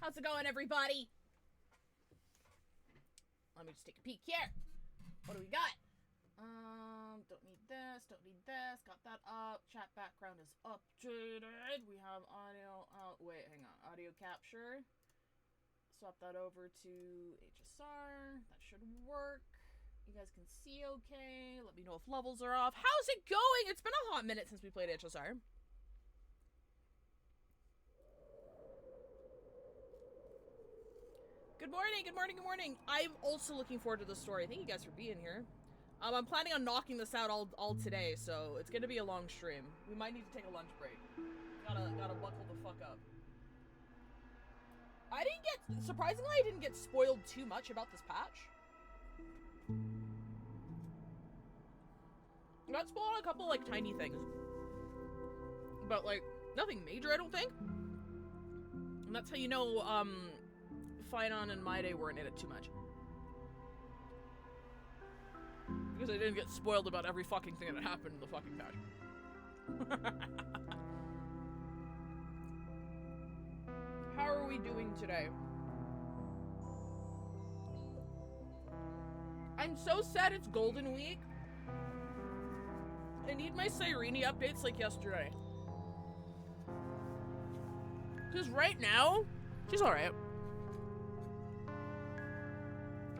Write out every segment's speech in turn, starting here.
How's it going, everybody? Let me just take a peek here. What do we got? Don't need this, don't need this. Got that up. Chat background is updated. We have audio, wait, hang on. Audio capture. Swap that over to HSR. That should work. You guys can see okay. Let me know if levels are off. How's it going? It's been a hot minute since we played HSR. Good morning, good morning, good morning. I'm also looking forward to the story. Thank you guys for being here. I'm planning on knocking this out all today, so it's gonna be a long stream. We might need to take a lunch break. Gotta buckle the fuck up. Surprisingly, I didn't get spoiled too much about this patch. I got spoiled on a couple, like, tiny things. But, like, nothing major, I don't think. And that's how you know, Finon and My Day weren't in it too much. Because I didn't get spoiled about every fucking thing that happened in the fucking patch. How are we doing today? I'm so sad it's Golden Week. I need my Cyrene updates like yesterday. Because right now, she's alright.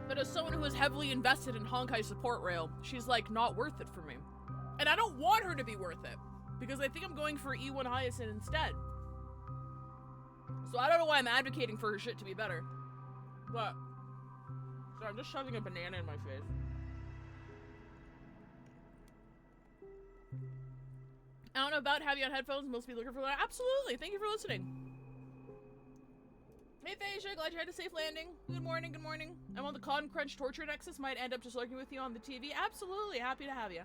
But as someone who is heavily invested in Honkai support rail, she's like not worth it for me. And I don't want her to be worth it. Because I think I'm going for E1 Hyacinth instead. So I don't know why I'm advocating for her shit to be better. But sorry, I'm just shoving a banana in my face. I don't know about have you on headphones, most people looking for that. Absolutely, thank you for listening. Hey Phasia, glad you had a safe landing. Good morning, good morning. I'm on the Con Crunch Torture Nexus, might end up just lurking with you on the TV. Absolutely, happy to have you.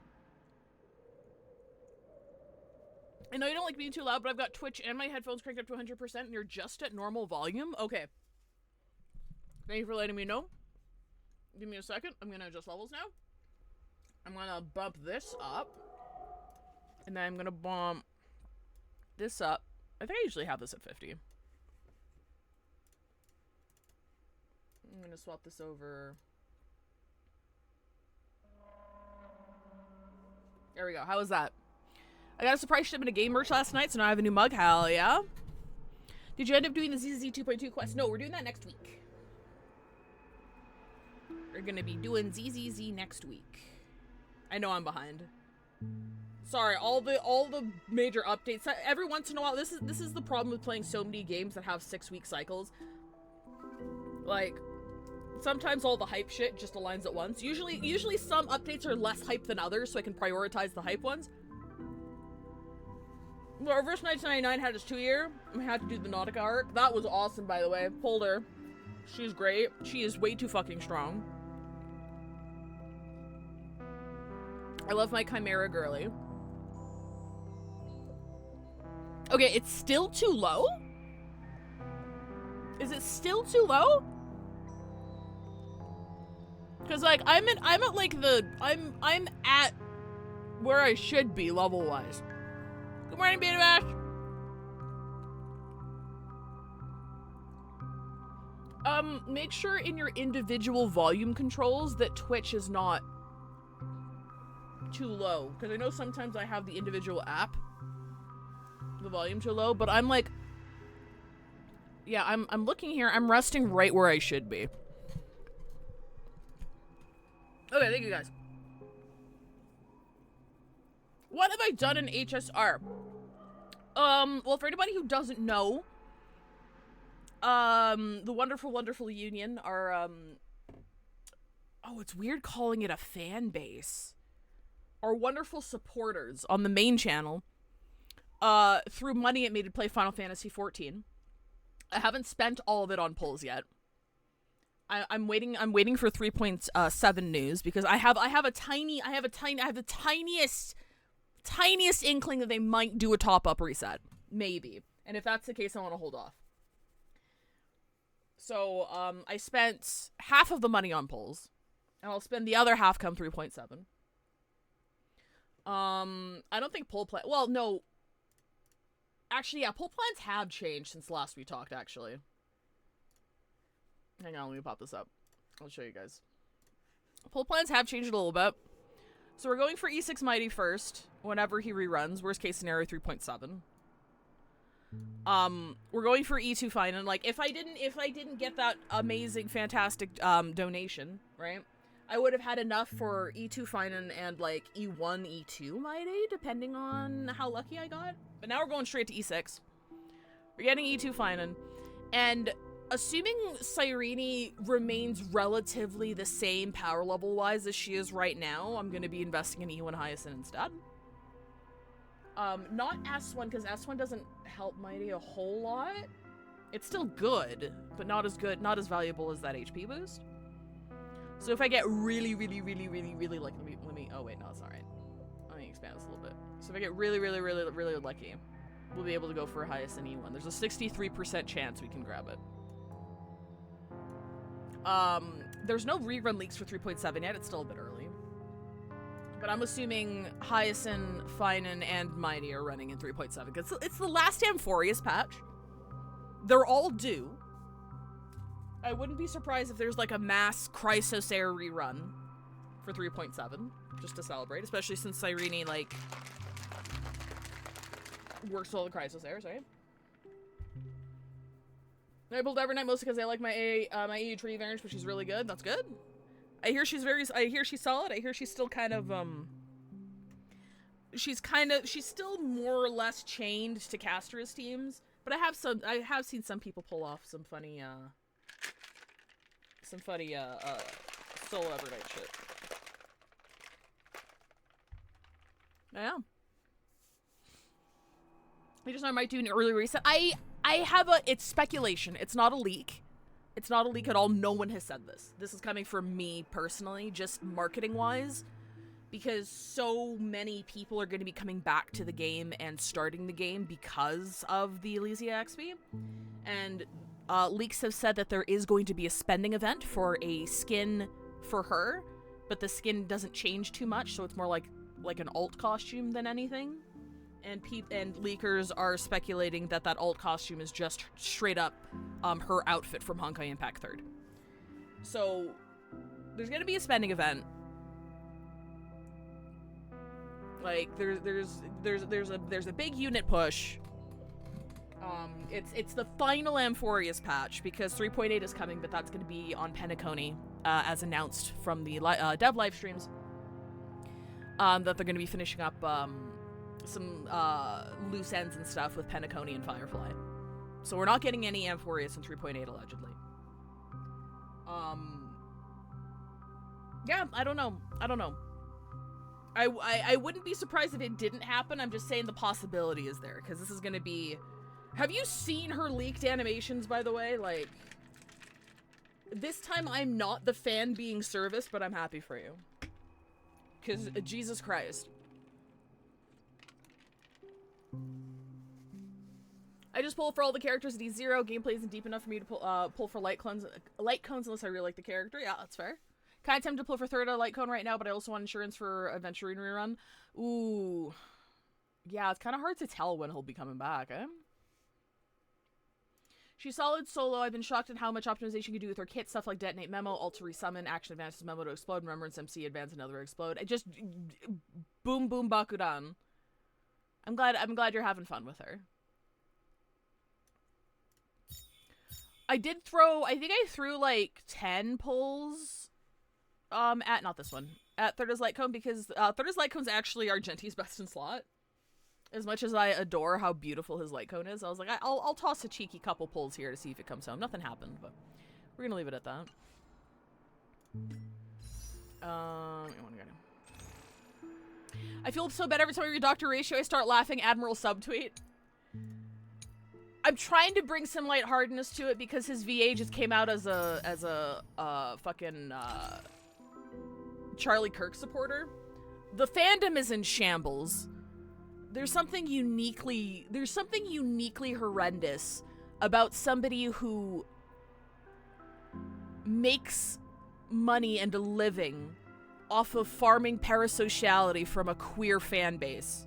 I know you don't like being too loud, but I've got Twitch and my headphones cranked up to 100% and you're just at normal volume? Okay. Thank you for letting me know. Give me a second. I'm gonna adjust levels now. I'm gonna bump this up. And then I'm gonna bump this up. I think I usually have this at 50. I'm gonna swap this over. There we go. How was that? I got a surprise shipment of game merch last night, so now I have a new mug. Hell yeah. Did you end up doing the ZZ 2.2 quest? No, we're doing that next week. We're gonna be doing ZZZ next week. I know I'm behind. Sorry, all the major updates. Every once in a while, this is the problem with playing so many games that have 6-week cycles. Like, sometimes all the hype shit just aligns at once. Usually some updates are less hype than others, so I can prioritize the hype ones. Well, Reverse 1999 had its 2-year. I had to do the Nautica arc. That was awesome, by the way. Pulled her. She's great. She is way too fucking strong. I love my Chimera girly. Okay, it's still too low? Is it still too low? Cause like I'm at like I'm at where I should be level wise. Good morning, Beta Bash. Make sure in your individual volume controls that Twitch is not too low. Cause I know sometimes I have the individual app, the volume too low, but I'm like, yeah, I'm looking here. I'm resting right where I should be. Okay, thank you guys. What have I done in HSR? Well, for anybody who doesn't know, the wonderful union are, oh, it's weird calling it a fan base. Our wonderful supporters on the main channel, threw money at me to play Final Fantasy XIV. I haven't spent all of it on polls yet. I'm waiting for 3.7 news because I have the tiniest inkling that they might do a top-up reset. Maybe. And if that's the case, I want to hold off. So, I spent half of the money on polls. And I'll spend the other half come 3.7. I don't think poll plan... Well, no. Actually, yeah, poll plans have changed since last we talked, actually. Hang on, let me pop this up. I'll show you guys. Pull plans have changed a little bit. So we're going for E6 Mighty first, whenever he reruns. Worst case scenario, 3.7. We're going for E2 fine, and like if I didn't get that amazing, fantastic donation, right? I would have had enough for E2 fine and like E1, E2 Mighty, depending on how lucky I got. But now we're going straight to E6. We're getting E2 fine, and assuming Cyrene remains relatively the same power level wise as she is right now, I'm going to be investing in E1 Hyacinth instead. Not S1, because S1 doesn't help Mighty a whole lot. It's still good, but not as valuable as that HP boost. So if I get really like, let me, oh wait, no, it's not right. Let me expand this a little bit. So if I get really lucky, we'll be able to go for a Hyacinth E1. There's a 63% chance we can grab it. There's no rerun leaks for 3.7 yet, it's still a bit early. But I'm assuming Hyacinth, Finan, and Mighty are running in 3.7, because it's the last Amphorius patch. They're all due. I wouldn't be surprised if there's like a mass Chrysosaur rerun for 3.7, just to celebrate, especially since Cyrene, like, works with all the Chrysosaurs, right? I pulled Evernight mostly because I like my my EU Tree variant, but she's really good. That's good. I hear she's solid. I hear she's still kind of, she's still more or less chained to Castra's teams, but I have seen some people pull off some funny solo Evernight shit. Yeah. I just know I might do an early reset. It's speculation. It's not a leak. It's not a leak at all. No one has said this. This is coming from me personally, just marketing-wise, because so many people are going to be coming back to the game and starting the game because of the Elysia XP. And leaks have said that there is going to be a spending event for a skin for her, but the skin doesn't change too much, so it's more like an alt costume than anything. And leakers are speculating that alt costume is just straight up her outfit from Honkai Impact 3rd. So there's gonna be a spending event. Like there's a big unit push. It's the final Amphorius patch because 3.8 is coming, but that's gonna be on Penacony as announced from the dev live streams. That they're gonna be finishing up some loose ends and stuff with Penacony and Firefly. So we're not getting any Amphorius in 3.8 allegedly. Yeah, I don't know. I wouldn't be surprised if it didn't happen. I'm just saying the possibility is there, because this is gonna be... Have you seen her leaked animations, by the way? Like, this time I'm not the fan being serviced, but I'm happy for you. Because, Jesus Christ. I just pull for all the characters at E0. Gameplay isn't deep enough for me to pull for light cones unless I really like the character. Yeah, that's fair. Kind of tempted to pull for third light cone right now, but I also want insurance for Aventurine rerun. Ooh. Yeah, it's kind of hard to tell when he'll be coming back, eh? She's solid solo. I've been shocked at how much optimization you can do with her kit. Stuff like Detonate Memo, Alt to Resummon, Action Advances Memo to Explode, Remembrance MC Advance Another Explode. I just... Boom Boom Bakudan. I'm glad you're having fun with her. I think I threw like 10 pulls at not this one. At Thirda's Light Cone, because Thirda's Light Cone's actually Argenti's best in slot. As much as I adore how beautiful his light cone is, I was like, I'll toss a cheeky couple pulls here to see if it comes home. Nothing happened, but we're gonna leave it at that. I feel so bad every time I read Dr. Ratio, I start laughing. Admiral subtweet. I'm trying to bring some lightheartedness to it because his VA just came out as a fucking Charlie Kirk supporter. The fandom is in shambles. There's something uniquely horrendous about somebody who makes money and a living off of farming parasociality from a queer fan base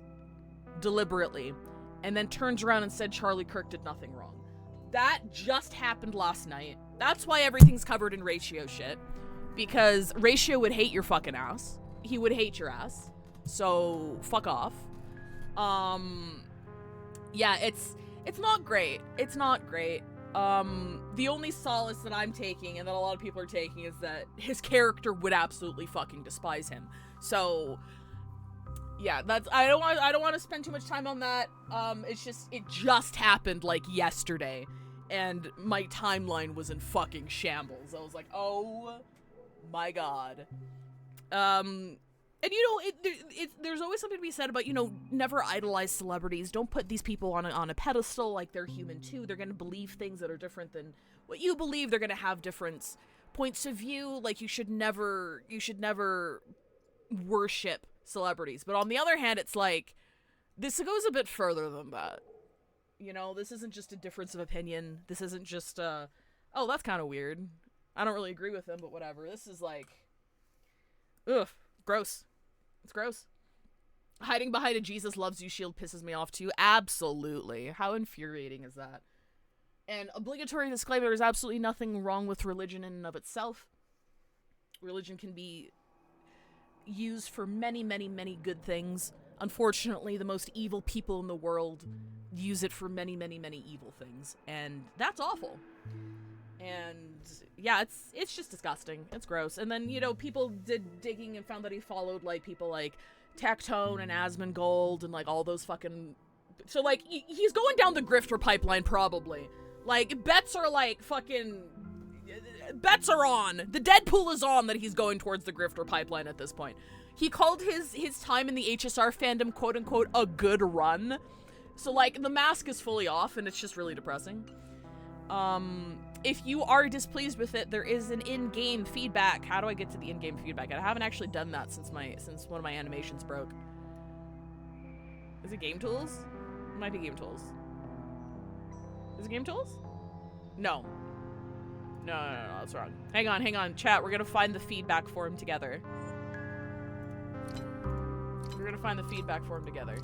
deliberately, and then turns around and said Charlie Kirk did nothing wrong. That just happened last night. That's why everything's covered in Ratio shit. Because Ratio would hate your fucking ass. He would hate your ass. So, fuck off. Yeah, it's not great. It's not great. The only solace that I'm taking, and that a lot of people are taking, is that his character would absolutely fucking despise him. So, yeah, that's, I don't want to spend too much time on that. It just happened, like, yesterday, and my timeline was in fucking shambles. I was like, oh my god. And, you know, there's always something to be said about, you know, never idolize celebrities. Don't put these people on a pedestal. Like, they're human too. They're going to believe things that are different than what you believe. They're going to have different points of view. Like, you should never worship celebrities. But on the other hand, it's like, this goes a bit further than that. You know, this isn't just a difference of opinion. This isn't just, oh, that's kind of weird. I don't really agree with them, but whatever. This is like, ugh, gross. It's gross. Hiding behind a Jesus loves you shield pisses me off too. Absolutely. How infuriating is that? And obligatory disclaimer, there's absolutely nothing wrong with religion in and of itself. Religion can be used for many, many, many good things. Unfortunately, the most evil people in the world use it for many, many, many evil things. And that's awful. And yeah, it's just disgusting. It's gross. And then, you know, people did digging and found that he followed, like, people like Tectone and Asmongold and, like, all those fucking... So, like, he's going down the grifter pipeline, probably. Like, bets are, like, fucking... Bets are on. The Deadpool is on that he's going towards the grifter pipeline at this point. He called his time in the HSR fandom, quote-unquote, a good run. So, like, the mask is fully off, and it's just really depressing. If you are displeased with it, there is an in-game feedback. How do I get to the in-game feedback? I haven't actually done that since one of my animations broke. Is it Game Tools? It might be Game Tools. Is it Game Tools? No. No, that's wrong. Hang on, chat. We're gonna find the feedback form together. We're gonna find the feedback form together.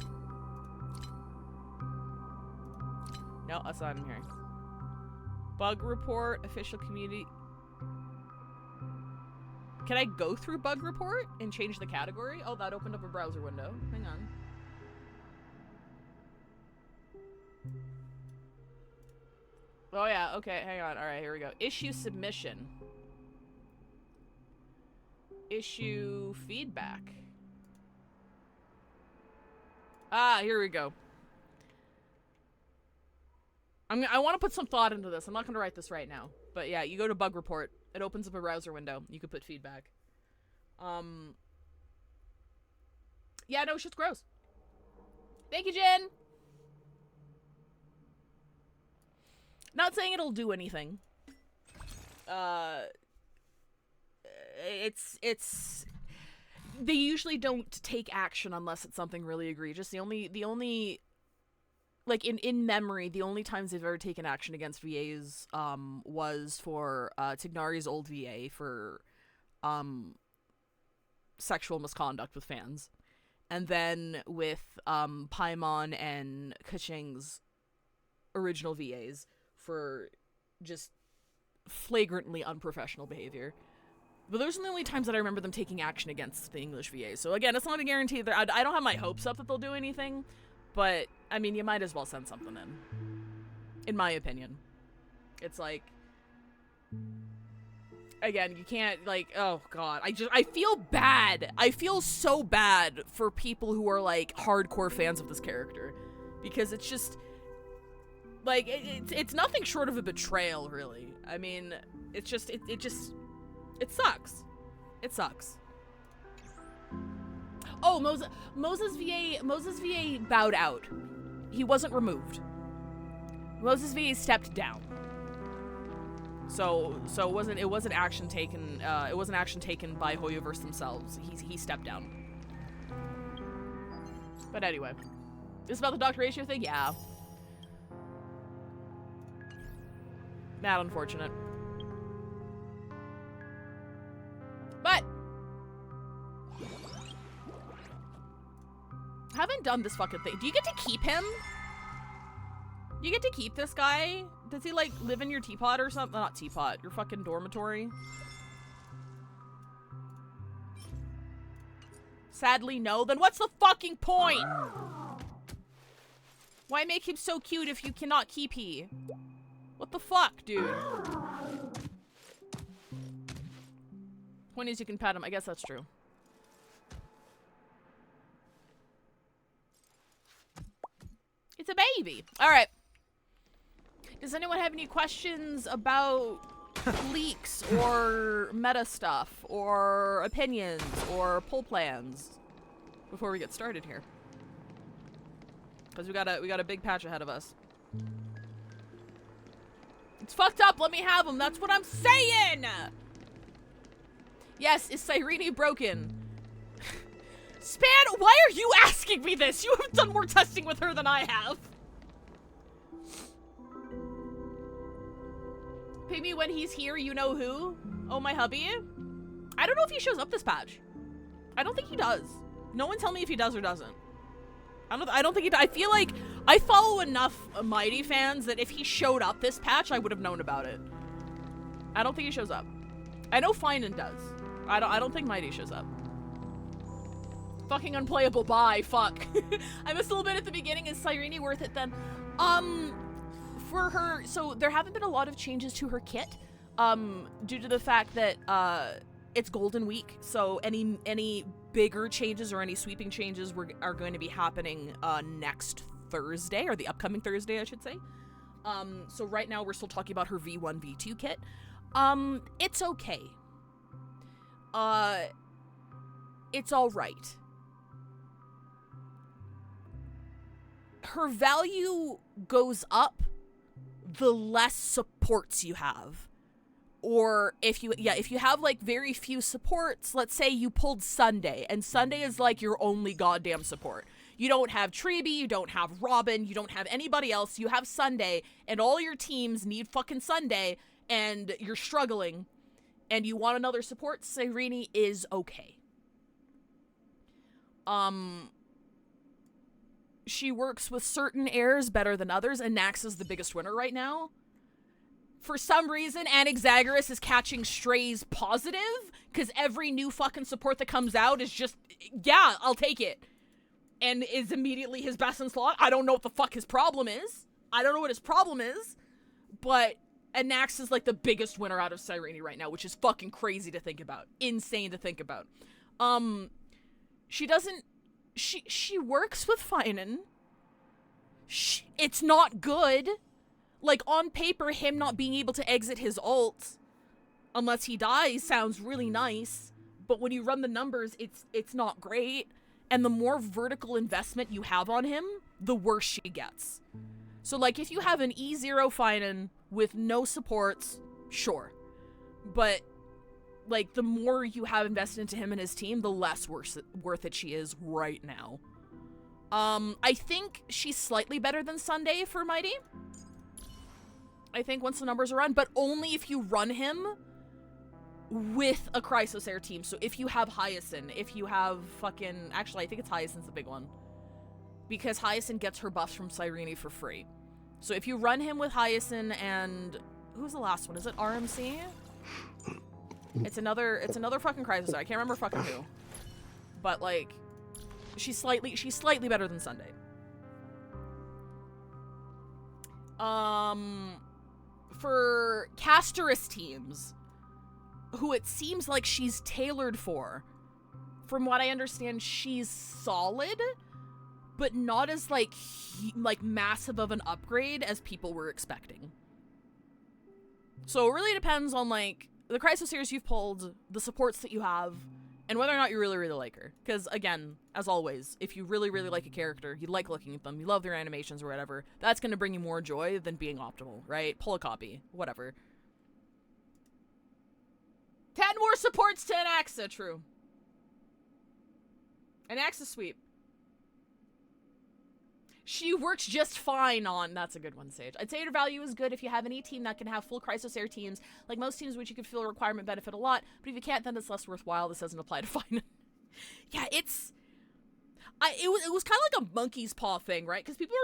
No, that's not in here. Bug report, official community. Can I go through bug report and change the category? Oh, that opened up a browser window. Hang on. Oh yeah, okay, hang on. Alright, here we go. Issue submission. Issue feedback. Ah, here we go. I want to put some thought into this. I'm not going to write this right now. But yeah, you go to bug report. It opens up a browser window. You could put feedback. Yeah, no, shit's gross. Thank you, Jen! Not saying it'll do anything. It's... They usually don't take action unless it's something really egregious. The only... Like, in memory, the only times they've ever taken action against VAs, was for, Tignari's old VA for, sexual misconduct with fans. And then with, Paimon and Kaching's original VAs for just flagrantly unprofessional behavior. But those are the only times that I remember them taking action against the English VAs. So again, it's not a guarantee that I don't have my hopes up that they'll do anything. But, I mean, you might as well send something in my opinion. It's like, again, you can't, like, oh god, I feel bad. I feel so bad for people who are, like, hardcore fans of this character. Because it's just, like, it's nothing short of a betrayal, really. I mean, it's just, it sucks. It sucks. Oh, Moses VA bowed out. He wasn't removed. Moses VA stepped down. So it wasn't action taken. It wasn't action taken by Hoyoverse themselves. He stepped down. But anyway, this about the Dr. Ratio thing, yeah. Not unfortunate. But haven't done this fucking thing. Do you get to keep him? You get to keep this guy? Does he, like, live in your teapot or something? Not teapot, your fucking dormitory. Sadly, no. Then what's the fucking point? Why make him so cute if you cannot keep he? What the fuck, dude? Point is you can pet him. I guess that's true. It's a baby. All right. Does anyone have any questions about leaks or meta stuff or opinions or pull plans before we get started here? Because we got a big patch ahead of us. It's fucked up. Let me have them. That's what I'm saying. Yes, is Cyrene broken? Span, why are you asking me this? You have done more testing with her than I have. Pay me when he's here, you know who? Oh, my hubby? I don't know if he shows up this patch. I don't think he does. No one tell me if he does or doesn't. I don't think he does. I feel like I follow enough Mighty fans that if he showed up this patch, I would have known about it. I don't think he shows up. I know Finan does. I don't think Mighty shows up. Fucking unplayable, bye, fuck. I missed a little bit at the beginning. Is Cyrene worth it then? For her, so there haven't been a lot of changes to her kit, due to the fact that, it's Golden Week, so any bigger changes or any sweeping changes are going to be happening, next Thursday, or the upcoming Thursday, I should say. So right now we're still talking about her V1, V2 kit. It's okay. It's alright. Her value goes up the less supports you have. Or if you have like very few supports, let's say you pulled Sunday, and Sunday is like your only goddamn support. You don't have Treeby, you don't have Robin, you don't have anybody else, you have Sunday, and all your teams need fucking Sunday, and you're struggling, and you want another support, Cyrene is okay. She works with certain heirs better than others, and Nax is the biggest winner right now. For some reason, Anaxagoras is catching strays positive, because every new fucking support that comes out is just, yeah, I'll take it. And is immediately his best in slot. I don't know what the fuck his problem is. I don't know what his problem is. But Anax is like the biggest winner out of Cyrene right now, which is fucking crazy to think about. Insane to think about. She works with Finan. It's not good. Like, on paper, him not being able to exit his ult unless he dies sounds really nice. But when you run the numbers, it's not great. And the more vertical investment you have on him, the worse she gets. So, like, if you have an E0 Finan with no supports, sure. But, like, the more you have invested into him and his team, the less worth it she is right now. I think she's slightly better than Sunday for Mighty. I think once the numbers are run, but only if you run him with a Chrysosaur team. So if you have Hyacinth, if you have fucking... Actually, I think it's Hyacinth's the big one. Because Hyacinth gets her buffs from Cyrene for free. So if you run him with Hyacinth and... Who's the last one? Is it RMC? It's another fucking Chrysosaur. I can't remember fucking who. But, like, she's slightly better than Sunday. For Casterus teams, who it seems like she's tailored for, from what I understand, she's solid, but not as, like massive of an upgrade as people were expecting. So it really depends on, like, the Chrysosaurs you've pulled, the supports that you have, and whether or not you really, really like her. Because, again, as always, if you really, really like a character, you like looking at them, you love their animations or whatever, that's going to bring you more joy than being optimal, right? Pull a copy. Whatever. 10 more supports to Anaxa, true. Anaxa sweep. She works just fine on... That's a good one, Sage. I'd say her value is good if you have any team that can have full Chrysosaur teams, like most teams which you could feel a requirement benefit a lot, but if you can't, then it's less worthwhile. This doesn't apply to Finan. Yeah, it's... it was kind of like a monkey's paw thing, right? Because people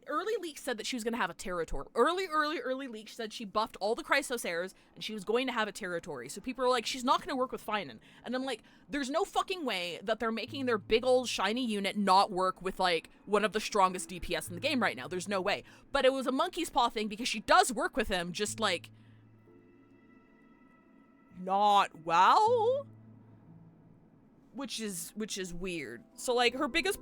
early leaks said that she was going to have a territory. Early leaks said she buffed all the Chrysosairs and she was going to have a territory. So people are like, she's not going to work with Finan. And I'm like, there's no fucking way that they're making their big old shiny unit not work with like one of the strongest DPS in the game right now. There's no way. But it was a monkey's paw thing because she does work with him, just like not well. Which is weird. So like her biggest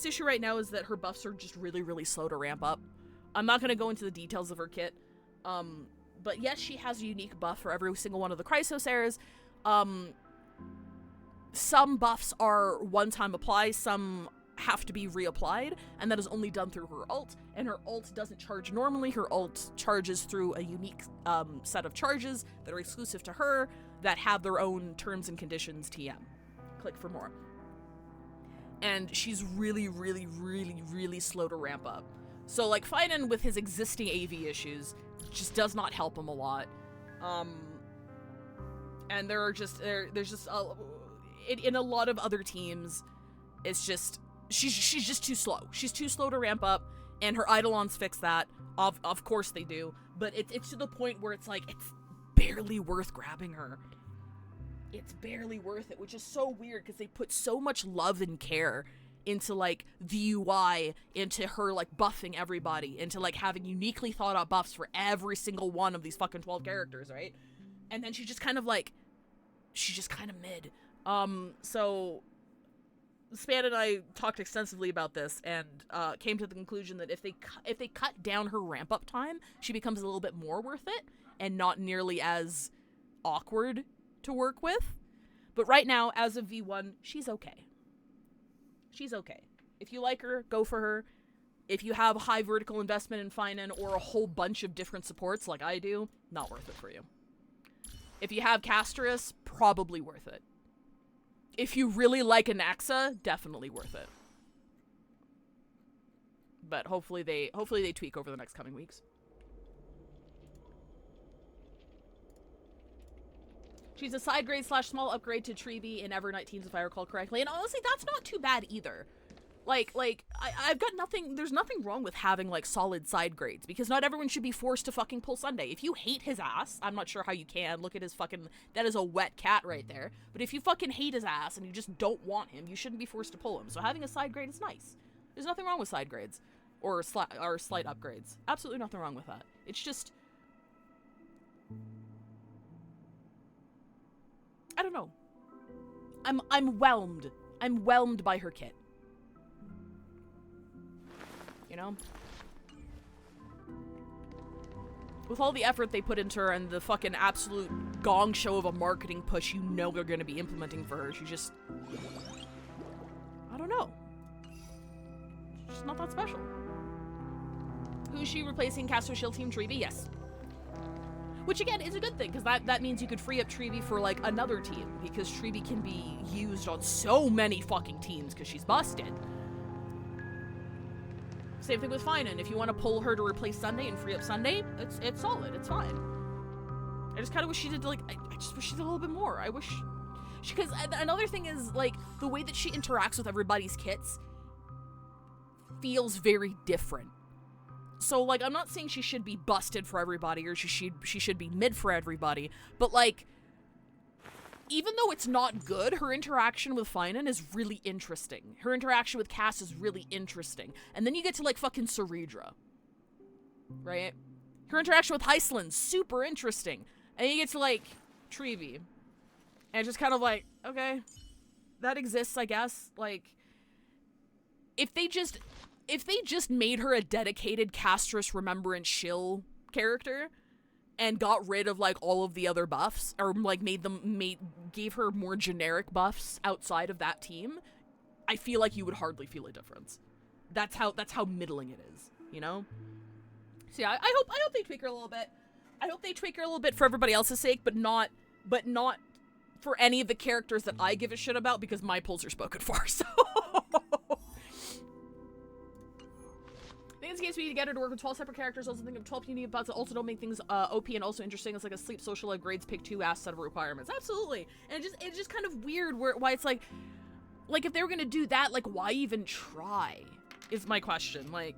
issue right now is that her buffs are just really, really slow to ramp up. I'm not gonna go into the details of her kit. But yes, she has a unique buff for every single one of the Chrysosairs. Some buffs are one-time apply, some have to be reapplied, and that is only done through her ult, and her ult doesn't charge normally. Her ult charges through a unique set of charges that are exclusive to her that have their own terms and conditions TM. Click for more. And she's really, really, really, really slow to ramp up. So like Finan with his existing AV issues just does not help him a lot. And there's just in a lot of other teams, it's just she's just too slow. She's too slow to ramp up, and her Eidolons fix that. Of course they do, but it's to the point where it's like it's barely worth grabbing her. It's barely worth it, which is so weird because they put so much love and care into like the UI, into her like buffing everybody, into like having uniquely thought out buffs for every single one of these fucking 12 characters, right? And then she's just kind of mid. So Span and I talked extensively about this and came to the conclusion that if they cut down her ramp up time, she becomes a little bit more worth it and not nearly as awkward to work with. But right now, as of V1, she's okay. She's okay. If you like her, go for her. If you have high vertical investment in Finan or a whole bunch of different supports like I do, not worth it for you. If you have Castris, probably worth it. If you really like Anaxa, definitely worth it. But hopefully they tweak over the next coming weeks. She's a side grade / small upgrade to Treeby in Evernight teams, if I recall correctly. And honestly, that's not too bad either. Like, I've got nothing, there's nothing wrong with having, like, solid side grades, because not everyone should be forced to fucking pull Sunday. If you hate his ass, I'm not sure how you can, look at his fucking, that is a wet cat right there. But if you fucking hate his ass and you just don't want him, you shouldn't be forced to pull him. So having a side grade is nice. There's nothing wrong with side grades. Or slight upgrades. Absolutely nothing wrong with that. It's just, I don't know. I'm whelmed. I'm whelmed by her kit. You know? With all the effort they put into her and the fucking absolute gong show of a marketing push you know they're gonna be implementing for her, she just, I don't know. She's not that special. Who's she replacing Castro Shield Team Treeby? Yes. Which again is a good thing, because that means you could free up Treeby for like another team, because Treeby can be used on so many fucking teams because she's busted. Same thing with Finan. If you want to pull her to replace Sunday and free up Sunday, it's solid. It's fine. I just kind of wish she did like, I just wish she did a little bit more. I wish, because another thing is like the way that she interacts with everybody's kits feels very different. So, like, I'm not saying she should be busted for everybody or she should be mid for everybody, but, like, even though it's not good, her interaction with Finan is really interesting. Her interaction with Cass is really interesting. And then you get to, like, fucking Ceredra. Right? Her interaction with Heislin's super interesting. And then you get to, like, Treeby. And it's just kind of like, okay, that exists, I guess. Like, if they just made her a dedicated Castris Remembrance Shill character and got rid of like all of the other buffs, or like gave her more generic buffs outside of that team, I feel like you would hardly feel a difference. That's how middling it is, you know? So yeah, I hope they tweak her a little bit. I hope they tweak her a little bit for everybody else's sake, but not for any of the characters that I give a shit about, because my pulls are spoken for, so I think it's games we need to get her to work with 12 separate characters. Also think of 12 unique bots that also don't make things OP and also interesting. It's like a sleep social grades pick 2 ass set of requirements. Absolutely. And it's just kind of weird why it's like like, if they were gonna do that, like, why even try? Is my question. Like,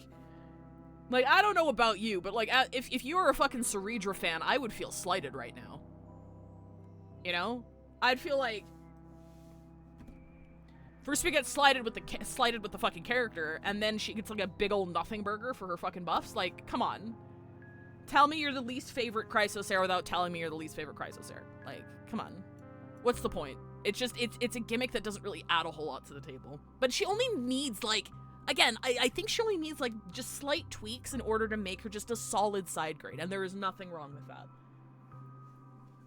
I don't know about you, but, like, if you were a fucking Ceredra fan, I would feel slighted right now. You know? I'd feel like... First we get slighted with the fucking character, and then she gets, like, a big old nothing burger for her fucking buffs. Like, come on. Tell me you're the least favorite Chrysosaur without telling me you're the least favorite Chrysosaur. Like, come on. What's the point? It's just, it's a gimmick that doesn't really add a whole lot to the table. But she only needs, like... Again, I think she only needs, like, just slight tweaks in order to make her just a solid side grade, and there is nothing wrong with that.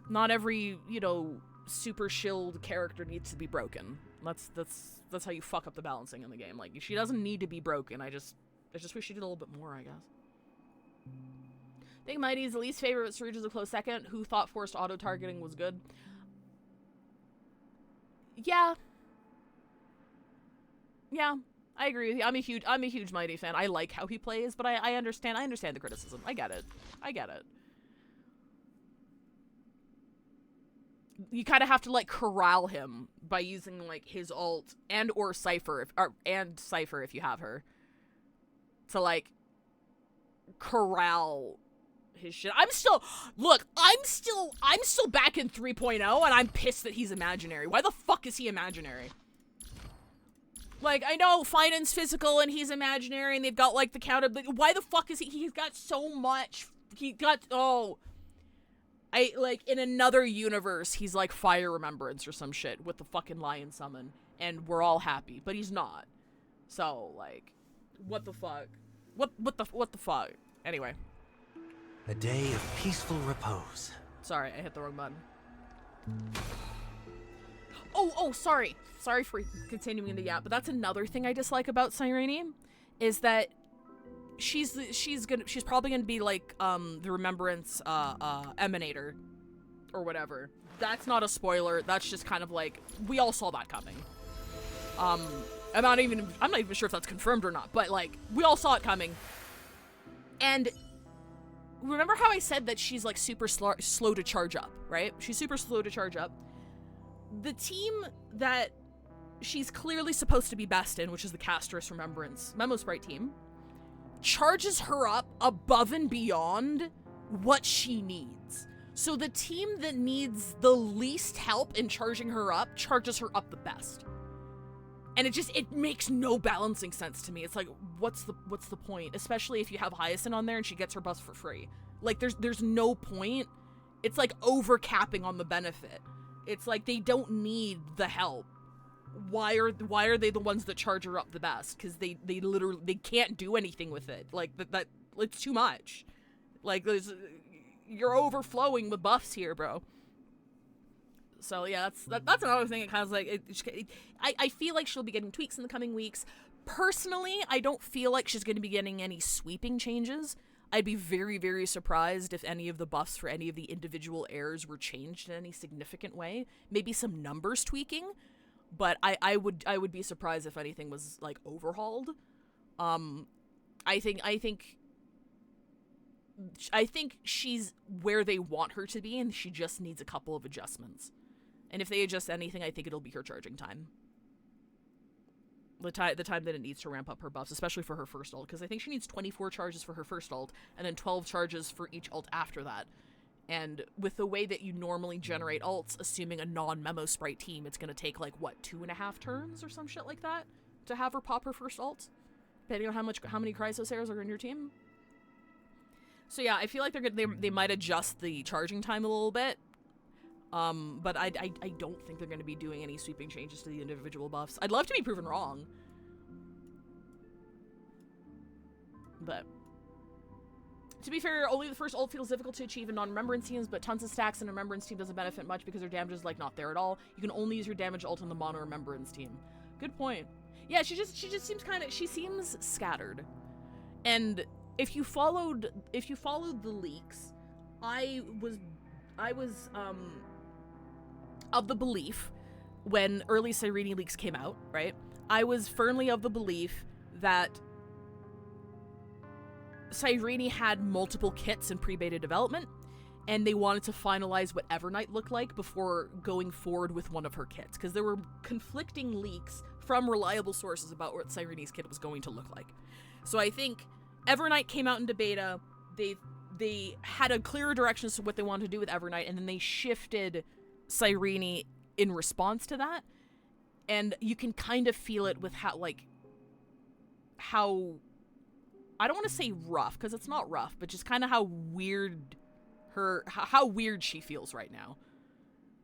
Not every, you know, super shilled character needs to be broken. That's how you fuck up the balancing in the game. Like, she doesn't need to be broken. I just wish she did a little bit more, I guess. I think Mighty's the least favorite, but Ceredra's a close second. Who thought forced auto-targeting was good? Yeah. Yeah. I agree with you. I'm a huge Mighty fan. I like how he plays, but I understand the criticism. I get it. You kind of have to, like, corral him by using, like, his ult and or Cypher if you have her to, like, corral his shit. I'm still back in 3.0 and I'm pissed that he's imaginary. Why the fuck is he imaginary? Like, I know Finance physical and he's imaginary and they've got, like, the counter, but why the fuck is he's got so much, in another universe, he's like Fire Remembrance or some shit with the fucking Lion Summon, and we're all happy, but he's not. So, like, what the fuck? What the fuck? Anyway. A day of peaceful repose. Sorry, I hit the wrong button. Oh, sorry. Sorry for continuing the yap, but that's another thing I dislike about Cyrene, is that she's probably gonna be like the Remembrance Emanator or whatever. That's not a spoiler. That's just kind of like, we all saw that coming. I'm not even sure if that's confirmed or not, but like, we all saw it coming. And remember how I said that she's like super slow to charge up, right? She's super slow to charge up. The team that she's clearly supposed to be best in, which is the Castress Remembrance Memo Sprite team, charges her up above and beyond what she needs. So the team that needs the least help in charging her up charges her up the best. And it makes no balancing sense to me. It's like, what's the point? Especially if you have Hyacinth on there and she gets her buffs for free. Like, there's no point. It's like overcapping on the benefit. It's like they don't need the help. Why are they the ones that charge her up the best? Because they literally can't do anything with it. Like that it's too much. Like, you're overflowing with buffs here, bro. So yeah, that's another thing. It kind of like I feel like she'll be getting tweaks in the coming weeks. Personally, I don't feel like she's going to be getting any sweeping changes. I'd be very, very surprised if any of the buffs for any of the individual heirs were changed in any significant way. Maybe some numbers tweaking, but I would be surprised if anything was like overhauled. I think she's where they want her to be, and she just needs a couple of adjustments. And if they adjust anything, I think it'll be her charging time. The time that it needs to ramp up her buffs, especially for her first ult, because I think she needs 24 charges for her first ult, and then 12 charges for each ult after that. And with the way that you normally generate ults, assuming a non-Memo Sprite team, it's going to take, like, what, 2.5 turns or some shit like that to have her pop her first ult, depending on how many Chrysosairs are in your team. So yeah, I feel like they might adjust the charging time a little bit. But I don't think they're going to be doing any sweeping changes to the individual buffs. I'd love to be proven wrong. But to be fair, only the first ult feels difficult to achieve in non-remembrance teams, but tons of stacks in a remembrance team doesn't benefit much because their damage is like not there at all. You can only use your damage ult on the mono remembrance team. Good point. Yeah, she just seems scattered. And if you followed the leaks, I was of the belief, when early Cyrene leaks came out, right? I was firmly of the belief that Cyrene had multiple kits in pre-beta development, and they wanted to finalize what Evernight looked like before going forward with one of her kits, because there were conflicting leaks from reliable sources about what Cyrene's kid was going to look like. So I think Evernight came out into beta. They had a clearer direction as to what they wanted to do with Evernight, and then they shifted Cyrene in response to that. And you can kind of feel it with how I don't want to say rough, because it's not rough, but just kind of how weird she feels right now.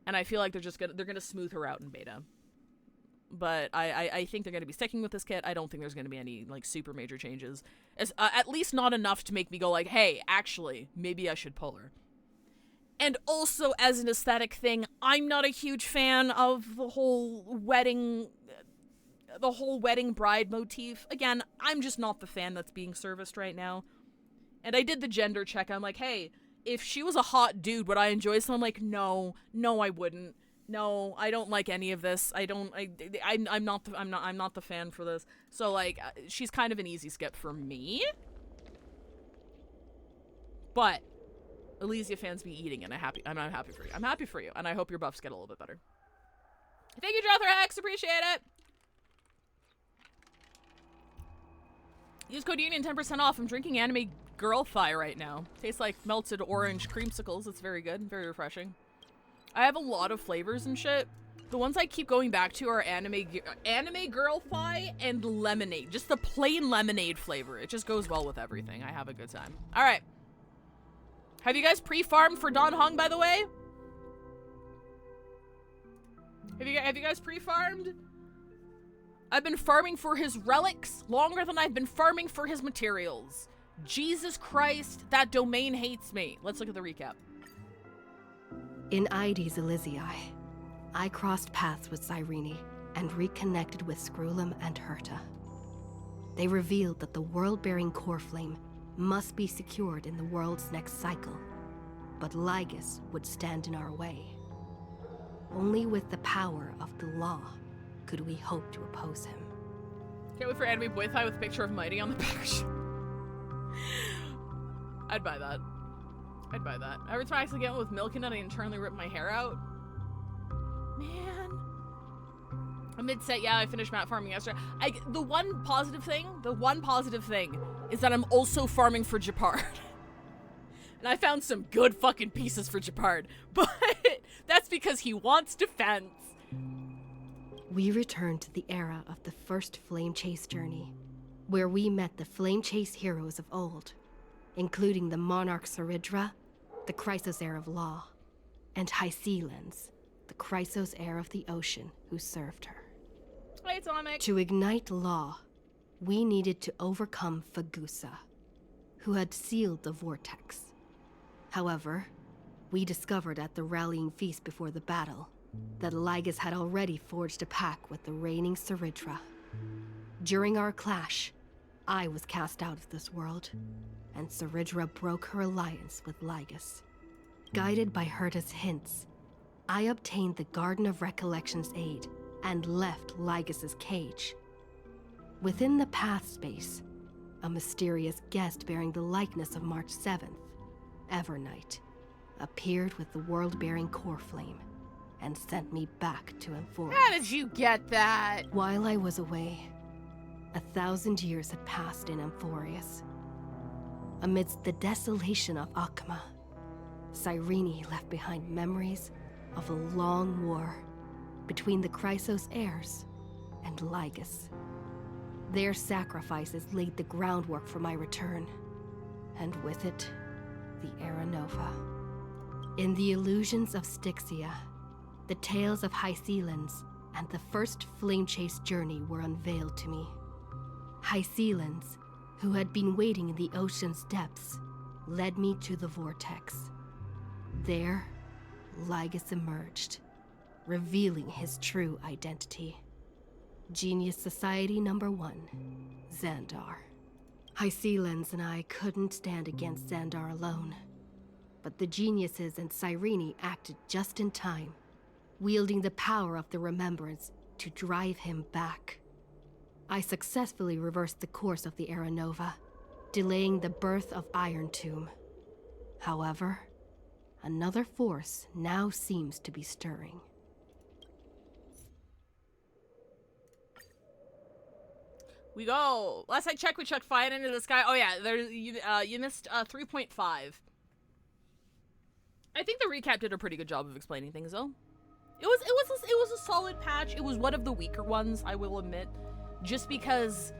And I feel like they're gonna smooth her out in beta. But I think they're gonna be sticking with this kit. I don't think there's gonna be any like super major changes. At least not enough to make me go like, hey, actually, maybe I should pull her. And also, as an aesthetic thing, I'm not a huge fan of the whole wedding bride motif. Again, I'm just not the fan that's being serviced right now. And I did the gender check. I'm like, hey, if she was a hot dude, would I enjoy this? I'm like, no, I wouldn't. No, I don't like any of this. I'm not the fan for this. So like, she's kind of an easy skip for me. But Elysia fans be eating, and I'm happy for you. I'm happy for you, and I hope your buffs get a little bit better. Thank you, Jothrax. Appreciate it. Use code UNION 10% off. I'm drinking anime girl thigh right now. Tastes like melted orange creamsicles. It's very good, very refreshing. I have a lot of flavors and shit. The ones I keep going back to are anime girl thigh and lemonade. Just the plain lemonade flavor. It just goes well with everything. I have a good time. All right. Have you guys pre-farmed for Don Hung, by the way? Have you guys pre-farmed? I've been farming for his relics longer than I've been farming for his materials. Jesus Christ, that domain hates me. Let's look at the recap. In Ides Elysiae, I crossed paths with Cyrene and reconnected with Scrulum and Herta. They revealed that the world-bearing core flame must be secured in the world's next cycle, but Lygus would stand in our way. Only with the power of the law could we hope to oppose him. Can't wait for anime boy thigh with a picture of Mighty on the back. I'd buy that. Every time I accidentally get one with milk in it, I internally rip my hair out. Man. A mid-set, yeah, I finished mat farming yesterday. The one positive thing is that I'm also farming for Japard. And I found some good fucking pieces for Japard. But that's because he wants defense. We returned to the era of the first Flame Chase journey, where we met the Flame Chase heroes of old, including the Monarch Saridra, the Chrysos heir of law, and Hysealens, the Chrysos heir of the ocean who served her. Hey, Atomic. To ignite law, we needed to overcome Fagusa, who had sealed the vortex. However, we discovered at the rallying feast before the battle that Lygus had already forged a pact with the reigning Saridra. During our clash, I was cast out of this world, and Saridra broke her alliance with Lygus. Guided by Herta's hints, I obtained the Garden of Recollection's aid and left Lygus's cage. Within the path space, a mysterious guest bearing the likeness of March 7th, Evernight, appeared with the world-bearing core flame and sent me back to Amphoria. How did you get that? While I was away, 1,000 years had passed in Amphorius. Amidst the desolation of Akama, Cyrene left behind memories of a long war between the Chrysos heirs and Lygus. Their sacrifices laid the groundwork for my return, and with it, the Era Nova. In the illusions of Styxia, the tales of Hysealens and the first Flame Chase journey were unveiled to me. Hysealens, who had been waiting in the ocean's depths, led me to the vortex. There, Lygus emerged, revealing his true identity. Genius Society number 1, Xandar. Hysealens and I couldn't stand against Xandar alone, but the geniuses and Cyrene acted just in time, wielding the power of the Remembrance to drive him back. I successfully reversed the course of the Era Nova, delaying the birth of Iron Tomb. However, another force now seems to be stirring. We go. Last I checked, we checked fine into the sky. Oh yeah, there's you missed 3.5. I think the recap did a pretty good job of explaining things though. It was a solid patch. It was one of the weaker ones, I will admit, just because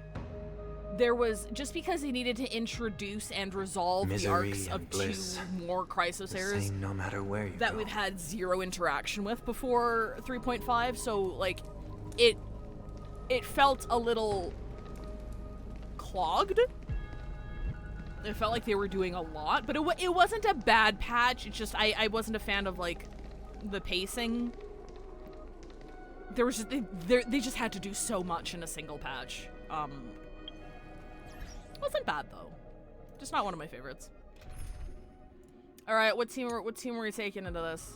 they needed to introduce and resolve the arcs of bliss, 2 more Chrysosaurs no matter where you that go. We've had 0 interaction with before 3.5. So like, it felt a little clogged. It felt like they were doing a lot, but it wasn't a bad patch. It's just I wasn't a fan of like the pacing. There was just, they just had to do so much in a single patch. Wasn't bad though. Just not one of my favorites. All right, what team were we taking into this?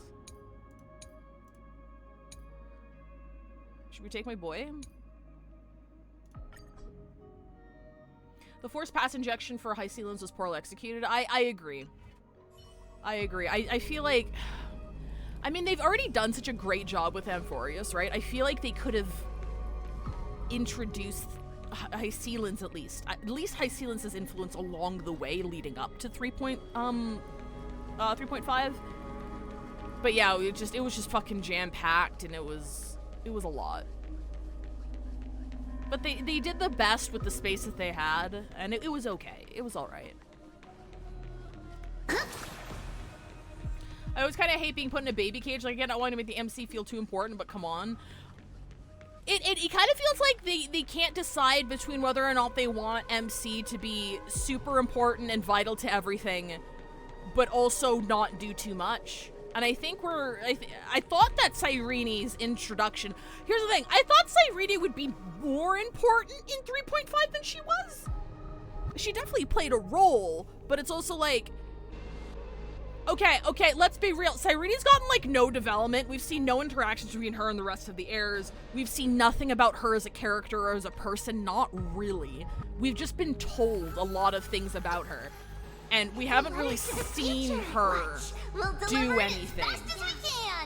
Should we take my boy? The forced pass injection for High Sealins was poorly executed. I agree. I feel like, I mean, they've already done such a great job with Amphorius, right? I feel like they could have introduced High Sealins at least High Sealins' influence along the way leading up to 3.5. But yeah, it was just fucking jam-packed, and it was a lot. But they did the best with the space that they had, and it was okay. It was alright. I always kind of hate being put in a baby cage. Like, again, I want to make the MC feel too important, but come on. It kind of feels like they can't decide between whether or not they want MC to be super important and vital to everything, but also not do too much. And I think I thought that Cyrene's introduction... Here's the thing. I thought Cyrene would be more important in 3.5 than she was. She definitely played a role, but it's also like... Okay, let's be real. Cyrene's gotten, like, no development. We've seen no interactions between her and the rest of the heirs. We've seen nothing about her as a character or as a person. Not really. We've just been told a lot of things about her. And we haven't really seen her do anything.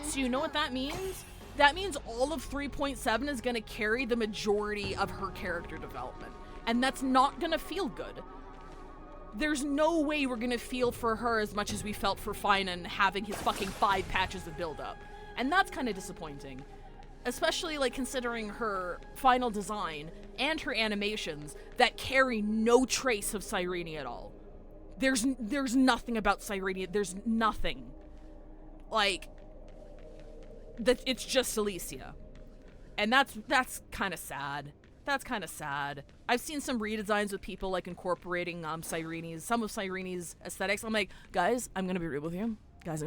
So you know what that means? That means all of 3.7 is going to carry the majority of her character development. And that's not going to feel good. There's no way we're going to feel for her as much as we felt for Finan having his fucking 5 patches of build-up. And that's kind of disappointing. Especially, like, considering her final design and her animations that carry no trace of Cyrene at all. There's nothing about Cyrene. There's nothing. Like, that it's just Alicia. And that's kind of sad. That's kind of sad. I've seen some redesigns with people, like, incorporating some of Cyrene's aesthetics. I'm like, guys, I'm going to be real with you. Guys,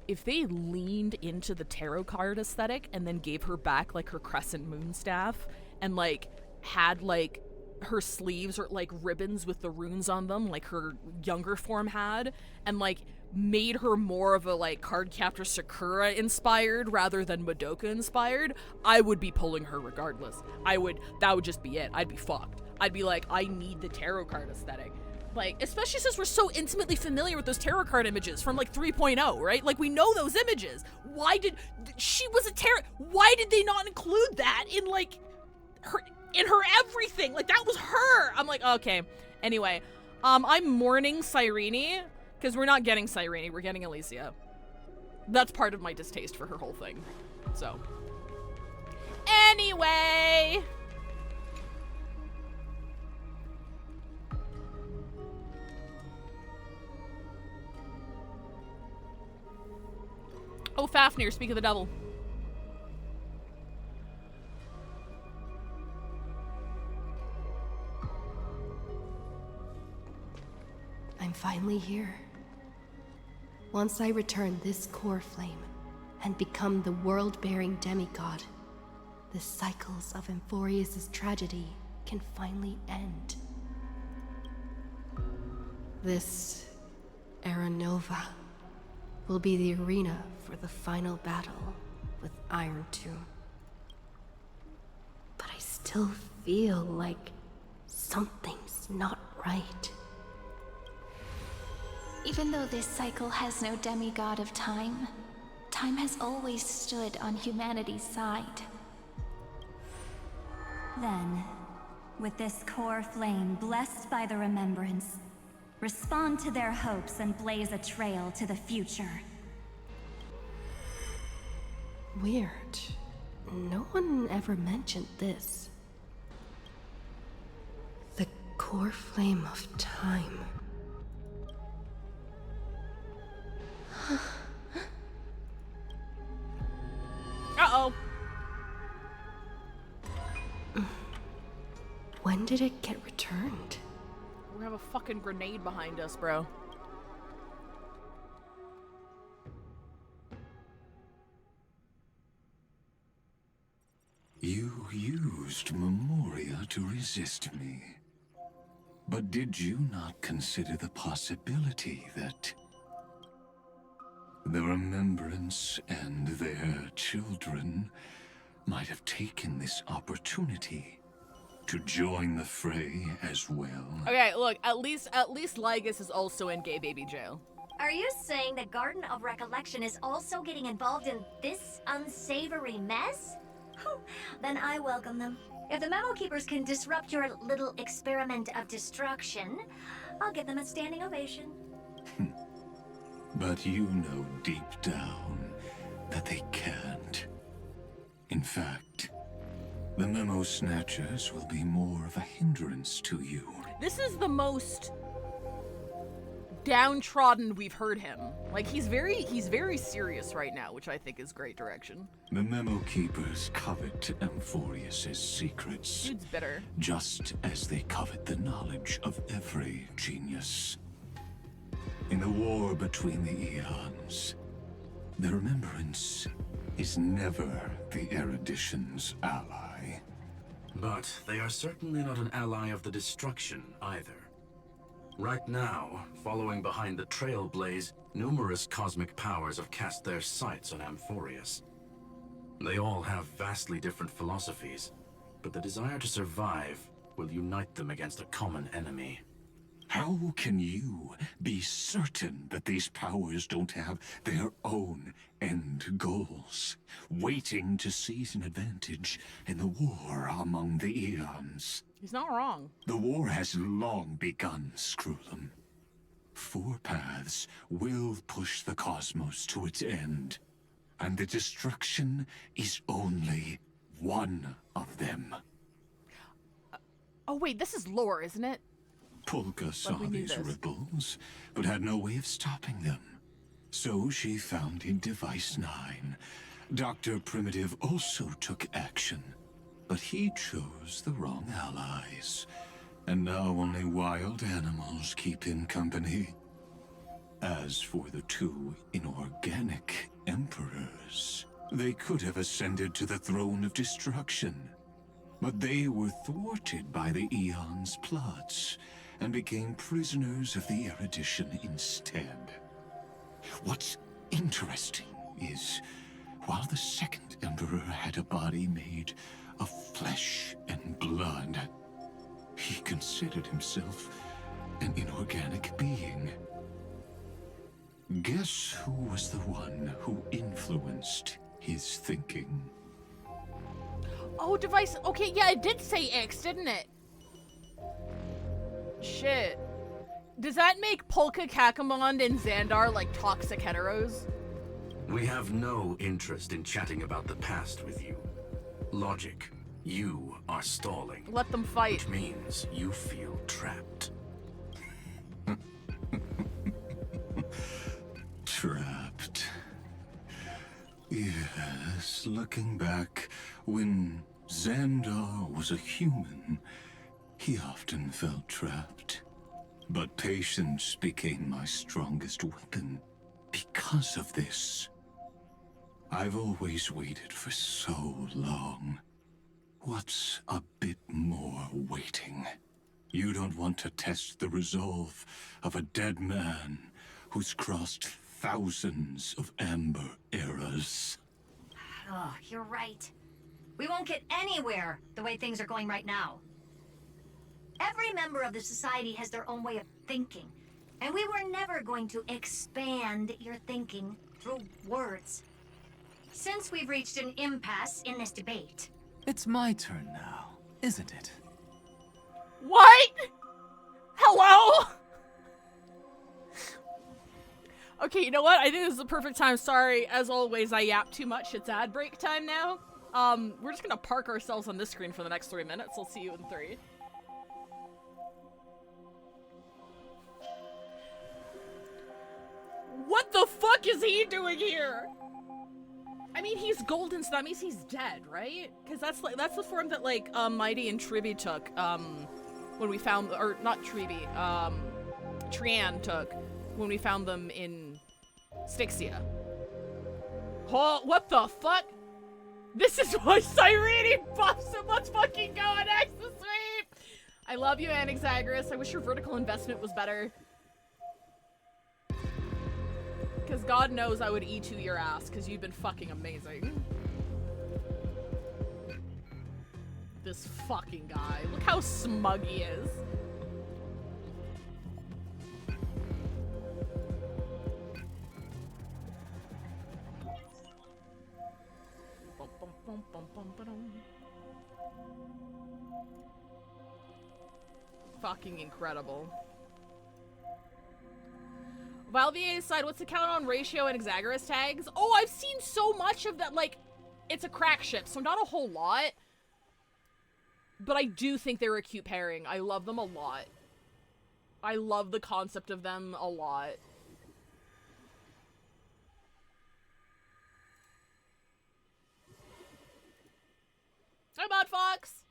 if they leaned into the tarot card aesthetic and then gave her back, like, her crescent moon staff and, like, had, like, her sleeves or, like, ribbons with the runes on them, like her younger form had, and, like, made her more of a, like, Cardcaptor Sakura inspired rather than Madoka inspired, I would be pulling her regardless. That would just be it. I'd be fucked. I'd be like, I need the tarot card aesthetic. Like, especially since we're so intimately familiar with those tarot card images from, like, 3.0, right? Like, we know those images. Why did they not include that in, like, her everything? Like, that was her. I'm like, okay. Anyway, I'm mourning Cyrene, because we're not getting Cyrene, we're getting Alicia. That's part of my distaste for her whole thing. So. Anyway. Oh, Fafnir, speak of the devil. I'm finally here. Once I return this core flame and become the world-bearing demigod, the cycles of Amphorius' tragedy can finally end. This Era Nova will be the arena for the final battle with Iron Tomb. But I still feel like something's not right. Even though this cycle has no demigod of time, time has always stood on humanity's side. Then, with this core flame blessed by the remembrance, respond to their hopes and blaze a trail to the future. Weird. No one ever mentioned this. The core flame of time. Uh-oh. When did it get returned? We have a fucking grenade behind us, bro. You used Memoria to resist me. But did you not consider the possibility that the Remembrance and their children might have taken this opportunity to join the fray as well? Okay, look, at least Lygus is also in gay baby jail. Are you saying the Garden of Recollection is also getting involved in this unsavory mess? Whew, then I welcome them. If the Memo Keepers can disrupt your little experiment of destruction, I'll give them a standing ovation. But you know deep down that they can't. In fact, the Memo Snatchers will be more of a hindrance to you. This is the most downtrodden we've heard him. Like, he's very serious right now, which I think is great direction. The Memo Keepers covet Amphorius's secrets. Dude's bitter. Just as they covet the knowledge of every genius. In the war between the eons, the Remembrance is never the Erudition's ally. But they are certainly not an ally of the destruction either. Right now, following behind the Trailblaze, numerous cosmic powers have cast their sights on Amphorius. They all have vastly different philosophies, but the desire to survive will unite them against a common enemy. How can you be certain that these powers don't have their own end goals, waiting to seize an advantage in the war among the eons? He's not wrong. The war has long begun, Screwlum. Four paths will push the cosmos to its end, and the destruction is only one of them. Oh wait, this is lore, isn't it? Polka saw we knew these this. ripples, but had no way of stopping them. So she founded Device 9. Dr. Primitive also took action, but he chose the wrong allies. And now only wild animals keep him company. As for the two inorganic emperors, they could have ascended to the throne of destruction. But they were thwarted by the Eon's plots, and became prisoners of the Erudition instead. What's interesting is, while the second Emperor had a body made of flesh and blood, he considered himself an inorganic being. Guess who was the one who influenced his thinking? Oh, Device. Okay, yeah, it did say X, didn't it? Shit. Does that make Polka, Kakamond, and Xandar like toxic heteros? We have no interest in chatting about the past with you. Logic, you are stalling. Let them fight. Which means you feel trapped. Trapped. Yes, looking back, when Xandar was a human, he often felt trapped. But patience became my strongest weapon because of this. I've always waited for so long. What's a bit more waiting? You don't want to test the resolve of a dead man who's crossed thousands of amber eras. Oh, you're right. We won't get anywhere the way things are going right now. Every member of the society has their own way of thinking, and we were never going to expand your thinking through words. Since we've reached an impasse in this debate. It's my turn now. isn't it? What? Hello? Okay, you know what? I think this is the perfect time. Sorry, as always, I yap too much. It's ad break time now. We're just gonna park ourselves on this screen for the next 3 minutes. I'll see you in 3. What the fuck is he doing here? I mean, he's golden, so that means he's dead, right? Because that's the form that like Mighty and Triby took when we found, or not Triby, Trian took when we found them in Styxia. Oh, what the fuck? This is why Cyrene buffs him. Let's fucking go and X the sweep. I love you, Anaxagoras. I wish your vertical investment was better. Because God knows I would E2 your ass, because you've been fucking amazing. This fucking guy. Look how smug he is. Fucking incredible. Valvia's side, what's the count on ratio and Exagoras tags? Oh, I've seen so much of that, like, it's a crack ship, so not a whole lot. But I do think they're a cute pairing. I love them a lot. I love the concept of them a lot. Hi, Bot Fox!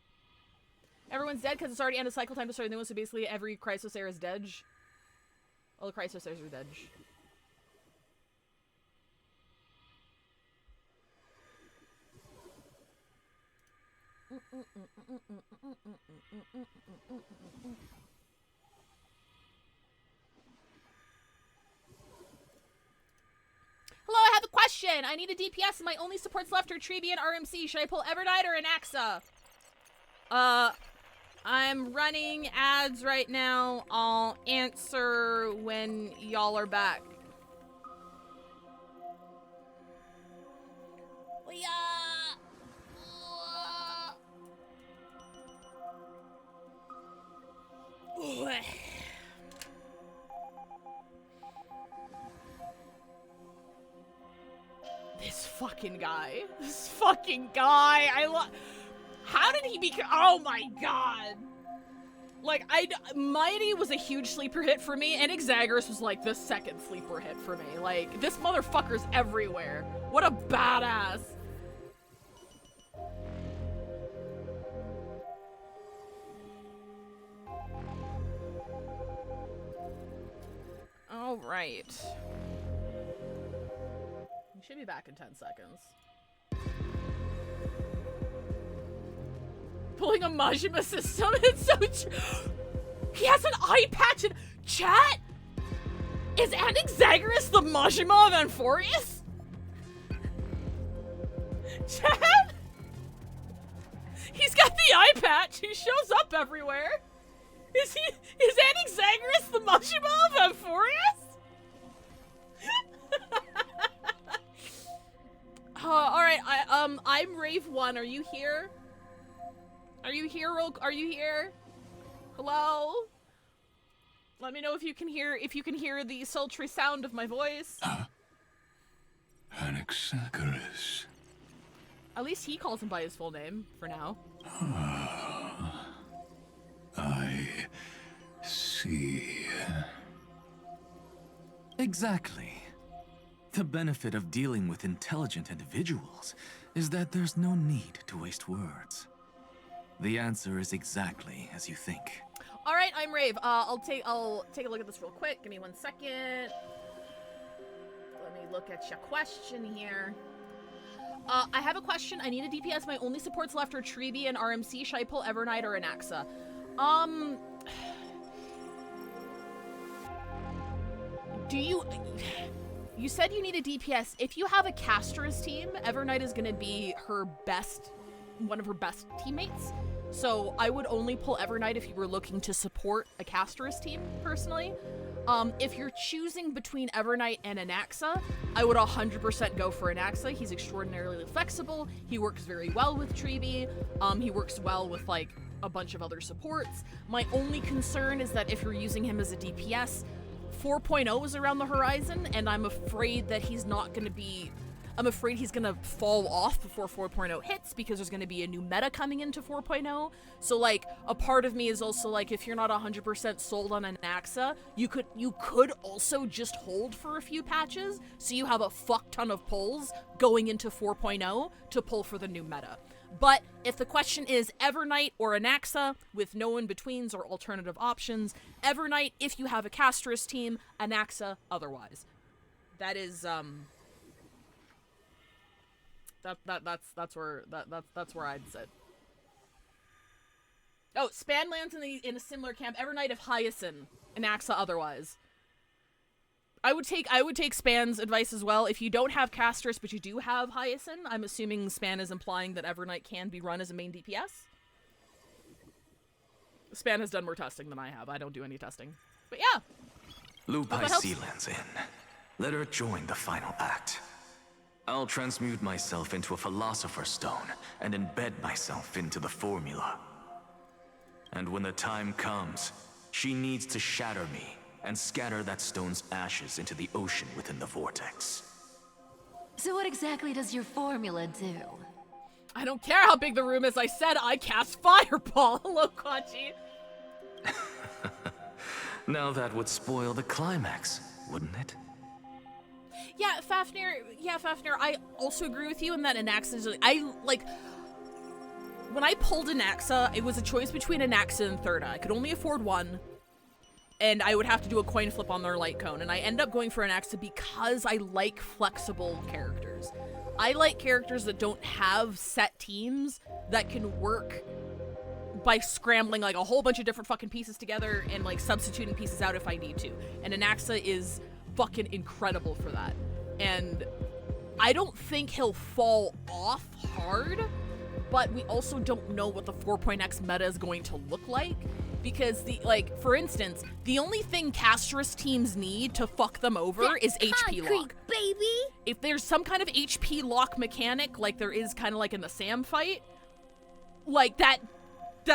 Everyone's dead because it's already end of cycle time to start a new one, so basically every Chrysosaur is dead. All the Chrysosaurs are dead. Hello, I have a question. I need a DPS and my only supports left are Triby and RMC. Should I pull Evernight or Anaxa? I'm running ads right now. I'll answer when y'all are back. This fucking guy. This fucking guy. How did he become? Oh my god. Like, Mighty was a huge sleeper hit for me, and Exagoras was like the second sleeper hit for me. Like, this motherfucker's everywhere. What a badass. Alright. We should be back in 10 seconds. Pulling a Majima system, it's so he has an eye patch in chat? Is Anaxagoras the Majima of Amphorius? Chat? He's got the eye patch, he shows up everywhere. Is Anaxagoras the Majima of Amphorius? Alright, I'm Rave 1, are you here? Are you here? Are you here? Hello? Let me know if you can hear the sultry sound of my voice. Anaxagoras. At least he calls him by his full name for now. I see. Exactly. The benefit of dealing with intelligent individuals is that there's no need to waste words. The answer is exactly as you think. All right, I'm Rave. I'll take a look at this real quick. Give me 1 second. Let me look at your question here. I have a question. I need a DPS. My only supports left are Triby and RMC. Should I pull Evernight or Anaxa? You said you need a DPS. If you have a Castra's team, Evernight is gonna be one of her best teammates. So I would only pull Evernight if you were looking to support a Castra's team, personally. If you're choosing between Evernight and Anaxa, I would 100% go for Anaxa. He's extraordinarily flexible. He works very well with Treeby. He works well with, like, a bunch of other supports. My only concern is that if you're using him as a DPS, 4.0 is around the horizon, and I'm afraid that he's not going to be... I'm afraid he's going to fall off before 4.0 hits because there's going to be a new meta coming into 4.0. So, like, a part of me is also like, if you're not 100% sold on Anaxa, you could also just hold for a few patches so you have a fuck ton of pulls going into 4.0 to pull for the new meta. But if the question is Evernight or Anaxa with no in-betweens or alternative options, Evernight if you have a Castress team, Anaxa otherwise. That is, That's where I'd sit. Oh, Span lands in a similar camp. Evernight of Hyacinth, Anaxa otherwise. I would take Span's advice as well. If you don't have Castress but you do have Hyacinth, I'm assuming Span is implying that Evernight can be run as a main DPS. Span has done more testing than I have. I don't do any testing. But yeah. Lupai C lands in. Let her join the final act. I'll transmute myself into a Philosopher's Stone and embed myself into the formula. And when the time comes, she needs to shatter me and scatter that stone's ashes into the ocean within the vortex. So what exactly does your formula do? I don't care how big the room is. I said I cast Fireball. Hello, Kachi. Now that would spoil the climax, wouldn't it? Yeah, Fafnir, I also agree with you in that Anaxa is, when I pulled Anaxa, it was a choice between Anaxa and Thirda. I could only afford one, and I would have to do a coin flip on their light cone, and I end up going for Anaxa because I like flexible characters. I like characters that don't have set teams that can work by scrambling, like, a whole bunch of different fucking pieces together and, like, substituting pieces out if I need to. And Anaxa is fucking incredible for that. And I don't think he'll fall off hard, but we also don't know what the 4.x meta is going to look like, because for instance, the only thing Castress teams need to fuck them over is HP lock. Baby! If there's some kind of HP lock mechanic, like there is kind of like in the Sam fight, like that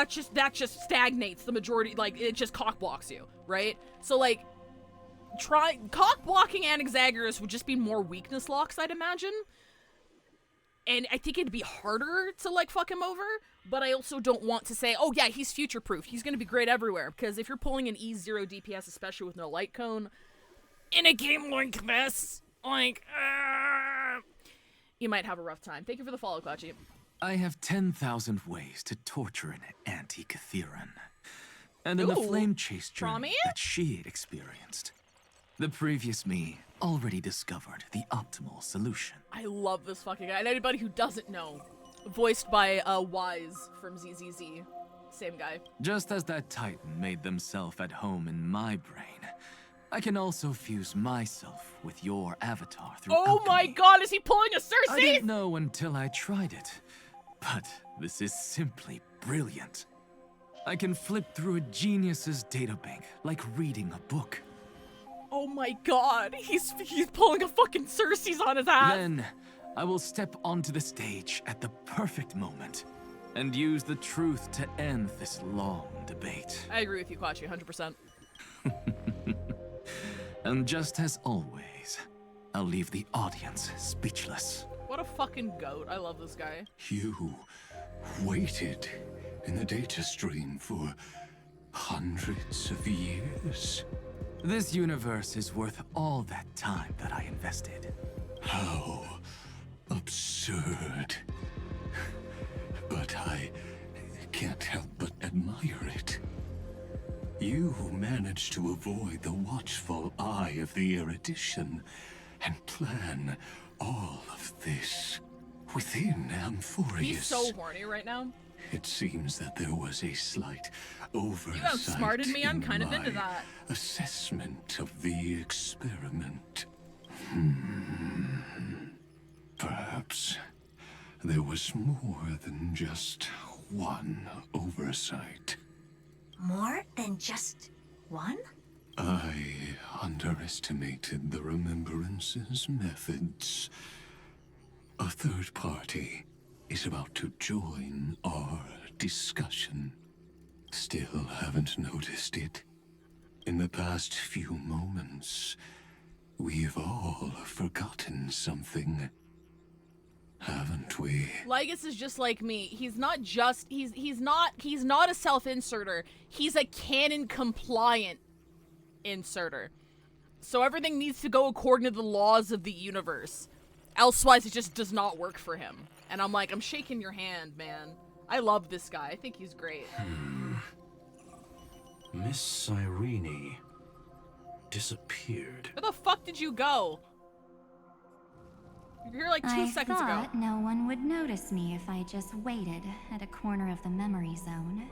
just stagnates the majority, like it just cock blocks you, right? So like, cock blocking Anaxagoras would just be more weakness locks, I'd imagine. And I think it'd be harder to, like, fuck him over, but I also don't want to say, oh yeah, he's future-proof, he's gonna be great everywhere, because if you're pulling an E0 DPS, especially with no light cone, in a game like this, like, you might have a rough time. Thank you for the follow, Klachi. I have 10,000 ways to torture an anti-Catheran. And in the flame chase journey that she experienced, the previous me already discovered the optimal solution. I love this fucking guy. And anybody who doesn't know, voiced by Wise from ZZZ. Same guy. Just as that Titan made themselves at home in my brain, I can also fuse myself with your avatar through alchemy. My god, is he pulling a Cersei? I didn't know until I tried it, but this is simply brilliant. I can flip through a genius's databank like reading a book. Oh my god, he's pulling a fucking Cersei's on his ass. Then, I will step onto the stage at the perfect moment and use the truth to end this long debate. I agree with you, Kwachi, 100%. And just as always, I'll leave the audience speechless. What a fucking goat. I love this guy. You waited in the data stream for hundreds of years. This universe is worth all that time that I invested. How absurd. But I can't help but admire it. You managed to avoid the watchful eye of the erudition and plan all of this within Amphorius. He's so horny right now. It seems that there was a slight oversight. You outsmarted me, I'm kind of into that. Assessment of the experiment. Perhaps there was more than just one oversight. More than just one? I underestimated the Remembrance's methods. A third party is about to join our discussion. Still haven't noticed it. In the past few moments, we've all forgotten something. Haven't we? Lygus is just like me. He's not just he's not a self-inserter. He's a canon compliant inserter. So everything needs to go according to the laws of the universe. Elsewise it just does not work for him. And I'm like, I'm shaking your hand, man. I love this guy. I think he's great. Miss Cyrene disappeared. Where the fuck did you go? You were here like 2 seconds ago. I thought no one would notice me if I just waited at a corner of the memory zone.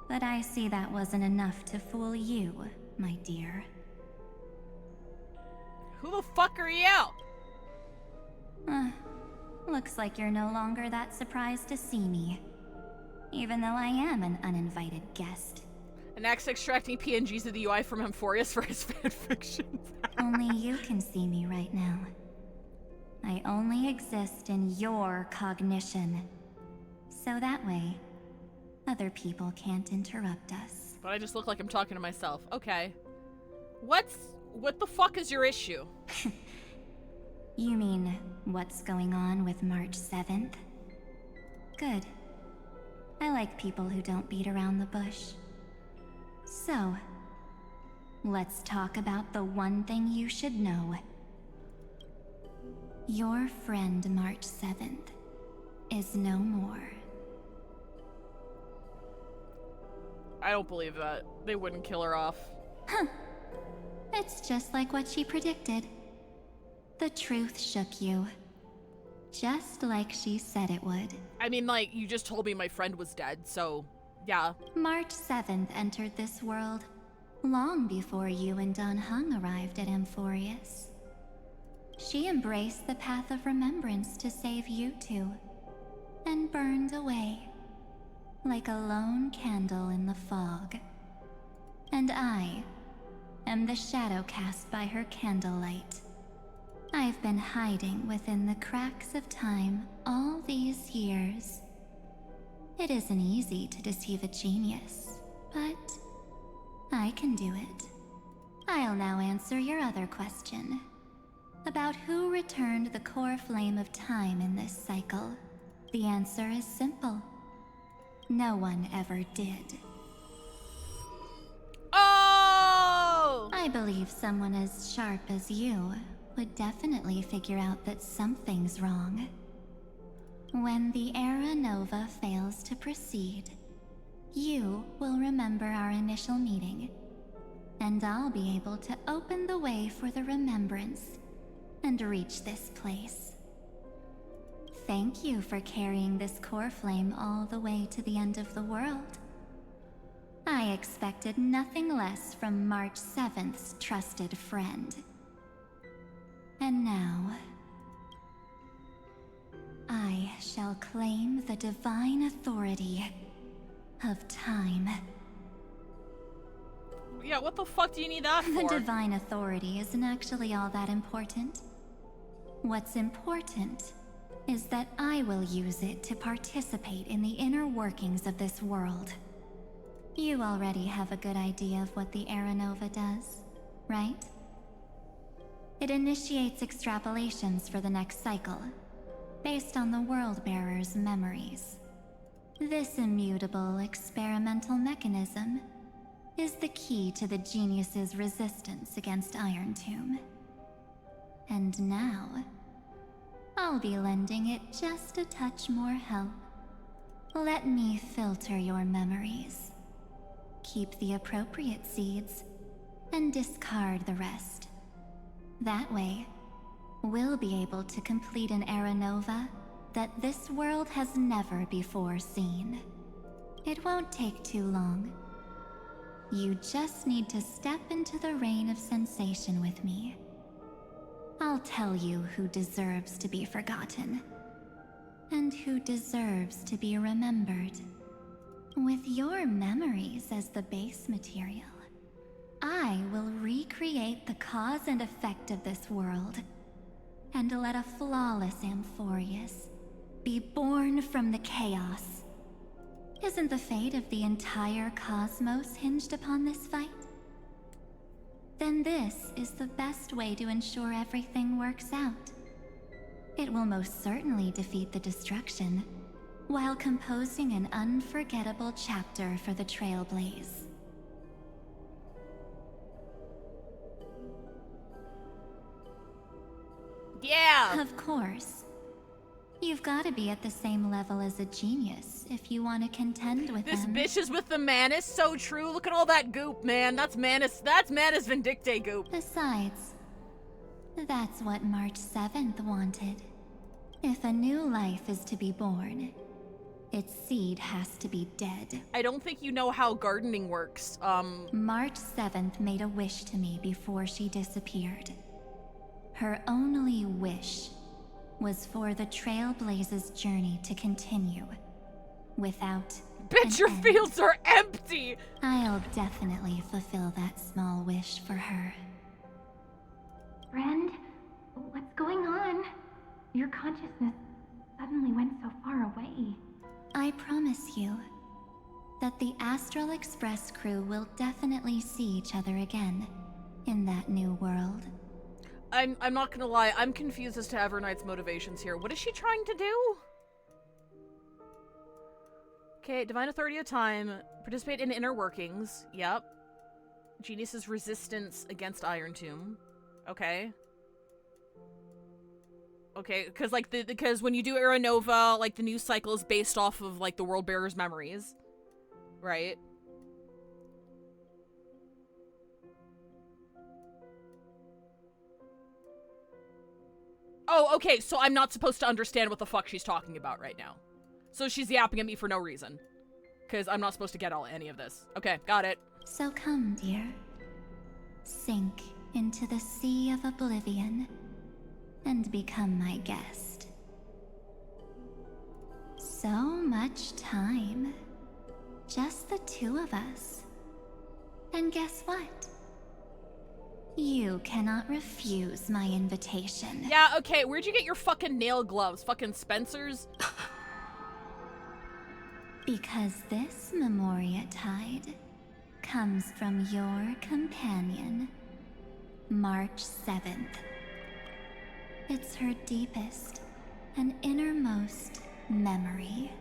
But I see that wasn't enough to fool you, my dear. Who the fuck are you? Looks like you're no longer that surprised to see me. Even though I am an uninvited guest. An ex extracting PNGs of the UI from Amphorius for his fanfiction. Only you can see me right now. I only exist in your cognition. So that way, other people can't interrupt us. But I just look like I'm talking to myself. Okay. What the fuck is your issue? You mean, what's going on with March 7th? Good. I like people who don't beat around the bush. So, let's talk about the one thing you should know. Your friend March 7th is no more. I don't believe that. They wouldn't kill her off. Huh. It's just like what she predicted. The truth shook you. Just like she said it would. I mean, like, you just told me my friend was dead, so, yeah. March 7th entered this world, long before you and Don Hung arrived at Amphorius. She embraced the path of remembrance to save you two, and burned away, like a lone candle in the fog. And I am the shadow cast by her candlelight. I've been hiding within the cracks of time all these years. It isn't easy to deceive a genius, but I can do it. I'll now answer your other question. About who returned the core flame of time in this cycle. The answer is simple. No one ever did. Oh! I believe someone as sharp as you would definitely figure out that something's wrong. When the Era Nova fails to proceed, you will remember our initial meeting, and I'll be able to open the way for the remembrance and reach this place. Thank you for carrying this core flame all the way to the end of the world. I expected nothing less from March 7th's trusted friend. And now, I shall claim the divine authority of time. Yeah, what the fuck do you need that for? The divine authority isn't actually all that important. What's important is that I will use it to participate in the inner workings of this world. You already have a good idea of what the Era Nova does, right? It initiates extrapolations for the next cycle, based on the World-Bearer's memories. This immutable experimental mechanism is the key to the genius's resistance against Iron Tomb. And now, I'll be lending it just a touch more help. Let me filter your memories. Keep the appropriate seeds, and discard the rest. That way, we'll be able to complete an Era Nova that this world has never before seen. It won't take too long. You just need to step into the rain of sensation with me. I'll tell you who deserves to be forgotten, and who deserves to be remembered. With your memories as the base material, I will recreate the cause and effect of this world, and let a flawless Amphorius be born from the chaos. Isn't the fate of the entire cosmos hinged upon this fight? Then this is the best way to ensure everything works out. It will most certainly defeat the destruction, while composing an unforgettable chapter for the Trailblaze. Yeah! Of course. You've got to be at the same level as a genius if you want to contend with This them. bitch is with the Manus, so true. Look at all that goop, man. That's Manus Vindicte goop. Besides, that's what March 7th wanted. If a new life is to be born, its seed has to be dead. I don't think you know how gardening works. March 7th made a wish to me before she disappeared. Her only wish was for the Trailblaze's journey to continue, without Bitch, your an end. fields are empty! I'll definitely fulfill that small wish for her. Friend, what's going on? Your consciousness suddenly went so far away. I promise you that the Astral Express crew will definitely see each other again in that new world. I'm not gonna lie, I'm confused as to Evernight's motivations here. What is she trying to do? Okay, Divine Authority of Time. Participate in inner workings. Yep. Genius's resistance against Iron Tomb. Okay. Okay, because when you do Era Nova, like the new cycle is based off of like the World Bearer's memories. Right? Oh, okay, so I'm not supposed to understand what the fuck she's talking about right now. So she's yapping at me for no reason. Because I'm not supposed to get any of this. Okay, got it. So come, dear. Sink into the sea of oblivion and become my guest. So much time. Just the two of us. And guess what? You cannot refuse my invitation. Yeah, okay, where'd you get your fucking nail gloves? Fucking Spencer's? Because this Memoria Tide comes from your companion, March 7th. It's her deepest and innermost memory.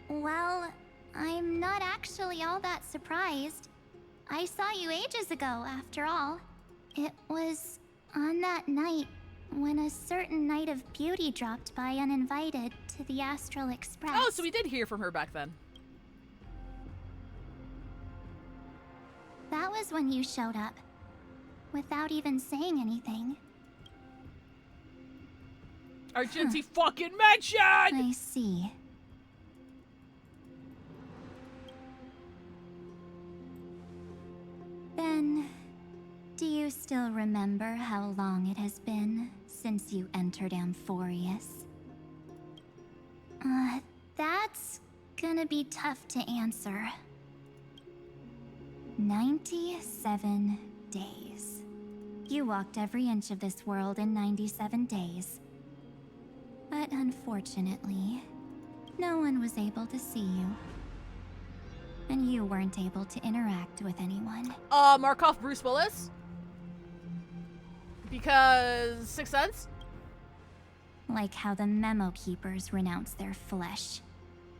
Well, I'm not actually all that surprised. I saw you ages ago, after all. It was on that night when a certain Knight of Beauty dropped by uninvited to the Astral Express. Oh, so we did hear from her back then. That was when you showed up, without even saying anything. Argenti fucking mentioned! I see. Then, do you still remember how long it has been since you entered Amphorius? That's gonna be tough to answer. 97 days. You walked every inch of this world in 97 days. But unfortunately, no one was able to see you. And you weren't able to interact with anyone. Markov Bruce Willis? Because Sixth Sense? Like how the Memo Keepers renounce their flesh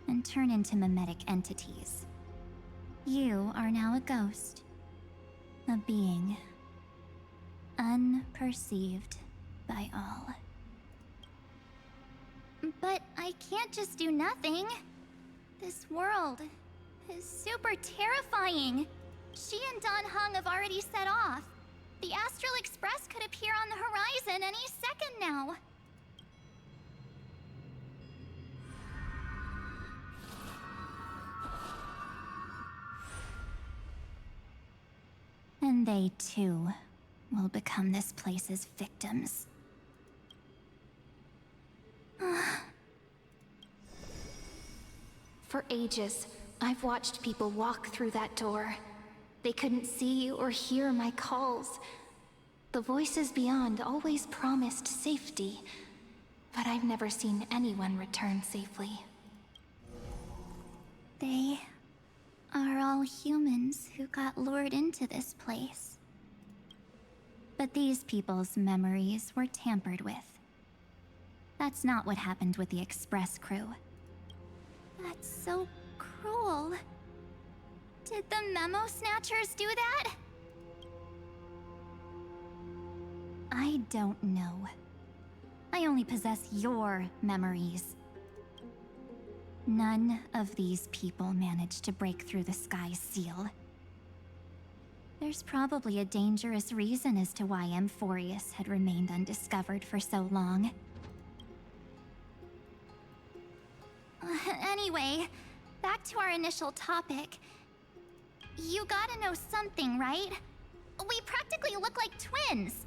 and turn into mimetic entities. You are now a ghost. A being. Unperceived by all. But I can't just do nothing. This world is super terrifying. She and Don Hung have already set off. The Astral Express could appear on the horizon any second now. And they too will become this place's victims. For ages, I've watched people walk through that door. They couldn't see or hear my calls. The voices beyond always promised safety, but I've never seen anyone return safely. They are all humans who got lured into this place. But these people's memories were tampered with. That's not what happened with the Express crew. That's so cruel. Did the Memo Snatchers do that? I don't know. I only possess your memories. None of these people managed to break through the sky's seal. There's probably a dangerous reason as to why Amphorius had remained undiscovered for so long. Anyway, back to our initial topic. You gotta know something, right? We practically look like twins.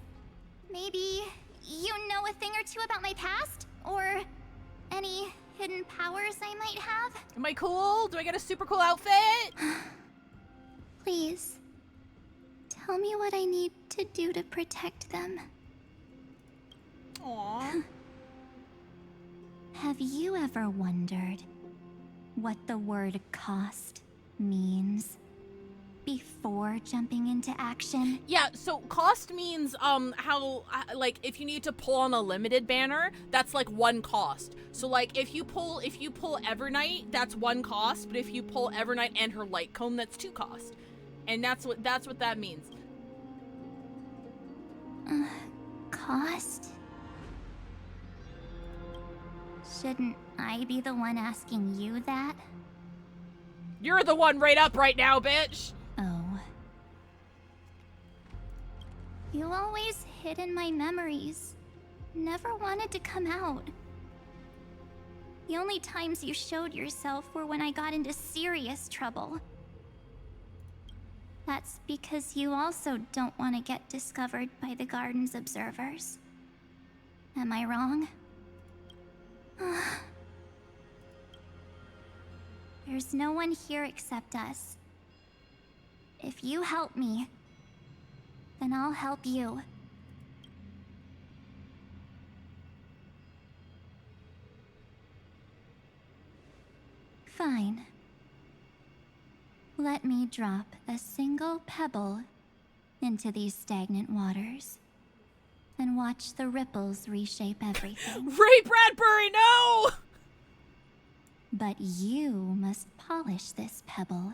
Maybe you know a thing or two about my past? Or any hidden powers I might have? Am I cool? Do I get a super cool outfit? Please, tell me what I need to do to protect them. Aww. Have you ever wondered what the word cost means before jumping into action? Yeah, so cost means how like if you need to pull on a limited banner, that's like one cost. So like if you pull Evernight, that's one cost, but if you pull Evernight and her light comb, that's two cost. And that's what that means. Cost? Shouldn't I be the one asking you that? You're the one right up right now, bitch. Oh. You always hid in my memories. Never wanted to come out. The only times you showed yourself were when I got into serious trouble. That's because you also don't want to get discovered by the Garden's observers. Am I wrong? There's no one here except us. If you help me, then I'll help you. Fine. Let me drop a single pebble into these stagnant waters and watch the ripples reshape everything. Ray Bradbury, no! But you must polish this pebble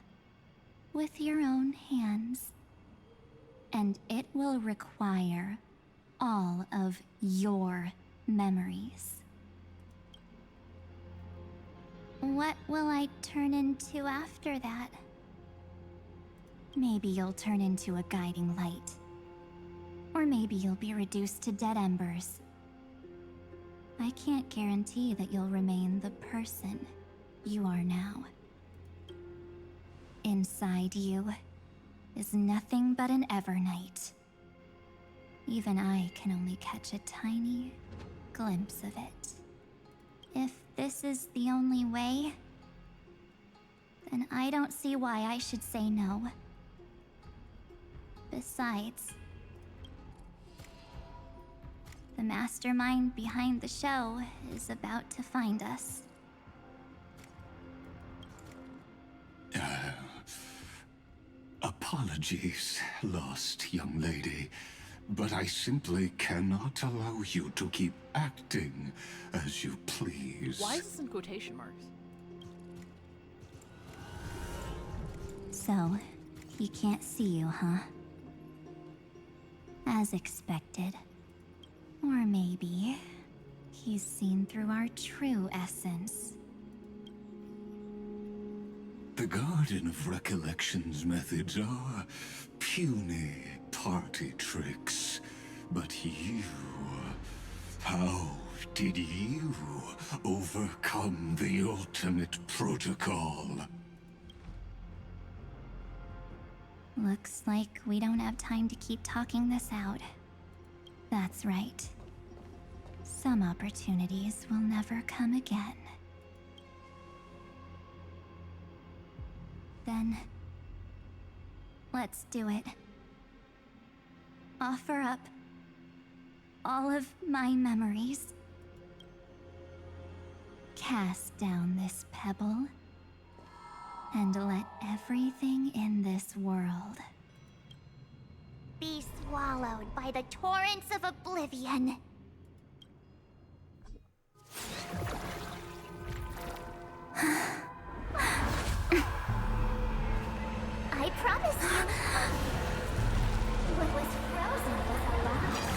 with your own hands. And it will require all of your memories. What will I turn into after that? Maybe you'll turn into a guiding light. Or maybe you'll be reduced to dead embers. I can't guarantee that you'll remain the person you are now. Inside you is nothing but an Evernight. Even I can only catch a tiny glimpse of it. If this is the only way, then I don't see why I should say no. Besides, the mastermind behind the show is about to find us. Apologies, lost young lady, but I simply cannot allow you to keep acting as you please. Why is this in quotation marks? So, he can't see you, huh? As expected. Or maybe He's seen through our true essence. The Garden of Recollection's methods are puny party tricks. But you... how did you overcome the ultimate protocol? Looks like we don't have time to keep talking this out. That's right. Some opportunities will never come again. Then, let's do it. Offer up all of my memories. Cast down this pebble, and let everything in this world Be swallowed by the torrents of oblivion. I promise you, what was frozen was alive.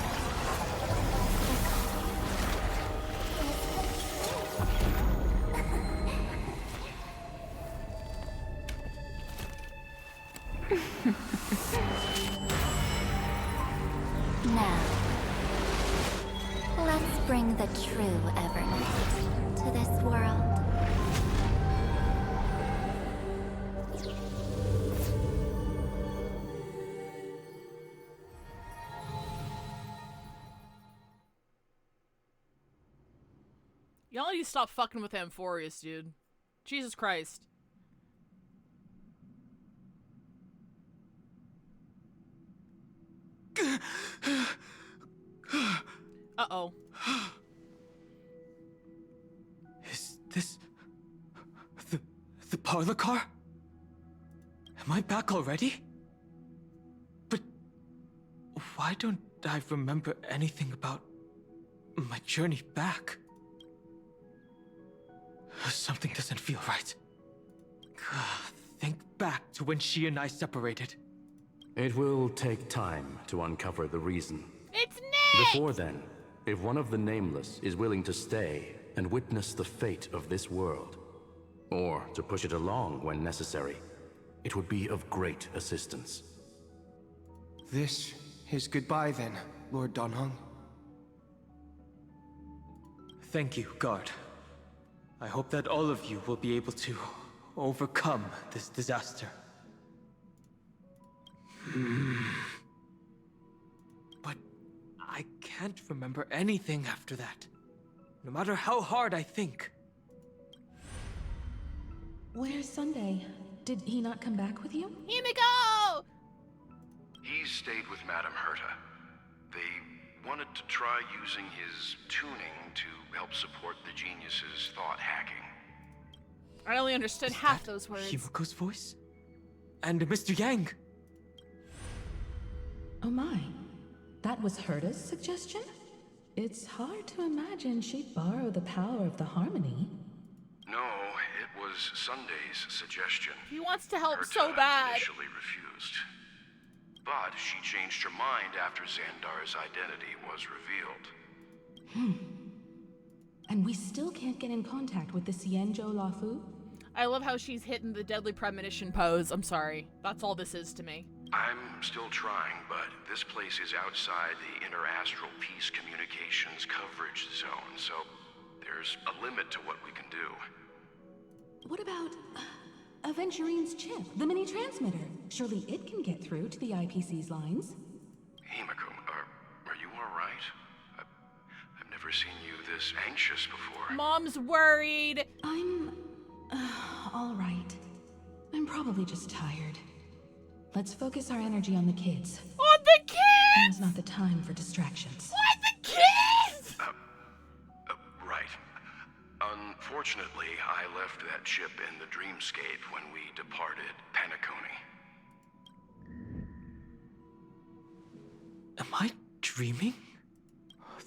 Now, let's bring the true Evernight to this world. Y'all need to stop fucking with Amphorius, dude. Jesus Christ. Uh-oh. Is this... the parlor car? Am I back already? But... why don't I remember anything about my journey back? Something doesn't feel right. Think back to when she and I separated. It will take time to uncover the reason. It's Nick! Before then, if one of the Nameless is willing to stay and witness the fate of this world, or to push it along when necessary, it would be of great assistance. This is goodbye then, Lord Donhong. Thank you, Guard. I hope that all of you will be able to overcome this disaster. But I can't remember anything after that, no matter how hard I think. Where's Sunday? Did he not come back with you? Himiko! He stayed with Madame Herta. They wanted to try using his tuning to help support the genius's thought hacking. I only understood half those words. Himiko's voice? And Mr. Yang? Oh my. That was Herta's suggestion? It's hard to imagine she'd borrow the power of the harmony. No, it was Sunday's suggestion. He wants to help Herta so bad. initially refused. But she changed her mind after Xandar's identity was revealed. And we still can't get in contact with the Xianzhou Lafu? I love how she's hitting the deadly premonition pose. I'm sorry. That's all this is to me. I'm still trying, but this place is outside the interastral peace communications coverage zone, so there's a limit to what we can do. What about Aventurine's chip, the mini transmitter? Surely it can get through to the IPC's lines. Himiko, are you alright? I've never seen you this anxious before. Mom's worried. I'm... all right. I'm probably just tired. Let's focus our energy on the kids. On the kids! Now's not the time for distractions. On the kids! Right. Unfortunately, I left that chip in the dreamscape when we departed Penacony. Am I dreaming?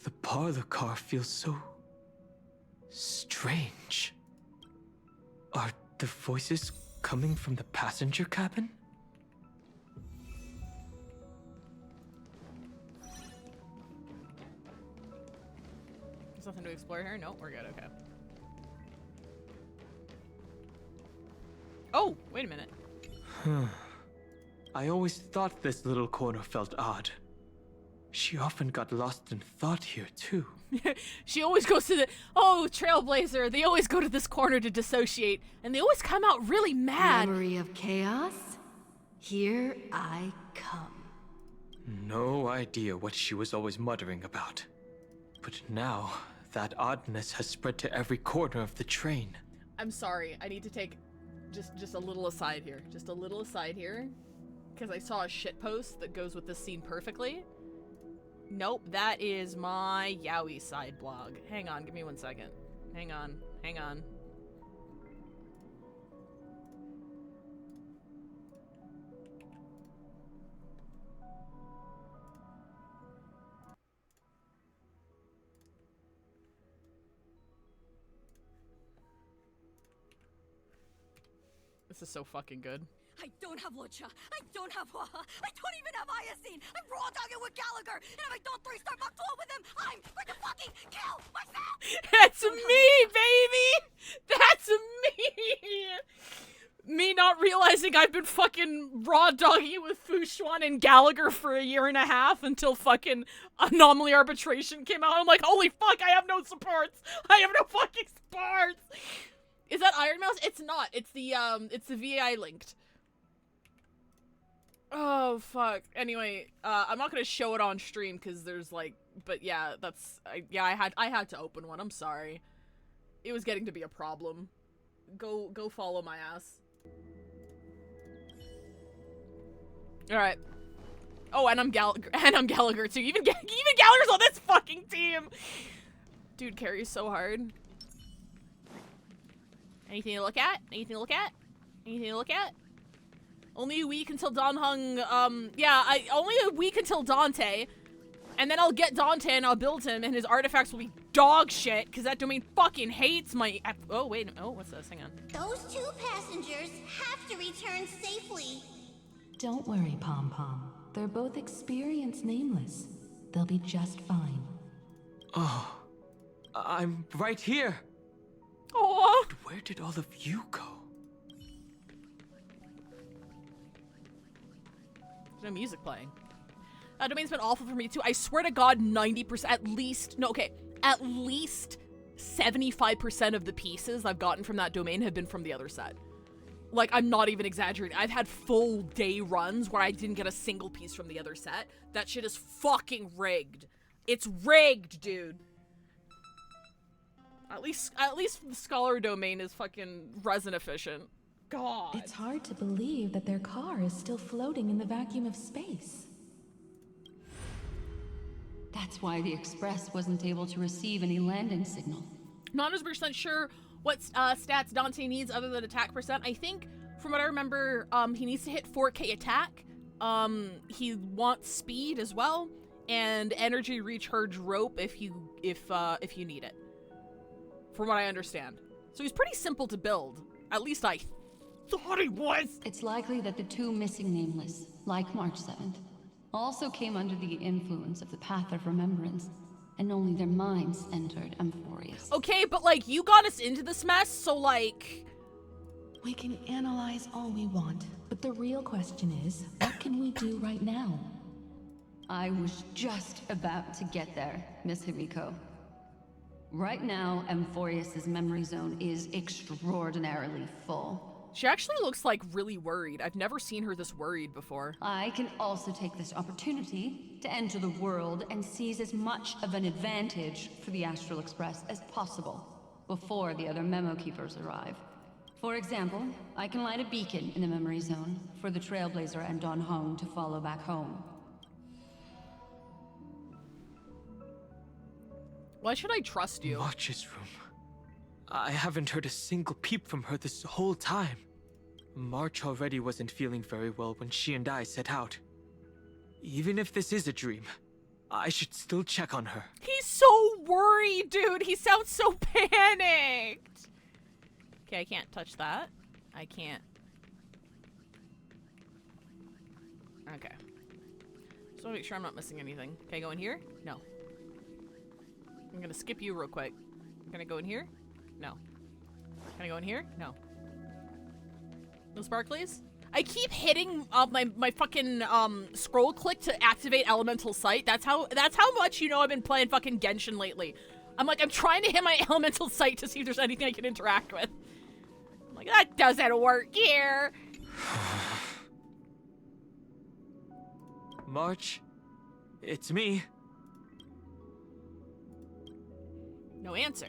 The parlor car feels so... strange. Are the voices coming from the passenger cabin? There's nothing to explore here? No, we're good, okay. Oh, wait a minute. I always thought this little corner felt odd. She often got lost in thought here, too. She always goes to the... Oh, Trailblazer, they always go to this corner to dissociate, and they always come out really mad. Memory of chaos? Here I come. No idea what she was always muttering about. But now, that oddness has spread to every corner of the train. I'm sorry, I need to take just a little aside here. Just a little aside here. Because I saw a shitpost that goes with this scene perfectly. Nope, that is my Yowie side blog. Hang on, give me 1 second. Hang on. This is so fucking good. I don't have Lucha. I don't have Waha. I don't even have Iacine. I'm raw dogging with Gallagher. And if I don't 3-star Mach 12 with him, I'm going to fucking kill myself. That's me, baby! That's me! Me not realizing I've been fucking raw dogging with Fushuan and Gallagher for 1.5 years until fucking Anomaly Arbitration came out. I'm like, holy fuck, I have no supports! I have no fucking supports! Is that Iron Mouse? It's not. It's the VAI linked. Oh, fuck. Anyway, I'm not gonna show it on stream because there's like, but yeah, I had to open one. I'm sorry. It was getting to be a problem. Go follow my ass. Alright. Oh, and I'm Gallagher too. Even Gallagher's on this fucking team! Dude carries so hard. Anything to look at? Anything to look at? Anything to look at? Only a week until Don Hung, only a week until Dante. And then I'll get Dante and I'll build him and his artifacts will be dog shit because that domain fucking hates my... Oh, wait. Oh, what's this? Hang on. Those 2 passengers have to return safely. Don't worry, Pom Pom. They're both experienced nameless. They'll be just fine. Oh, I'm right here. Oh. Where did all of you go? There's no music playing. That domain's been awful for me too. I swear to God, 90%, at least 75% of the pieces I've gotten from that domain have been from the other set. Like, I'm not even exaggerating. I've had full day runs where I didn't get a single piece from the other set. That shit is fucking rigged. It's rigged, dude. At least the Scholar domain is fucking resin efficient. God. It's hard to believe that their car is still floating in the vacuum of space. That's why the Express wasn't able to receive any landing signal. Not 100% sure what stats Dante needs other than attack percent. I think, from what I remember, he needs to hit 4K attack. He wants speed as well, and energy recharge rope if you need it. From what I understand. So he's pretty simple to build. At least I thought he was. It's likely that the 2 missing nameless, like March 7th, also came under the influence of the Path of Remembrance, and only their minds entered Amphorius. Okay, but like, you got us into this mess, so like... We can analyze all we want, but the real question is, what can we do right now? I was just about to get there, Miss Himiko. Right now, Amphorius' memory zone is extraordinarily full. She actually looks like really worried. I've never seen her this worried before. I can also take this opportunity to enter the world and seize as much of an advantage for the Astral Express as possible before the other Memo Keepers arrive. For example, I can light a beacon in the memory zone for the Trailblazer and Don Hong to follow back home. Why should I trust you? March's room. I haven't heard a single peep from her this whole time. March already wasn't feeling very well when she and I set out. Even if this is a dream, I should still check on her. He's so worried, dude. He sounds so panicked. Okay, I can't touch that. I can't. Okay. Just want to make sure I'm not missing anything. Can I go in here? No. I'm gonna skip you real quick. Can I go in here? No. Can I go in here? No. No sparklies? I keep hitting my fucking scroll click to activate elemental sight. That's how much you know I've been playing fucking Genshin lately. I'm trying to hit my elemental sight to see if there's anything I can interact with. I'm like, that doesn't work here. March, it's me. No answer.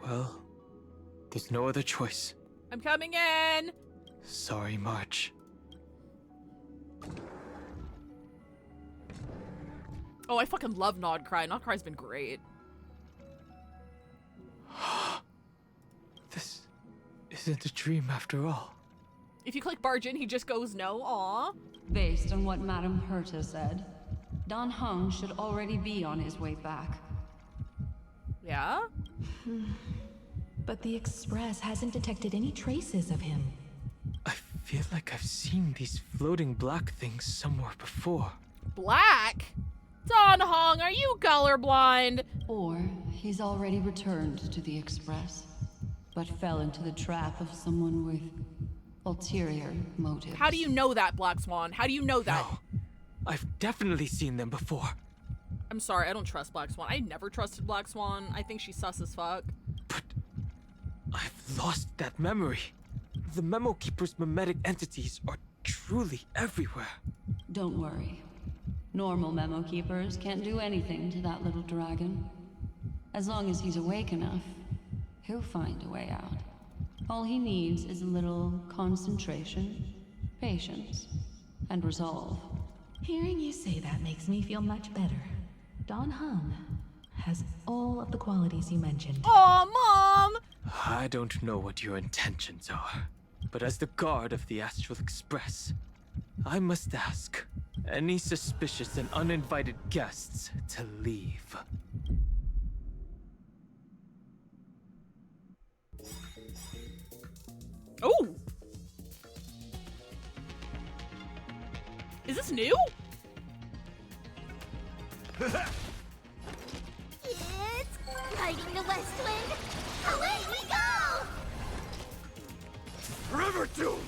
Well, there's no other choice. I'm coming in. Sorry, March. Oh, I fucking love Nodcry. Nodcry's been great. This isn't a dream after all. If you click barge in, he just goes no. Aw. Based on what Madame Herta said, Dan Heng should already be on his way back. Yeah? But the Express hasn't detected any traces of him. I feel like I've seen these floating black things somewhere before. Black? Dan Heng, are you colorblind? Or he's already returned to the Express, but fell into the trap of someone with ulterior motives. How do you know that, Black Swan? How do you know that? No, I've definitely seen them before. I'm sorry, I don't trust Black Swan. I never trusted Black Swan. I think she's sus as fuck. But I've lost that memory. The Memo Keeper's mimetic entities are truly everywhere. Don't worry. Normal Memo Keepers can't do anything to that little dragon. As long as he's awake enough, he'll find a way out. All he needs is a little concentration, patience, and resolve. Hearing you say that makes me feel much better. Dan Heng has all of the qualities you mentioned. Aw, Mom! I don't know what your intentions are, but as the guard of the Astral Express, I must ask any suspicious and uninvited guests to leave. Oh! Is this new? It's fighting the West Wind. Away we go! Forever doomed!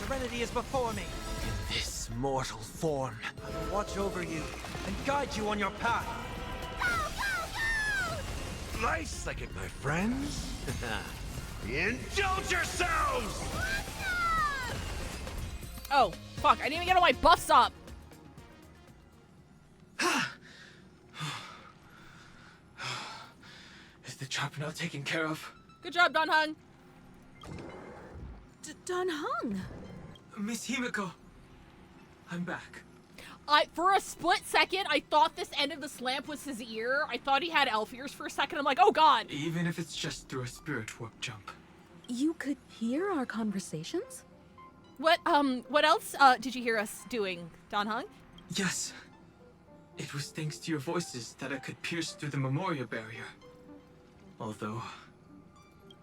Serenity is before me. In this mortal form, I will watch over you and guide you on your path. Go, go, go! Nice like it, my friends. Indulge yourselves! Oh, fuck, I didn't even get all my buffs up. is the trap now taken care of? Good job, Dan Heng. Dan Heng? Miss Himiko, I'm back. For a split second, I thought this end of the slamp was his ear. I thought he had elf ears for a second. I'm like, oh god. Even if it's just through a spirit warp jump. You could hear our conversations? What else, did you hear us doing, Dan Heng? Yes. It was thanks to your voices that I could pierce through the Memoria barrier. Although,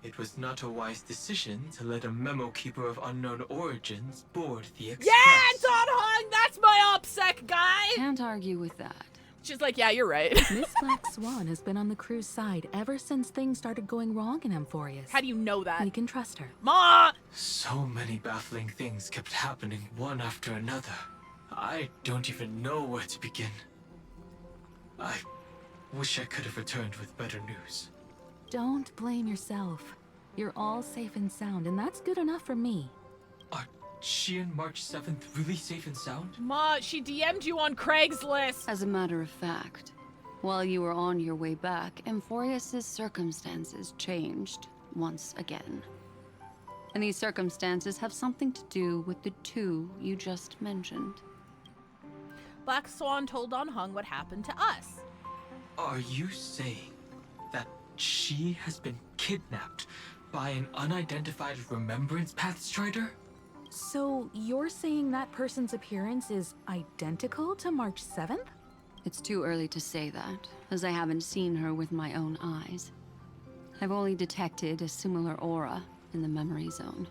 it was not a wise decision to let a Memo Keeper of unknown origins board the Express. Yeah, Dan Heng, that's my OPSEC guy! Can't argue with that. She's like, yeah, you're right. Miss Black Swan has been on the crew's side ever since things started going wrong in Amphorius. How do you know that? We can trust her. Ma! So many baffling things kept happening one after another. I don't even know where to begin. I wish I could have returned with better news. Don't blame yourself. You're all safe and sound, and that's good enough for me. Are she and March 7th really safe and sound? Ma, she DM'd you on Craigslist. As a matter of fact, while you were on your way back, Amphorius' circumstances changed once again. And these circumstances have something to do with the two you just mentioned. Black Swan told Dan Heng what happened to us. Are you saying that she has been kidnapped by an unidentified Remembrance Path Strider? So you're saying that person's appearance is identical to March 7th? It's too early to say that, as I haven't seen her with my own eyes. I've only detected a similar aura in the memory zone.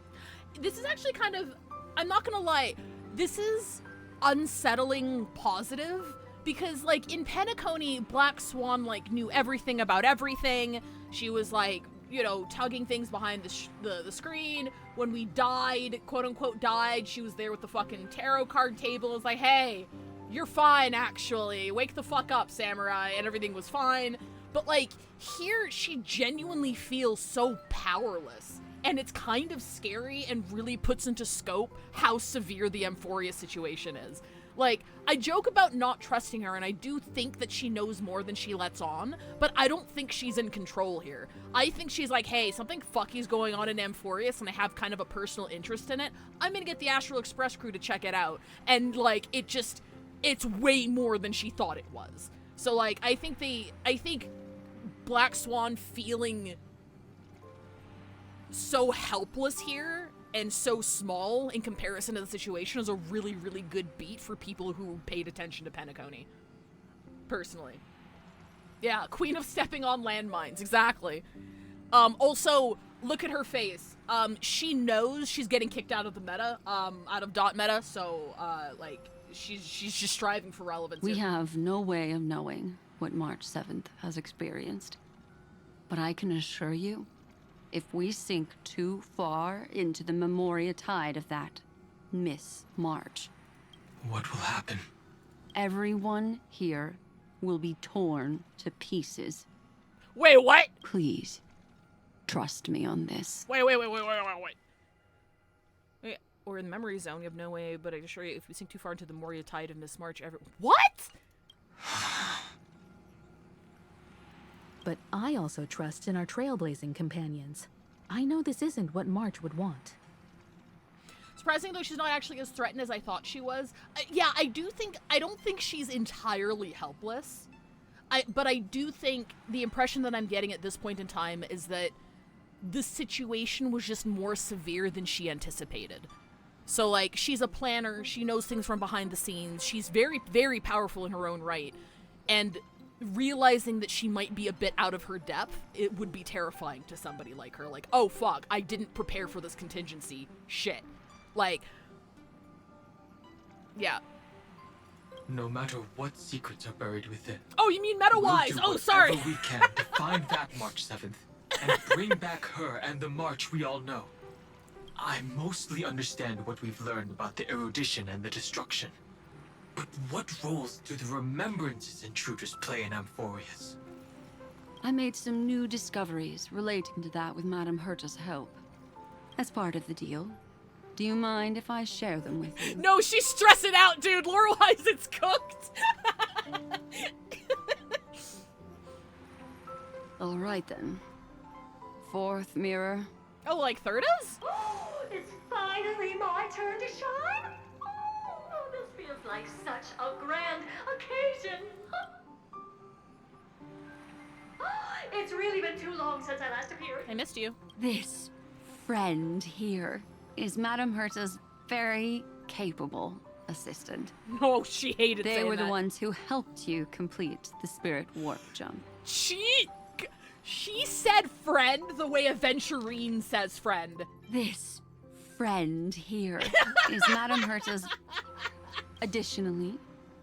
This is actually kind of, I'm not gonna lie, this is unsettling positive Because, like, in Penacony, Black Swan, like, knew everything about everything. She was, like, you know, tugging things behind the screen. When we died, quote-unquote died, she was there with the fucking tarot card table. It was like, hey, you're fine, actually. Wake the fuck up, samurai. And everything was fine. But, like, here, she genuinely feels so powerless. And it's kind of scary and really puts into scope how severe the Amphoria situation is. Like, I joke about not trusting her, and I do think that she knows more than she lets on, but I don't think she's in control here. I think she's like, hey, something fucky's going on in Amphorius, and I have kind of a personal interest in it. I'm gonna get the Astral Express crew to check it out. And, like, it's way more than she thought it was. So, like, I think Black Swan feeling so helpless here and so small in comparison to the situation is a really, really good beat for people who paid attention to Penacony. Personally. Yeah, Queen of Stepping on Landmines, exactly. Also, look at her face. She knows she's getting kicked out of the meta, out of dot meta, so, like, she's just striving for relevance. We have no way of knowing what March 7th has experienced. But I can assure you, if we sink too far into the Memoria tide of that Miss March... What will happen? Everyone here will be torn to pieces. Wait, what? Please, trust me on this. Wait. Or in the memory zone, you have no way, but I assure you, if we sink too far into the Moria tide of Miss March, What?! But I also trust in our trailblazing companions. I know this isn't what March would want. Surprising though, she's not actually as threatened as I thought she was. Yeah, I don't think she's entirely helpless. But I do think the impression that I'm getting at this point in time is that the situation was just more severe than she anticipated. So, like, she's a planner, she knows things from behind the scenes, she's very, very powerful in her own right, and realizing that she might be a bit out of her depth, it would be terrifying to somebody like her. Like, oh fuck, I didn't prepare for this contingency. Shit. Like, yeah. No matter what secrets are buried within. Oh, you mean meta-wise? We'll do sorry. whatever we can to find that March 7th and bring back her and the March we all know. I mostly understand what we've learned about the erudition and the destruction. But what roles do the remembrances intruders play in Amphorius? I made some new discoveries relating to that with Madame Herta's help. As part of the deal. Do you mind if I share them with you? No, she's stressing out, dude. Lore-wise, it's cooked. All right, then. Fourth mirror. Oh, like Thirda's? It's finally my turn to shine. Oh, this feels like such a grand occasion. It's really been too long since I last appeared. I missed you. This friend here is Madame Herta's very capable assistant. Oh, she hated They saying were the that. ones who helped you complete the spirit warp jump. She said friend the way Aventurine says friend. This friend here is Madame Herta's... Additionally,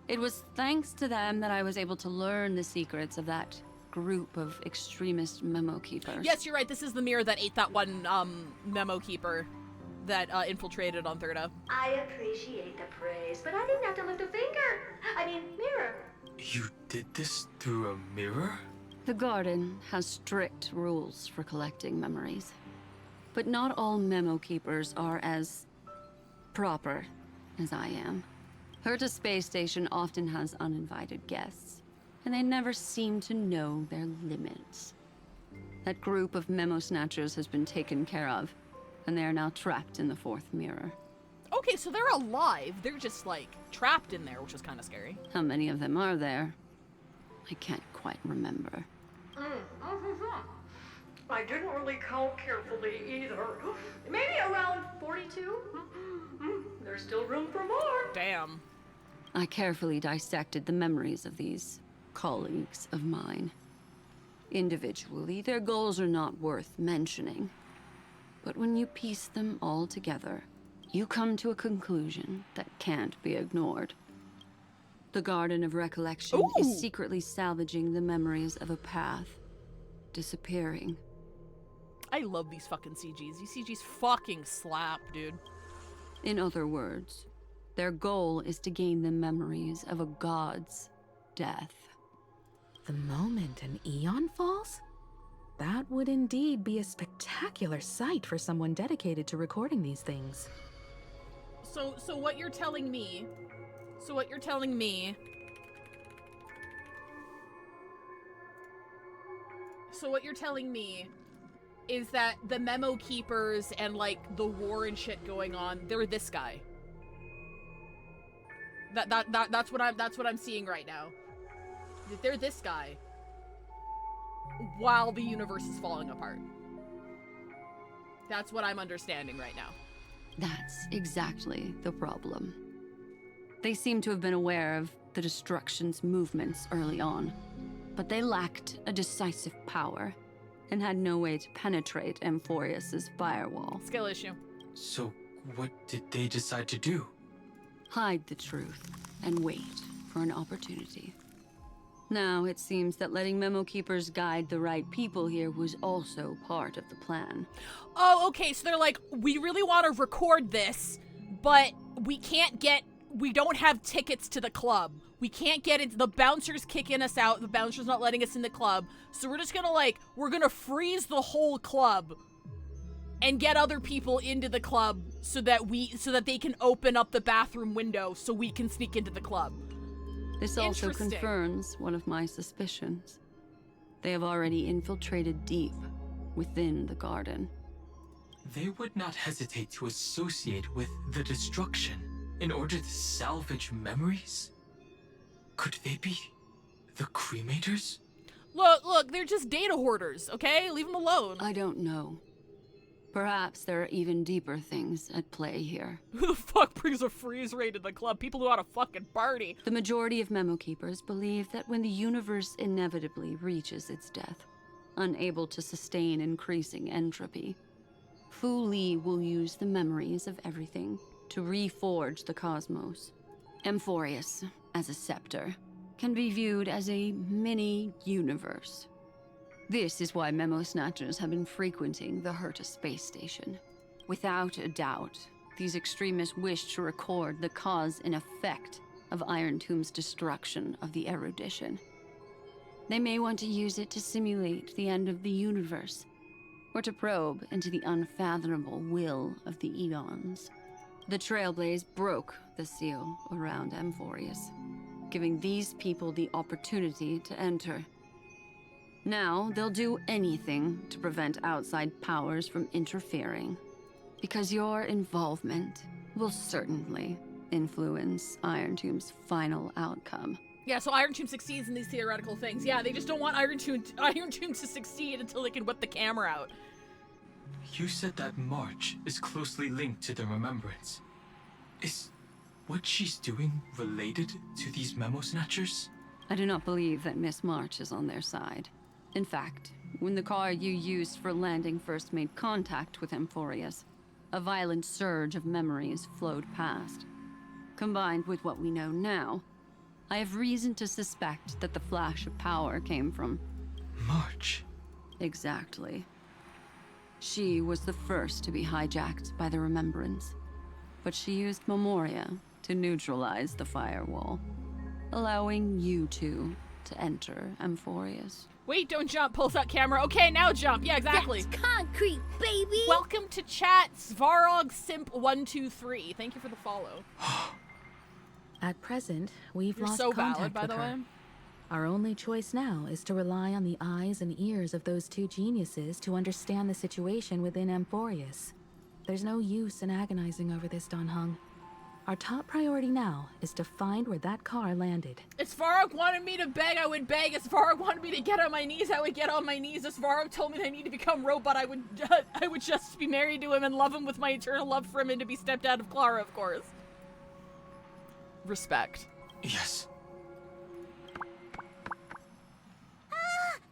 it was thanks to them that I was able to learn the secrets of that group of extremist memo keepers. Yes, you're right. This is the mirror that ate that one memo keeper that infiltrated on Thirda. I appreciate the praise, but I didn't have to lift a finger. I mean, mirror. You did this through a mirror? The garden has strict rules for collecting memories. But not all memo keepers are as proper as I am. Herta Space Station often has uninvited guests, and they never seem to know their limits. That group of memo snatchers has been taken care of, and they are now trapped in the fourth mirror. Okay, so they're alive. They're just, like, trapped in there, which is kind of scary. How many of them are there? I can't quite remember. I didn't really count carefully either. Maybe around 42? There's still room for more. Damn. I carefully dissected the memories of these colleagues of mine. Individually, their goals are not worth mentioning. But when you piece them all together, you come to a conclusion that can't be ignored. The Garden of Recollection is secretly salvaging the memories of a path, disappearing. I love these fucking CGs. These CGs fucking slap, dude. In other words, their goal is to gain the memories of a god's death. The moment an Eon falls? That would indeed be a spectacular sight for someone dedicated to recording these things. So what you're telling me... So what you're telling me is that the memo keepers and like the war and shit going on, they're this guy. That's what I'm seeing right now. They're this guy while the universe is falling apart. That's what I'm understanding right now. That's exactly the problem. They seem to have been aware of the Destruction's movements early on, but they lacked a decisive power and had no way to penetrate Amphorius's firewall. Skill issue. So, what did they decide to do? Hide the truth and wait for an opportunity. Now, it seems that letting Memo Keepers guide the right people here was also part of the plan. Oh, okay, so they're like, we really want to record this, but we don't have tickets to the club. We can't get it. The bouncer's kicking us out. The bouncer's not letting us in the club. So we're just gonna we're gonna freeze the whole club and get other people into the club so that they can open up the bathroom window so we can sneak into the club. This also confirms one of my suspicions. They have already infiltrated deep within the garden. They would not hesitate to associate with the Destruction in order to salvage memories? Could they be the Cremators? Look, they're just data hoarders, okay? Leave them alone. I don't know. Perhaps there are even deeper things at play here. Who the fuck brings a freeze ray to the club? People who ought to fucking party. The majority of Memo Keepers believe that when the universe inevitably reaches its death, unable to sustain increasing entropy, Fu Li will use the memories of everything to reforge the cosmos. Amphorius, as a scepter, can be viewed as a mini-universe. This is why Memo Snatchers have been frequenting the Herta space station. Without a doubt, these extremists wish to record the cause and effect of Iron Tomb's destruction of the erudition. They may want to use it to simulate the end of the universe, or to probe into the unfathomable will of the Eons. The Trailblaze broke the seal around Amphorius, giving these people the opportunity to enter. Now, they'll do anything to prevent outside powers from interfering, because your involvement will certainly influence Iron Tomb's final outcome. Yeah, so Iron Tomb succeeds in these theoretical things. Yeah, they just don't want Iron Tomb to succeed until they can whip the camera out. You said that March is closely linked to the Remembrance. Is what she's doing related to these Memo Snatchers? I do not believe that Miss March is on their side. In fact, when the car you used for landing first made contact with Amphorius, a violent surge of memories flowed past. Combined with what we know now, I have reason to suspect that the flash of power came from... March. Exactly. She was the first to be hijacked by the Remembrance, but she used Memoria to neutralize the firewall, allowing you two to enter Amphorius. Wait, don't jump, pulls out camera. Okay, now jump. Yeah, exactly. That's concrete, baby! Welcome to chat, Svarog Simp123. Thank you for the follow. At present, we've You're lost so contact valid, by with the her. way. Our only choice now is to rely on the eyes and ears of those two geniuses to understand the situation within Amphorius. There's no use in agonizing over this, Don Hung. Our top priority now is to find where that car landed. If Svarog wanted me to beg, I would beg. If Svarog wanted me to get on my knees, I would get on my knees. If Svarog told me that I need to become robot, I would just be married to him and love him with my eternal love for him and to be stepped out of Clara, of course. Respect. Yes.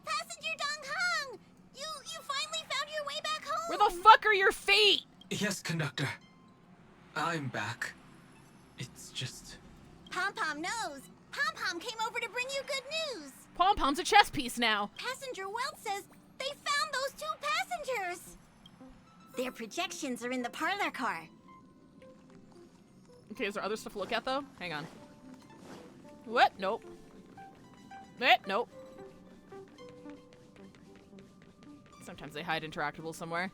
Passenger Dong Hung! You finally found your way back home! Where the fuck are your feet? Yes, conductor. I'm back. It's just... Pom-Pom knows. Pom-Pom came over to bring you good news. Pom-Pom's a chess piece now. Passenger Welt says they found those 2 passengers. Their projections are in the parlor car. Okay, is there other stuff to look at, though? Hang on. What? Nope. Nope. Sometimes they hide interactables somewhere.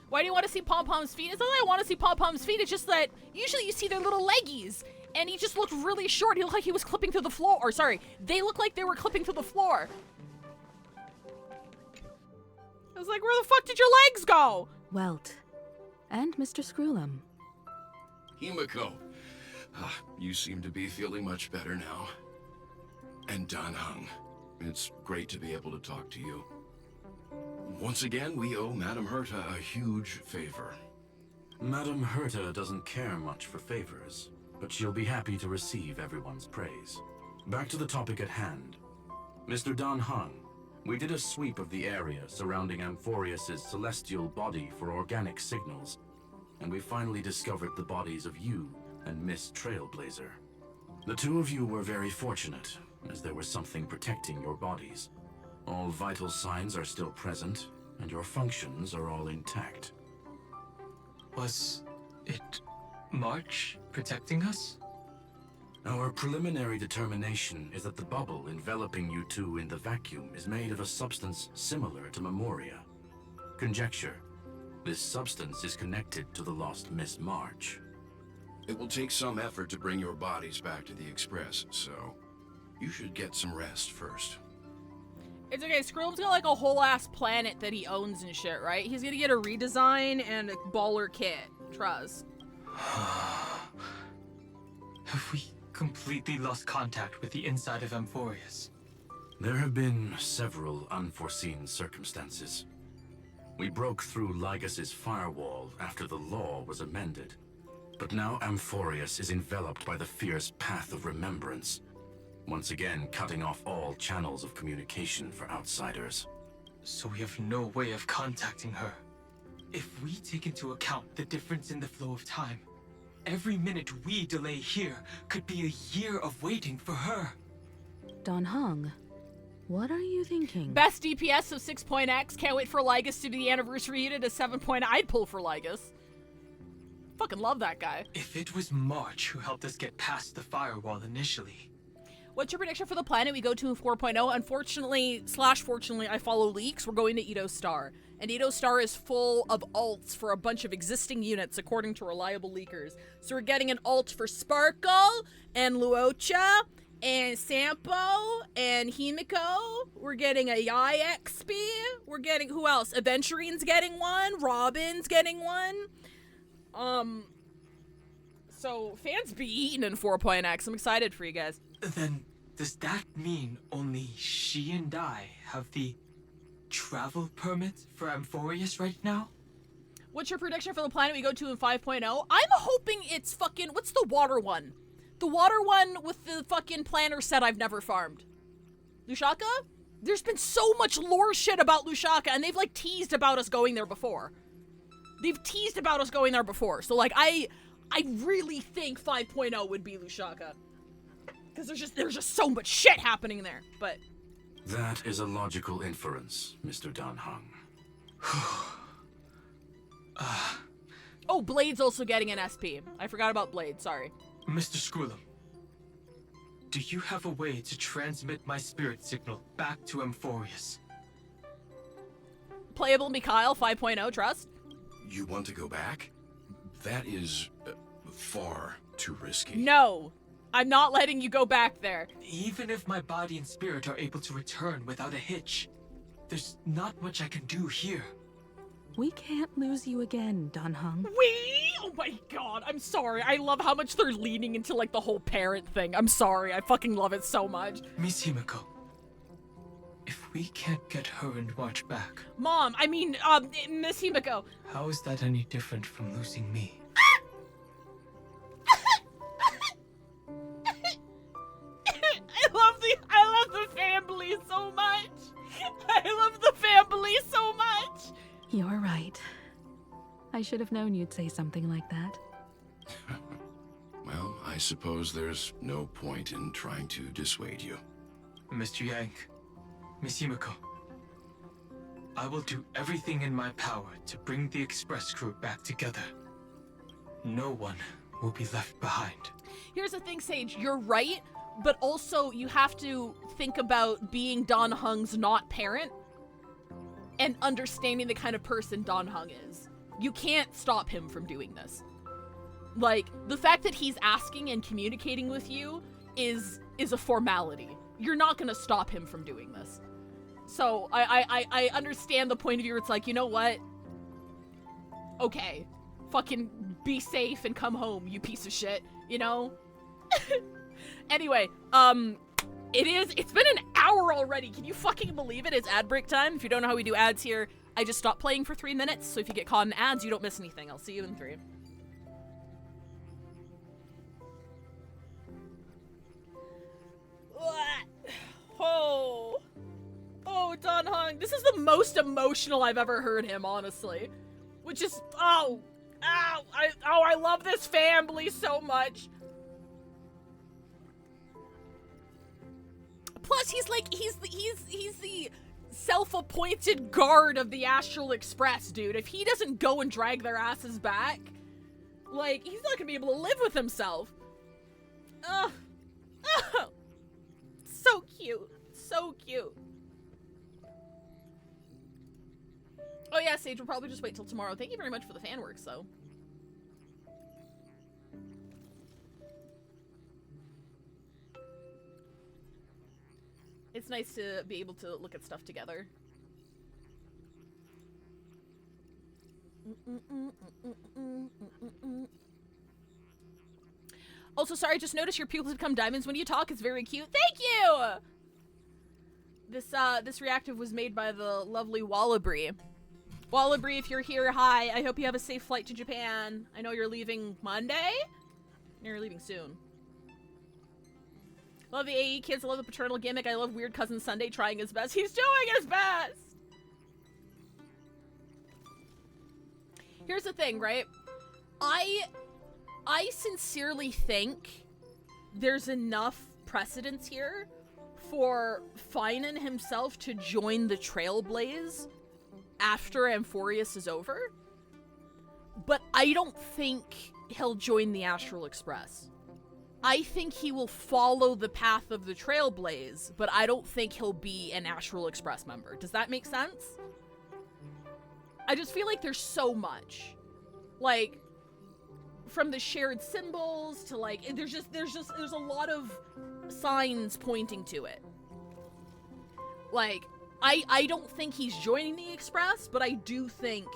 Why do you want to see Pom-Pom's feet? It's not that I want to see Pom-Pom's feet, it's just that usually you see their little leggies, and he just looked really short. He looked like he was clipping through the floor. Or sorry, they looked like they were clipping through the floor. I was like, where the fuck did your legs go? Welt. And Mr. Screwlum. Himiko, you seem to be feeling much better now. And Dan Heng, it's great to be able to talk to you. Once again, we owe Madame Herta a huge favor. Madame Herta doesn't care much for favors, but she'll be happy to receive everyone's praise. Back to the topic at hand. Mr. Dan Heng, we did a sweep of the area surrounding Amphorius' celestial body for organic signals, and we finally discovered the bodies of you and Miss Trailblazer. The 2 of you were very fortunate, as there was something protecting your bodies. All vital signs are still present, and your functions are all intact. Was it March protecting us? Our preliminary determination is that the bubble enveloping you 2 in the vacuum is made of a substance similar to Memoria. Conjecture. This substance is connected to the lost Miss March. It will take some effort to bring your bodies back to the Express, so you should get some rest first. It's okay, Screwlum's got like a whole ass planet that he owns and shit, right? He's gonna get a redesign and a baller kit. Trust. Have we completely lost contact with the inside of Amphorius? There have been several unforeseen circumstances. We broke through Lygas's firewall after the law was amended. But now Amphorius is enveloped by the fierce path of remembrance, once again cutting off all channels of communication for outsiders. So we have no way of contacting her. If we take into account the difference in the flow of time, every minute we delay here could be a year of waiting for her. Dan Heng, what are you thinking? Best DPS of 6.x. Can't wait for Lygas to be the anniversary unit of 7. I'd pull for Lygas. Fucking love that guy. If it was March who helped us get past the firewall initially. What's your prediction for the planet we go to in 4.0? Unfortunately, / fortunately, I follow leaks. We're going to Edo Star. And Edo Star is full of alts for a bunch of existing units, according to reliable leakers. So we're getting an alt for Sparkle, and Luocha, and Sampo, and Himiko. We're getting a Yai XP. We're getting, who else? Aventurine's getting one. Robin's getting one. So fans be eating in 4.x. I'm excited for you guys. Then does that mean only she and I have the travel permit for Amphorius right now? What's your prediction for the planet we go to in 5.0? I'm hoping it's fucking, what's the water one? The water one with the fucking planner set I've never farmed. Lushaka? There's been so much lore shit about Lushaka, and they've like teased about us going there before. So like I really think 5.0 would be Lushaka. Because there's just so much shit happening there, but... That is a logical inference, Mr. Dan Heng. Oh, Blade's also getting an SP. I forgot about Blade, sorry. Mr. Screwlum, do you have a way to transmit my spirit signal back to Amphorius? Playable Mikhail 5.0, trust? You want to go back? That is far too risky. No! I'm not letting you go back there. Even if my body and spirit are able to return without a hitch, there's not much I can do here. We can't lose you again, Dan Heng. Oh my god, I'm sorry. I love how much they're leaning into like the whole parent thing. I'm sorry, I fucking love it so much. Miss Himiko, if we can't get her and March back... Miss Himiko. How is that any different from losing me? I love the family so much. I love the family so much. You're right. I should have known you'd say something like that. Well, I I suppose there's no point in trying to dissuade you. Mr. Yang, Miss Himiko, I will do everything in my power to bring the Express crew back together. No one will be left behind. Here's the thing, Sage, you're right, but also you have to think about being Don Hung's not parent and understanding the kind of person Don Hung is. You can't stop him from doing this. Like, the fact that he's asking and communicating with you is a formality. You're not gonna stop him from doing this. So, I understand the point of view where it's like, you know what? Okay. Fucking be safe and come home, you piece of shit, you know? Anyway, it's been an hour already. Can you fucking believe it? It's ad break time. If you don't know how we do ads here, I just stopped playing for 3 minutes, so if you get caught in ads, you don't miss anything. I'll see you in 3. Oh, Don Hung. This is the most emotional I've ever heard him, honestly. Which is, I love this family so much. Plus, he's the self-appointed guard of the Astral Express, dude. If he doesn't go and drag their asses back, like, he's not gonna be able to live with himself. So cute. So cute. Oh yeah, Sage, we'll probably just wait till tomorrow. Thank you very much for the fan works, though. It's nice to be able to look at stuff together. Also, sorry, I just noticed your pupils become diamonds when you talk. It's very cute. Thank you! This reactive was made by the lovely Wallabree. Wallabree, if you're here, hi. I hope you have a safe flight to Japan. I know you're leaving Monday? You're leaving soon. Love the AE kids. I love the paternal gimmick. I love Weird Cousin Sunday trying his best. He's doing his best! Here's the thing, right? I sincerely think there's enough precedence here for Finan himself to join the Trailblaze after Amphorius is over. But I don't think he'll join the Astral Express. I think he will follow the path of the Trailblaze, but I don't think he'll be an Astral Express member. Does that make sense? I just feel like there's so much. Like, from the shared symbols to like, there's a lot of signs pointing to it. Like, I don't think he's joining the Express, but I do think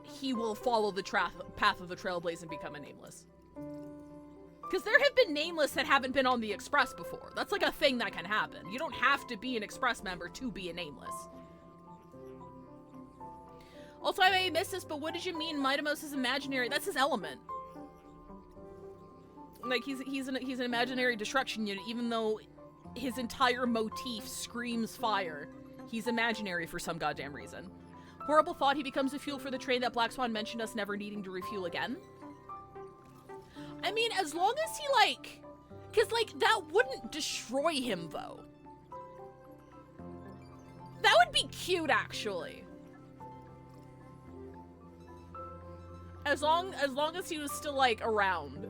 he will follow the path of the Trailblaze and become a Nameless. Because there have been Nameless that haven't been on the Express before. That's like a thing that can happen. You don't have to be an Express member to be a Nameless. Also, I may miss this, but what did you mean Mitimos is imaginary? That's his element. Like, he's an imaginary destruction unit, even though his entire motif screams fire. He's imaginary for some goddamn reason. Horrible thought he becomes the fuel for the train that Black Swan mentioned us never needing to refuel again. I mean, as long as he, like... Because, like, that wouldn't destroy him, though. That would be cute, actually. As long as he was still, like, around.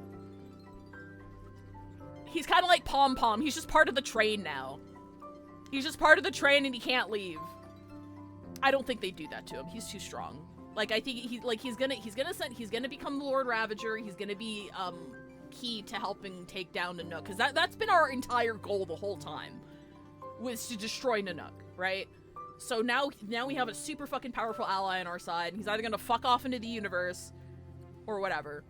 He's kind of like Pom Pom. He's just part of the train now. He's just part of the train and he can't leave. I don't think they do that to him. He's too strong. Like, I think he's gonna become the Lord Ravager. He's gonna be key to helping take down Nanook, because that's been our entire goal the whole time, was to destroy Nanook, right? So now we have a super fucking powerful ally on our side. He's either gonna fuck off into the universe or whatever.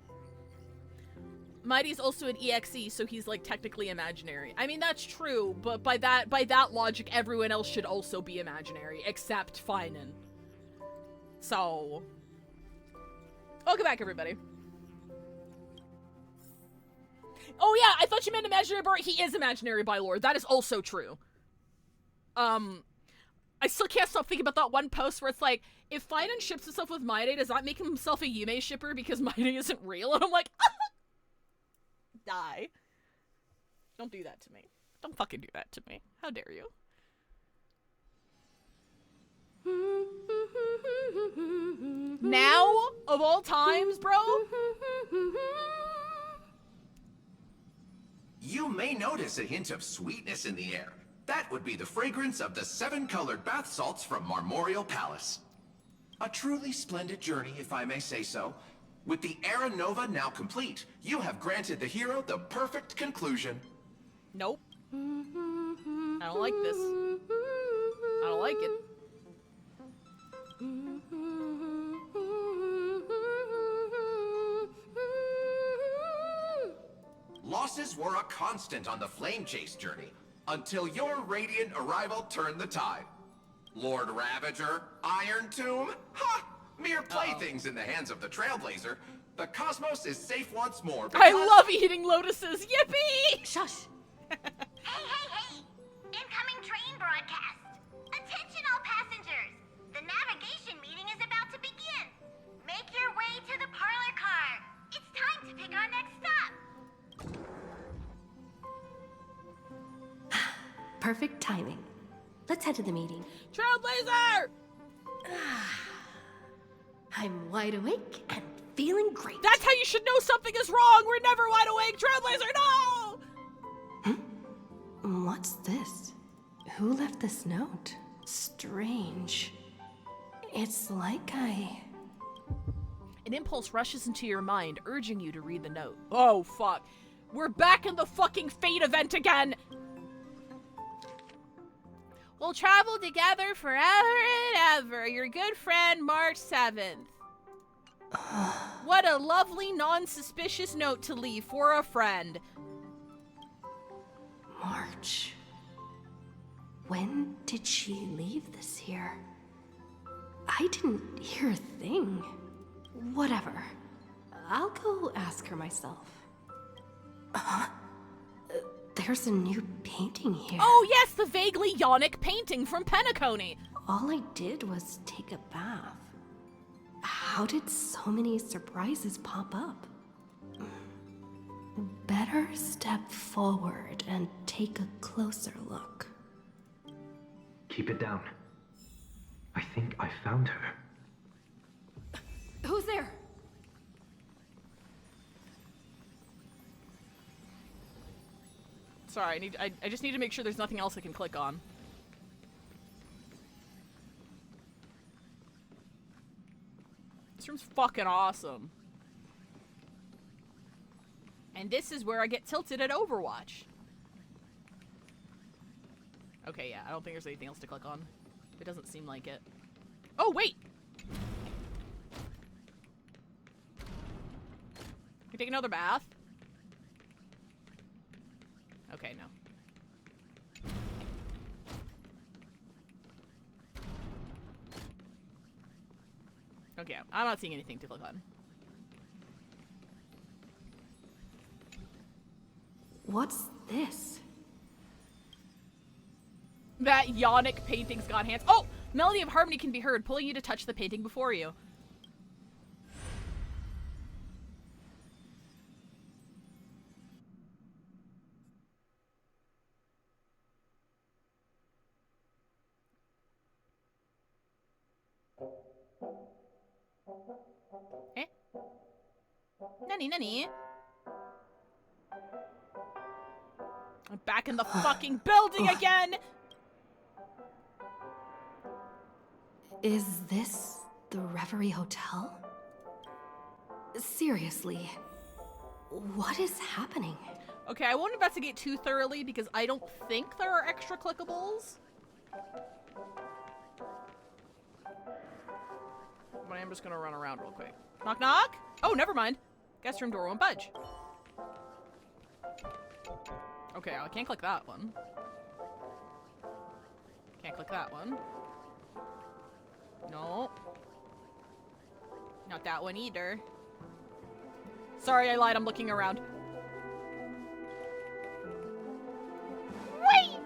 Mighty's also an EXE, so he's like technically imaginary. I mean, that's true, but by that logic, everyone else should also be imaginary, except Finan. So, welcome back, everybody. Oh yeah, I thought you meant imaginary by he is imaginary by lore. That is also true. I still can't stop thinking about that one post where it's like, if Finan ships himself with Maide, does that make himself a Yume shipper because Maide isn't real? And I'm like, die. Don't do that to me. Don't fucking do that to me. How dare you? Now, of all times, bro? You may notice a hint of sweetness in the air. That would be the fragrance of the 7-colored bath salts from Marmorial Palace. A truly splendid journey, if I may say so. With the Era Nova now complete, you have granted the hero the perfect conclusion. Nope. I don't like this. I don't like it. Losses were a constant on the Flame Chase journey, until your radiant arrival turned the tide. Lord Ravager, Iron Tomb, ha! Mere playthings in the hands of the Trailblazer. The cosmos is safe once more because... I love eating lotuses, yippee! Shush! Hey! Incoming train broadcast! Attention all passengers! The navigation meeting is about to begin! Make your way to the parlor car! It's time to pick our next stop! Perfect timing. Let's head to the meeting. Trailblazer! I'm wide awake and feeling great. That's how you should know something is wrong! We're never wide awake! Trailblazer, no! What's this? Who left this note? Strange. It's like An impulse rushes into your mind, urging you to read the note. Oh, fuck. We're back in the fucking fate event again! We'll travel together forever and ever. Your good friend, March 7th. What a lovely, non-suspicious note to leave for a friend. March. When did she leave this here? I didn't hear a thing. Whatever. I'll go ask her myself. There's a new painting here. Oh yes, the vaguely yonic painting from Penacony. All I did was take a bath. How did so many surprises pop up? Better step forward and take a closer look. Keep it down. I think I found her. Who's there? Sorry, I just need to make sure there's nothing else I can click on. This room's fucking awesome. And this is where I get tilted at Overwatch. Okay, yeah, I don't think there's anything else to click on. It doesn't seem like it. Oh, wait! Can I take another bath? Okay, no. Okay, I'm not seeing anything to click on. What's this? That yonic painting's got hands. Oh! Melody of Harmony can be heard, pulling you to touch the painting before you. Eh? Nani? I'm back in the fucking building again! Is this the Reverie Hotel? Seriously, what is happening? Okay, I won't investigate too thoroughly because I don't think there are extra clickables. But I am just gonna run around real quick. Knock knock? Oh, never mind. Guest room door won't budge. Okay, I can't click that one. Can't click that one. No. Not that one either. Sorry, I lied. I'm looking around. Wait!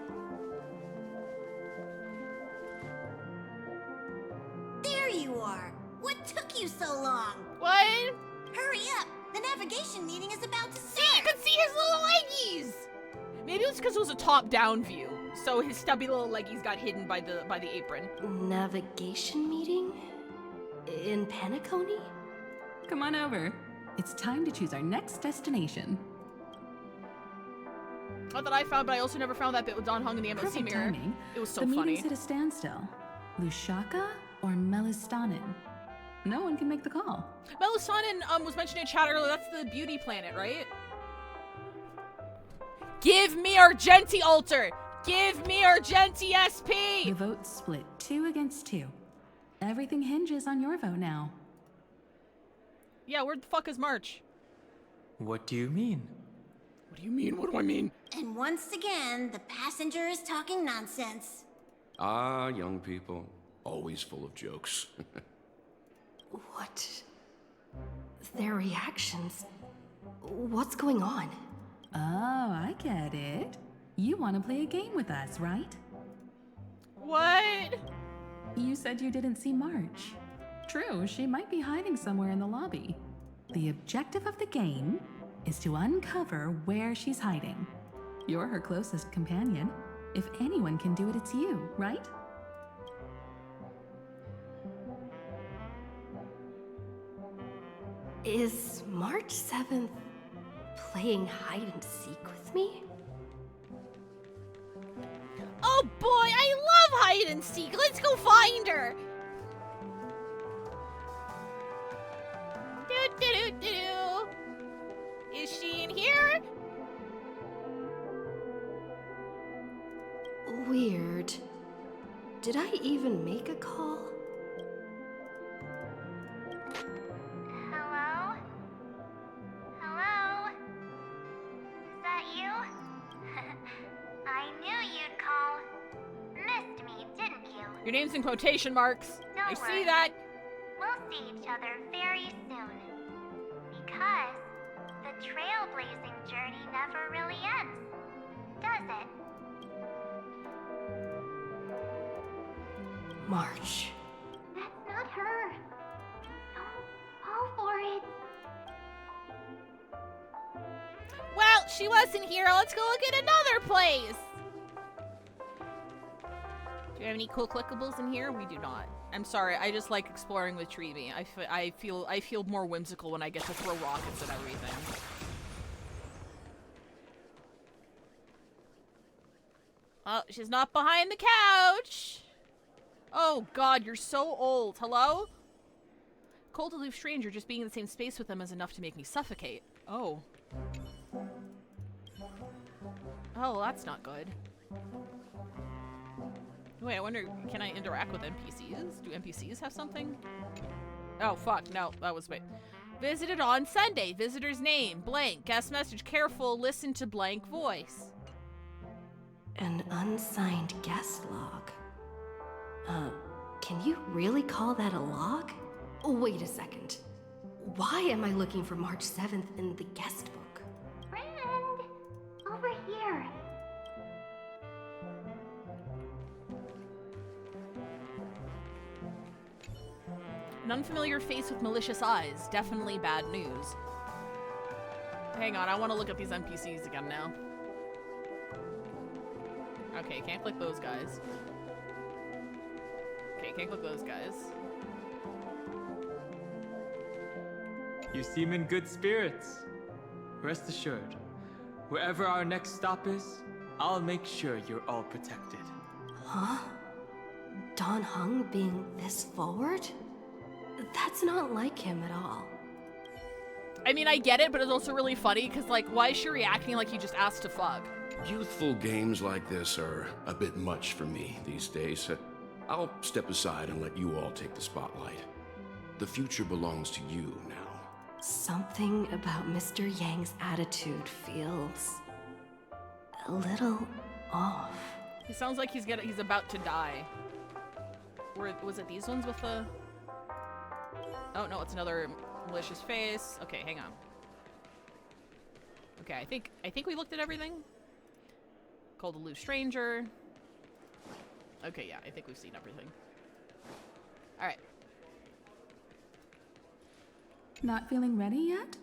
There you are! What took you so long? What? Hurry up! The navigation meeting is about to start! See, you can see his little leggies! Maybe it's because it was a top-down view, so his stubby little leggies got hidden by the apron. Navigation meeting? In Penacony? Come on over. It's time to choose our next destination. Not that I found, but I also never found that bit with Don Hung in the MOC Perfect mirror. timing. It was so the funny. meeting's at a standstill. Lushaka or Melistanen? No one can make the call. Melistanen was mentioned in chat earlier. That's the beauty planet, right? Give me Argenti Alter! Give me Argenti SP! The vote's split 2 against 2. Everything hinges on your vote now. Yeah, where the fuck is March? What do you mean? What do you mean? What do I mean? And once again, the passenger is talking nonsense. Ah, young people. Always full of jokes. What? Their reactions? What's going on? Oh, I get it. You want to play a game with us, right? What? You said you didn't see March. True, she might be hiding somewhere in the lobby. The objective of the game is to uncover where she's hiding. You're her closest companion. If anyone can do it, it's you, right? Is March 7th playing hide and seek with me? Oh boy, I love hide and seek. Let's go find her. Is she in here? Weird. Did I even make a call? Hello? Hello? Is that you? I knew you'd call. Missed me, didn't you? Your name's in quotation marks. Don't I see worry. that. We'll see each other very soon. Because the trailblazing journey never really ends, does it? March. That's not her. Don't fall for it. Well, she wasn't here. Let's go look at another place. Do you have any cool clickables in here? We do not. I'm sorry. I just like exploring with Treeby. I feel more whimsical when I get to throw rockets at everything. Oh, she's not behind the couch. Oh God, you're so old. Hello? Cold aloof stranger. Just being in the same space with them is enough to make me suffocate. Oh. Oh, that's not good. Wait, I wonder, can I interact with NPCs? Do NPCs have something? Oh, fuck, no, that was, wait. Visited on Sunday, visitor's name, blank, guest message, careful, listen to blank voice. An unsigned guest log. Can you really call that a log? Wait a second. Why am I looking for March 7th in the guest book? Friend, over here. An unfamiliar face with malicious eyes. Definitely bad news. Hang on, I want to look at these NPCs again now. Okay, can't click those guys. Okay, can't click those guys. You seem in good spirits. Rest assured, wherever our next stop is, I'll make sure you're all protected. Huh? Don Hung being this forward? That's not like him at all. I mean, I get it, but it's also really funny because, like, why is she reacting like he just asked to fuck? Youthful games like this are a bit much for me these days. I'll step aside and let you all take the spotlight. The future belongs to you now. Something about Mr. Yang's attitude feels a little off. He sounds like he's about to die. Was it these ones with the... Oh, no, it's another malicious face. Okay, hang on. Okay, I think we looked at everything. Cold aloof stranger. Okay, yeah, I think we've seen everything. Alright. Not feeling ready yet?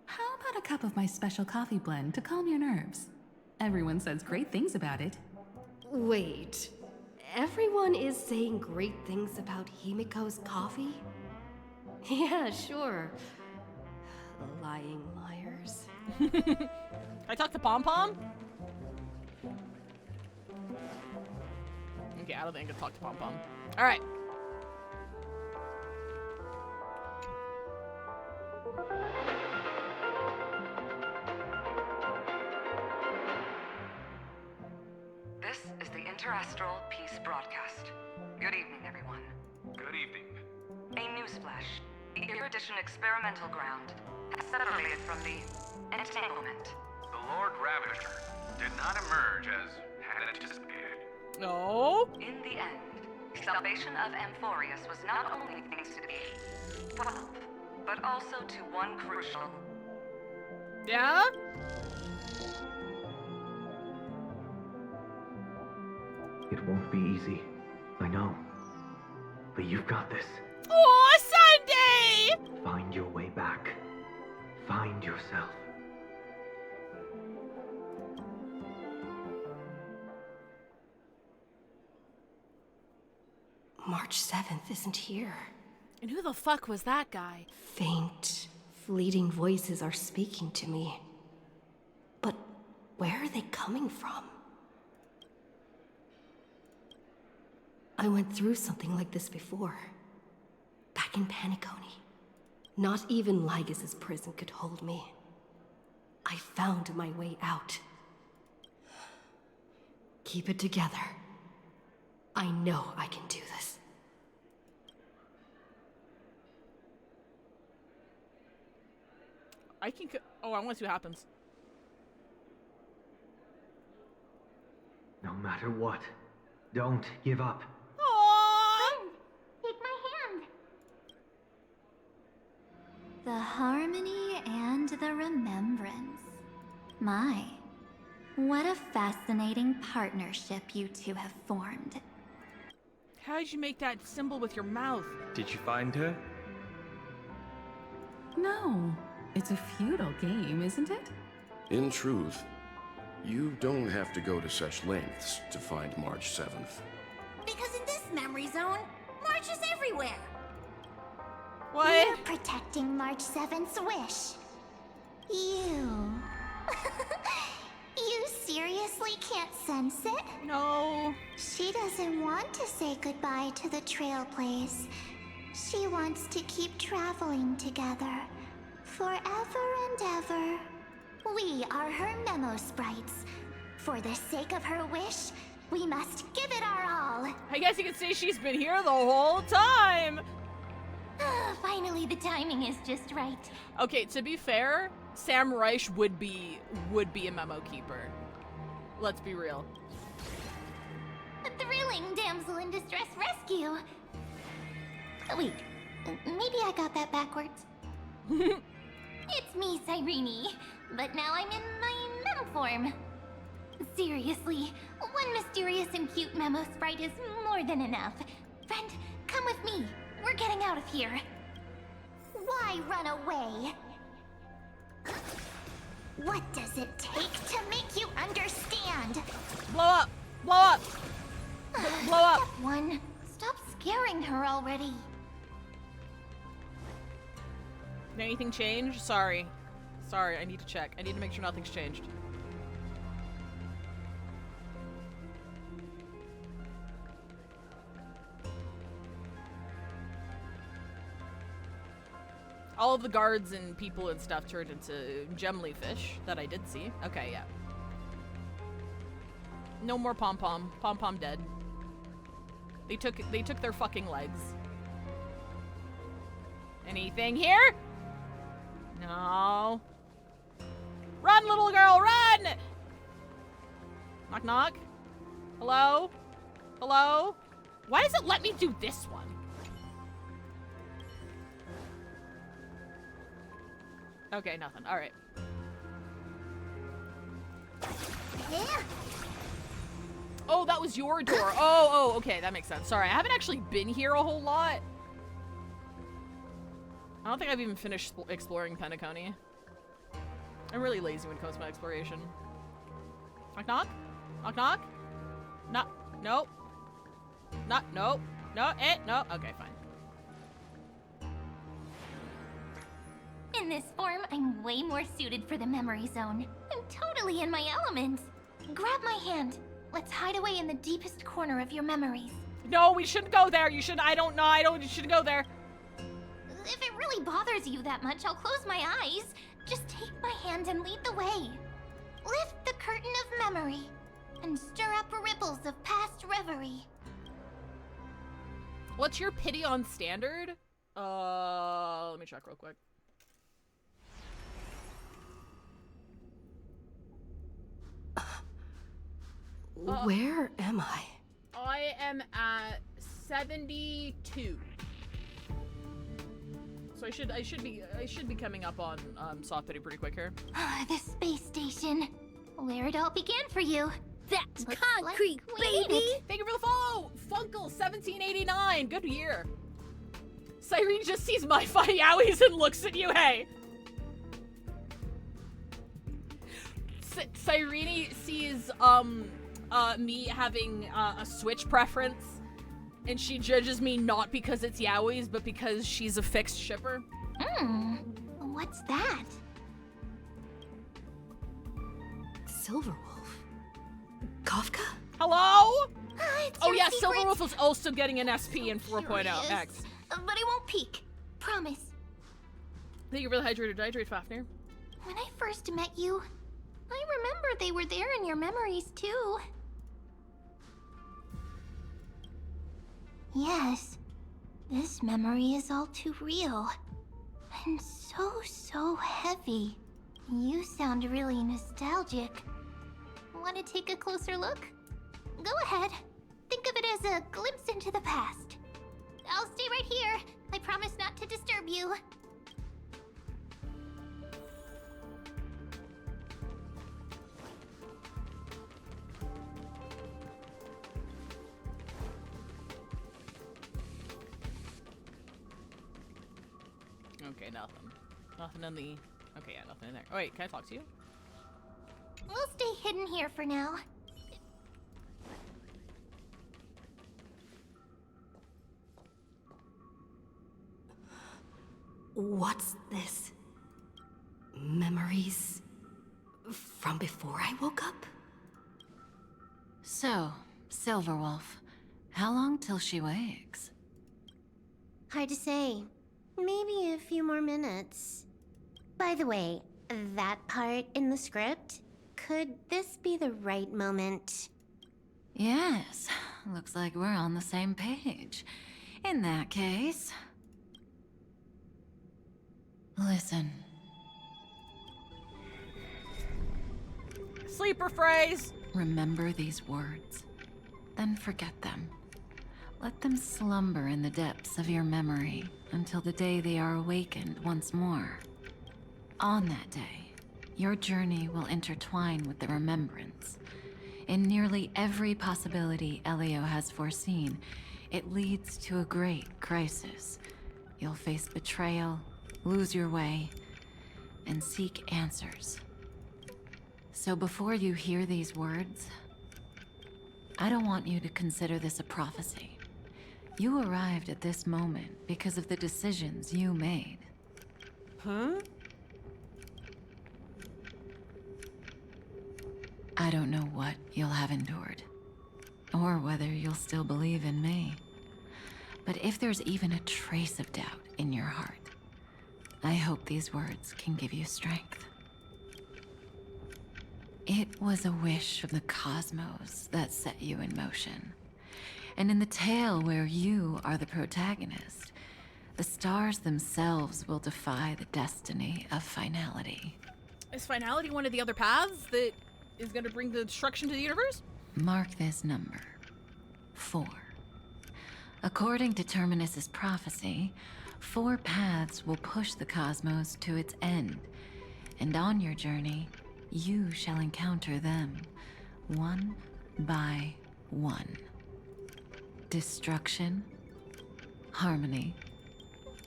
How about a cup of my special coffee blend to calm your nerves? Everyone says great things about it. Wait, everyone is saying great things about Himiko's coffee? Yeah, sure. Lying liars. I talk to Pom Pom? Okay, I don't think I can talk to Pom Pom. Alright. This is the Interastral Peace Broadcast. Good evening, everyone. Good evening. A newsflash. The Erudition experimental ground has separated from the entanglement. The Lord Ravager did not emerge as had anticipated. No. In the end, salvation of Amphorius was not only thanks to the 12, but also to one crucial. Yeah? It won't be easy. I know. But you've got this. Oh, Sunday! Find your way back. Find yourself. March 7th isn't here. And who the fuck was that guy? Faint, fleeting voices are speaking to me. But where are they coming from? I went through something like this before. Back in Paniconi. Not even Lygus' prison could hold me. I found my way out. Keep it together. I know I can do this. I can. Oh, I want to see what happens. No matter what, don't give up. Aww! Take my hand. The harmony and the remembrance. My, what a fascinating partnership you two have formed. How did you make that symbol with your mouth? Did you find her? No. It's a futile game, isn't it? In truth, you don't have to go to such lengths to find March 7th. Because in this memory zone, March is everywhere. What? You're protecting March 7th's wish. You. You seriously can't sense it? No. She doesn't want to say goodbye to the Trailblaze. She wants to keep traveling together. Forever and ever. We are her memo sprites. For the sake of her wish, we must give it our all. I guess you could say she's been here the whole time. Finally, the timing is just right. Okay, to be fair, Sam Reich would be a memo keeper. Let's be real. A thrilling damsel in distress rescue. Wait, maybe I got that backwards. It's me, Cyrene, but now I'm in my mem form. Seriously, one mysterious and cute memo sprite is more than enough. Friend, come with me. We're getting out of here. Why run away? What does it take to make you understand? Blow up! Blow up! Blow up! Step one, stop scaring her already. Did anything change? Sorry. Sorry, I need to check. I need to make sure nothing's changed. All of the guards and people and stuff turned into gemly fish that I did see. Okay, yeah. No more Pom Pom. Pom Pom dead. They took their fucking legs. Anything here? No. Run, little girl, run! Knock, knock. Hello? Hello? Why does it let me do this one? Okay, nothing. All right. Yeah. Oh, that was your door. Oh, okay, that makes sense. Sorry, I haven't actually been here a whole lot. don't think I've even finished exploring Penacony. I'm really lazy when it comes to my exploration. Knock knock? Knock knock? No. Nope. Not. Nope. No. No. Okay, fine. In this form, I'm way more suited for the memory zone. I'm totally in my element. Grab my hand. Let's hide away in the deepest corner of your memories. No, we shouldn't go there. You should. I don't know. You shouldn't go there. If it really bothers you that much, I'll close my eyes. Just take my hand and lead the way. Lift the curtain of memory and stir up ripples of past reverie. What's your pity on standard? Let me check real quick. Where am I? I am at 72. So I should be coming up on soft pity pretty quick here. The space station. Where it all began for you. That's concrete, baby! Thank you for the follow! Funkle1789, good year. Cyrene just sees my five yowies and looks at you, hey! Cyrene sees, me having a Switch preference, and she judges me not because it's yaois, but because she's a fixed shipper. What's that? Silverwolf. Kafka? Hello? Oh yeah, Silverwolf was also getting an SP in 4.0 X. But I won't peek. Promise. Thank you for the hydrate, Fafnir. When I first met you, I remember they were there in your memories too. Yes, this memory is all too real. And so heavy. You sound really nostalgic. Want to take a closer look? Go ahead. Think of it as a glimpse into the past. I'll stay right here. I promise not to disturb you. Okay, nothing. Nothing in the... Okay, yeah, nothing in there. Oh, wait, can I talk to you? We'll stay hidden here for now. What's this? Memories from before I woke up? So, Silverwolf, how long till she wakes? Hard to say. Maybe a few more minutes. By the way, that part in the script, could this be the right moment? Yes, looks like we're on the same page. In that case... Listen. Sleeper phrase! Remember these words, then forget them. Let them slumber in the depths of your memory until the day they are awakened once more. On that day, your journey will intertwine with the remembrance. In nearly every possibility Elio has foreseen, it leads to a great crisis. You'll face betrayal, lose your way, and seek answers. So before you hear these words, I don't want you to consider this a prophecy. You arrived at this moment because of the decisions you made. Huh? I don't know what you'll have endured, or whether you'll still believe in me. But if there's even a trace of doubt in your heart, I hope these words can give you strength. It was a wish from the cosmos that set you in motion. And in the tale where you are the protagonist, the stars themselves will defy the destiny of finality. Is finality one of the other paths that is going to bring the destruction to the universe? Mark this number. 4. According to Terminus's prophecy, 4 paths will push the cosmos to its end, and on your journey, you shall encounter them, one by one. Destruction, harmony,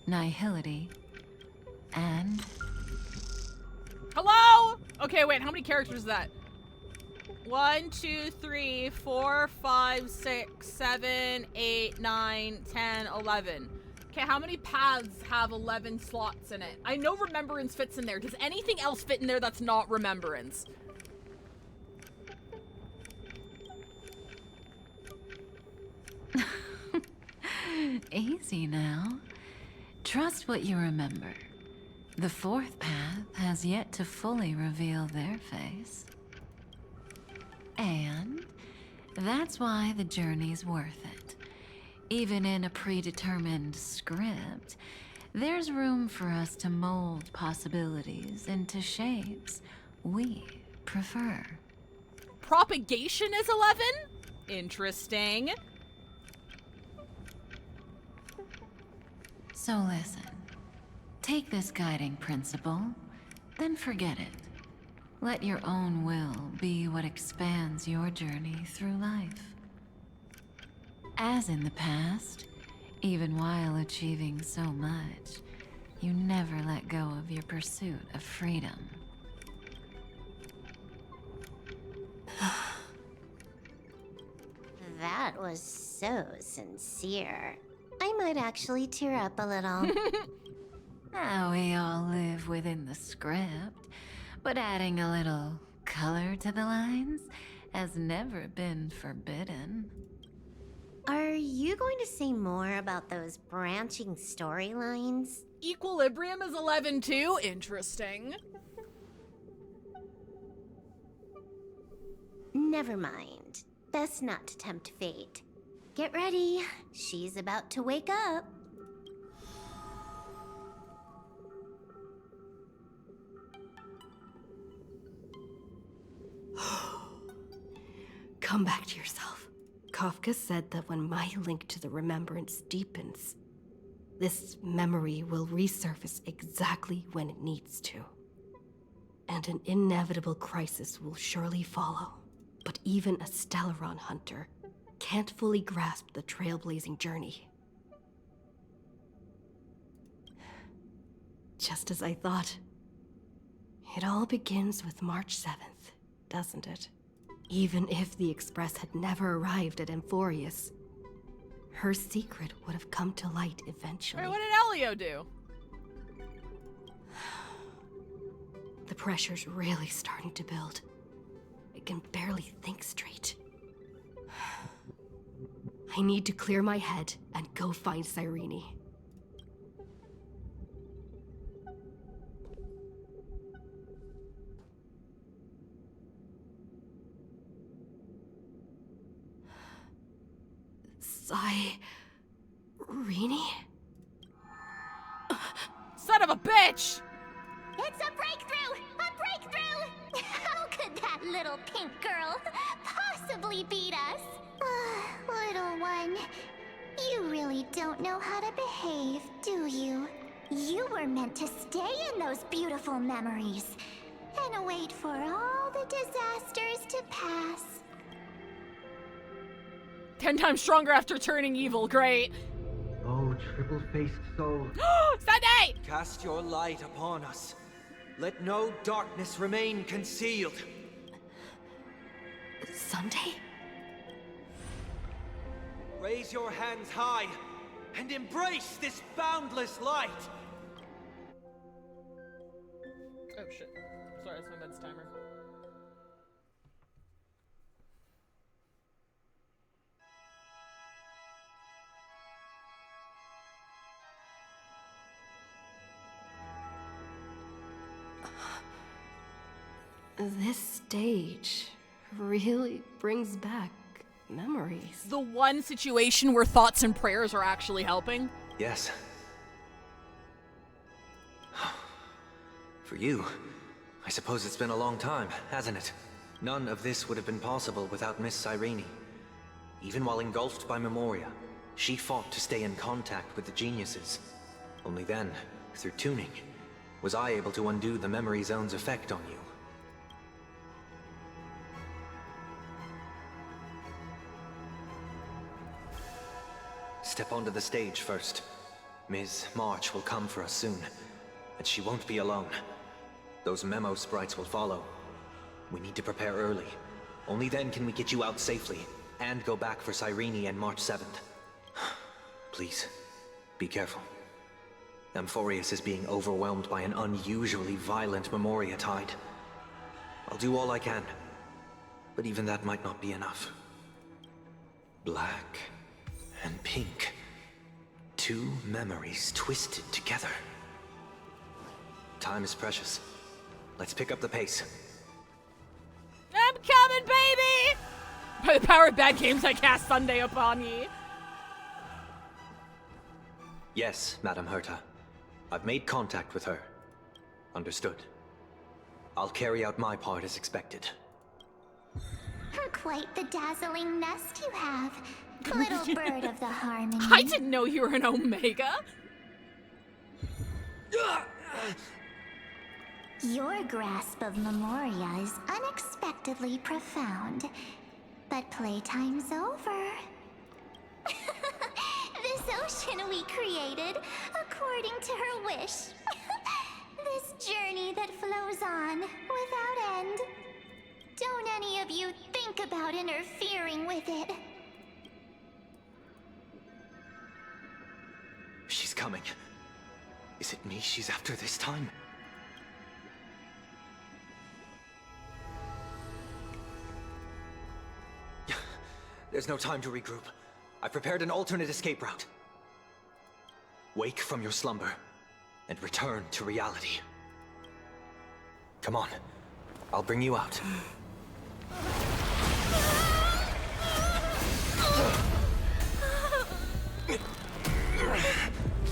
nihility, And Hello? Okay, wait, how many characters is that? 1, 2, 3, 4, 5, 6, 7, 8, 9, 10, 11. Okay, how many paths have 11 slots in it? I know Remembrance fits in there. Does anything else fit in there that's not Remembrance? easy now. Trust what you remember. The fourth path has yet to fully reveal their face. And that's why the journey's worth it. Even in a predetermined script, there's room for us to mold possibilities into shapes we prefer. Propagation is 11? Interesting. So listen. Take this guiding principle, then forget it. Let your own will be what expands your journey through life. As in the past, even while achieving so much, you never let go of your pursuit of freedom. That was so sincere. I might actually tear up a little. We all live within the script, but adding a little color to the lines has never been forbidden. Are you going to say more about those branching storylines? Equilibrium is 11 too? Interesting. Never mind. Best not to tempt fate. Get ready. She's about to wake up. Come back to yourself. Kafka said that when my link to the remembrance deepens, this memory will resurface exactly when it needs to. And an inevitable crisis will surely follow. But even a Stellaron hunter can't fully grasp the trailblazing journey. Just as I thought. It all begins with March 7th, doesn't it? Even if the Express had never arrived at Amphorius, her secret would have come to light eventually. Wait, what did Elio do? The pressure's really starting to build. I can barely think straight. I need to clear my head and go find Cyrene. Cyrene? Son of a bitch! It's a breakthrough! A breakthrough! How could that little pink girl possibly beat us? Little one, you really don't know how to behave, do you? You were meant to stay in those beautiful memories and wait for all the disasters to pass. 10 times stronger after turning evil, great. Oh, triple-faced soul. Sunday! Cast your light upon us. Let no darkness remain concealed. Sunday? Raise your hands high and embrace this boundless light. Oh shit. Sorry, that's my med's timer. This stage really brings back memories. The one situation where thoughts and prayers are actually helping? Yes. For you, I suppose it's been a long time, hasn't it? None of this would have been possible without Miss Cyrene. Even while engulfed by Memoria, she fought to stay in contact with the geniuses. Only then, through tuning, was I able to undo the memory zone's effect on you. Step onto the stage first. Ms. March will come for us soon. And she won't be alone. Those memo sprites will follow. We need to prepare early. Only then can we get you out safely, and go back for Cyrene and March 7th. Please, be careful. Amphorius is being overwhelmed by an unusually violent Memoria tide. I'll do all I can, but even that might not be enough. Black and pink. Two memories twisted together. Time is precious. Let's pick up the pace. I'm coming, baby! By the power of bad games, I cast Sunday upon ye. Yes, Madam Herta. I've made contact with her. Understood. I'll carry out my part as expected. Quite the dazzling nest you have, little bird of the harmony. I didn't know you were an Omega. Your grasp of Memoria is unexpectedly profound, but playtime's over. This ocean we created, according to her wish. This journey that flows on, without end. Don't any of you think about interfering with it. She's coming. Is it me she's after this time? There's no time to regroup. I've prepared an alternate escape route. Wake from your slumber and return to reality. Come on. I'll bring you out.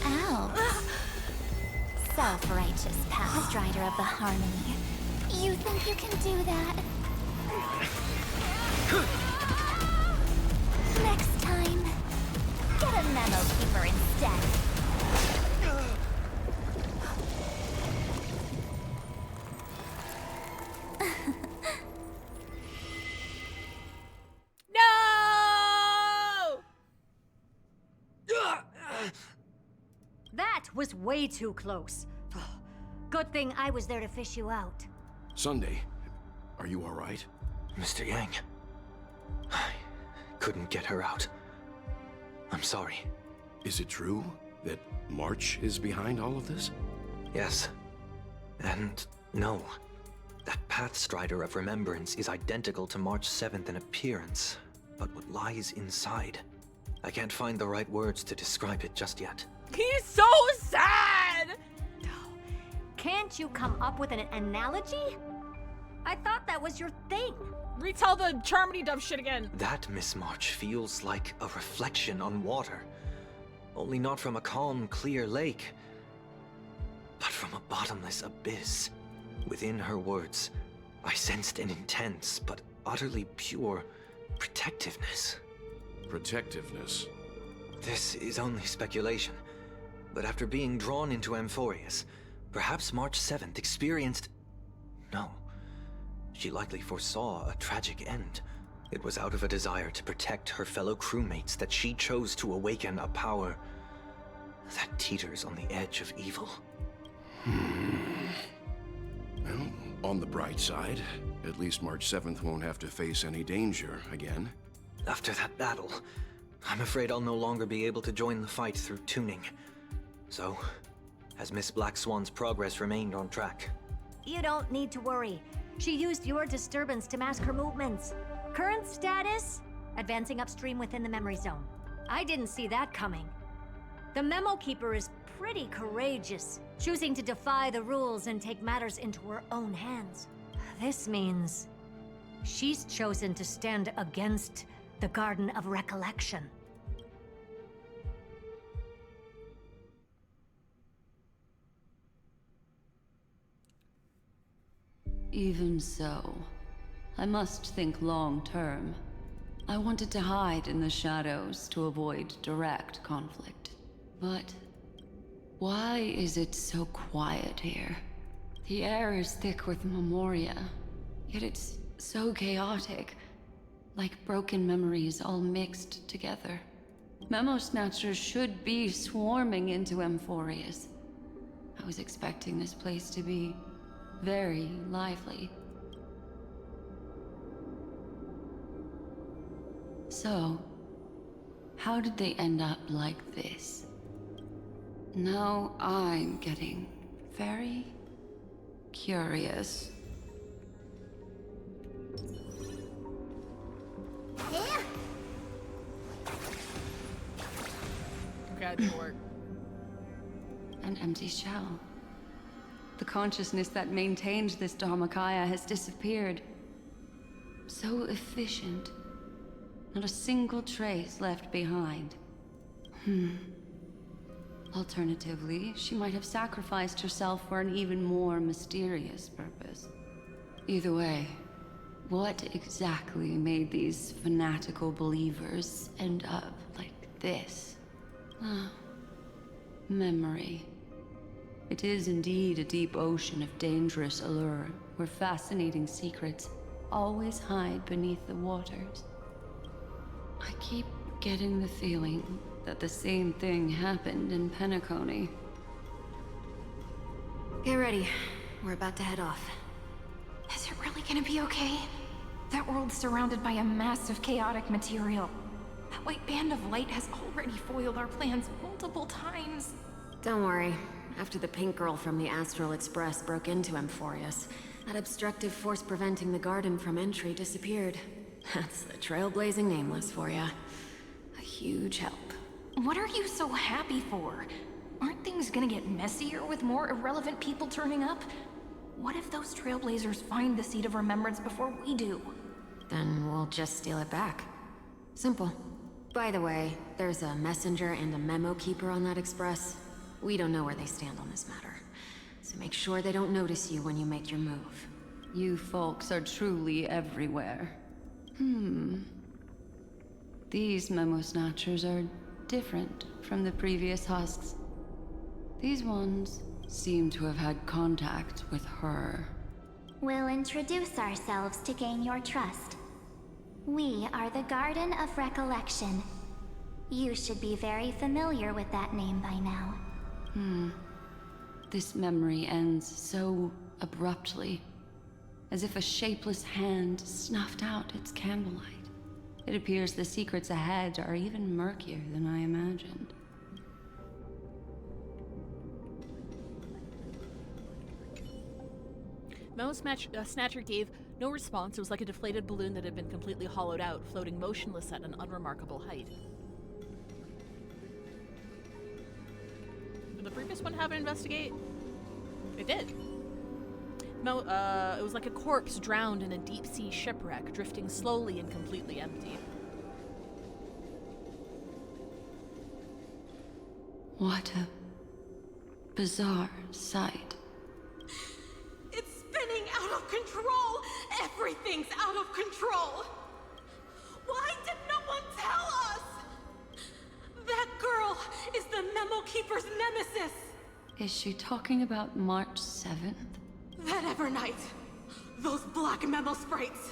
Ow. Self-righteous past rider of the harmony. You think you can do that? Next time, get a memo keeper instead. No! That was way too close. Good thing I was there to fish you out. Sunday, are you all right? Mr. Yang, I couldn't get her out. I'm sorry. Is it true that March is behind all of this? Yes. And no. That Pathstrider of Remembrance is identical to March 7th in appearance, but what lies inside? I can't find the right words to describe it just yet. He's so sad! Can't you come up with an analogy? I thought that was your thing. Retell the Charmony Dove shit again. That, Miss March, feels like a reflection on water. Only not from a calm, clear lake, but from a bottomless abyss. Within her words, I sensed an intense but utterly pure protectiveness. Protectiveness? This is only speculation, but after being drawn into Amphorius, perhaps March 7th experienced... No. She likely foresaw a tragic end. It was out of a desire to protect her fellow crewmates that she chose to awaken a power that teeters on the edge of evil. Well, on the bright side, at least March 7th won't have to face any danger again. After that battle, I'm afraid I'll no longer be able to join the fight through tuning. So, has Miss Black Swan's progress remained on track? You don't need to worry. She used your disturbance to mask her movements. Current status? Advancing upstream within the memory zone. I didn't see that coming. The Memo Keeper is pretty courageous, choosing to defy the rules and take matters into her own hands. This means she's chosen to stand against the Garden of Recollection. Even so, I must think long term. I wanted to hide in the shadows to avoid direct conflict. But why is it so quiet here? The air is thick with Memoria, yet it's so chaotic, like broken memories all mixed together. Memo Snatchers should be swarming into Amphorius. I was expecting this place to be very lively. So, how did they end up like this? Now I'm getting very curious. Okay, that didn't work. An empty shell. The consciousness that maintained this Dharmakaya has disappeared. So efficient. Not a single trace left behind. Alternatively, she might have sacrificed herself for an even more mysterious purpose. Either way, what exactly made these fanatical believers end up like this? Memory. It is indeed a deep ocean of dangerous allure, where fascinating secrets always hide beneath the waters. I keep getting the feeling that the same thing happened in Penacony. Get ready. We're about to head off. Is it really gonna be okay? That world's surrounded by a massive chaotic material. That white band of light has already foiled our plans multiple times. Don't worry. After the pink girl from the Astral Express broke into Emphorius, that obstructive force preventing the garden from entry disappeared. That's the trailblazing nameless for ya. A huge help. What are you so happy for? Aren't things gonna get messier with more irrelevant people turning up? What if those trailblazers find the Seed of Remembrance before we do? Then we'll just steal it back. Simple. By the way, there's a messenger and a memo keeper on that express. We don't know where they stand on this matter. So make sure they don't notice you when you make your move. You folks are truly everywhere. These memo snatchers are different from the previous husks. These ones seem to have had contact with her. We'll introduce ourselves to gain your trust. We are the Garden of Recollection. You should be very familiar with that name by now. This memory ends so abruptly, as if a shapeless hand snuffed out its candlelight. It appears the secrets ahead are even murkier than I imagined. Memo Snatcher gave no response. It was like a deflated balloon that had been completely hollowed out, floating motionless at an unremarkable height. Did the previous one have an investigate? It did. It was like a corpse drowned in a deep-sea shipwreck, drifting slowly and completely empty. What a bizarre sight. It's spinning out of control! Everything's out of control! Why did no one tell us? That girl is the Memo Keeper's nemesis! Is she talking about March 7th? That Evernight, those black memo sprites,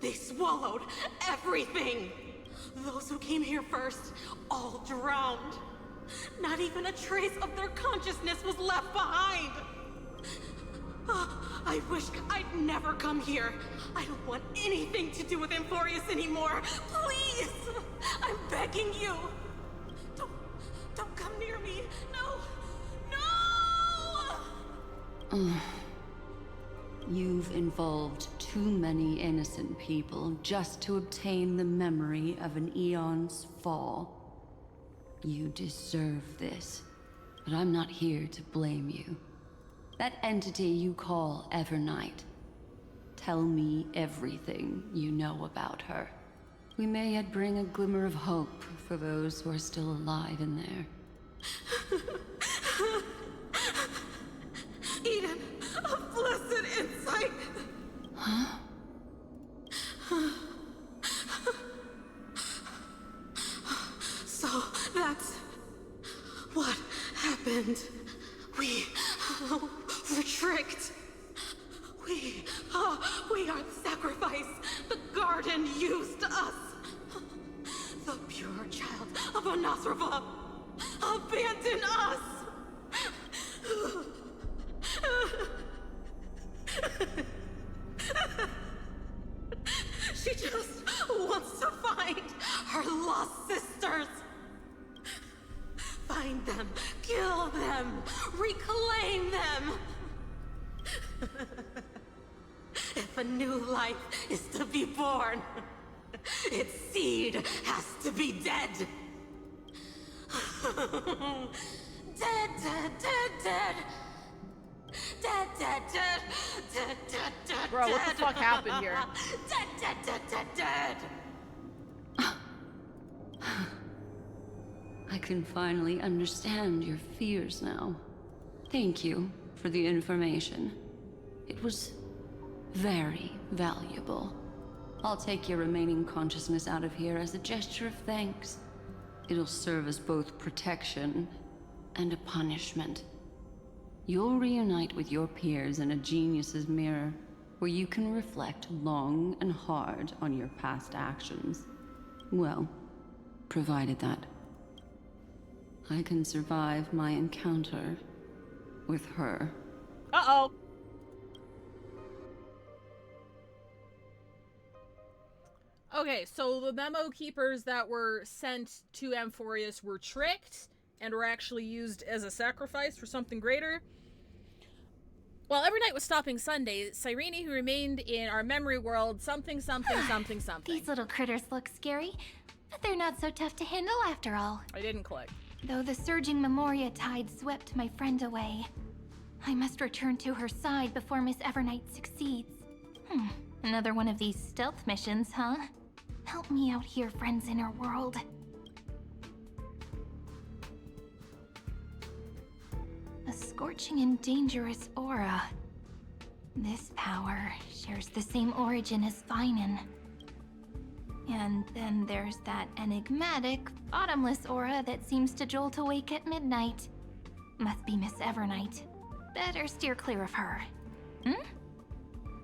they swallowed everything. Those who came here first, all drowned. Not even a trace of their consciousness was left behind. I wish I'd never come here. I don't want anything to do with Emphorius anymore. Please, I'm begging you. Don't come near me. No. You've involved too many innocent people just to obtain the memory of an eon's fall. You deserve this, but I'm not here to blame you. That entity you call Evernight. Tell me everything you know about her. We may yet bring a glimmer of hope for those who are still alive in there. Eden, a blessed insight! Huh? So that's what happened. We were tricked. We are the sacrifice. The garden used us. The pure child of Anasrava abandoned us. If a new life is to be born, its seed has to be dead. Dead, dead, dead, dead. Dead, dead, dead, dead, dead, dead. Bro, what the fuck happened here? Dead, dead, dead, dead, dead. I can finally understand your fears now. Thank you for the information. It was very valuable. I'll take your remaining consciousness out of here as a gesture of thanks. It'll serve as both protection and a punishment. You'll reunite with your peers in a genius's mirror, where you can reflect long and hard on your past actions. Well, provided that I can survive my encounter with her. Uh-oh. Okay, so the memo keepers that were sent to Amphorius were tricked and were actually used as a sacrifice for something greater. While Evernight was stopping Sunday, Cyrene, who remained in our memory world, something. These little critters look scary, but they're not so tough to handle after all. I didn't click. Though the surging Memoria tide swept my friend away, I must return to her side before Miss Evernight succeeds. Another one of these stealth missions, huh? Help me out here, friends in her world. A scorching and dangerous aura. This power shares the same origin as Finan. And then there's that enigmatic, bottomless aura that seems to jolt awake at midnight. Must be Miss Evernight. Better steer clear of her.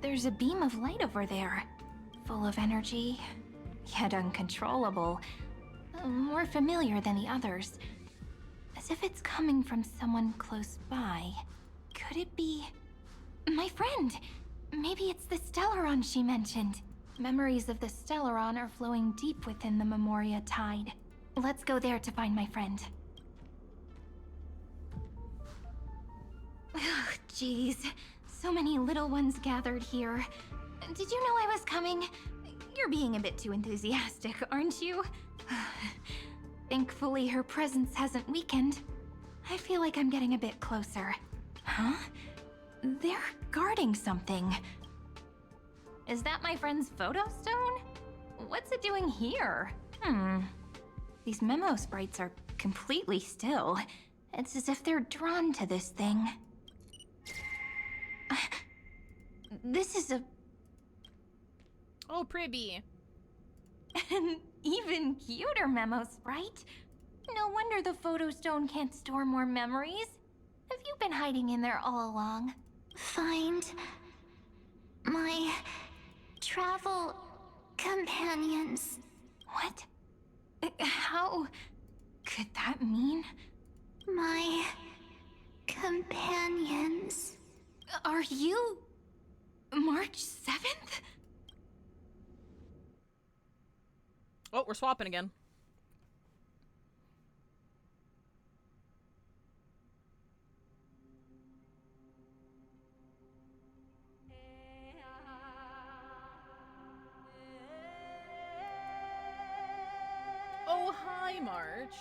There's a beam of light over there. Full of energy, yet uncontrollable. More familiar than the others. As if it's coming from someone close by. Could it be... my friend? Maybe it's the Stellaron she mentioned. Memories of the Stellaron are flowing deep within the Memoria tide. Let's go there to find my friend. Ugh, jeez. So many little ones gathered here. Did you know I was coming? You're being a bit too enthusiastic, aren't you? Thankfully, her presence hasn't weakened. I feel like I'm getting a bit closer. Huh? They're guarding something. Is that my friend's photo stone? What's it doing here? These memo sprites are completely still. It's as if they're drawn to this thing. This is a... Oh, pretty. An even cuter memo sprite. No wonder the photo stone can't store more memories. Have you been hiding in there all along? Find my travel companions. What? How could that mean? My companions. Are you March 7th? Oh, we're swapping again. Oh, hi, March.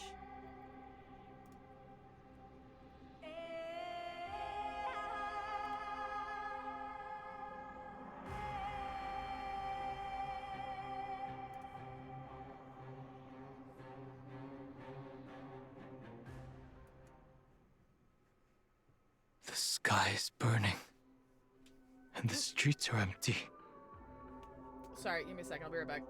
The sky is burning, and the streets are empty. Sorry, give me a second. I'll be right back.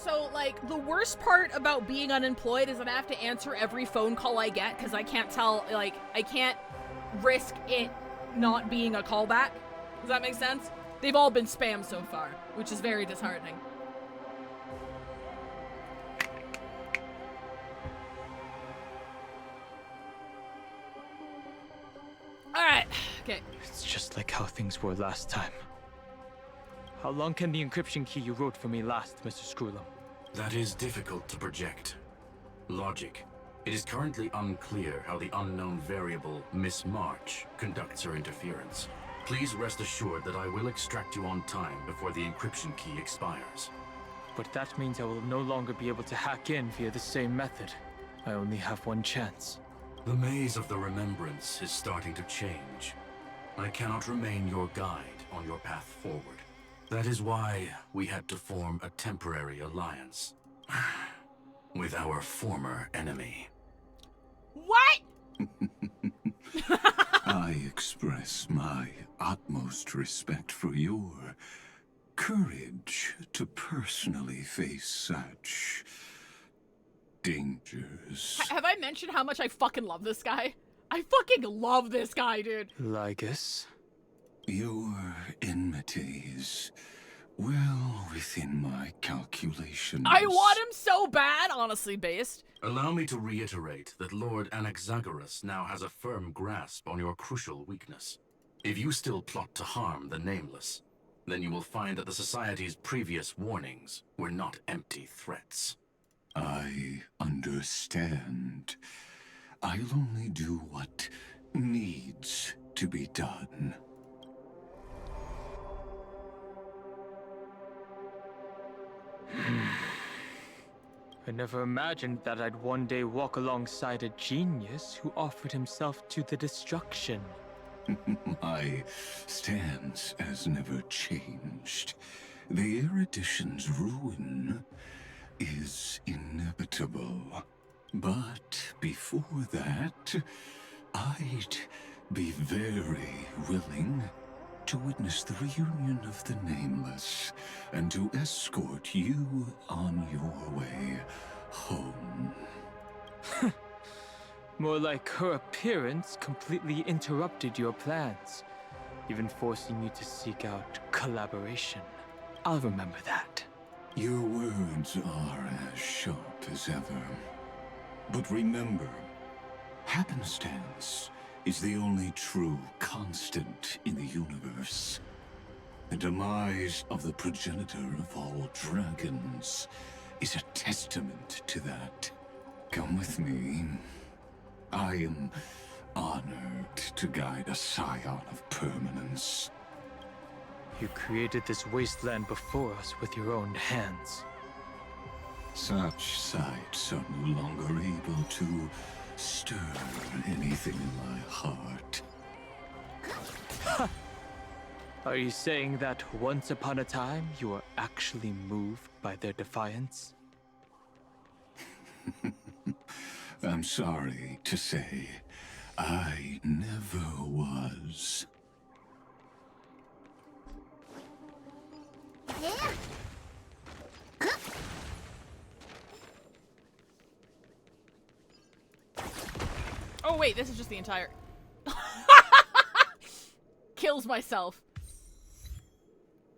So, like, the worst part about being unemployed is that I have to answer every phone call I get because I can't tell, like, I can't risk it not being a callback. Does that make sense? They've all been spam so far, which is very disheartening. Alright, okay. It's just like how things were last time. How long can the encryption key you wrote for me last, Mr. Screwlam? That is difficult to project. Logic. It is currently unclear how the unknown variable, Miss March, conducts her interference. Please rest assured that I will extract you on time before the encryption key expires. But that means I will no longer be able to hack in via the same method. I only have one chance. The maze of the remembrance is starting to change. I cannot remain your guide on your path forward. That is why we had to form a temporary alliance with our former enemy. What? I express my utmost respect for your courage to personally face such dangers. Have I mentioned how much I fucking love this guy? I fucking love this guy, dude. Lygus? Your enmity is well within my calculations. I want him so bad, honestly, based. Allow me to reiterate that Lord Anaxagoras now has a firm grasp on your crucial weakness. If you still plot to harm the Nameless, then you will find that the Society's previous warnings were not empty threats. I understand. I'll only do what needs to be done. I never imagined that I'd one day walk alongside a genius who offered himself to the destruction. My stance has never changed. The erudition's ruin is inevitable. But before that, I'd be very willing to witness the reunion of the Nameless and to escort you on your way home. More like her appearance completely interrupted your plans, even forcing you to seek out collaboration. I'll remember that. Your words are as sharp as ever. But remember, happenstance is the only true constant in the universe. The demise of the progenitor of all dragons is a testament to that. Come with me. I am honored to guide a scion of permanence. You created this wasteland before us with your own hands. Such sights are no longer able to stir anything in my heart. Are you saying that once upon a time you were actually moved by their defiance? I'm sorry to say, I never was. Oh wait, this is just the entire... Kills myself.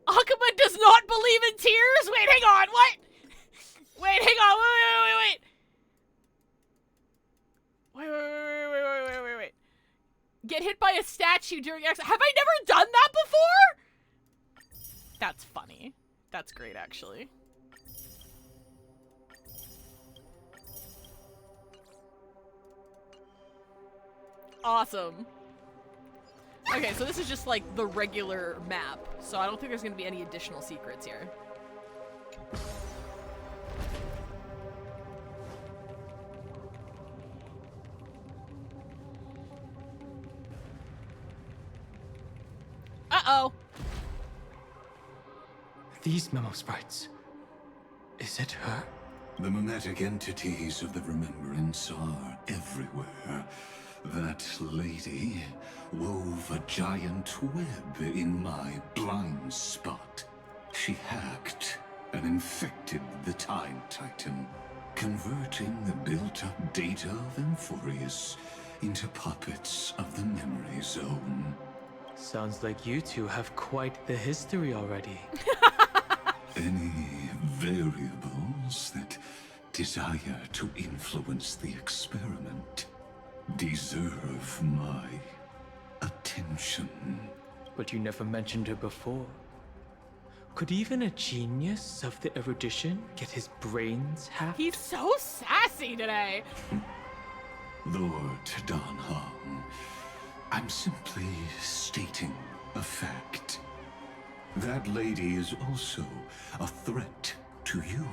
Akuma does not believe in tears? Wait, hang on, what? Wait, hang on, wait. Wait. Get hit by a statue during exile. Have I never done that before? That's funny. That's great, actually. Awesome. Okay, so this is just like the regular map, so I don't think there's gonna be any additional secrets here. Uh-oh. These memo sprites. Is it her? The mimetic entities of the remembrance are everywhere. That lady wove a giant web in my blind spot. She hacked and infected the Time Titan, converting the built-up data of Amphorius into puppets of the Memory Zone. Sounds like you two have quite the history already. Any variables that desire to influence the experiment deserve my attention. But you never mentioned her before. Could even a genius of the erudition get his brains hacked? He's so sassy today. Lord Dan Hong, I'm simply stating a fact. That lady is also a threat to you.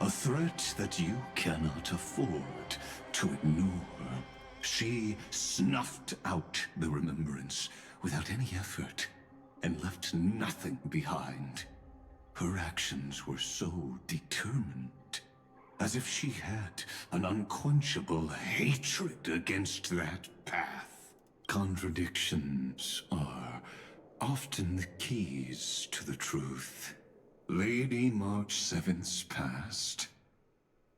A threat that you cannot afford to ignore. She snuffed out the remembrance without any effort and left nothing behind. Her actions were so determined, as if she had an unquenchable hatred against that path. Contradictions are often the keys to the truth. Lady March 7th's past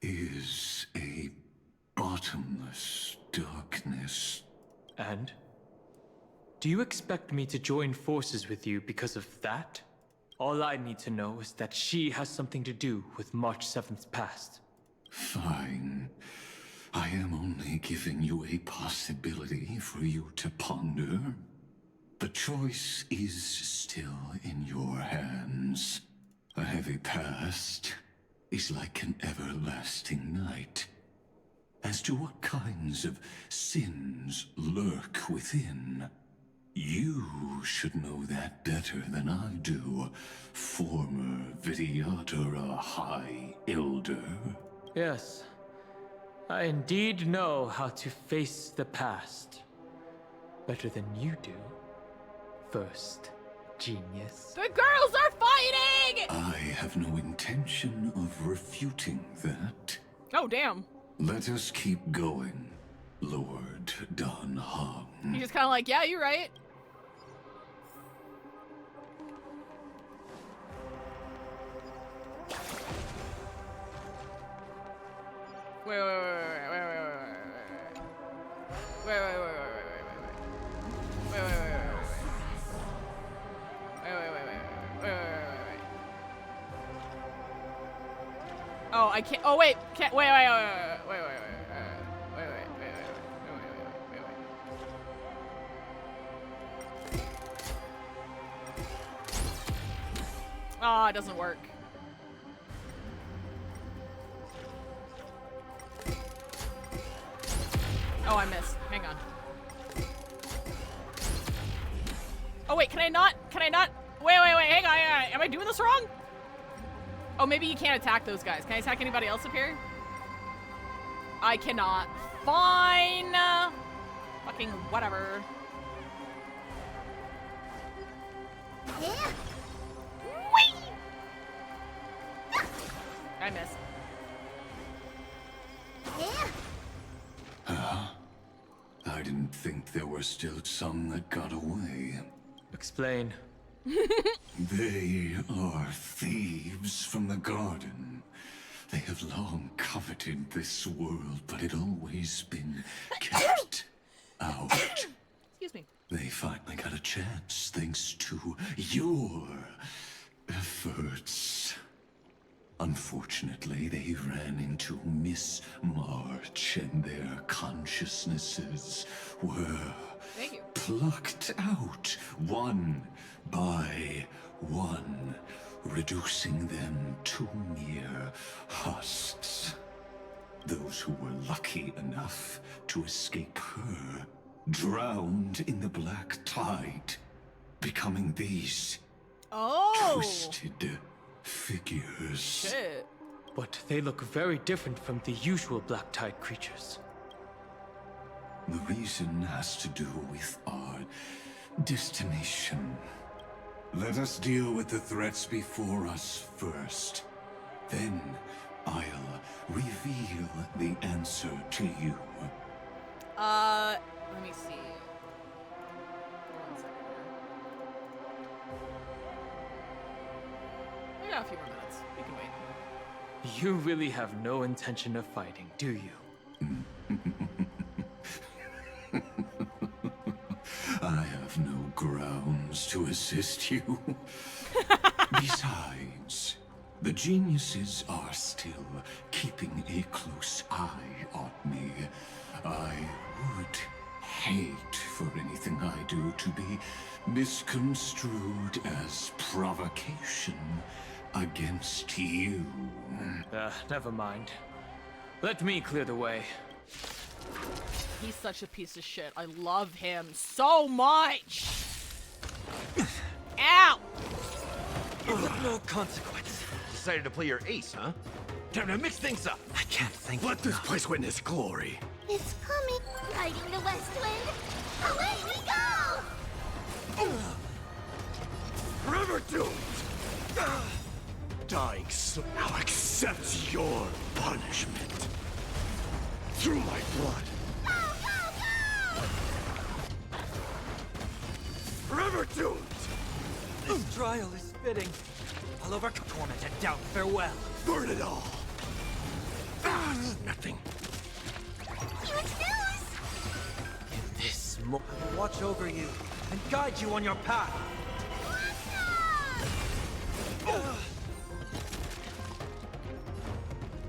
is a bottomless darkness. And? Do you expect me to join forces with you because of that? All I need to know is that she has something to do with March 7th's past. Fine. I am only giving you a possibility for you to ponder. The choice is still in your hands. A heavy past is like an everlasting night. As to what kinds of sins lurk within, you should know that better than I do, former Vidyadhara High Elder. Yes, I indeed know how to face the past. Better than you do. First, genius. The girls are fighting! I have no intention of refuting that. Oh, damn. Let us keep going, Lord Dan Hong. He's just kind of like, yeah, you're right. Wait. Oh, I can't. Oh, wait. Can't. Wait. Oh, it doesn't work. Oh, I missed. Hang on. Oh, wait, can I not? Wait, hang on. Am I doing this wrong? Oh, maybe you can't attack those guys. Can I attack anybody else up here? I cannot. Fine. Fucking whatever. I missed. I didn't think there were still some that got away. Explain. They are thieves from the garden. They have long coveted this world, but it always been kept out. Excuse me. They finally got a chance thanks to your efforts. Unfortunately, they ran into Miss March, and their consciousnesses were plucked out one by one, reducing them to mere husks. Those who were lucky enough to escape her drowned in the black tide, becoming these twisted figures. Shit. But they look very different from the usual Black Tide creatures. The reason has to do with our destination. Let us deal with the threats before us first. Then I'll reveal the answer to you. Let me see. One second here. We got a few more minutes. You really have no intention of fighting, do you? I have no grounds to assist you. Besides, the geniuses are still keeping a close eye on me. I would hate for anything I do to be misconstrued as provocation against you. Never mind. Let me clear the way. He's such a piece of shit. I love him so much. Ow! With no consequence. Decided to play your ace, huh? Time to mix things up. I can't think. Let this place witness glory. It's coming. Riding the west wind. Away we go! Forever doomed. Dying soon. Now accept your punishment. Through my blood. Go, go, go! Forever doomed. This trial is fitting. I'll overcome torment and doubt. Farewell. Burn it all. Nothing. You refuse! In this watch over you and guide you on your path.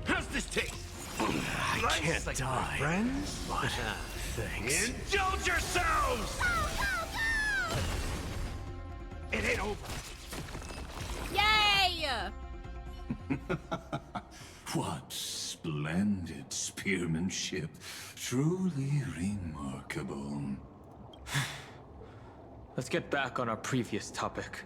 How's this taste? I can't like die, friends, but thanks. Indulge yourselves! Go, go, It ain't over. Yay! What splendid spearmanship. Truly remarkable. Let's get back on our previous topic.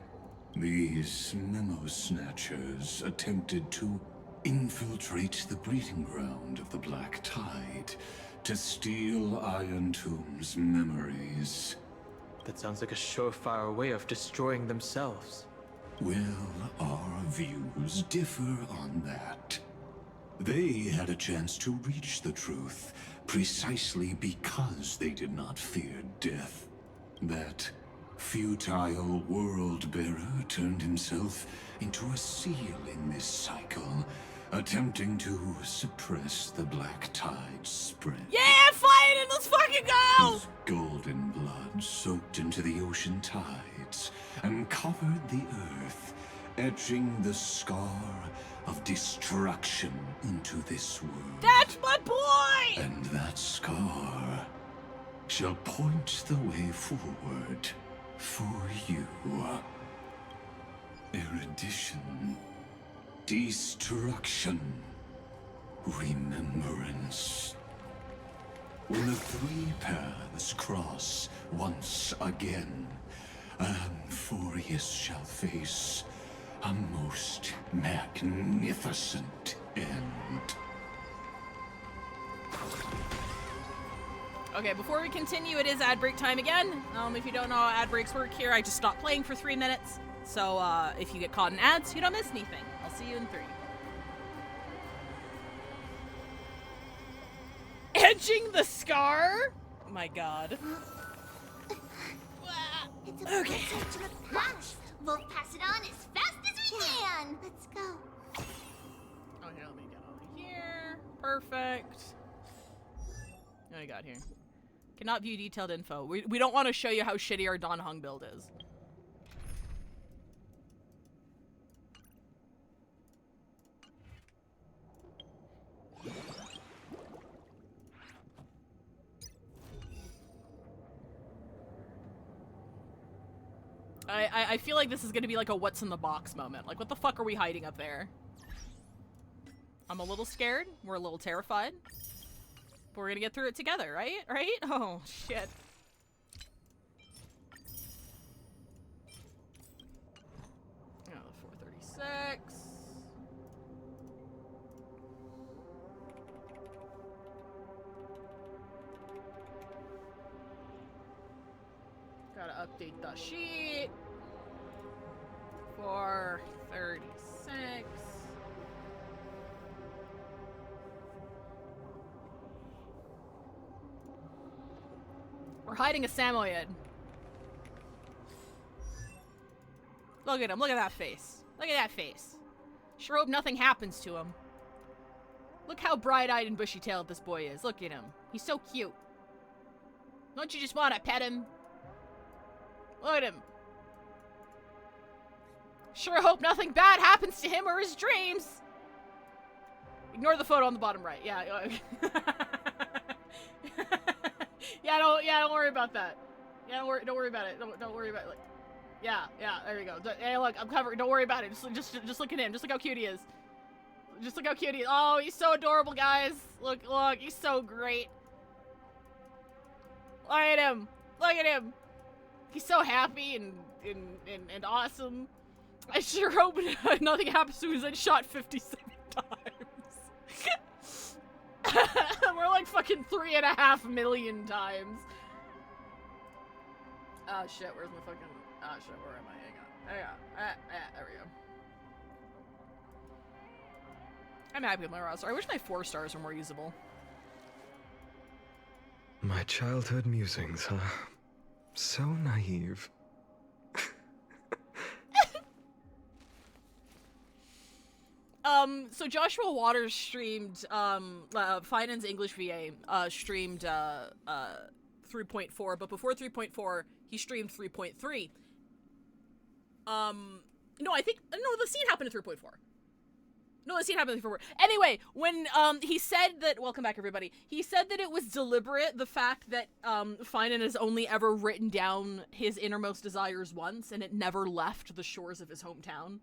These memo snatchers attempted to infiltrate the breeding ground of the Black Tide to steal Iron Tomb's memories. That sounds like a surefire way of destroying themselves. Well, our views differ on that. They had a chance to reach the truth precisely because they did not fear death. That futile world-bearer turned himself into a seal in this cycle, attempting to suppress the Black Tide's spread. Yeah, fight it! Let's fucking go! His golden blood soaked into the ocean tides and covered the earth, etching the scar of destruction into this world. That's my boy! And that scar shall point the way forward for you. Erudition, destruction, remembrance. When the three paths cross once again, Amphorius shall face a most magnificent end. Okay, before we continue, it is ad break time again. If you don't know how ad breaks work here, I just stopped playing for 3 minutes. So if you get caught in ads, you don't miss anything. I'll see you in 3. Edging the scar? Oh my god. It's a okay. To the past. We'll pass it on as fast as we can. Let's go. Oh, here, let me get over here. Perfect. What do we got here? Cannot view detailed info. We don't want to show you how shitty our Dan Heng build is. I feel like this is gonna be like a what's in the box moment. Like, what the fuck are we hiding up there? I'm a little scared. We're a little terrified. But we're gonna get through it together, right? Right? Oh, shit. Oh, 436. Gotta update the sheet. 436. We're hiding a Samoyed. Look at him. Look at that face. Look at that face. Sure hope nothing happens to him. Look how bright-eyed and bushy-tailed this boy is. Look at him. He's so cute. Don't you just want to pet him? Look at him. Sure hope nothing bad happens to him or his dreams. Ignore the photo on the bottom right. Yeah. Don't worry about that. Yeah, don't worry about it. Don't worry about it. Like, yeah, there you go. Hey, look, I'm covered. Don't worry about it. Just look at him. Just look how cute he is. Just look how cute he is. Oh, he's so adorable, guys. Look, he's so great. Look at him. Look at him. He's so happy and awesome. I sure hope nothing happens to him. He's been shot 57 times. We're like fucking 3.5 million times. Oh shit, where's my fucking... Oh shit, where am I? Hang on. There we go. I'm happy with my roster. I wish my 4 stars were more usable. My childhood musings, huh? So naive. So Joshua Waters streamed, Finance English VA, streamed, 3.4, but before 3.4, he streamed 3.3. No, the scene happened in 3.4. No, the scene happened in 3.4. Anyway, when, he said that, welcome back everybody, he said that it was deliberate, the fact that, Finan has only ever written down his innermost desires once, and it never left the shores of his hometown.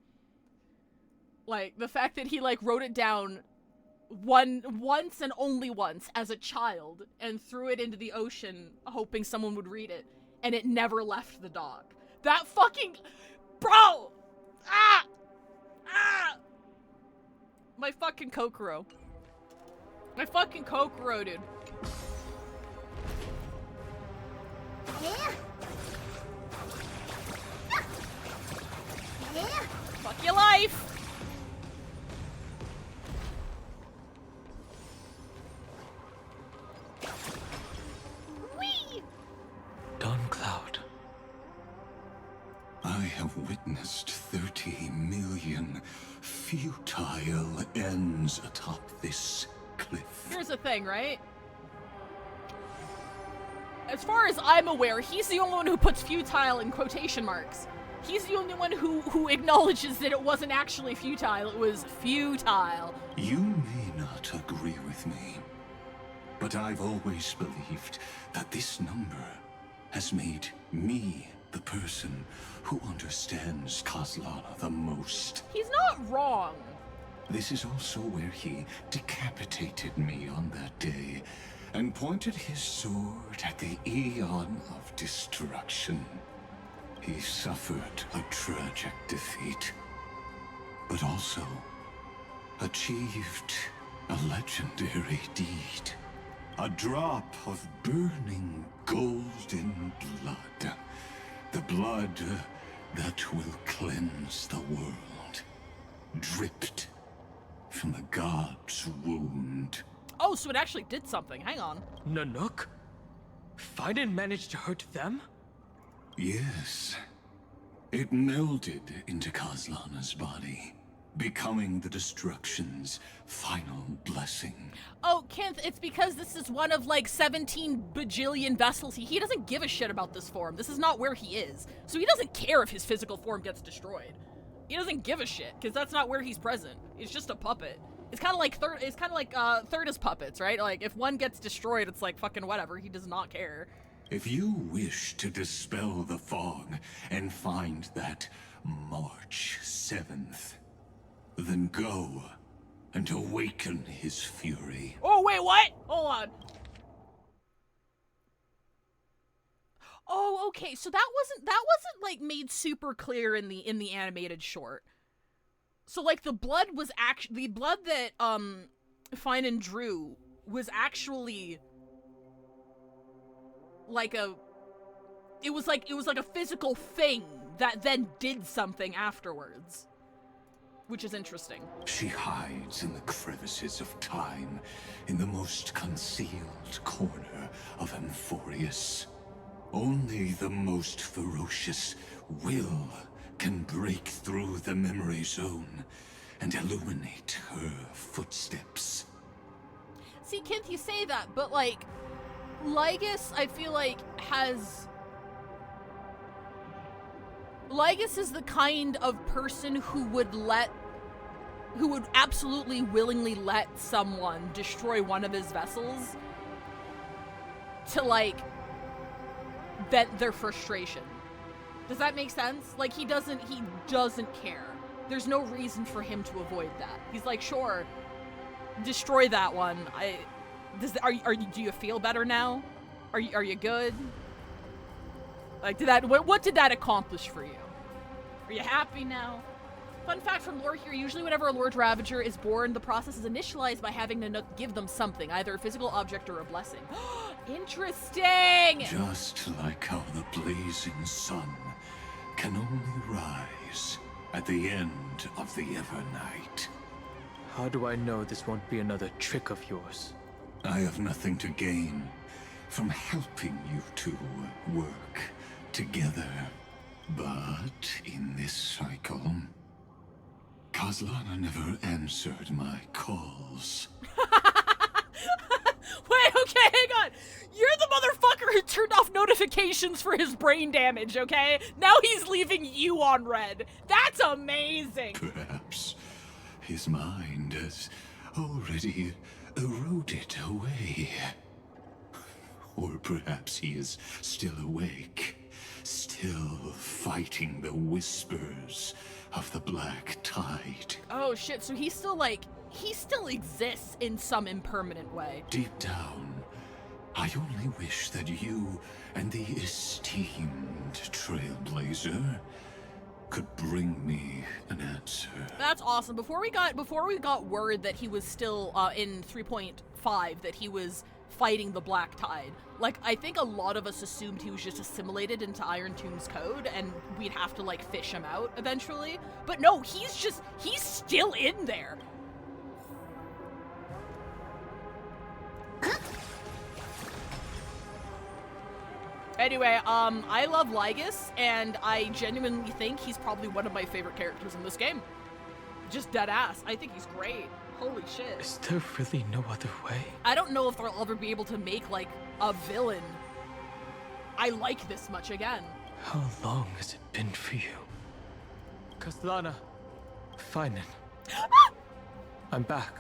Like, the fact that he, like, wrote it down once and only once as a child and threw it into the ocean hoping someone would read it, and it never left the dock. That fucking... Bro! Ah! My fucking Kokoro. My fucking Kokoro, dude. Fuck your life! Dawn Cloud. I have witnessed 30 million futile ends atop this cliff. Here's the thing, right? As far as I'm aware, he's the only one who puts futile in quotation marks. He's the only one who acknowledges that it wasn't actually futile, it was futile. You may not agree with me, but I've always believed that this number has made me the person who understands Kaslana the most. He's not wrong. This is also where he decapitated me on that day and pointed his sword at the Aeon of Destruction. He suffered a tragic defeat, but also achieved a legendary deed. A drop of burning golden blood. The blood that will cleanse the world. Dripped from the god's wound. Oh, so it actually did something. Hang on. Nanook? Finan managed to hurt them? Yes. It melded into Kaslana's body, becoming the Destruction's final blessing. Oh, Kent, it's because this is one of like 17 bajillion vessels. He doesn't give a shit about this form. This is not where he is. So he doesn't care if his physical form gets destroyed. He doesn't give a shit, because that's not where he's present. It's just a puppet. It's kind of like Thirda's puppets, right? Like, if one gets destroyed, it's like fucking whatever. He does not care. If you wish to dispel the fog and find that March 7th, then go and awaken his fury. Oh, wait, what? Hold on. Oh, okay. So that wasn't like made super clear in the animated short. So like the blood was the blood that Finan drew was actually like it was like a physical thing that then did something afterwards. Which is interesting. She hides in the crevices of time, in the most concealed corner of Amphorius. Only the most ferocious will can break through the memory zone and illuminate her footsteps. see, Kinth, you say that, but, like, Lygus, I feel like, Lygus is the kind of person who would absolutely willingly let someone destroy one of his vessels to, like, vent their frustration. Does that make sense? Like, he doesn't care. There's no reason for him to avoid that. He's like, sure, destroy that one. Do you feel better now? Are you good? Like, what did that accomplish for you? Are you happy now? Fun fact from lore here, usually whenever a Lord Ravager is born, the process is initialized by having to give them something, either a physical object or a blessing. Interesting! Just like how the blazing sun can only rise at the end of the Evernight. How do I know this won't be another trick of yours? I have nothing to gain from helping you two work together. But in this cycle, Kozlana never answered my calls. Wait, okay, hang on. You're the motherfucker who turned off notifications for his brain damage, okay? Now he's leaving you on red. That's amazing. Perhaps his mind has already eroded away. Or perhaps he is still awake, still fighting the whispers of the Black Tide. Oh shit, so he still exists in some impermanent way. Deep down, I only wish that you and the esteemed Trailblazer could bring me an answer. That's awesome. Before we got word that he was still in 3.5, that he was fighting the Black Tide, like, I think a lot of us assumed he was just assimilated into Iron Tomb's code and we'd have to, like, fish him out eventually. But no, he's still in there. Anyway, I love Lygus, and I genuinely think he's probably one of my favorite characters in this game. Just dead ass. I think he's great. Holy shit. Is there really no other way? I don't know if they'll ever be able to make, like, a villain I like this much again. How long has it been for you? Kozlana, Finan. I'm back.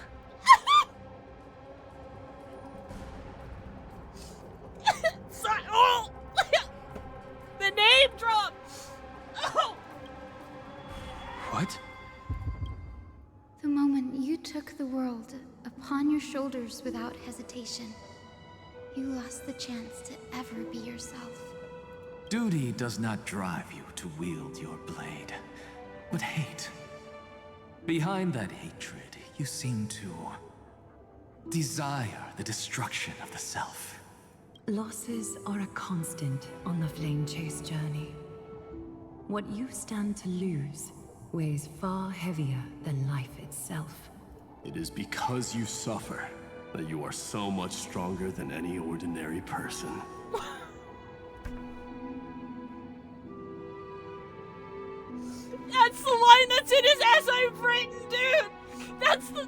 Oh! The name drop! Oh! What? The moment you took the world upon your shoulders without hesitation, you lost the chance to ever be yourself. Duty does not drive you to wield your blade, but hate. Behind that hatred, you seem to desire the destruction of the self. Losses are a constant on the Flame Chase journey. What you stand to lose weighs far heavier than life itself. It is because you suffer that you are so much stronger than any ordinary person. That's the line that's in his ass I've written, dude! That's the...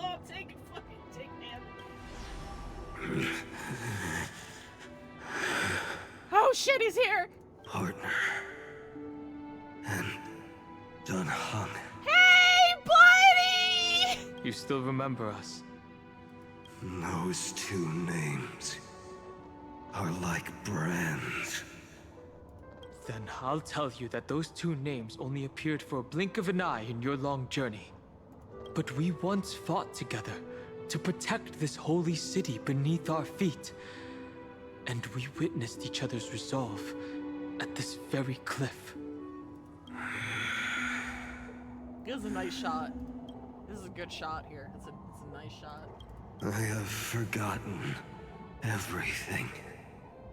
I'm taking fucking damage. Oh shit, he's here! Partner. And Dun Hung. Hey, buddy! You still remember us? Those two names are like brands. Then I'll tell you that those two names only appeared for a blink of an eye in your long journey. But we once fought together to protect this holy city beneath our feet. And we witnessed each other's resolve at this very cliff. This is a nice shot. This is a good shot here. It's a nice shot. I have forgotten everything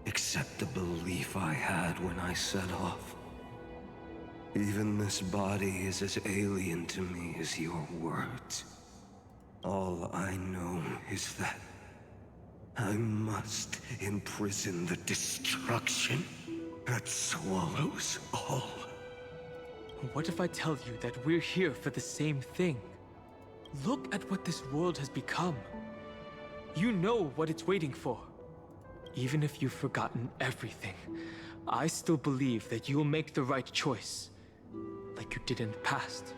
except the belief I had when I set off. Even this body is as alien to me as your words. All I know is that I must imprison the destruction that swallows all. What if I tell you that we're here for the same thing? Look at what this world has become. You know what it's waiting for. Even if you've forgotten everything, I still believe that you'll make the right choice, like you did in the past.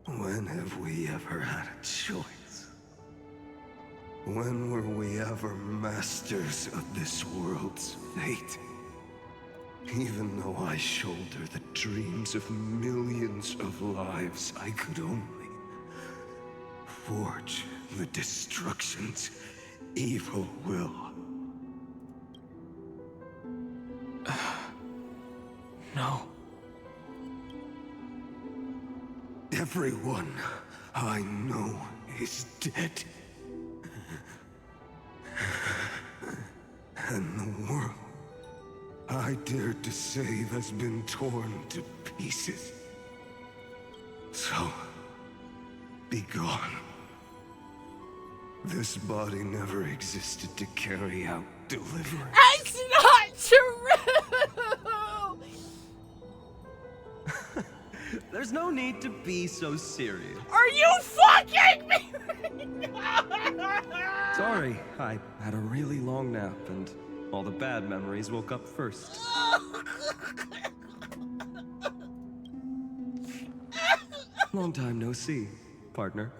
When have we ever had a choice? When were we ever masters of this world's fate? Even though I shoulder the dreams of millions of lives, I could only forge the destruction's evil will. No. Everyone I know is dead. And the world I dared to save has been torn to pieces. So, be gone. This body never existed to carry out deliverance. That's not true! There's no need to be so serious. Are you fucking me? Sorry, I had a really long nap and all the bad memories woke up first. Long time no see, partner.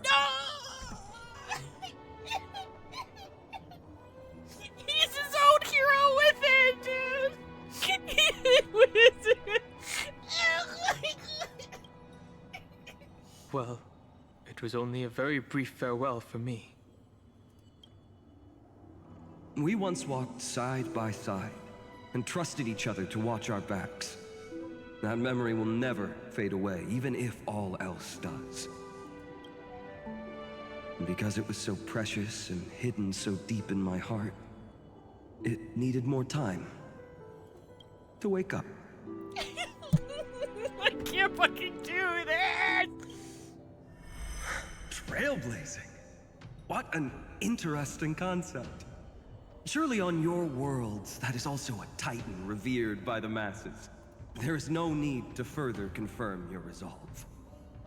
He's his own hero with it, dude! Well, it was only a very brief farewell for me. We once walked side by side and trusted each other to watch our backs. That memory will never fade away, even if all else does. And because it was so precious and hidden so deep in my heart, it needed more time to wake up. I can't fucking do this! Trailblazing? What an interesting concept. Surely on your worlds, that is also a titan revered by the masses. There is no need to further confirm your resolve.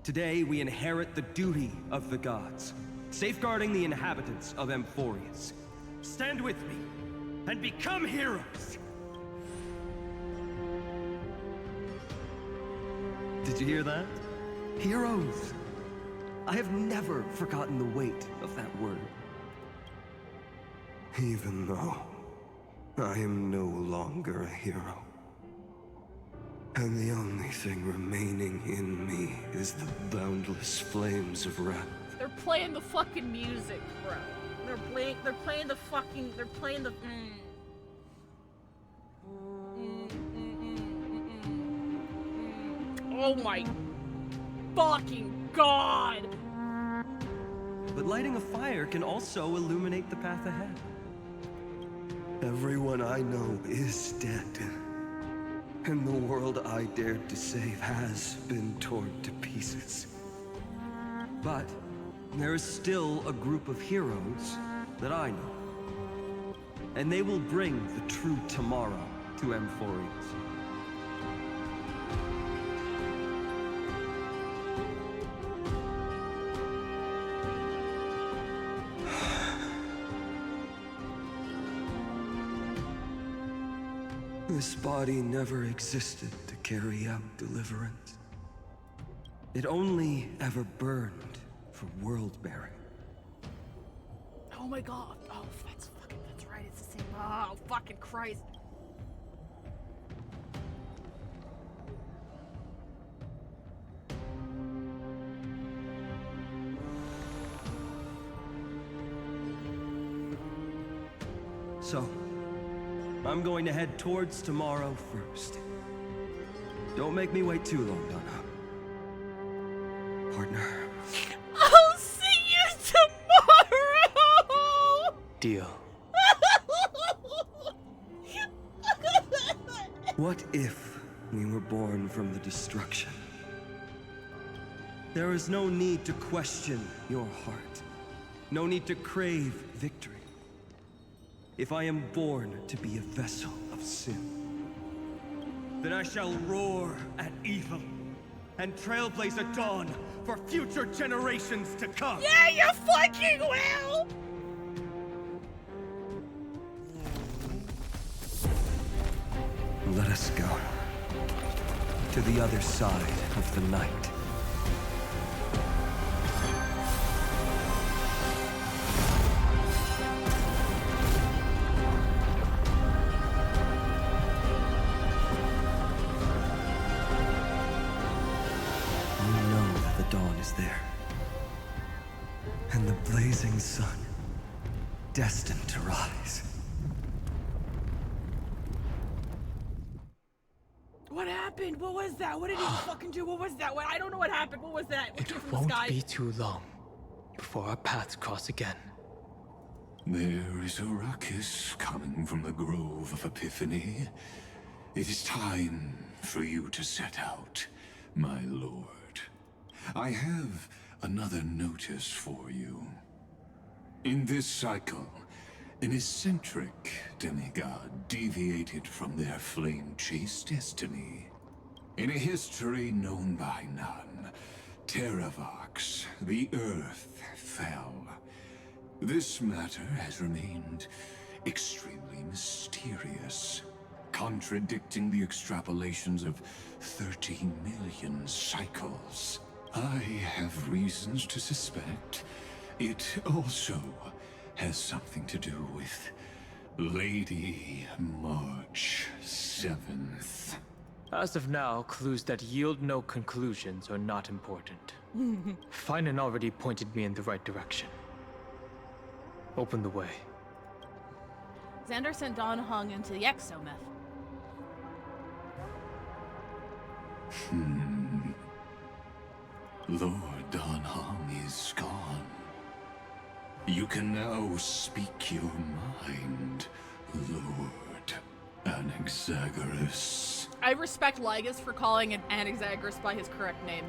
Today, we inherit the duty of the gods, safeguarding the inhabitants of Amphorius. Stand with me, and become heroes! Did you hear that? Heroes! I have never forgotten the weight of that word. Even though I am no longer a hero. And the only thing remaining in me is the boundless flames of wrath. They're playing the fucking music, bro. They're playing the fucking, Oh my fucking god! But lighting a fire can also illuminate the path ahead. Everyone I know is dead. And the world I dared to save has been torn to pieces. But there is still a group of heroes that I know. And they will bring the true tomorrow to Amphorius. This body never existed to carry out deliverance. It only ever burned for world-bearing. Oh my god. Oh, that's right. It's the same. Oh, fucking Christ. So, I'm going to head towards tomorrow first. Don't make me wait too long, Donna. Partner. I'll see you tomorrow! Deal. What if we were born from the destruction? There is no need to question your heart. No need to crave victory. If I am born to be a vessel of sin, then I shall roar at evil and trailblaze a dawn for future generations to come. Yeah, you fucking will! Let us go to the other side of the night. We know that the dawn is there, and the blazing sun destined to rise. What happened? What was that? What did he fucking do? What was that? I don't know what happened. What was that? What came from the Won't sky? be too long before our paths cross again. There is a ruckus coming from the Grove of Epiphany. It is time for you to set out, my lord. I have another notice for you. In this cycle, an eccentric demigod deviated from their flame-chased destiny. In a history known by none, Terravox, the Earth, fell. This matter has remained extremely mysterious, contradicting the extrapolations of 13 million cycles. I have reasons to suspect it also has something to do with Lady March 7th. As of now, clues that yield no conclusions are not important. Finan already pointed me in the right direction. Open the way. Xander sent Don Hung into the exomyth. Lord Don Hung is gone. You can now speak your mind, Lord Anaxagoras. I respect Lygus for calling an Anaxagoras by his correct name.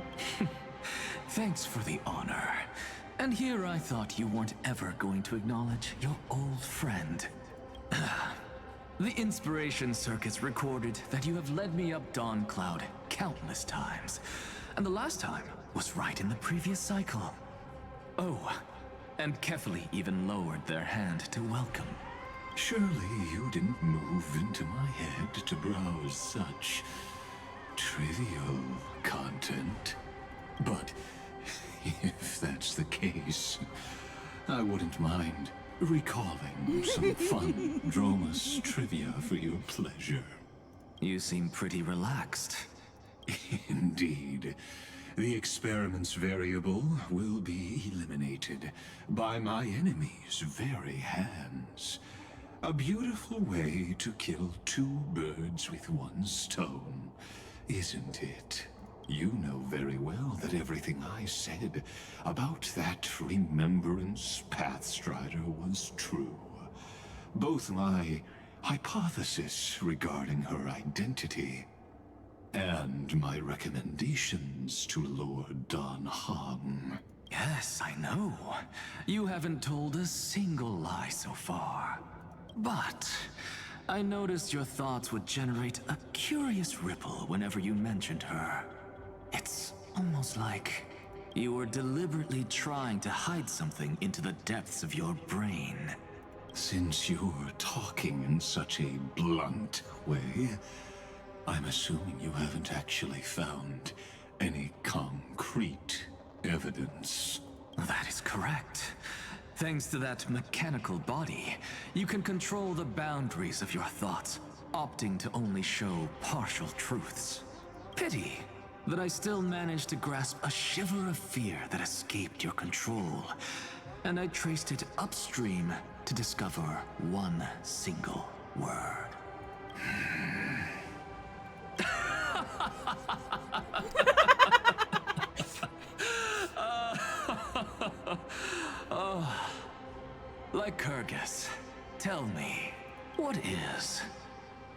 Thanks for the honor. And here I thought you weren't ever going to acknowledge your old friend. The Inspiration Circus recorded that you have led me up Dawn Cloud countless times. And the last time was right in the previous cycle. Oh, and Kefali even lowered their hand to welcome. Surely you didn't move into my head to browse such trivial content. But if that's the case, I wouldn't mind recalling some fun Dromus trivia for your pleasure. You seem pretty relaxed. Indeed. The experiment's variable will be eliminated by my enemy's very hands. A beautiful way to kill two birds with one stone, isn't it? You know very well that everything I said about that Remembrance Pathstrider was true. Both my hypothesis regarding her identity and my recommendations to Lord Don Hung. Yes, I know. You haven't told a single lie so far. But I noticed your thoughts would generate a curious ripple whenever you mentioned her. It's almost like you were deliberately trying to hide something into the depths of your brain. Since you're talking in such a blunt way, I'm assuming you haven't actually found any concrete evidence. That is correct. Thanks to that mechanical body, you can control the boundaries of your thoughts, opting to only show partial truths. Pity that I still managed to grasp a shiver of fear that escaped your control, and I traced it upstream to discover one single word. Lycurgus, tell me, what is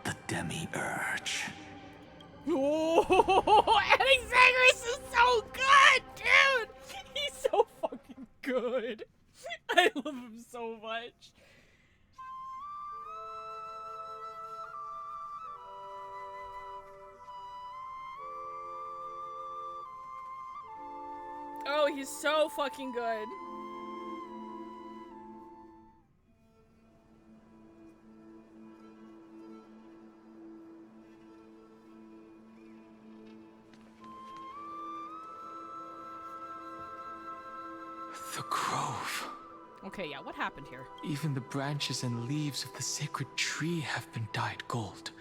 the Demi-Urge? Oh, Anaxagoras is so good, dude! good. I love him so much. Oh, he's so fucking good. The grove. Okay, yeah, what happened here? Even the branches and leaves of the sacred tree have been dyed gold.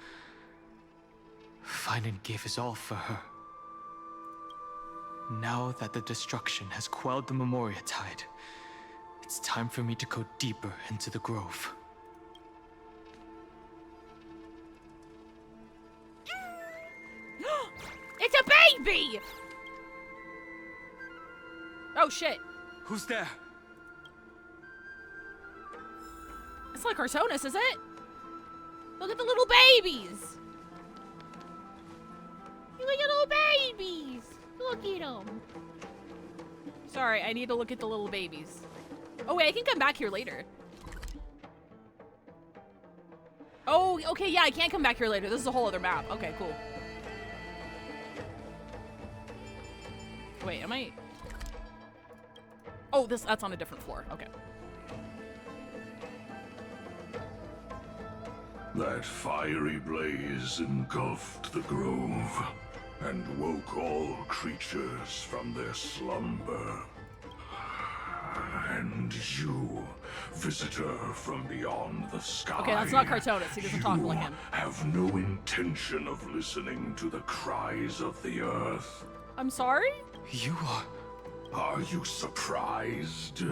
Finan gave his all for her. Now that the destruction has quelled the Memoria tide, it's time for me to go deeper into the grove. It's a baby! Oh shit. Who's there? It's like Artonis, is it? Look at the little babies! Look at little babies! Look at them. Sorry, I need to look at the little babies. Oh wait, I can come back here later. Oh, okay, yeah, I can't come back here later. This is a whole other map. Okay, cool. Wait, am I... Oh, that's on a different floor. Okay. That fiery blaze engulfed the grove and woke all creatures from their slumber. And you, visitor from beyond the sky. Okay, that's not Cartonis. He doesn't talk like him. Have no intention of listening to the cries of the earth. I'm sorry? You are... Are you surprised?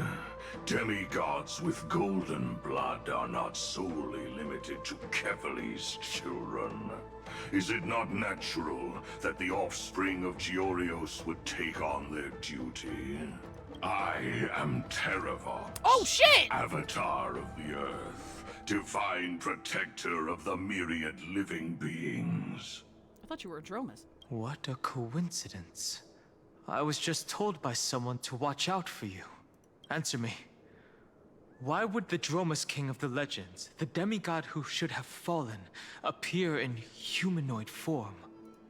Demigods with golden blood are not solely limited to Kevali's children. Is it not natural that the offspring of Georios would take on their duty? I am Terravot. Oh shit! Avatar of the Earth, divine protector of the myriad living beings. I thought you were a Dromus. What a coincidence. I was just told by someone to watch out for you. Answer me. Why would the Dromus King of the Legends, the demigod who should have fallen, appear in humanoid form?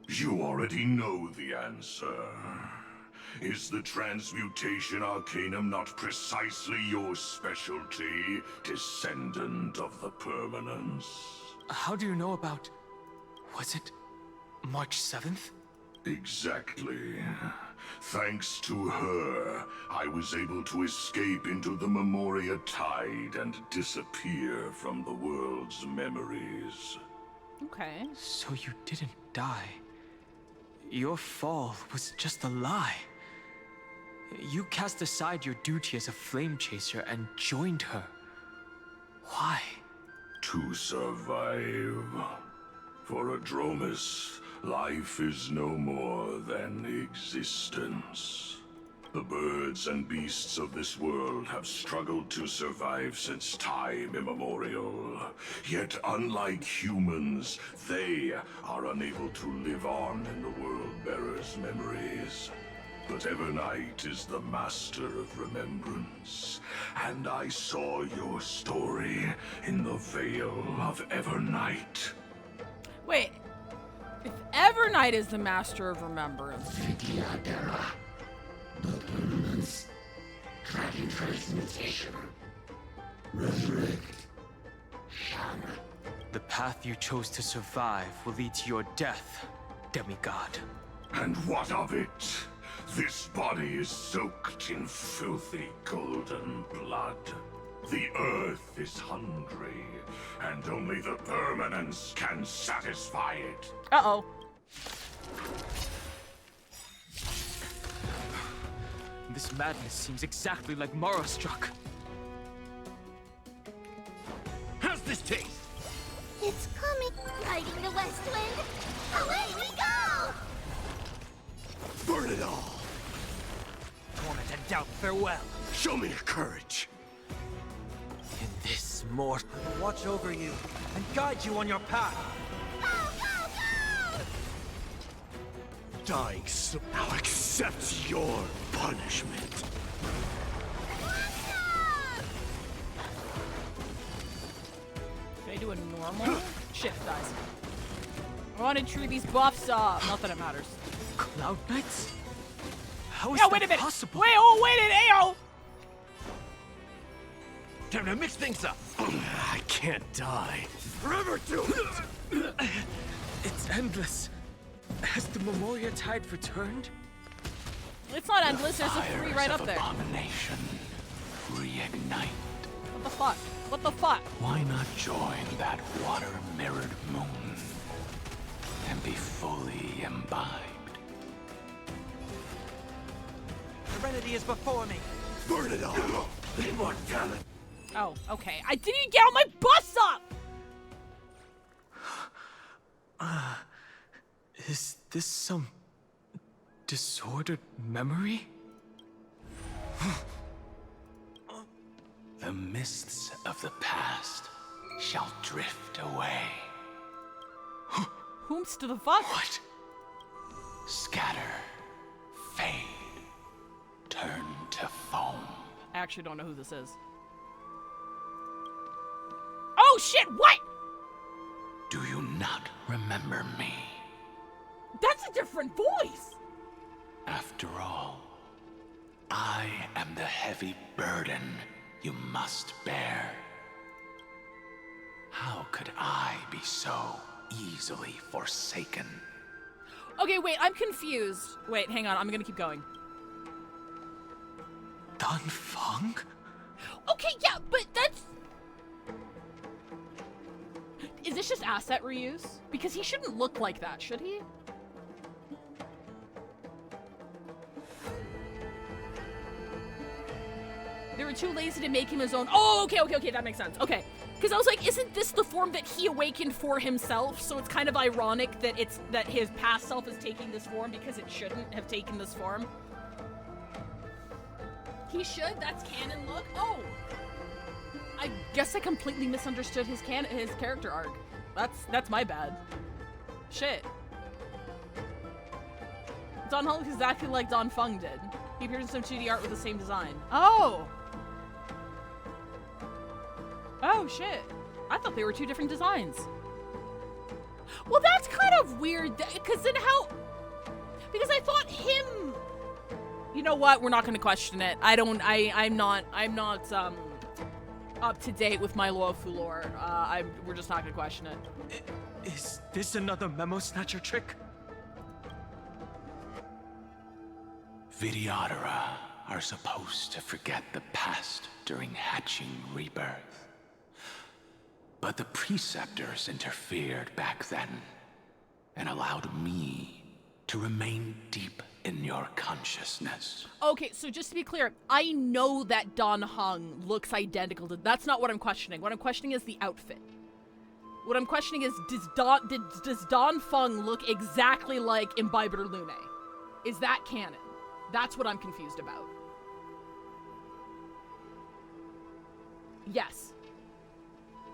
You already know the answer. Is the Transmutation Arcanum not precisely your specialty, descendant of the Permanence? How do you know about... was it March 7th? Exactly. Thanks to her, I was able to escape into the Memoria tide and disappear from the world's memories. Okay. So you didn't die. Your fall was just a lie. You cast aside your duty as a flame chaser and joined her. Why? To survive. For a Dromus, life is no more than existence. The birds and beasts of this world have struggled to survive since time immemorial. Yet unlike humans, they are unable to live on in the World-Bearer's memories. But Evernight is the master of remembrance, and I saw your story in the Veil of Evernight. Wait, if Evernight is the master of remembrance... Dragon transmutation. Resurrect. Shana. The path you chose to survive will lead to your death, demigod. And what of it? This body is soaked in filthy golden blood. The earth is hungry, and only the Permanence can satisfy it. Uh-oh. This madness seems exactly like Morrowstruck. How's this taste? It's coming. Riding the west wind. Away we go! Burn it all! Torment and doubt, farewell. Show me your courage. In this mortal, watch over you and guide you on your path. Dying so now accept your punishment. do a normal? Shit, dies. I want to tree these buffs up. Not that it matters. Cloud Knights? How is Yo, that wait a minute. possible? Wait, oh, wait a minute, Time to mix things up. I can't die. Forever to. It's endless. Has the Memoria Tide returned? It's not endless. There's a free right up there. Abomination. Reignite. What the fuck? What the fuck? Why not join that water-mirrored moon and be fully imbibed? Serenity is before me. Burn it all. Immortality. Oh, okay. I didn't even get all my buffs up! Is this some disordered memory? The mists of the past shall drift away. Whomst to the fuck? What? Scatter, fade, turn to foam. I actually don't know who this is. Oh shit, what? Do you not remember me? That's a different voice! After all, I am the heavy burden you must bear. How could I be so easily forsaken? Okay, wait, I'm confused. Wait, hang on, I'm gonna keep going. Dan Feng? Okay, yeah, but that's... Is this just asset reuse? Because he shouldn't look like that, should he? They were too lazy to make him his own. Oh, okay, that makes sense. Okay. Because I was like, isn't this the form that he awakened for himself? So it's kind of ironic that that his past self is taking this form because it shouldn't have taken this form. He should? That's canon look? Oh! I guess I completely misunderstood his character arc. That's my bad. Shit. Don Hung looks exactly like Don Feng did. He appears in some 2D art with the same design. Oh! Oh, shit. I thought they were two different designs. Well, that's kind of weird, because then how... Because I thought him... You know what? We're not going to question it. I'm not up to date with my Luofu lore. We're just not going to question it. Is this another Memo Snatcher trick? Vidyadhara are supposed to forget the past during hatching rebirth. But the Preceptors interfered back then and allowed me to remain deep in your consciousness. Okay, so just to be clear, I know that Don Hung looks identical to... That's not what I'm questioning. What I'm questioning is the outfit. What I'm questioning is, does Don Feng look exactly like Imbiber Lune? Is that canon? That's what I'm confused about. Yes.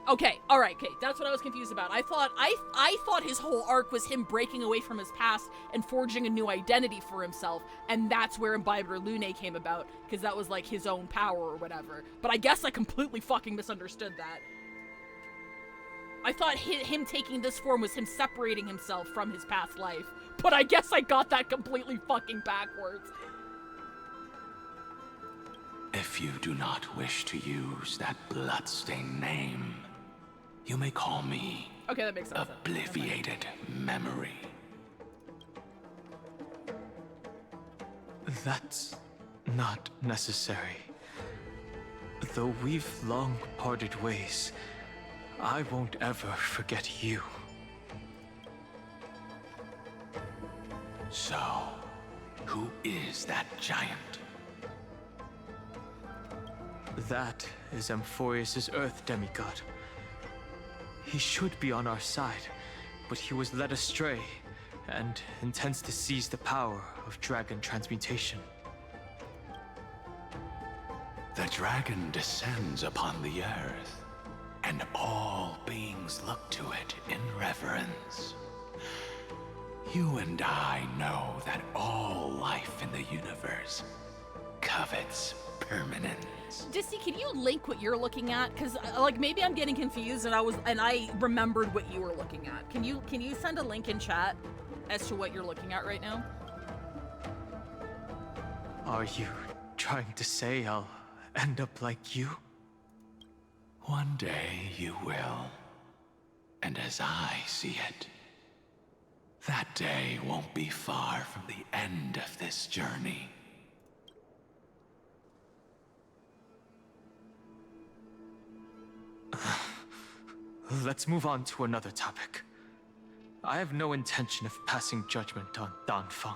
Okay, alright, okay, that's what I was confused about. I thought his whole arc was him breaking away from his past and forging a new identity for himself, and that's where Imbiber Lune came about, because that was like his own power or whatever. But I guess I completely fucking misunderstood that. I thought him taking this form was him separating himself from his past life, but I guess I got that completely fucking backwards. If you do not wish to use that bloodstained name, you may call me... Okay, that makes sense. Obliviated Memory. That's not necessary. Though we've long parted ways, I won't ever forget you. So, who is that giant? That is Amphorius' Earth demigod. He should be on our side, but he was led astray and intends to seize the power of dragon transmutation. The dragon descends upon the earth, and all beings look to it in reverence. You and I know that all life in the universe covets permanence. Dissy, can you link what you're looking at? Because like maybe I'm getting confused, and I remembered what you were looking at. Can you send a link in chat as to what you're looking at right now? Are you trying to say I'll end up like you? One day you will. And as I see it, that day won't be far from the end of this journey. Let's move on to another topic. I have no intention of passing judgment on Dan Feng,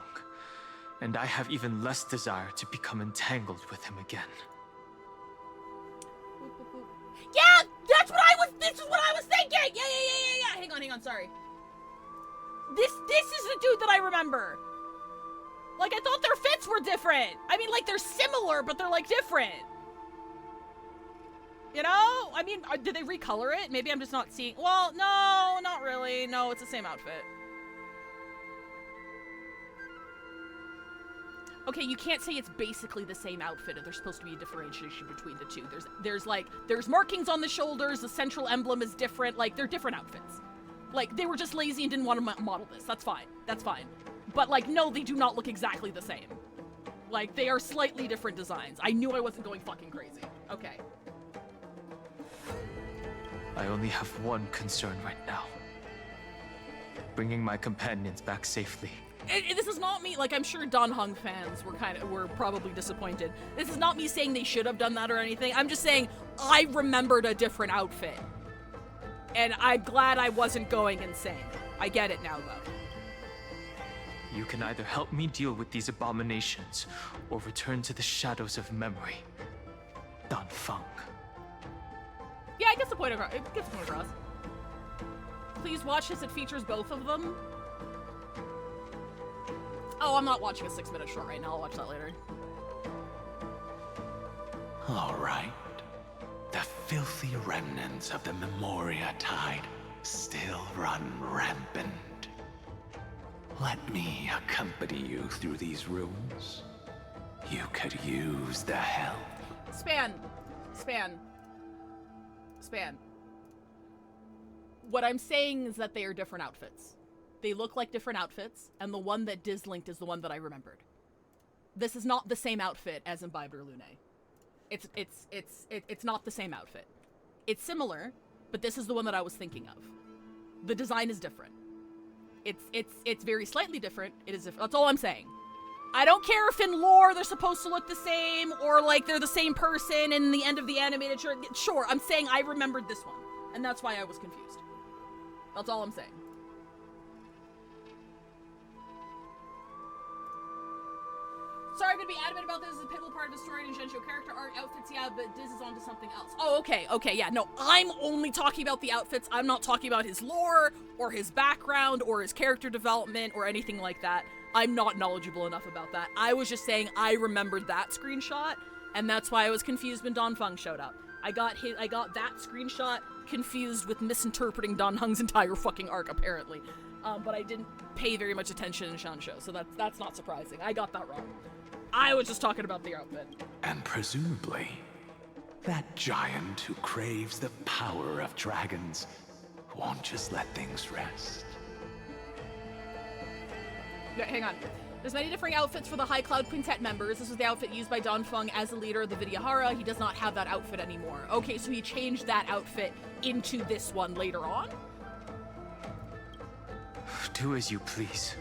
and I have even less desire to become entangled with him again. Yeah, this is what I was thinking! Yeah. Hang on, sorry. This is the dude that I remember. Like, I thought their fits were different. I mean, like, they're similar, but they're, like, different. You know? I mean, did they recolor it? Maybe I'm just not seeing... Well, no, not really. No, it's the same outfit. Okay, you can't say it's basically the same outfit if there's supposed to be a differentiation between the two. There's markings on the shoulders, the central emblem is different, like, they're different outfits. Like, they were just lazy and didn't want to model this. That's fine. That's fine. But, like, no, they do not look exactly the same. Like, they are slightly different designs. I knew I wasn't going fucking crazy. Okay. I only have one concern right now. Bringing my companions back safely. This is not me, like, I'm sure Dan Heng fans were probably disappointed. This is not me saying they should have done that or anything. I'm just saying I remembered a different outfit. And I'm glad I wasn't going insane. I get it now, though. You can either help me deal with these abominations, or return to the shadows of memory. Dan Feng. Yeah, it gets the point across. It gets the point across. Please watch this, it features both of them. Oh, I'm not watching a 6-minute short right now. I'll watch that later. All right. The filthy remnants of the Memoria tide still run rampant. Let me accompany you through these rooms. You could use the help. Span. What I'm saying is that they are different outfits. They look like different outfits, and the one that Diz linked is the one that I remembered. This is not the same outfit as Imbibed or Lune. It's not the same outfit. It's similar, but this is the one that I was thinking of. The design is different. It's very slightly different. It is. That's all I'm saying. I don't care if in lore they're supposed to look the same, or like they're the same person in the end of the animated short. Sure, I'm saying I remembered this one, and that's why I was confused. That's all I'm saying. Sorry, I'm gonna be adamant about this. This is a pivotal part of the story and Gensho character art. Outfits, yeah, but Diz is onto something else. Oh, okay, yeah, no, I'm only talking about the outfits. I'm not talking about his lore, or his background, or his character development, or anything like that. I'm not knowledgeable enough about that. I was just saying I remembered that screenshot, and that's why I was confused when Dan Feng showed up. I got that screenshot confused with misinterpreting Dan Heng's entire fucking arc, apparently. But I didn't pay very much attention in Shansho, so that's not surprising. I got that wrong. I was just talking about the outfit. And presumably, that giant who craves the power of dragons won't just let things rest. Yeah, hang on. There's many different outfits for the High Cloud Quintet members. This was the outfit used by Dan Feng as the leader of the Vidyahara. He does not have that outfit anymore. Okay, so he changed that outfit into this one later on? Do as you please.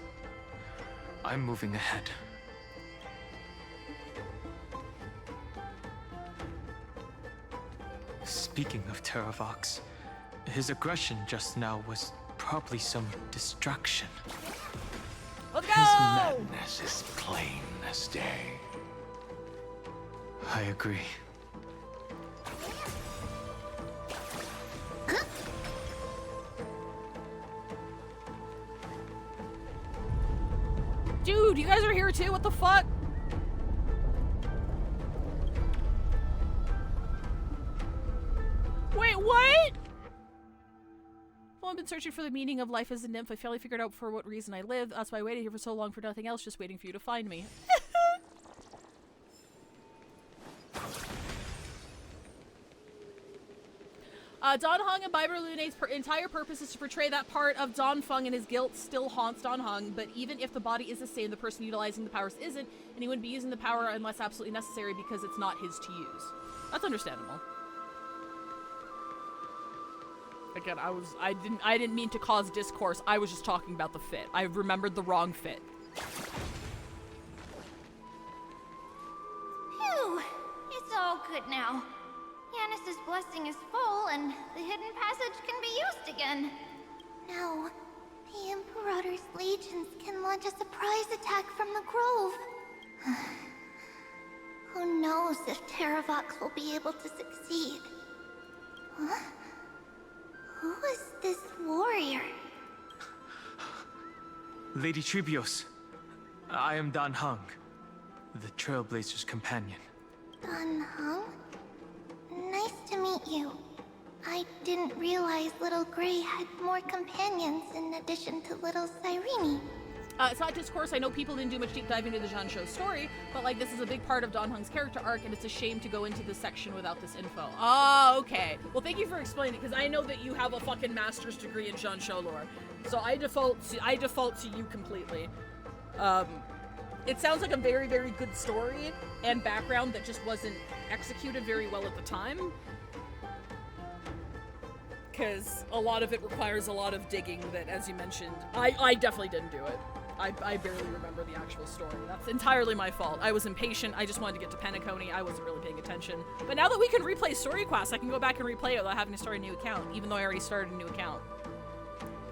I'm moving ahead. Speaking of Terravox, his aggression just now was probably some distraction. Let's go! His madness is plain as day. I agree. Dude, you guys are here too? What the fuck? Wait, what? Well, I've been searching for the meaning of life as a nymph. I finally figured out for what reason I live. That's why I waited here for so long for nothing else, just waiting for you to find me. Don Hung and Baiba Lune's entire purpose is to portray that part of Don Feng and his guilt still haunts Don Hung, but even if the body is the same, the person utilizing the powers isn't, and he wouldn't be using the power unless absolutely necessary because it's not his to use. That's understandable. Again, I didn't mean to cause discourse. I was just talking about the fit. I remembered the wrong fit. Phew! It's all good now. Yanis's blessing is full, and the hidden passage can be used again. Now, the Imperator's legions can launch a surprise attack from the grove. Who knows if Terravox will be able to succeed? Huh? Who is this warrior? Lady Tribios, I am Dan Hung, the Trailblazer's companion. Dan Hung? Nice to meet you. I didn't realize Little Gray had more companions in addition to Little Cyrene. It's not discourse. I know people didn't do much deep dive into the Jean Show story, but like this is a big part of Don Hung's character arc, and it's a shame to go into this section without this info. Oh, okay. Well, thank you for explaining, because I know that you have a fucking master's degree in Jean Show lore, so I default to you completely. It sounds like a very, very good story and background that just wasn't executed very well at the time, because a lot of it requires a lot of digging that, as you mentioned, I definitely didn't do it. I barely remember the actual story. That's entirely my fault. I was impatient. I just wanted to get to Penacony. I wasn't really paying attention. But now that we can replay story quests, I can go back and replay it without having to start a new account, even though I already started a new account.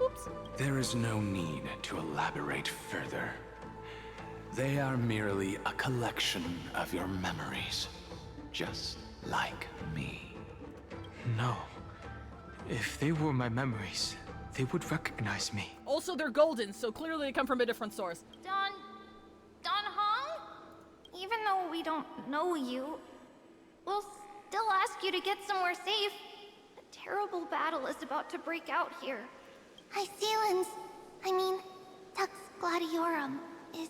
Oops. There is no need to elaborate further. They are merely a collection of your memories, just like me. No. If they were my memories, they would recognize me. Also, they're golden, so clearly they come from a different source. Don Hung? Even though we don't know you, we'll still ask you to get somewhere safe. A terrible battle is about to break out here. Iceland's, Tux Gladiorum, is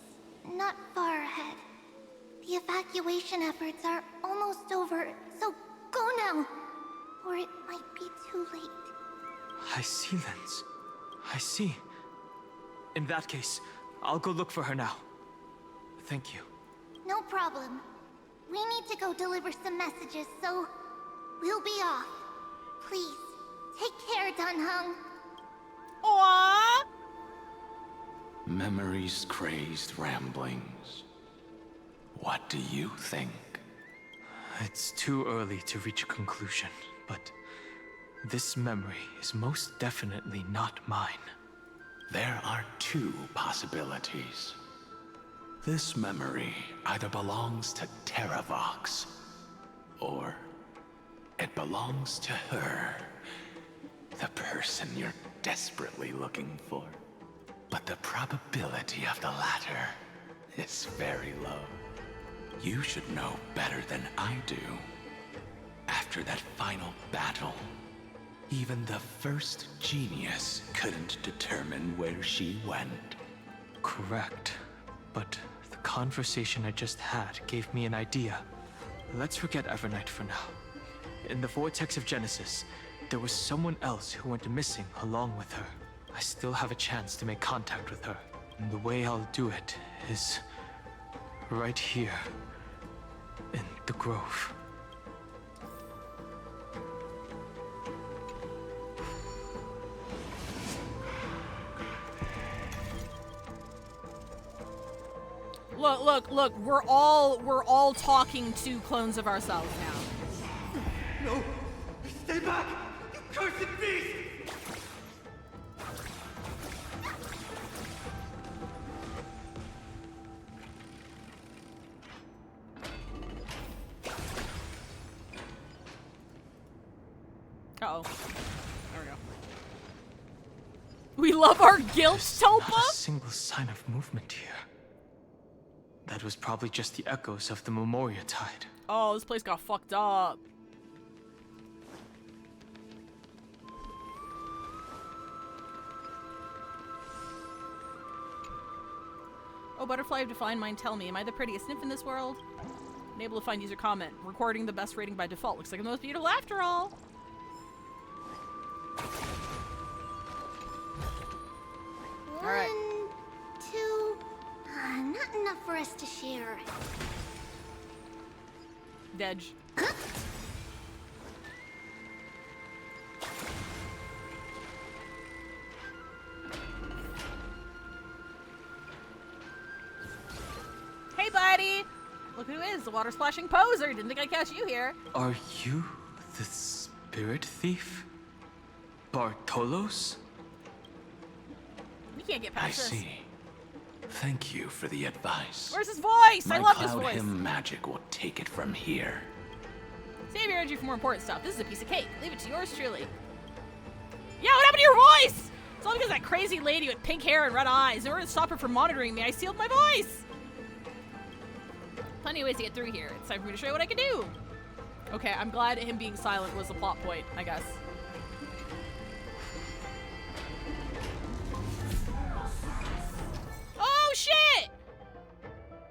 not far ahead. The evacuation efforts are almost over, so go now, or it might be too late. Iceland's. I see. In that case, I'll go look for her now. Thank you. No problem. We need to go deliver some messages, so we'll be off. Please, take care, Dan Hung. Aww! Memories, crazed ramblings. What do you think? It's too early to reach a conclusion, but this memory is most definitely not mine. There are two possibilities. This memory either belongs to Terravox, or it belongs to her, the person you're desperately looking for. But the probability of the latter is very low. You should know better than I do. After that final battle, even the first genius couldn't determine where she went. Correct. But the conversation I just had gave me an idea. Let's forget Evernight for now. In the Vortex of Genesis, there was someone else who went missing along with her. I still have a chance to make contact with her. And the way I'll do it is right here in the Grove. Look, we're all talking to clones of ourselves now. No! Stay back! You cursed beast! Uh-oh. There we go. We love our guilt, Topa? Not a single sign of movement here. That was probably just the echoes of the Memoria tide. Oh, this place got fucked up. Oh, Butterfly of Defined Mind, tell me, am I the prettiest nymph in this world? Unable to find user comment. Recording the best rating by default. Looks like I'm the most beautiful after all. us to share. Dedge. Hey, buddy! Look who is, the water splashing poser. Didn't think I'd catch you here. Are you the spirit thief? Bartolos? You can't get I past this. see. Thank you for the advice. Where's his voice? My I love his Cloud voice. Hymn magic will take it from here. Save your energy for more important stuff. This is a piece of cake. Leave it to yours truly. Yeah, what happened to your voice? It's all because of that crazy lady with pink hair and red eyes. In order to stop her from monitoring me, I sealed my voice. Plenty of ways to get through here. It's time for me to show you what I can do. Okay, I'm glad him being silent was the plot point, I guess. Oh, shit!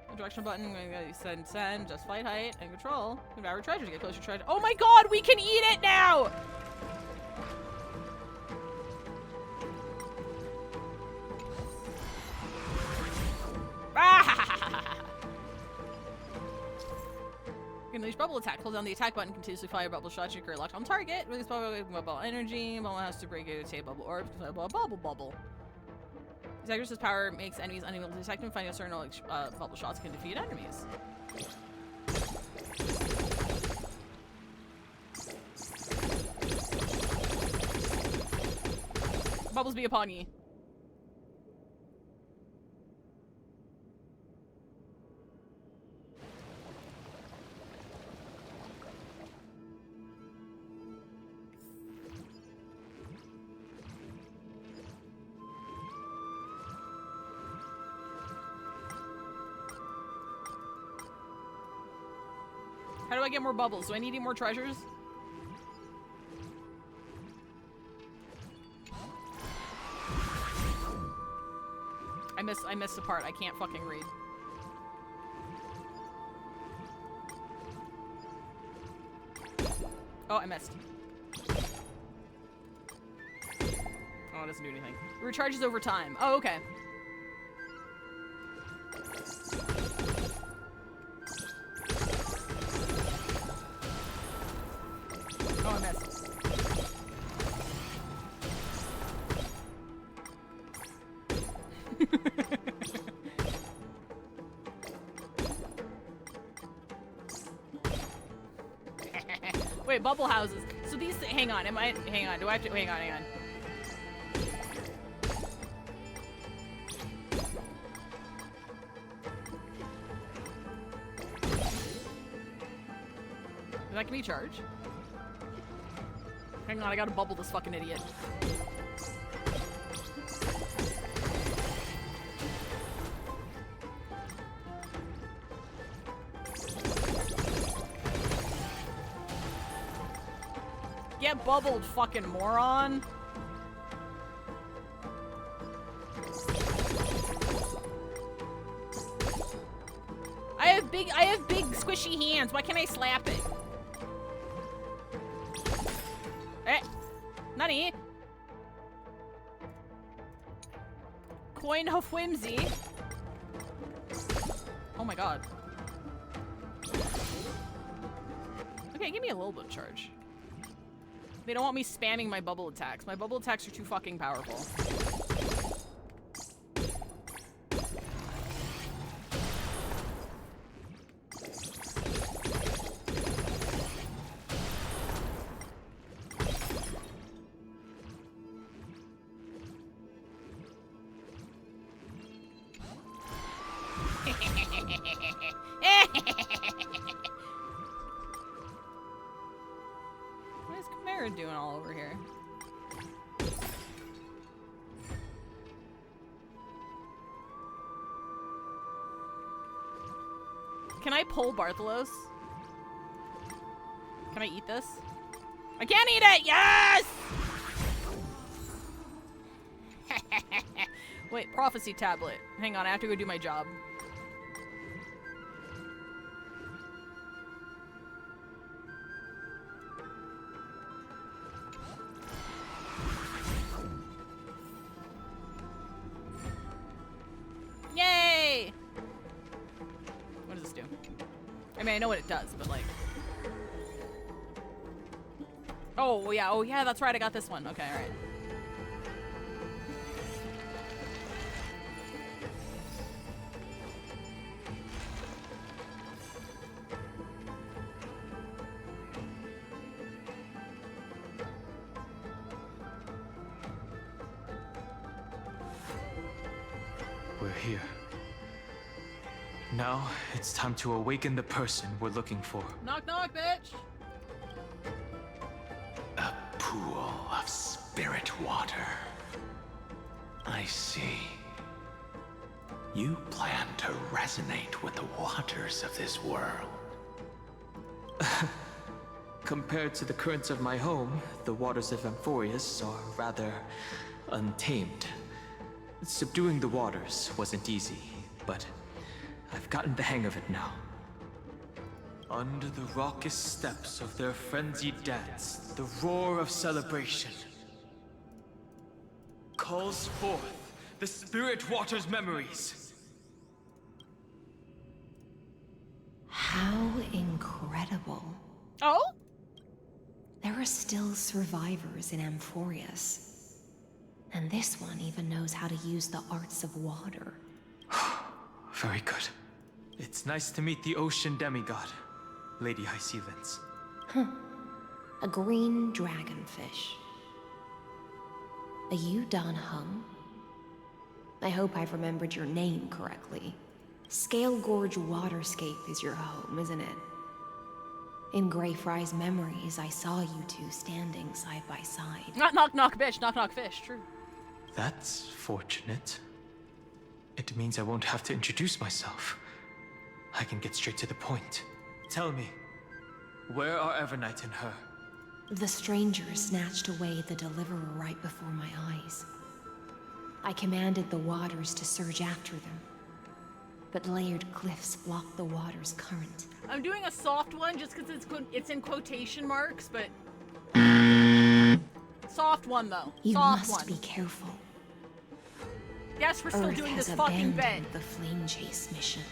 The direction button, send, just flight height, and control. Devour treasure to get closer to treasure. Oh my god, we can eat it now! Unleash bubble attack. Hold down the attack button. Continuously fire bubble shots. You locked on target. Release bubble energy. Bubble has to break it. Take bubble orb. Bubble. Zagreus' power makes enemies unable to detect him. Finding a certain bubble shots can defeat enemies. Bubbles be upon ye. How do I get more bubbles? Do I need any more treasures? I missed the part. I can't fucking read. Oh, I missed. Oh, it doesn't do anything. It recharges over time. Oh, okay. Oh, I missed. Wait, bubble houses. So these, hang on, do I have to, hang on. That can be charged. Hang on, I gotta bubble this fucking idiot. Get bubbled, fucking moron. I have big squishy hands. Why can't I slap it? Eh. Nani? Coin of whimsy. Oh my god. Okay, give me a little bit of charge. They don't want me spamming my bubble attacks. My bubble attacks are too fucking powerful. What is Chimera doing all over here? Can I pull Bartholos? Can I eat this? I can't eat it! Yes! Wait, prophecy tablet. Hang on, I have to go do my job. Yay! mean, I know what it does, but like... Oh yeah, that's right, I got this one. Okay, alright. We're here. Now, it's time to awaken the person we're looking for. Knock knock, bitch! A pool of spirit water. I see. You plan to resonate with the waters of this world. Compared to the currents of my home, the waters of Amphorius are rather untamed. Subduing the waters wasn't easy, but I've gotten the hang of it now. Under the raucous steps of their frenzied dance, the roar of celebration calls forth the spirit water's memories. How incredible. Oh? There are still survivors in Amphorius. And this one even knows how to use the arts of water. Very good. It's nice to meet the ocean demigod, Lady High Sealens. Huh. A green dragonfish. Are you Dan Hung? I hope I've remembered your name correctly. Scale Gorge Waterscape is your home, isn't it? In Greyfry's memories, I saw you two standing side by side. Knock knock knock, bitch. Knock knock, fish. True. That's fortunate. It means I won't have to introduce myself. I can get straight to the point. Tell me, where are Evernight and her? The stranger snatched away the deliverer right before my eyes. I commanded the waters to surge after them, but layered cliffs blocked the water's current. I'm doing a soft one just because it's in quotation marks, but... Soft one, though. You soft must one. be careful. Yes, we're still Earth doing has this fucking bit. abandoned the Flame Chase mission.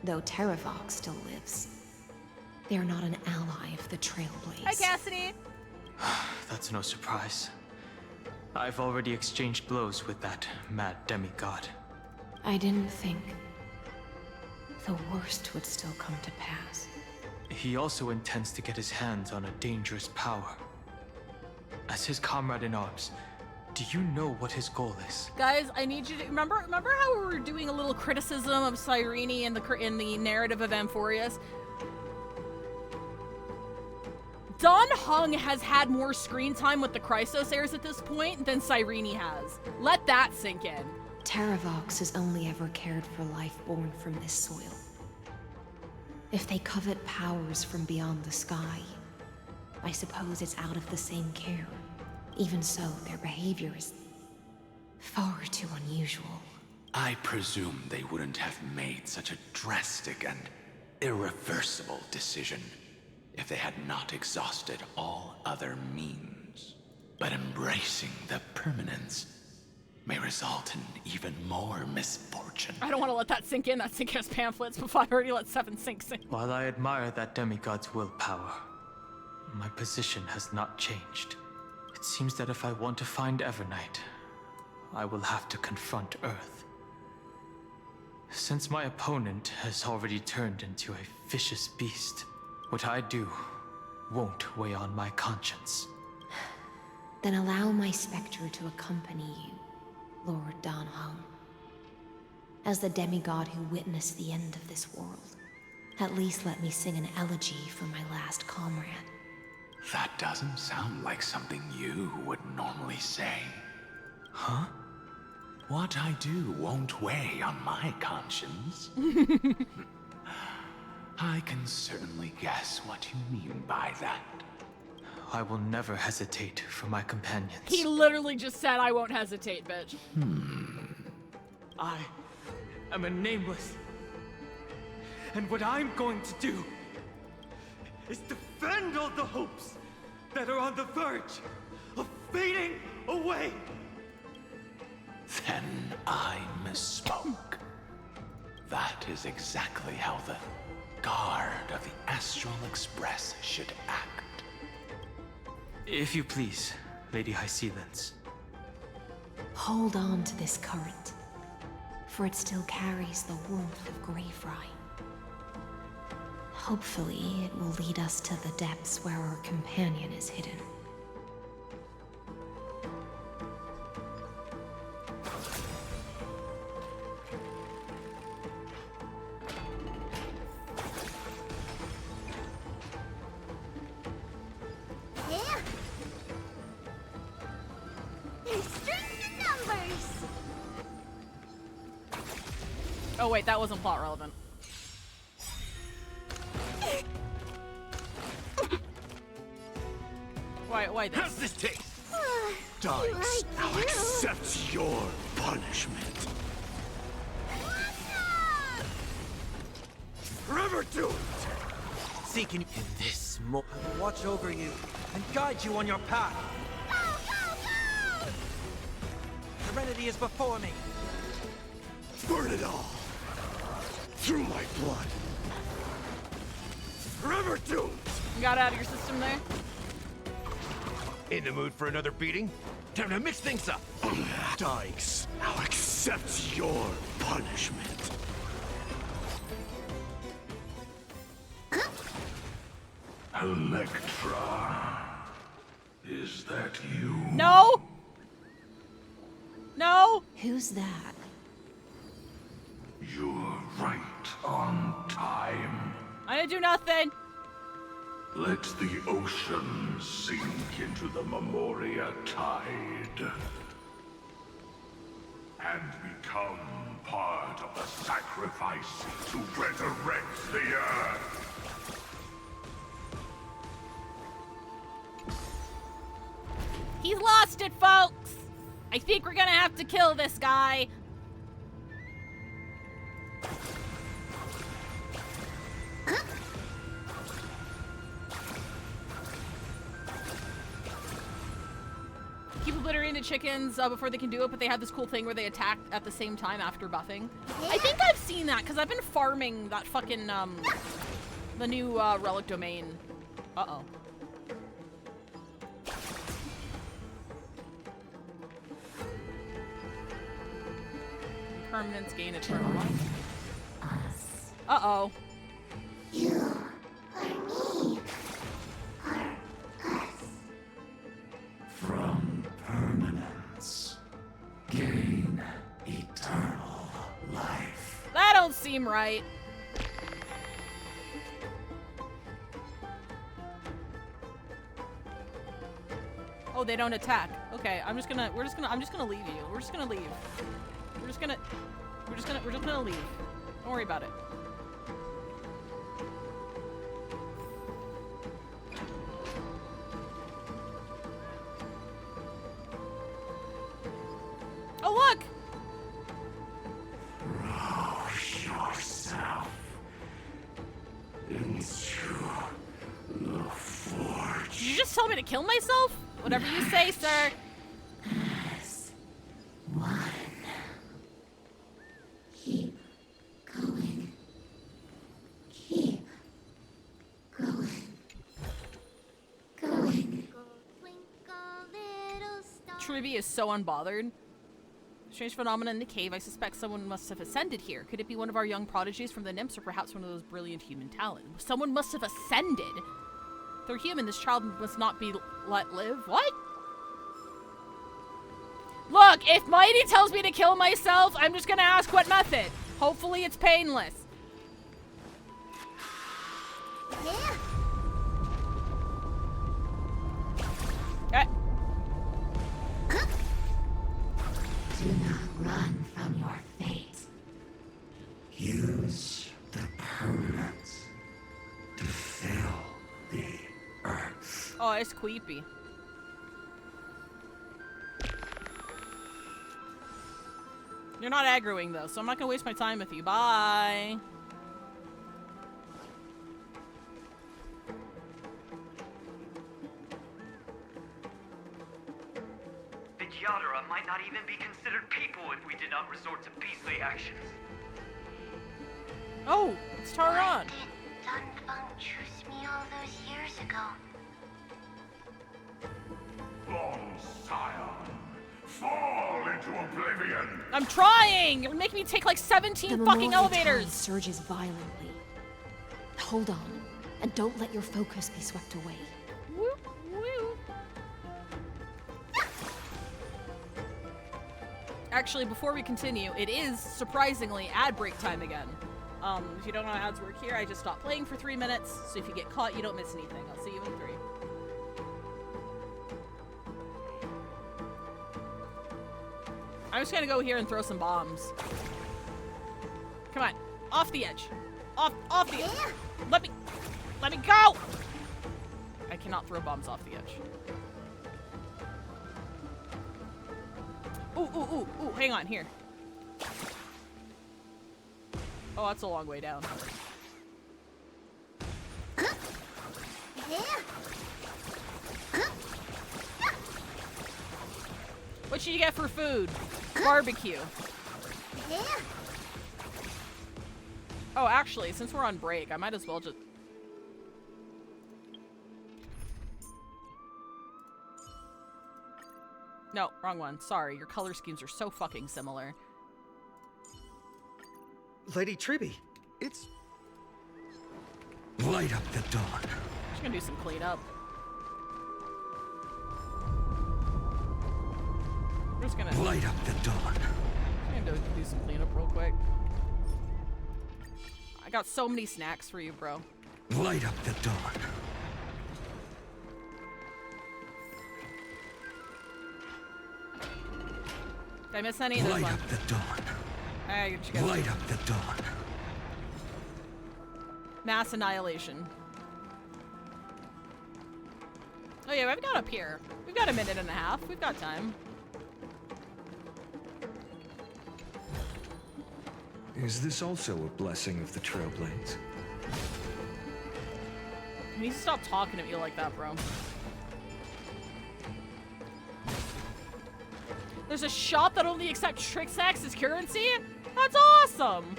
Though Terravox still lives, they're not an ally of the Trailblaze. Hi, Cassidy. That's no surprise. I've already exchanged blows with that mad demigod. I didn't think the worst would still come to pass. He also intends to get his hands on a dangerous power. As his comrade in arms, do you know what his goal is? Guys, I need you to remember how we were doing a little criticism of Cyrene in the narrative of Amphorius? Dan Hung has had more screen time with the Christos heirs at this point than Cyrene has. Let that sink in. Terravox has only ever cared for life born from this soil. If they covet powers from beyond the sky, I suppose it's out of the same care. Even so, their behavior is far too unusual. I presume they wouldn't have made such a drastic and irreversible decision if they had not exhausted all other means. But embracing the permanence may result in even more misfortune. I don't want to let that sink in. That sink has pamphlets before I already let 7 sink. While I admire that demigod's willpower, my position has not changed. It seems that if I want to find Evernight, I will have to confront Earth. Since my opponent has already turned into a vicious beast, what I do won't weigh on my conscience. Then allow my specter to accompany you, Lord Dan Hung. As the demigod who witnessed the end of this world, at least let me sing an elegy for my last comrade. That doesn't sound like something you would normally say. Huh? What I do won't weigh on my conscience. I can certainly guess what you mean by that. I will never hesitate for my companions. He literally just said, I won't hesitate, bitch. I am a nameless. And what I'm going to do is defend all the hopes that are on the verge of fading away. Then I misspoke. That is exactly how the guard of the Astral Express should act. If you please, Lady High Sealands. Hold on to this current, for it still carries the warmth of Greyfry. Hopefully, it will lead us to the depths where our companion is hidden. Oh wait, that wasn't plot relevant. Why this? How's this taste? Dice, now accept your punishment. Forever doomed! Seeking in this mo- I will watch over you and guide you on your path. Serenity is before me. Burn it all! Through my blood! Forever doomed! You got it out of your system there? In the mood for another beating? Time to mix things up! Dice, now accept your punishment. Electra, is that you? No! No! Who's that? You're right on time. I didn't do nothing. Let the ocean sink into the Memoria tide and become part of the sacrifice to resurrect the Earth. He's lost it, folks! I think we're gonna have to kill this guy. Keep obliterating the chickens before they can do it, but they have this cool thing where they attack at the same time after buffing. I think I've seen that, because I've been farming that fucking, the new, relic domain. Uh-oh. Permanence gain eternal life. Uh-oh. You or me or us. From permanence, gain eternal life. That don't seem right. Oh, they don't attack. Okay, I'm just gonna leave you. We're just gonna leave. We're just gonna leave. Don't worry about it. Oh, look! Throw yourself into the forge. Did you just tell me to kill myself? Whatever you say, sir. As one. Keep going. Keep going. Going. Trivy is so unbothered. Strange phenomena in the cave. I suspect someone must have ascended here. Could it be one of our young prodigies from the nymphs, or perhaps one of those brilliant human talents? Someone must have ascended. If they're human, this child must not be let live. What? Look, if Mighty tells me to kill myself, I'm just gonna ask what method. Hopefully it's painless. Yeah. Okay. Do not run from your fate. Use the permanence to fill the earth. Oh, it's creepy. You're not aggroing though, so I'm not gonna waste my time with you. Bye. The Yadara might not even be considered people if we did not resort to beastly actions. Oh, it's Taran. Dunfeng chose me all those years ago. Long Scion, fall into oblivion. I'm trying! You're making me take like 17 fucking elevators! Surges violently. Hold on, and don't let your focus be swept away. Woo, woo. Actually, before we continue, it is surprisingly ad break time again. If you don't know how ads work here, I just stopped playing for 3 minutes, so if you get caught, you don't miss anything. I'll see you in 3. I'm just gonna go here and throw some bombs. Come on, off the edge. Off the edge. Let me go! I cannot throw bombs off the edge. Ooh, hang on, here. Oh, that's a long way down. What should you get for food? Barbecue. Oh, actually, since we're on break, I might as well just... No, wrong one. Sorry, your color schemes are so fucking similar. Lady Tribby, it's... Light up the dawn. Just gonna do some cleanup. I'm just gonna... Light up the dawn. I'm gonna do some cleanup real quick. I got so many snacks for you, bro. Light up the dawn. Did I miss any of this one? Light up the dawn. I get you guys. Light up the dawn. Mass annihilation. Oh yeah, we've got up here. We've got a minute and a half. We've got time. Is this also a blessing of the Trailblades? You need to stop talking to me like that, bro. There's a shop that only accepts trick sacks as currency? That's awesome!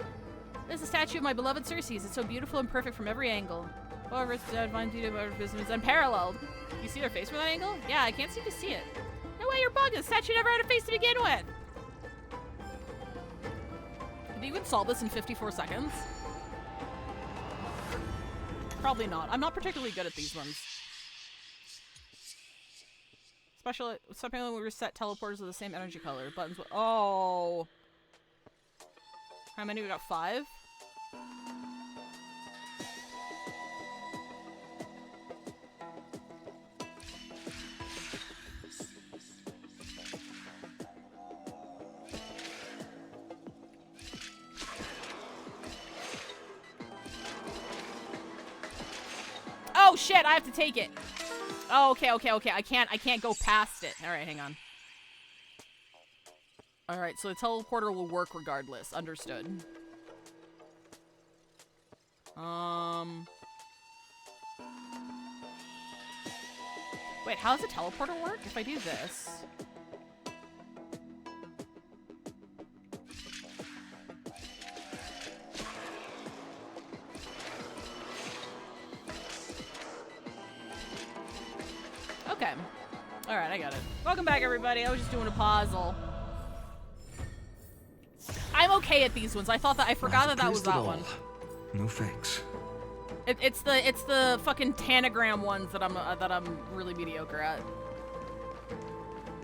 There's a statue of my beloved Circes. It's so beautiful and perfect from every angle. However, its divine beauty of our business is unparalleled. You see their face from that angle? Yeah, I can't seem to see it. No way, you're bugging. The statue never had a face to begin with. Did you even solve this in 54 seconds? Probably not. I'm not particularly good at these ones. Especially when we reset teleporters with the same energy color. Buttons with— oh. How many? We got 5? Oh shit, I have to take it. Oh, okay. I can't go past it. All right, hang on. All right, so the teleporter will work regardless. Understood. Wait, how does the teleporter work if I do this? Okay. Alright, I got it. Welcome back, everybody. I was just doing a puzzle. I'm okay at these ones. I forgot that was that one. No thanks. It's the fucking tanagram ones that I'm really mediocre at.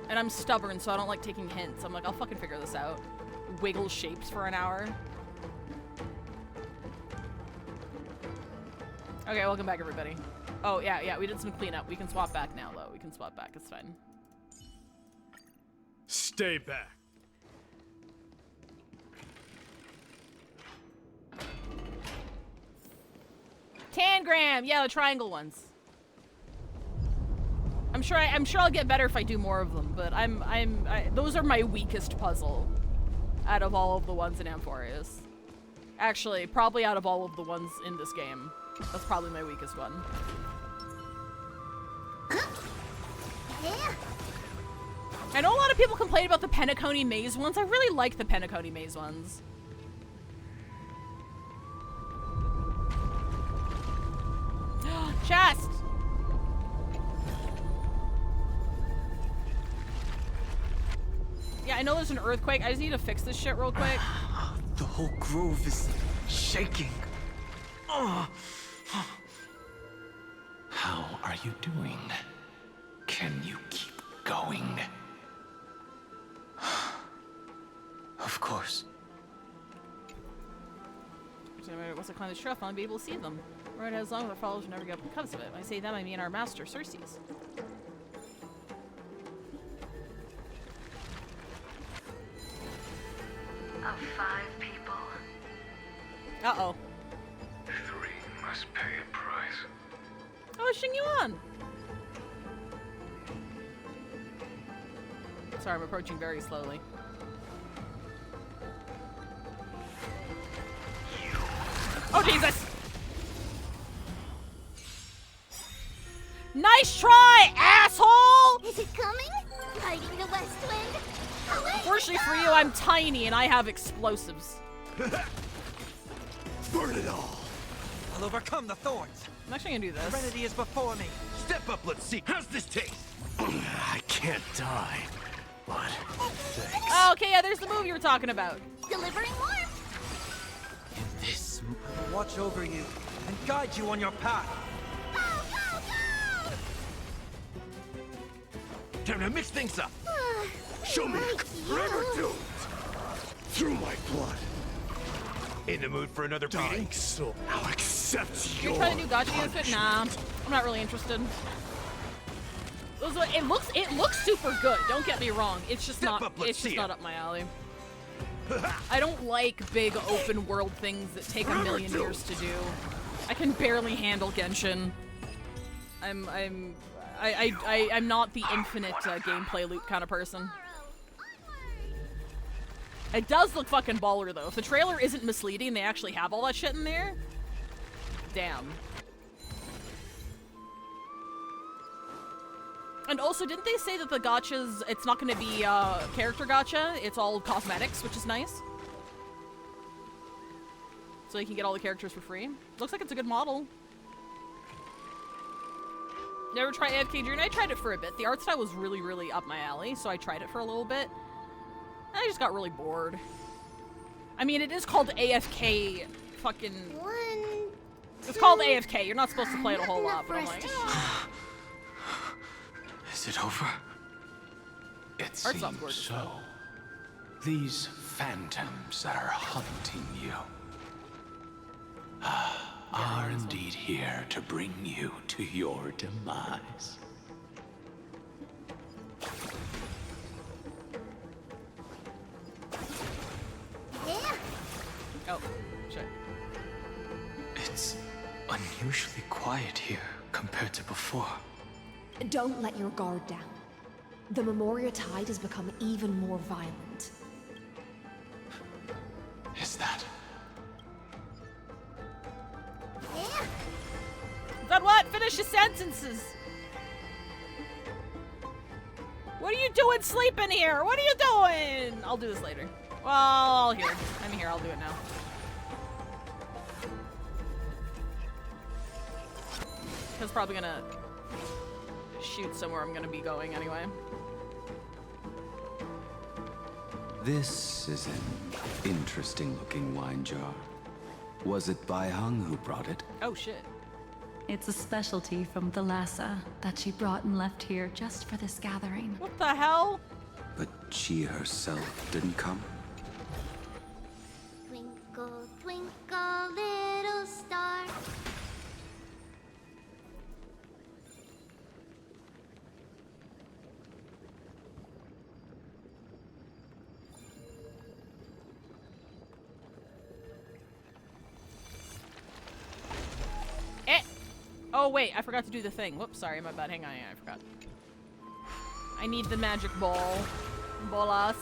And I'm stubborn, so I don't like taking hints. I'm like, I'll fucking figure this out. Wiggle shapes for an hour. Okay, welcome back, everybody. Oh, yeah, we did some cleanup. We can swap back now, though. We can swap back. It's fine. Stay back. Tangram! Yeah, the triangle ones. I'm sure I'll get better if I do more of them, but those are my weakest puzzle out of all of the ones in Amphorius. Actually, probably out of all of the ones in this game. That's probably my weakest one. I know a lot of people complain about the Penacony maze ones. I really like the Penacony maze ones. Yeah, I know there's an earthquake. I just need to fix this shit real quick. The whole grove is shaking. How are you doing? Can you keep going? Of course. What's the kind of truth? I'll be able to see them. Right, as long as our followers never get up because of it. When I say them, I mean our master, Cersei's. Of 5 people. Uh-oh. 3 must pay a price. Oh, Xingyuan! Sorry, I'm approaching very slowly. Oh, Jesus! Nice try, asshole! Is it coming? Fighting the West Wind? Fortunately for you, I'm tiny and I have explosives. Burn it all! I'll overcome the thorns. I'm actually gonna do this. Serenity is before me. Step up, let's see. How's this taste? I can't die. But thanks. Oh, okay, yeah, there's the move you were talking about. Delivering warmth. This I will watch over you and guide you on your path. Go, go, go! Time to mix things up. Show me Forever doomed. Through my blood. In the mood for another beating? So I'll accept You're your trying to do gotcha against it? Nah, I'm not really interested. It looks super good. Don't get me wrong. It's just not. It's just not up my alley. I don't like big open world things that take a million years to do. I can barely handle Genshin. I'm not the infinite gameplay loop kind of person. It does look fucking baller though. If the trailer isn't misleading, they actually have all that shit in there. Damn. And also, didn't they say that the gachas, it's not going to be character gacha, it's all cosmetics, which is nice. So you can get all the characters for free. Looks like it's a good model. Never tried AFK Journey? I tried it for a bit. The art style was really, really up my alley, so I tried it for a little bit. And I just got really bored. I mean, it is called AFK fucking... It's called AFK. You're not supposed to play it a whole lot, but I'm like... Is it over? It seems so. These phantoms that are haunting you are indeed here to bring you to your demise. Oh, shit. It's unusually quiet here compared to before. Don't let your guard down. The Memoria tide has become even more violent. Is that? Then what? Finish your sentences. What are you doing sleeping here? What are you doing? I'll do this later. Well, here. I'm here. I'll do it now. It's probably gonna shoot somewhere I'm gonna be going anyway. This is an interesting looking wine jar. Was it Bai Hung who brought it? Oh shit. It's a specialty from Thalassa that she brought and left here just for this gathering. What the hell? But she herself didn't come? Twinkle, twinkle, little star. Oh wait, I forgot to do the thing. Whoops, sorry, my bad. Hang on, I forgot. I need the magic ball. Bolas.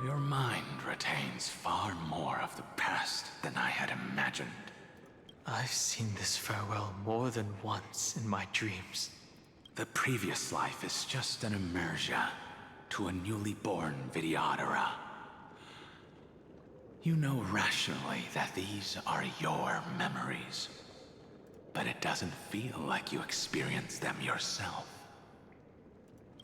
Your mind retains far more of the past than I had imagined. I've seen this farewell more than once in my dreams. The previous life is just an immersia to a newly born Vidyadhara. You know rationally that these are your memories, but it doesn't feel like you experienced them yourself.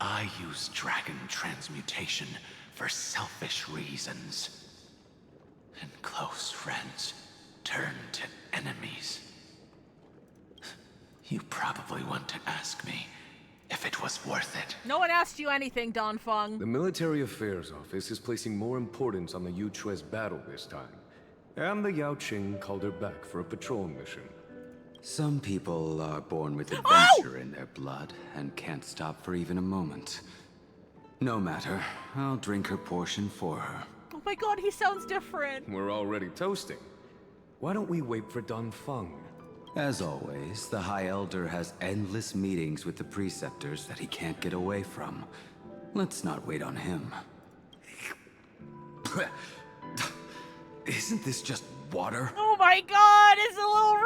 I use dragon transmutation for selfish reasons, and close friends turn to enemies. You probably want to ask me if it was worth it. No one asked you anything, Don Fung. The Military Affairs Office is placing more importance on the Yu-Chue's battle this time. And the Yao Qing called her back for a patrol mission. Some people are born with adventure in their blood and can't stop for even a moment. No matter, I'll drink her portion for her. Oh my god, he sounds different. We're already toasting. Why don't we wait for Don Fung? As always, the High Elder has endless meetings with the Preceptors that he can't get away from. Let's not wait on him. Isn't this just water? Oh my god, it's a little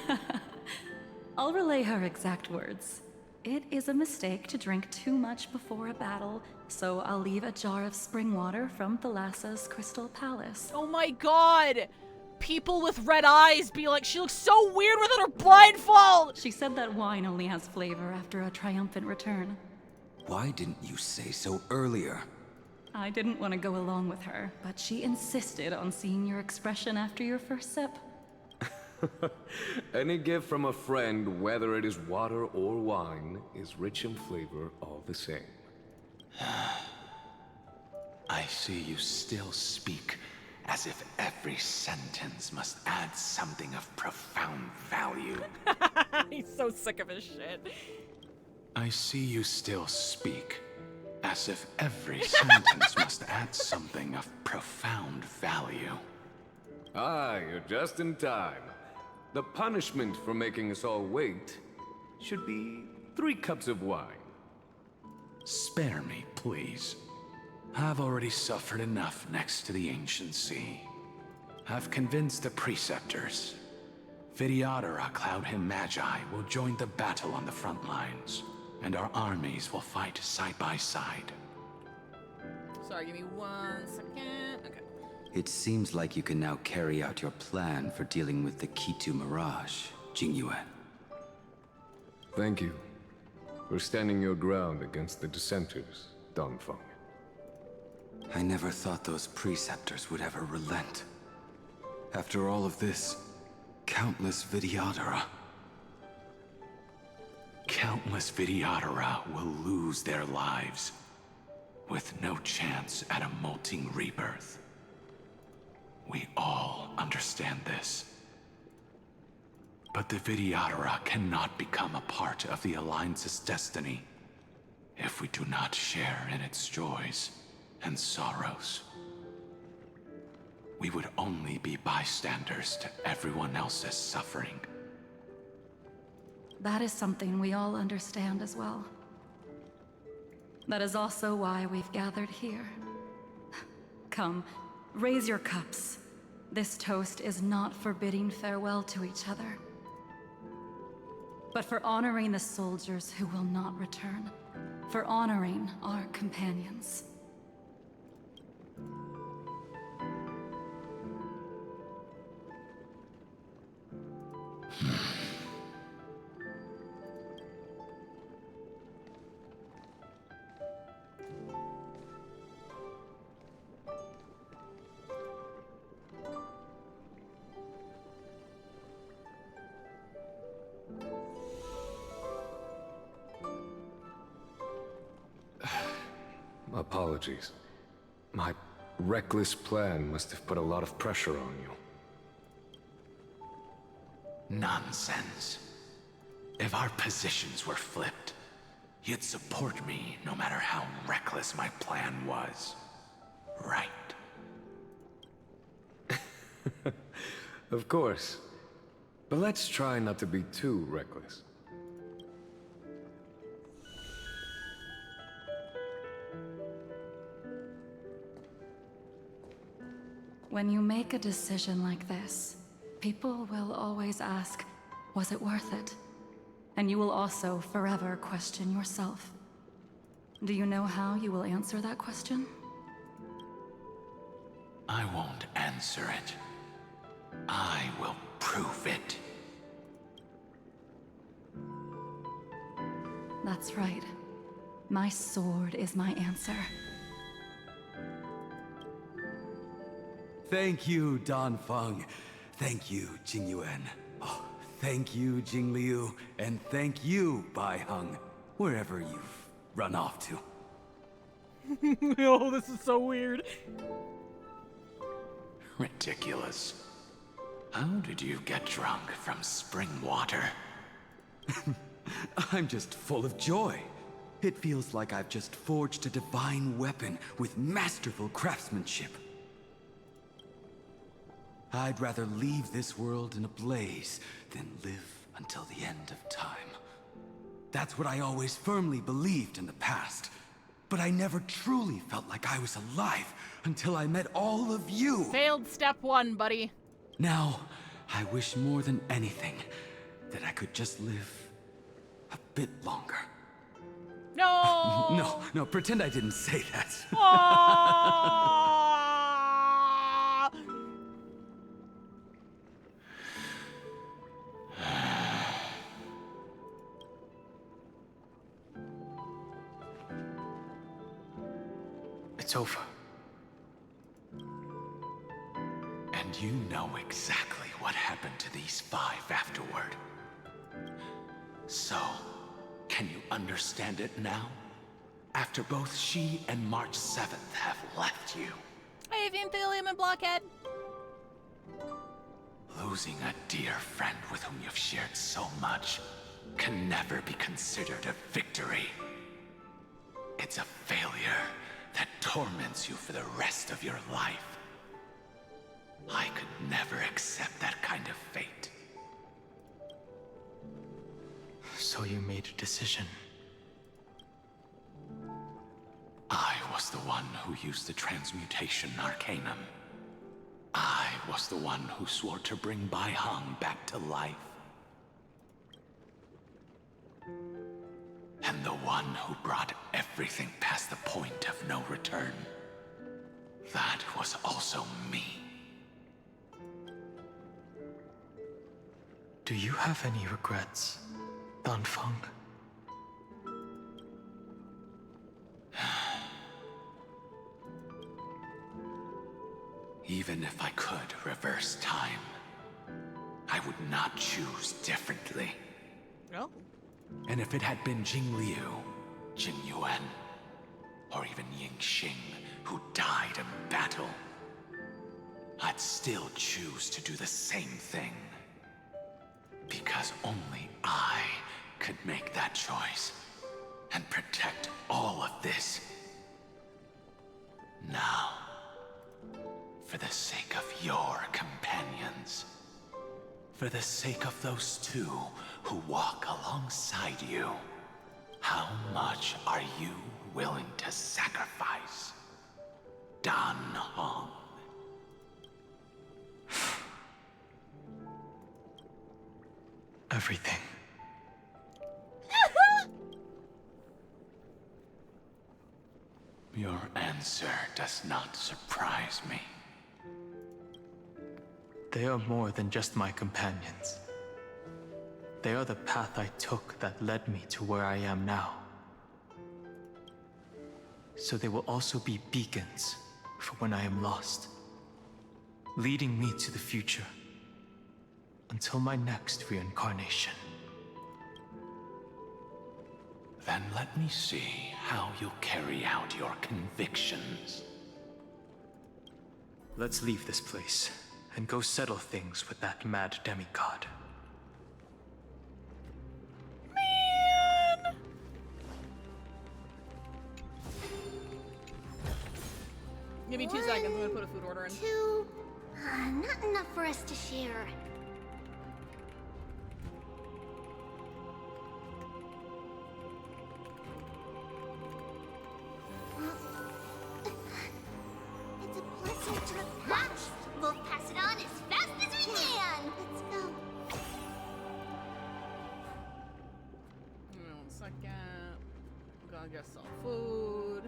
recolor! I'll relay her exact words. It is a mistake to drink too much before a battle, so I'll leave a jar of spring water from Thalassa's Crystal Palace. Oh my god! People with red eyes be like, she looks so weird without her blindfold! She said that wine only has flavor after a triumphant return. Why didn't you say so earlier? I didn't want to go along with her, but she insisted on seeing your expression after your first sip. Any gift from a friend, whether it is water or wine, is rich in flavor all the same. I see you still speak as if every sentence must add something of profound value. He's so sick of his shit. I see you still speak as if every sentence must add something of profound value. Ah, you're just in time. The punishment for making us all wait should be 3 cups of wine. Spare me, please. I've already suffered enough next to the Ancient Sea. I've convinced the Preceptors. Vidyadhara Cloud Him Magi will join the battle on the front lines, and our armies will fight side by side. Sorry, give me 1 second. Okay. It seems like you can now carry out your plan for dealing with the Kitu Mirage, Jingyue. Thank you for standing your ground against the dissenters, Don Fung. I never thought those Preceptors would ever relent. After all of this, countless Vidyadhara. Countless Vidyadhara will lose their lives, with no chance at a molting rebirth. We all understand this. But the Vidyadhara cannot become a part of the Alliance's destiny if we do not share in its joys and sorrows. We would only be bystanders to everyone else's suffering. That is something we all understand as well. That is also why we've gathered here. Come, raise your cups. This toast is not for bidding farewell to each other, but for honoring the soldiers who will not return, for honoring our companions. Apologies. My reckless plan must have put a lot of pressure on you. Nonsense. If our positions were flipped, you'd support me no matter how reckless my plan was. Right? Of course. But let's try not to be too reckless. When you make a decision like this, people will always ask, was it worth it? And you will also forever question yourself. Do you know how you will answer that question? I won't answer it. I will prove it. That's right. My sword is my answer. Thank you, Dan Feng. Thank you, Jing Yuan. Oh, thank you, Jing Liu. And thank you, Bai Heng, wherever you've run off to. Oh, this is so weird. Ridiculous. How did you get drunk from spring water? I'm just full of joy. It feels like I've just forged a divine weapon with masterful craftsmanship. I'd rather leave this world in a blaze than live until the end of time. That's what I always firmly believed in the past. But I never truly felt like I was alive until I met all of you. Failed step 1, buddy. Now, I wish more than anything that I could just live a bit longer. No! No, pretend I didn't say that. It's over. And you know exactly what happened to these 5 afterward. So, can you understand it now? After both she and March 7th have left you. Hey, Vinthelium and Blockhead. Losing a dear friend with whom you've shared so much can never be considered a victory. It's a failure that torments you for the rest of your life. I could never accept that kind of fate. So you made a decision. I was the one who used the transmutation arcanum. I was the one who swore to bring Bai Heng back to life. And the one who brought everything past the point of no return. That was also me. Do you have any regrets, Dan Feng? Even if I could reverse time, I would not choose differently. No. And if it had been Jing Liu, Jing Yuan, or even Ying Xing who died in battle, I'd still choose to do the same thing. Because only I could make that choice and protect all of this. Now, for the sake of your companions, for the sake of those 2 who walk alongside you, how much are you willing to sacrifice, Dan Heng? Everything. Your answer does not surprise me. They are more than just my companions. They are the path I took that led me to where I am now. So they will also be beacons for when I am lost, leading me to the future until my next reincarnation. Then let me see how you'll carry out your convictions. Let's leave this place and go settle things with that mad demigod. Man! Give me 2 seconds, I'm gonna put a food order in. 2. Not enough for us to share. It's a blessing to the past. We'll pass it on as fast as we can. Let's go. Give me 1 second. I'm gonna get some food.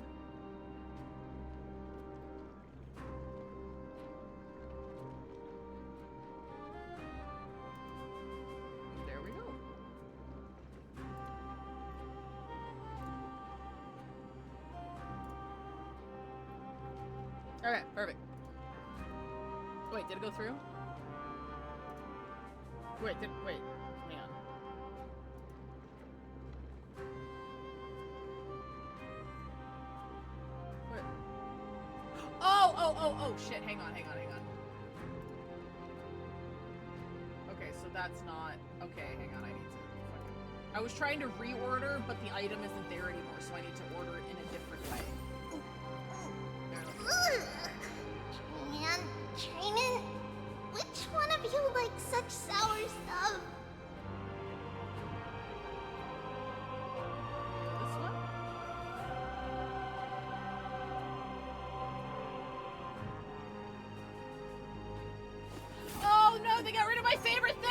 Okay, perfect. Wait, did it go through? Wait, hang on. Wait. Oh, shit, hang on. Okay, so that's not, okay, hang on, I need to, I was trying to reorder, but the item isn't there anymore, so I need to order it in a different way. Man, Trayman, which one of you likes such sour stuff? This one? Oh no, they got rid of my favorite thing!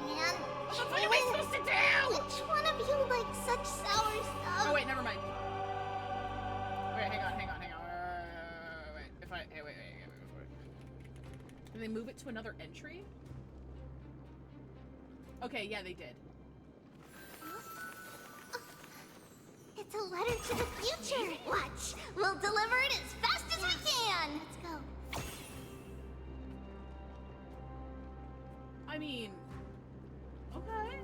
Man, What am I supposed to do? which one of you likes such sour stuff? Oh wait, never mind. Wait, hang on. Wait, if I, hey, wait. Did they move it to another entry? Okay, yeah, they did. It's a letter to the future. Watch, we'll deliver it as fast as we can. Let's go. I mean, okay. Okay,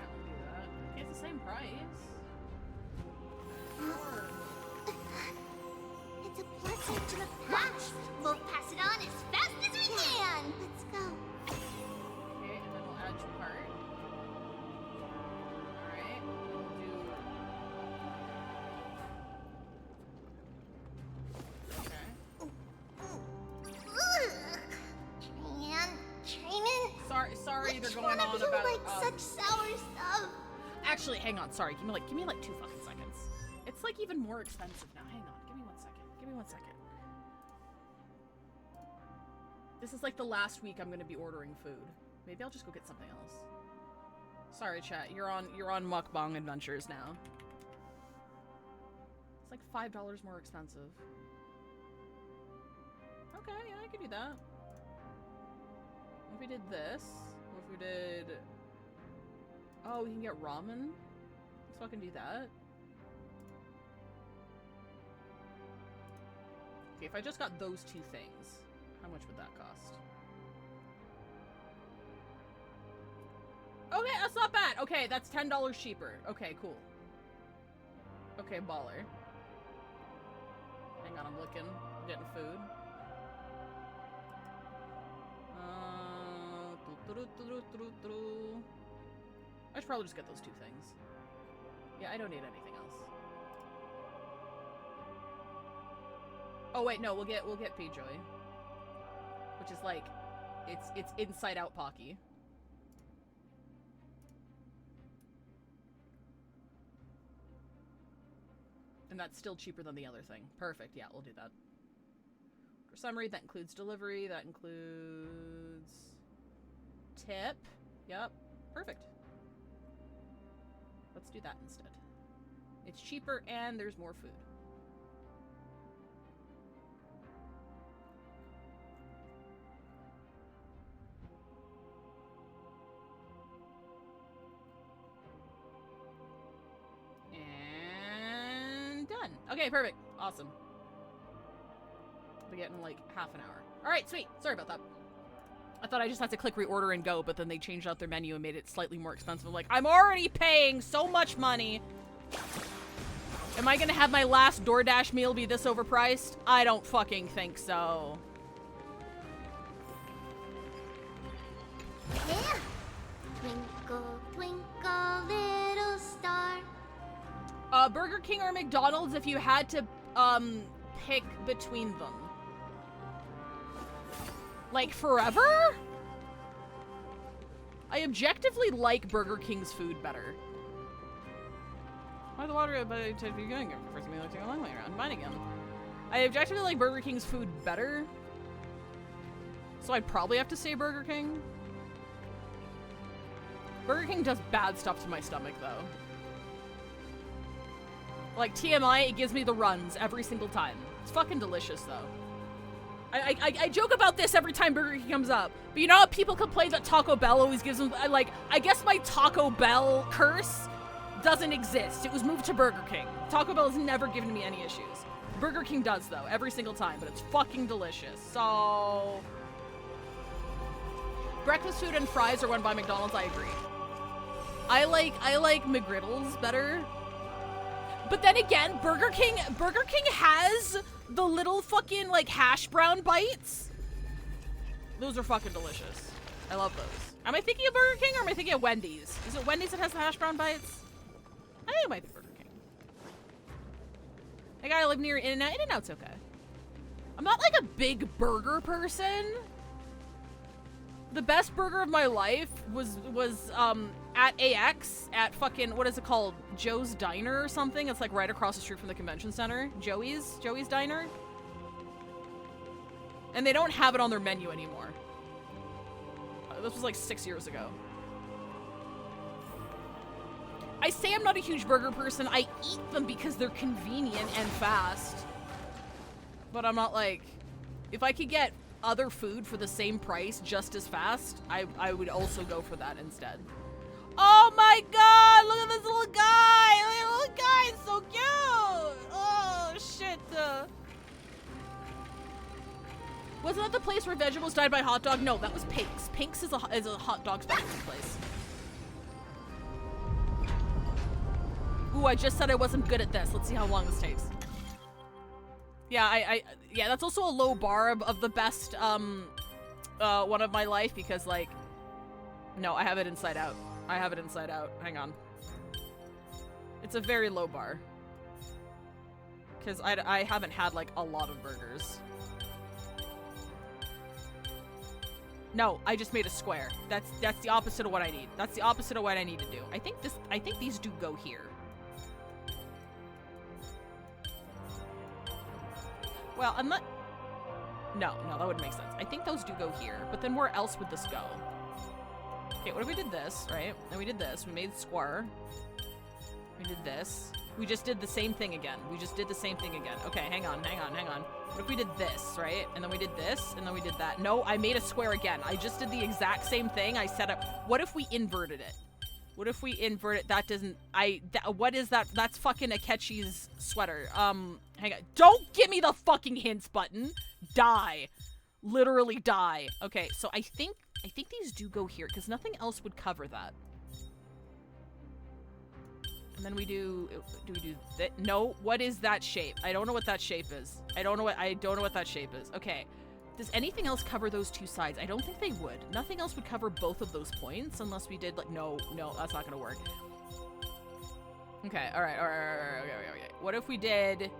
I'll do that. Okay, it's the same price. Sure. It's a blessing to the past. We'll pass it on as fast as we can. Let's go. Okay, and then we'll add to cart. Alright, we'll do... Okay. Trayman. Sorry, they're Which going one on of you about, likes such sour stuff? Actually, hang on, sorry, give me like 2 fucking seconds. It's like even more expensive now, hang on, give me 1 second. This is like the last week I'm gonna be ordering food. Maybe I'll just go get something else. Sorry, chat, you're on mukbang adventures now. It's like $5 more expensive. Okay, yeah, I can do that. What if we did this? What if we did... Oh, we can get ramen? Let's fucking do that. Okay, if I just got those 2 things, how much would that cost? Okay, that's not bad. Okay, that's $10 cheaper. Okay, cool. Okay, baller. Hang on, I'm looking. I'm getting food. I should probably just get those 2 things. Yeah, I don't need anything else. Oh wait, no, we'll get P-Joy. Which is like, it's inside out Pocky. And that's still cheaper than the other thing. Perfect, yeah, we'll do that. For summary, that includes delivery, that includes tip. Yep, perfect. Let's do that instead. It's cheaper and there's more food. And done. Okay, perfect. Awesome. We'll be getting like half an hour. All right, sweet. Sorry about that. I thought I just had to click reorder and go, but then they changed out their menu and made it slightly more expensive. I'm like, I'm already paying so much money. Am I gonna have my last DoorDash meal be this overpriced? I don't fucking think so. Yeah. Twinkle, twinkle, little star. Burger King or McDonald's if you had to, pick between them. Like, forever? I objectively like Burger King's food better. Why the water but it be going for me like a long way around. Mine again. I objectively like Burger King's food better. So I'd probably have to say Burger King. Burger King does bad stuff to my stomach though. Like TMI, it gives me the runs every single time. It's fucking delicious though. I joke about this every time Burger King comes up, but you know how people complain that Taco Bell always gives them, like, I guess my Taco Bell curse doesn't exist. It was moved to Burger King. Taco Bell has never given me any issues. Burger King does, though, every single time, but it's fucking delicious. So... breakfast food and fries are run by McDonald's, I agree. I like McGriddles better. But then again, Burger King has the little fucking, like, hash brown bites. Those are fucking delicious. I love those. Am I thinking of Burger King or am I thinking of Wendy's? Is it Wendy's that has the hash brown bites? I think it might be Burger King. I gotta live near In-N-Out. In-N-Out's okay. I'm not like a big burger person. The best burger of my life was at AX at fucking, what is it called? Joe's Diner or something. It's like right across the street from the convention center. Joey's Diner. And they don't have it on their menu anymore. This was like 6 years ago. I say I'm not a huge burger person. I eat them because they're convenient and fast. But I'm not like, if I could get other food for the same price just as fast, I would also go for that instead. Oh my god, look at this little guy. Look at the little guy, it's so cute. Oh shit. Wasn't that the place where vegetables died by hot dog? No, that was Pink's. Pink's is a hot dog specialty place. Ooh, I just said I wasn't good at this. Let's see how long this takes. Yeah, yeah, that's also a low bar of the best, one of my life because, like, no, I have it inside out. I have it inside out. Hang on. It's a very low bar. Because I haven't had, like, a lot of burgers. No, I just made a square. That's the opposite of what I need. That's the opposite of what I need to do. I think these do go here. Well, I'm not... No, that wouldn't make sense. I think those do go here, but then where else would this go? Okay, what if we did this, right? Then we did this. We made square. We did this. We just did the same thing again. We just did the same thing again. Okay, hang on. What if we did this, right? And then we did this, and then we did that. No, I made a square again. I just did the exact same thing. I set up... What if we inverted it? What if we invert it? That doesn't... what is that? That's fucking Akechi's sweater. Hang on. Don't give me the fucking hints button. Die. Literally die. Okay, so I think these do go here, because nothing else would cover that. And then we do we do that? No, what is that shape? I don't know what that shape is. I don't know what that shape is. Okay. Does anything else cover those two sides? I don't think they would. Nothing else would cover both of those points unless we did like, no, that's not gonna work. Okay, alright, okay. What if we did...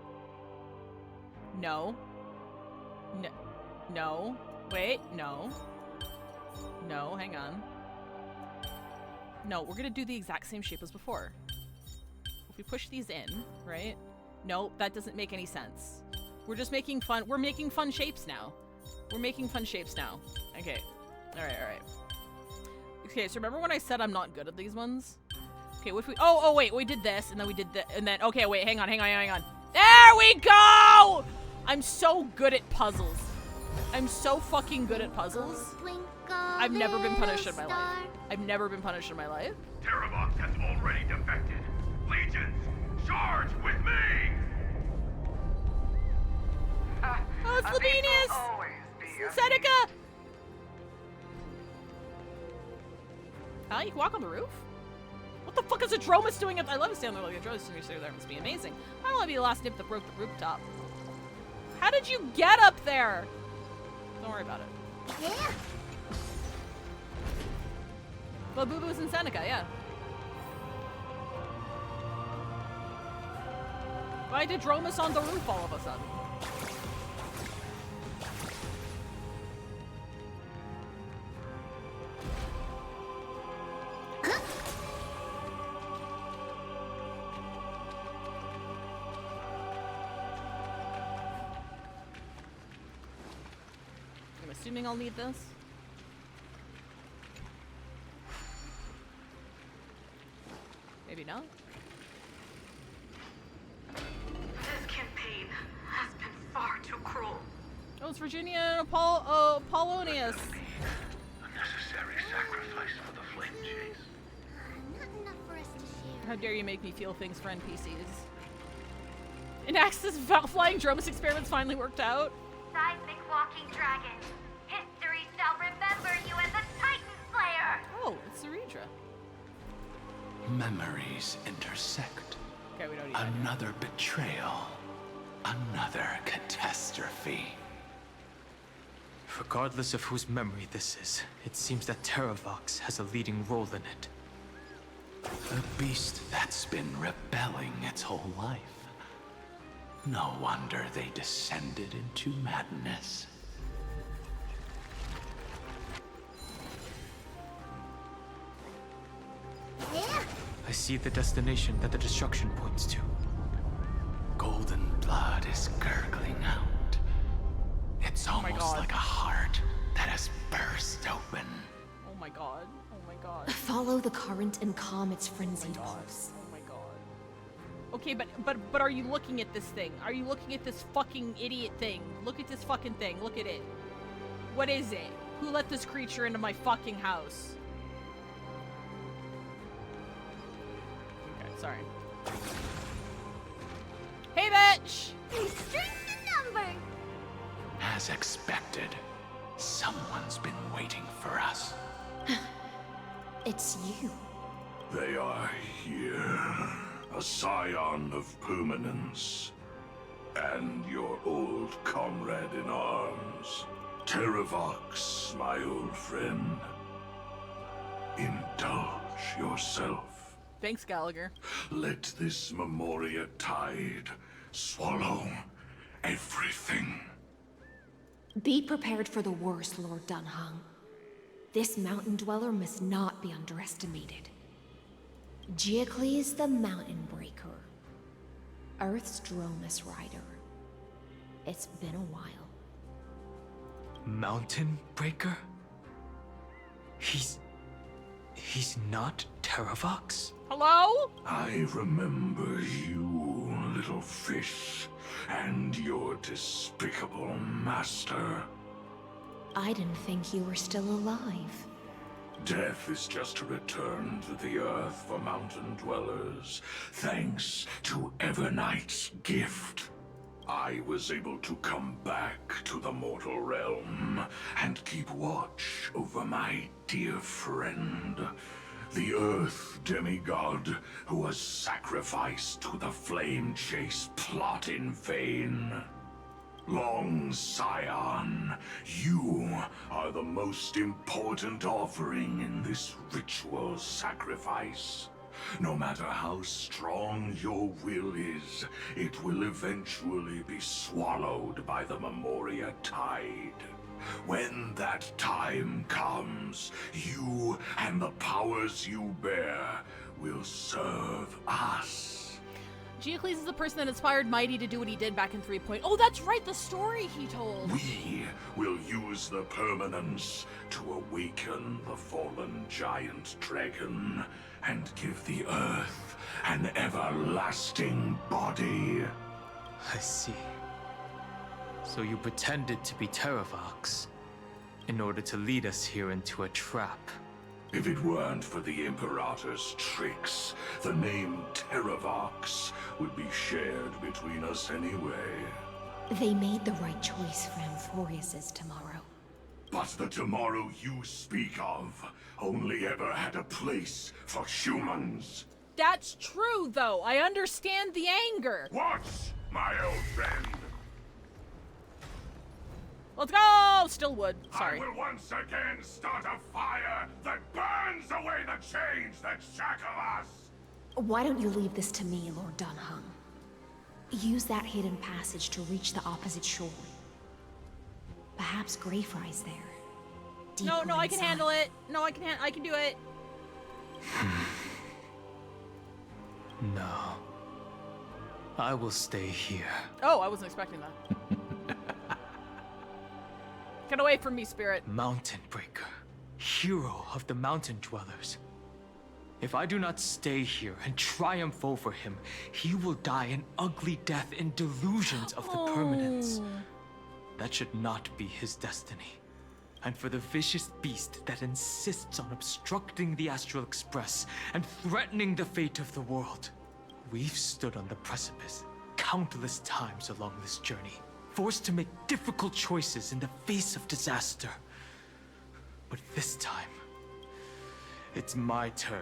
No. No. Wait, no. No, hang on. No, we're gonna do the exact same shape as before. If we push these in, right? No, that doesn't make any sense. We're just making fun, we're making fun shapes now. We're making fun shapes now. Okay. Alright. Okay, so remember when I said I'm not good at these ones? Okay, what if we... Oh, wait, we did this, and then we did that, and then... Okay, wait, hang on. There we go! I'm so good at puzzles. I'm so fucking good at puzzles. I've never been punished in my life. I've never been punished in my life. Terravox has already defected. Legions, charge with me! Oh, Slabenius! Seneca! Oh, you can walk on the roof? What the fuck is a Dromus doing up? I love to stand there like a Dromus doing there. That must be amazing. I don't want to be the last nip that broke the rooftop. How did you get up there? Don't worry about it. Yeah. Well, Boo Boo's in Seneca, yeah. Why did Dromus on the roof all of a sudden? I'm assuming I'll need this. Maybe not. This campaign has been far too cruel. Oh, it's Virginia Polonius. A necessary sacrifice for the flame chase. Not enough for us to share. How dare you make me feel things for NPCs? And Axis flying Dromus experiments finally worked out. Seismic walking dragon. History shall remember you as a Titan Slayer. Oh, it's Ceredra. Memories intersect. Okay, we don't need that. Another betrayal. Another catastrophe. Regardless of whose memory this is, it seems that Terravox has a leading role in it. A beast that's been rebelling its whole life. No wonder they descended into madness. I see the destination that the destruction points to. Golden blood is gurgling out. It's almost like a heart that has burst open. Oh my god. Oh my god. Follow the current and calm its frenzied pulse. Oh my god. Okay, but are you looking at this thing? Are you looking at this fucking idiot thing? Look at this fucking thing. Look at it. What is it? Who let this creature into my fucking house? Okay, sorry. Hey, bitch! Strength in number. As expected, someone's been waiting for us. It's you. They are here. A scion of permanence. And your old comrade in arms. Terravox, my old friend. Indulge yourself. Thanks, Gallagher. Let this Memoria tide swallow everything. Be prepared for the worst, Lord Dunhung. This mountain dweller must not be underestimated. Giacles the Mountain Breaker. Earth's Dromus Rider. It's been a while. Mountain Breaker? He's not Terravox? Hello? I remember you, little fish, and your despicable master. I didn't think you were still alive. Death is just a return to the earth for mountain dwellers, thanks to Evernight's gift. I was able to come back to the mortal realm and keep watch over my dear friend, the Earth demigod who was sacrificed to the flame chase plot in vain. Long Scion, you are the most important offering in this ritual sacrifice. No matter how strong your will is, it will eventually be swallowed by the Memoria tide. When that time comes, you and the powers you bear will serve us. Giacles is the person that inspired Mighty to do what he did back in 3. Oh, that's right, the story he told. We will use the permanence to awaken the fallen giant dragon and give the earth an everlasting body. I see. So you pretended to be Terravox in order to lead us here into a trap. If it weren't for the Imperator's tricks, the name Terravox would be shared between us anyway. They made the right choice for Amphorius's tomorrow. But the tomorrow you speak of only ever had a place for humans. That's true, though. I understand the anger. Watch, my old friend. Let's go! Still wood. Sorry. I will once again start a fire that burns away the chains that shackle us. Why don't you leave this to me, Lord Dunhung? Use that hidden passage to reach the opposite shore. Perhaps Greyfry's there. No, I can handle it. No, I can do it. No. I will stay here. Oh, I wasn't expecting that. Get away from me, Spirit. Mountain Breaker. Hero of the mountain dwellers. If I do not stay here and triumph over him, he will die an ugly death in delusions of the permanence. That should not be his destiny. and for the vicious beast that insists on obstructing the Astral Express and threatening the fate of the world. We've stood on the precipice countless times along this journey, forced to make difficult choices in the face of disaster. But this time, it's my turn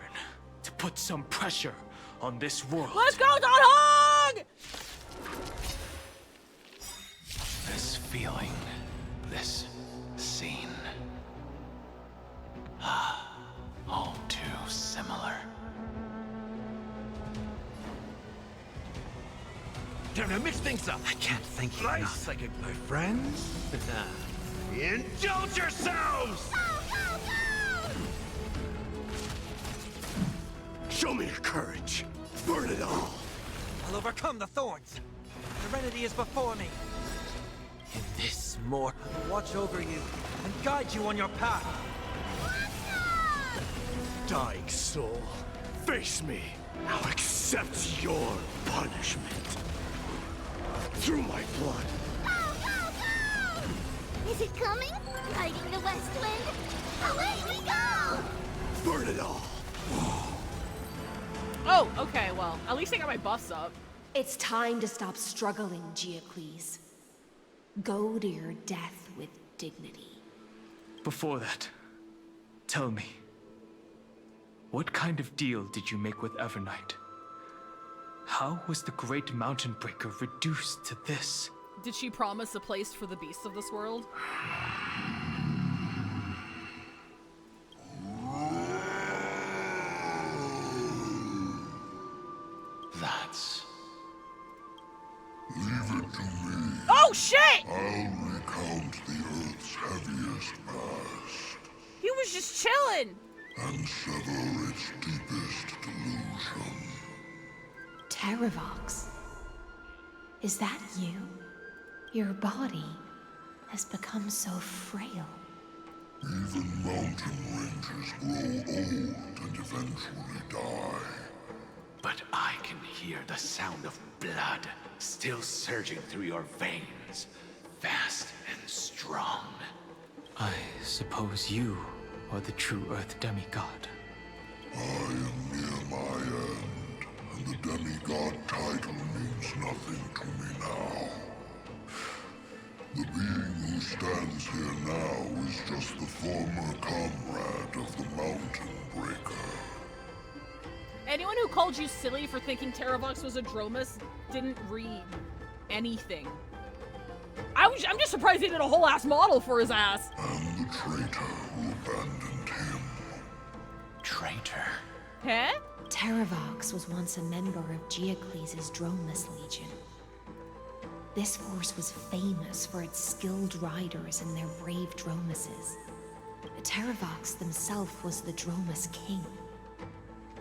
to put some pressure on this world. Let's go, Donhog! This feeling, this scene. All too similar. Time to mix things up. I can't think Nice enough. psychic, my friends. Indulge yourselves! Show me your courage. Burn it all. I'll overcome the thorns. Serenity is before me. In this mortal, I will watch over you and guide you on your path. Dying soul, face me. I'll accept your punishment. Through my blood. Is it coming? Riding the west wind? Away we go! Burn it all. Oh, okay, well, at least I got my buffs up. It's time to stop struggling, Geocles. Go to your death with dignity. Before that, tell me, what kind of deal did you make with Evernight? How was the Great Mountain Breaker reduced to this? Did she promise a place for the beasts of this world? That's... Leave it to me. Oh, shit! I'll recount the Earth's heaviest past. He was just chilling! And sever its deepest delusion. Terravox. Is that you? Your body has become so frail. Even mountain ranges grow old and eventually die. But I can hear the sound of blood still surging through your veins, fast and strong. I suppose you are the true Earth demigod. I am near my end, and the demigod title means nothing to me now. The being who stands here now is just the former comrade of the Mountain Breaker. Anyone who called you silly for thinking Terravox was a Dromus didn't read anything. I'm just surprised they did a whole ass model for his ass. And the traitor who abandoned him. Traitor? Huh? Terravox was once a member of Geocles' Dromus Legion. This force was famous for its skilled riders and their brave Dromuses. Terravox himself was the Dromus King,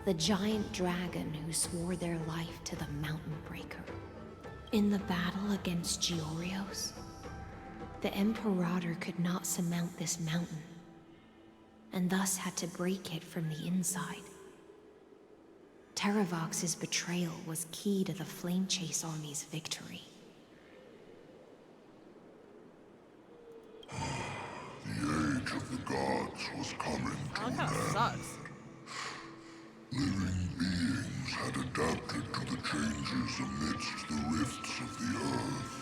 the giant dragon who swore their life to the Mountain Breaker. In the battle against Georios, the Imperator could not surmount this mountain, and thus had to break it from the inside. Terravox's betrayal was key to the Flame Chase Army's victory. The age of the gods was coming to an end. Sucks. Living beings had adapted to the changes amidst the rifts of the earth.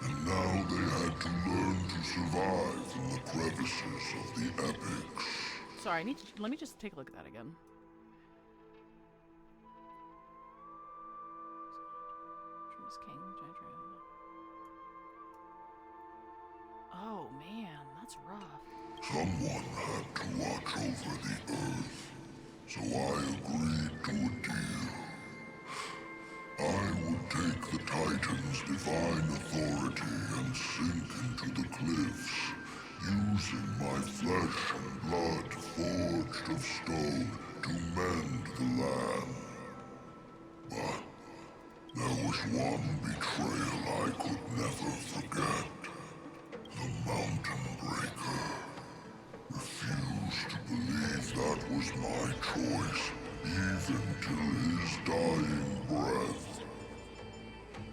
And now they had to learn to survive in the crevices of the epics. Sorry, let me just take a look at that again. Dromus King, giant dragon. Oh man, that's rough. Someone had to watch over the earth, so I agreed to a deal. I would take the Titan's divine authority and sink into the cliffs, using my flesh and blood forged of stone to mend the land. But there was one betrayal I could never forget. The Mountain Breaker refused to believe that was my choice, even till his dying breath.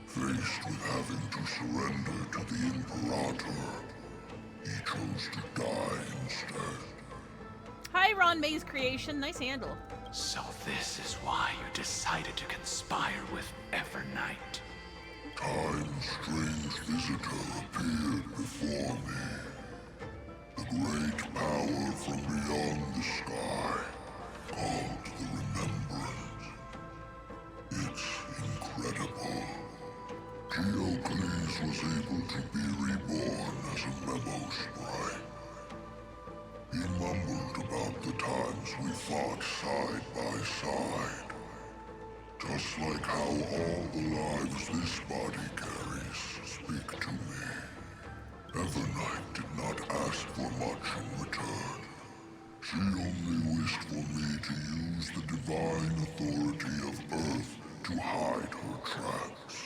Faced with having to surrender to the Imperator, He chose to die instead. Hi, Ron May's creation. Nice handle. So this is why you decided to conspire with Evernight. Time's strange visitor appeared before me. The great power from beyond the sky, called the Remembrance. It's incredible. Geocles was able to be reborn as a memo sprite. He mumbled about the times we fought side by side. Just like how all the lives this body carries speak to me. Evernight did not ask for much in return. She only wished for me to use the divine authority of Earth to hide her tracks.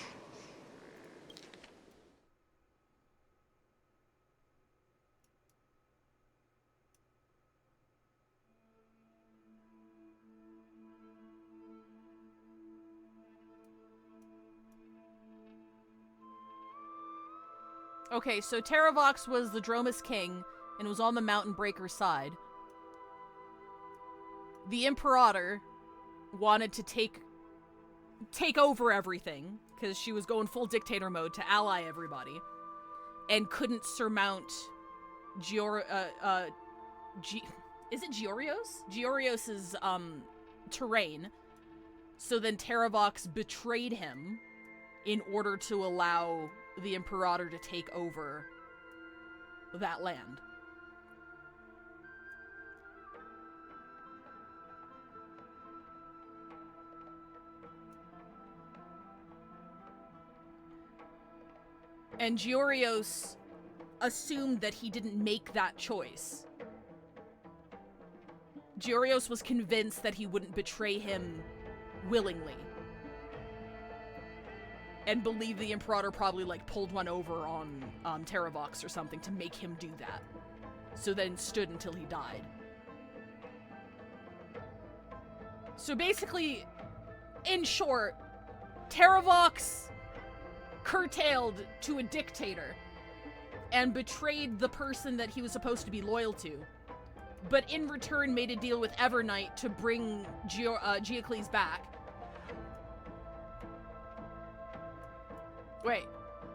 Okay, so Terravox was the Dromus King and was on the Mountain Breaker side. The Imperator wanted to take over everything because she was going full dictator mode to ally everybody, and couldn't surmount is it Georios? Georios's terrain. So then Terravox betrayed him in order to allow the Imperator to take over that land. And Georios assumed that he didn't make that choice. Georios was convinced that he wouldn't betray him willingly. And believed the Imperator probably, like, pulled one over on Terravox or something to make him do that. So then stood until he died. So basically, in short, Terravox curtailed to a dictator and betrayed the person that he was supposed to be loyal to, but in return made a deal with Evernight to bring Geocles back.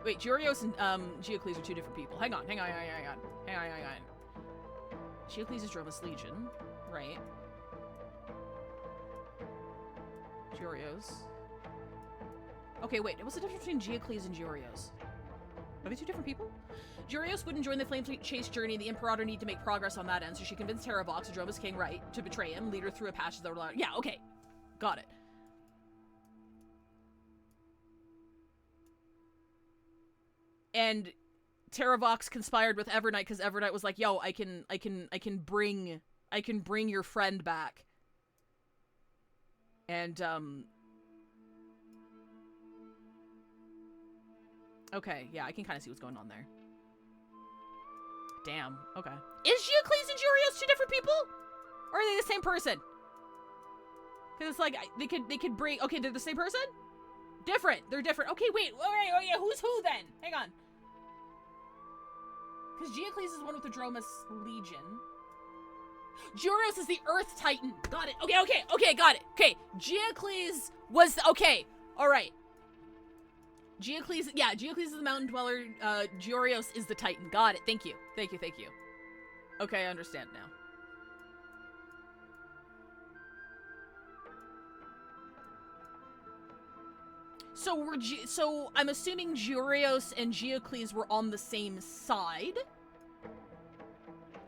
Wait, Georios and Geocles are two different people. Hang on. Geocles is Dromus Legion, right? Georios. Okay, wait, what's the difference between Geocles and Georios? Are they two different people? Georios wouldn't join the Flame Chase journey. The Imperator needed to make progress on that end, so she convinced Terravox, a Dromus King, right, to betray him, lead her through a patch that were allowed. Yeah, okay. Got it. And Terravox conspired with Evernight because Evernight was like, "Yo, I can bring your friend back." And okay, yeah, I can kind of see what's going on there. Damn. Okay. Is Geocles and Georios two different people, or are they the same person? Because it's like they could bring. Okay, they're the same person. Different. They're different. Okay, wait. All right. Oh yeah. Who's who then? Hang on. Because Geocles is the one with the Dromus Legion. Georios is the Earth Titan. Got it. Okay, got it. Okay, Geocles was... Okay, alright. Geocles is the Mountain Dweller. Georios is the Titan. Got it. Thank you. Okay, I understand now. So I'm assuming Georios and Geocles were on the same side,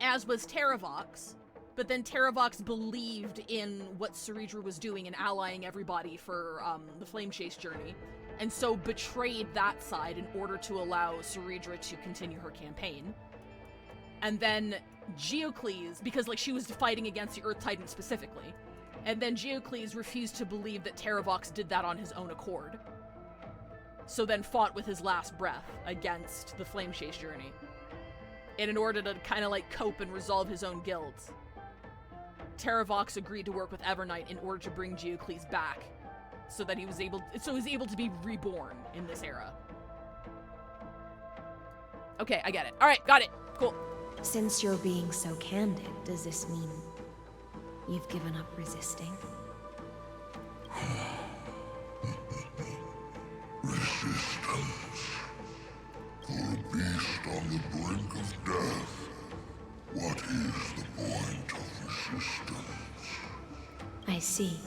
as was Terravox, but then Terravox believed in what Ceridra was doing and allying everybody for the Flame Chase journey, and so betrayed that side in order to allow Ceridra to continue her campaign. And then Geocles, because like she was fighting against the Earth Titan specifically, and then Geocles refused to believe that Terravox did that on his own accord. So then fought with his last breath against the Flame Chase journey. And in order to kind of like cope and resolve his own guilt, Terravox agreed to work with Evernight in order to bring Geocles back, so that he was able to be reborn in this era. Okay, I get it. All right, got it. Cool. Since you're being so candid, does this mean you've given up resisting? Resistance. For a beast on the brink of death, what is the point of resistance? I see.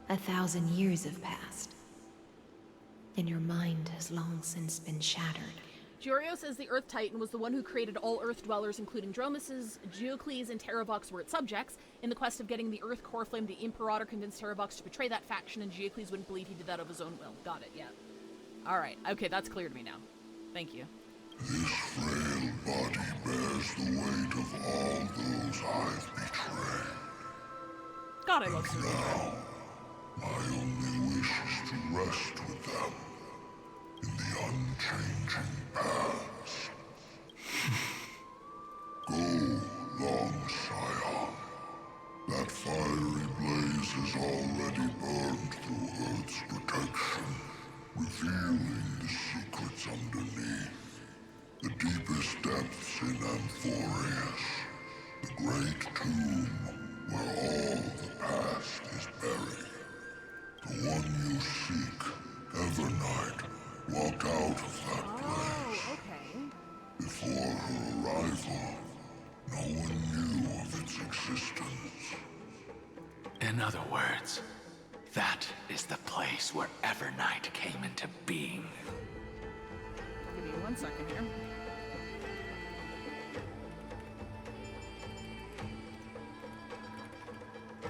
1,000 years have passed, and your mind has long since been shattered. Giorgio says the Earth Titan was the one who created all Earth dwellers, including Dromuses. Geocles and Terravox were its subjects. In the quest of getting the Earth core flame, the Imperator convinced Terravox to betray that faction, and Geocles wouldn't believe he did that of his own will. Got it, yeah. Alright, okay, that's clear to me now. Thank you. This frail body bears the weight of all those I've betrayed. God, I love and now, my only wish is to rest with them in the unchanging past. Go, long Scion. That fiery blaze has already burned through Earth's protection, revealing the secrets underneath. The deepest depths in Amphorius. The great tomb where all the past is buried. The one you seek, Evernight, walked out of that place. Before her arrival, no one knew of its existence. In other words, that is the place where Evernight came into being. Give me 1 second here.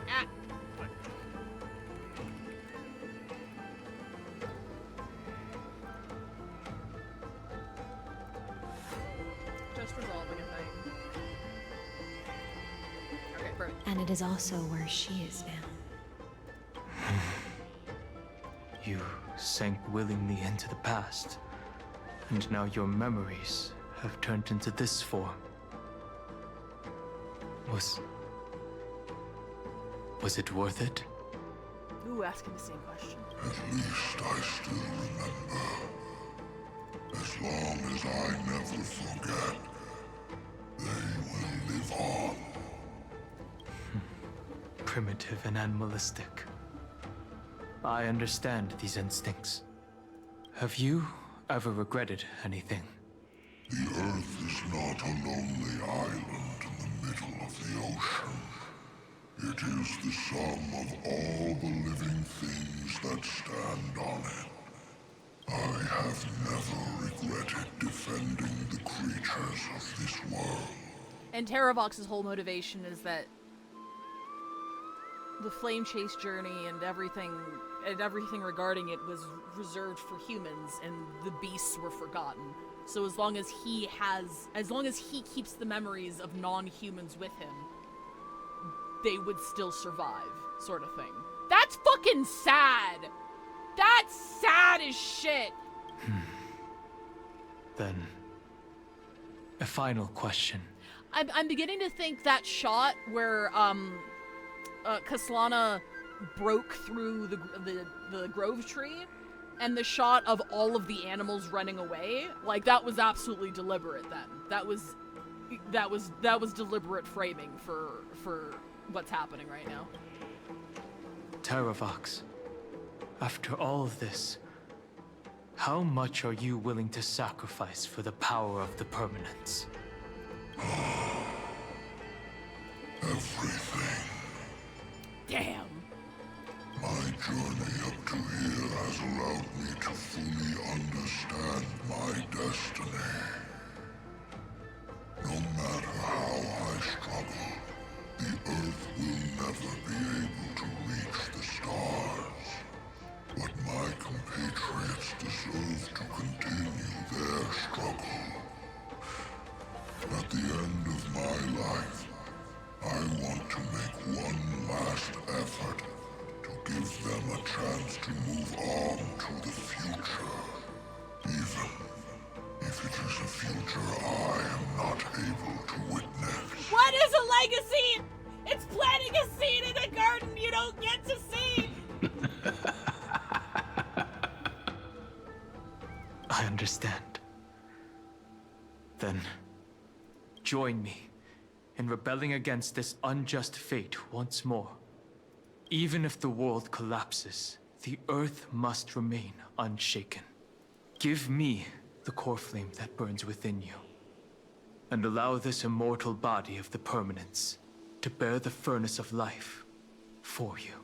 Ah! Just resolving a thing. Okay, perfect. And it is also where she is now. You sank willingly into the past, and now your memories have turned into this form. Was it worth it? Ooh, asking the same question. At least I still remember. As long as I never forget, they will live on. Primitive and animalistic. I understand these instincts. Have you ever regretted anything? The Earth is not a lonely island in the middle of the ocean. It is the sum of all the living things that stand on it. I have never regretted defending the creatures of this world. And Terravox's whole motivation is that the flame chase journey and everything regarding it was reserved for humans, and the beasts were forgotten. So as long as he keeps the memories of non-humans with him, they would still survive, sort of thing. That's fucking sad! That's sad as shit! Then, a final question. I'm beginning to think that shot where, Kaslana broke through the grove tree, and the shot of all of the animals running away, like, that was absolutely deliberate then. That was deliberate framing for what's happening right now. Terravox, after all of this, how much are you willing to sacrifice for the power of the permanence? Everything. Damn. My journey up to here has allowed me to fully understand my destiny. No matter how I struggle, the Earth will never be able to reach the stars. But my compatriots deserve to continue their struggle. At the end of my life, I want to make one last effort to give them a chance to move on to the future. Even if it is a future I am not able to witness. What is a legacy? It's planting a seed in a garden you don't get to see! I understand. Then, join me in rebelling against this unjust fate once more. Even if the world collapses, the Earth must remain unshaken. Give me the core flame that burns within you, and allow this immortal body of the Permanence to bear the furnace of life for you.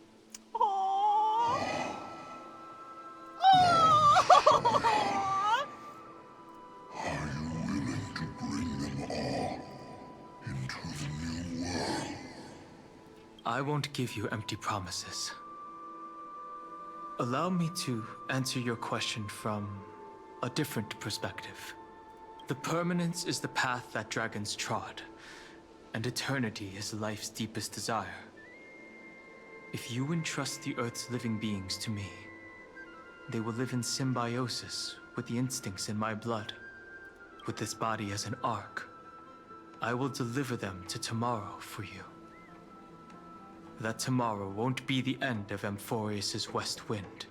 Are you willing to bring them all into the new world? I won't give you empty promises. Allow me to answer your question from a different perspective. The Permanence is the path that dragons trod, and eternity is life's deepest desire. If you entrust the Earth's living beings to me, they will live in symbiosis with the instincts in my blood. With this body as an ark, I will deliver them to tomorrow for you. That tomorrow won't be the end of Amphorius' west wind,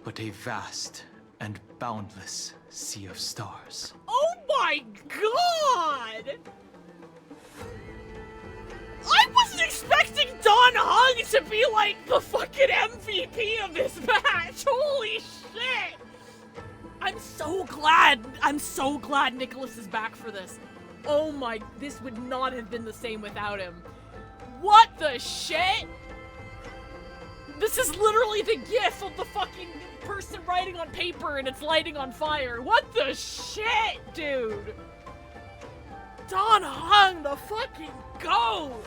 but a vast and boundless sea of stars. Oh my god! I wasn't expecting Don Hung to be like the fucking MVP of this match. Holy shit! I'm so glad Nicholas is back for this. Oh my, this would not have been the same without him. What the shit? This is literally the gif of the fucking person writing on paper and it's lighting on fire. What the shit, dude? Don Hung, the fucking GOAT!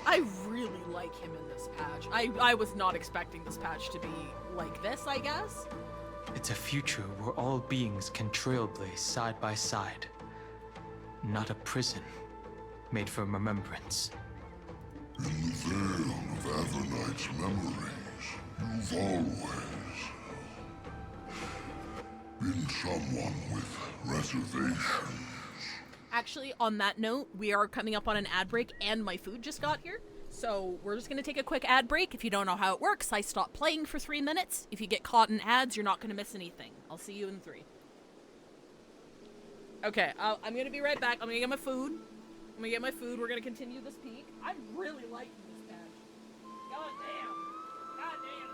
I really like him in this patch. I was not expecting this patch to be like this, I guess. It's a future where all beings can trailblaze side by side. Not a prison made for remembrance. In the veil of Evernight's memories, you've always been someone with reservations. Actually, on that note, we are coming up on an ad break and my food just got here. So we're just going to take a quick ad break. If you don't know how it works, I stop playing for 3 minutes. If you get caught in ads, you're not going to miss anything. I'll see you in 3. Okay, I'm going to be right back. I'm going to get my food. We're going to continue this peak. I'm really liking this patch. God damn. God damn.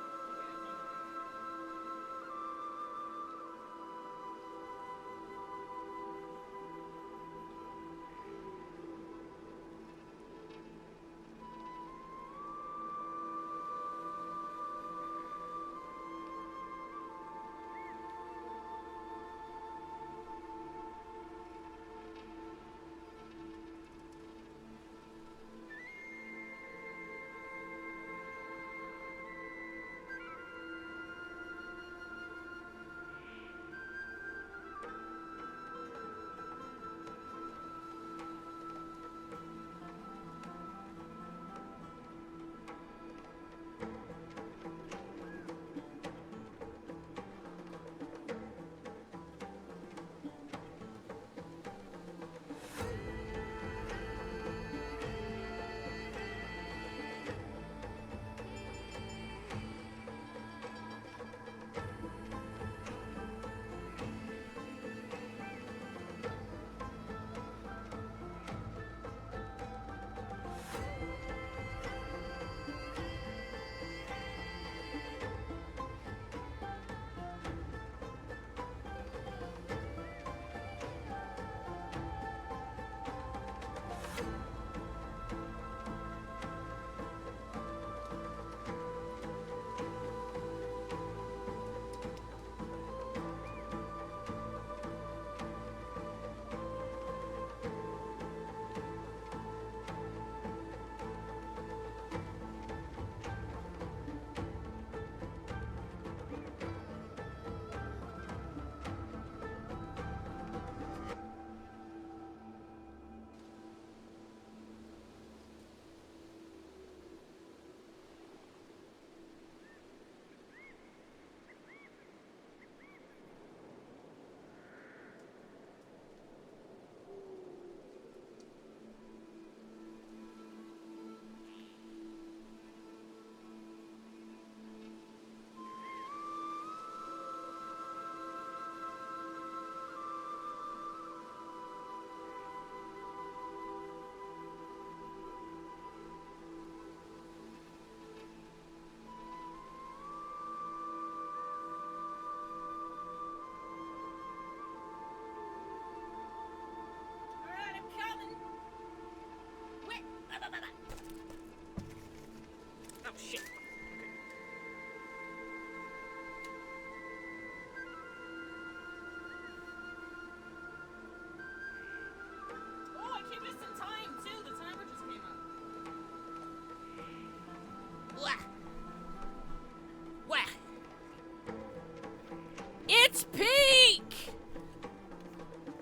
its peak!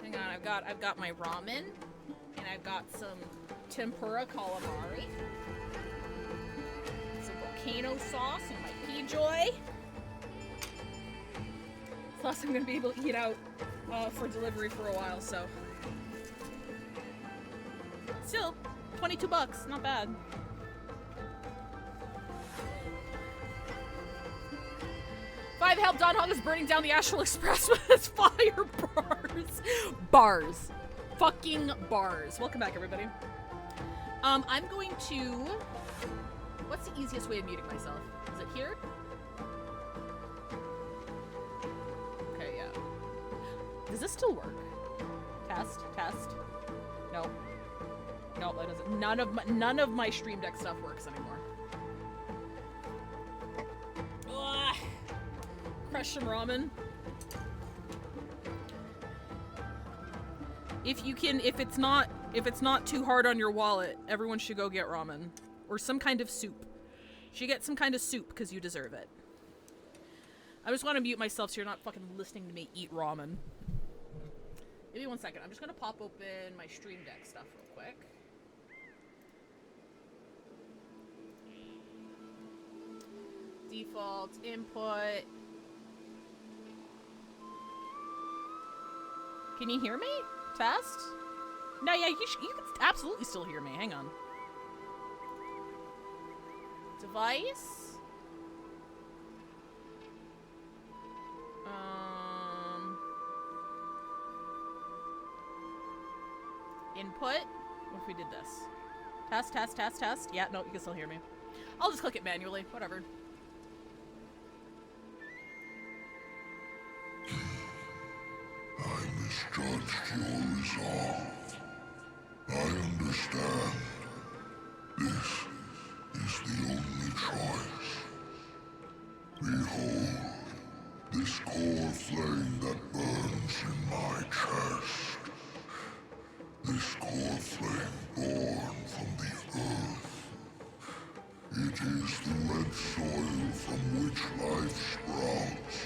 Hang on, I've got my ramen, and I've got some tempura calamari, some volcano sauce, and my P-Joy. Plus, I'm gonna be able to eat out for delivery for a while, so. Still, $22, not bad. 5 help Don Hong is burning down the Astral Express with his fire bars. Bars. Fucking bars. Welcome back, everybody. I'm going to... What's the easiest way of muting myself? Is it here? Okay, yeah. Does this still work? Test, test. No. No, that doesn't. None of my Stream Deck stuff works anymore. Ugh. Crush some ramen. If it's not too hard on your wallet, everyone should go get ramen or some kind of soup. You should get some kind of soup because you deserve it. I just want to mute myself so you're not fucking listening to me eat ramen. Give me 1 second. I'm just gonna pop open my Stream Deck stuff real quick. Default input. Can you hear me? Test? No, yeah, you can absolutely still hear me. Hang on. Device. Input. What if we did this? Test, test, test, test. Yeah, no, you can still hear me. I'll just click it manually. Whatever. I misjudged your resolve. I understand. This is the only choice. Behold, this core flame that burns in my chest. This core flame born from the earth. It is the red soil from which life sprouts,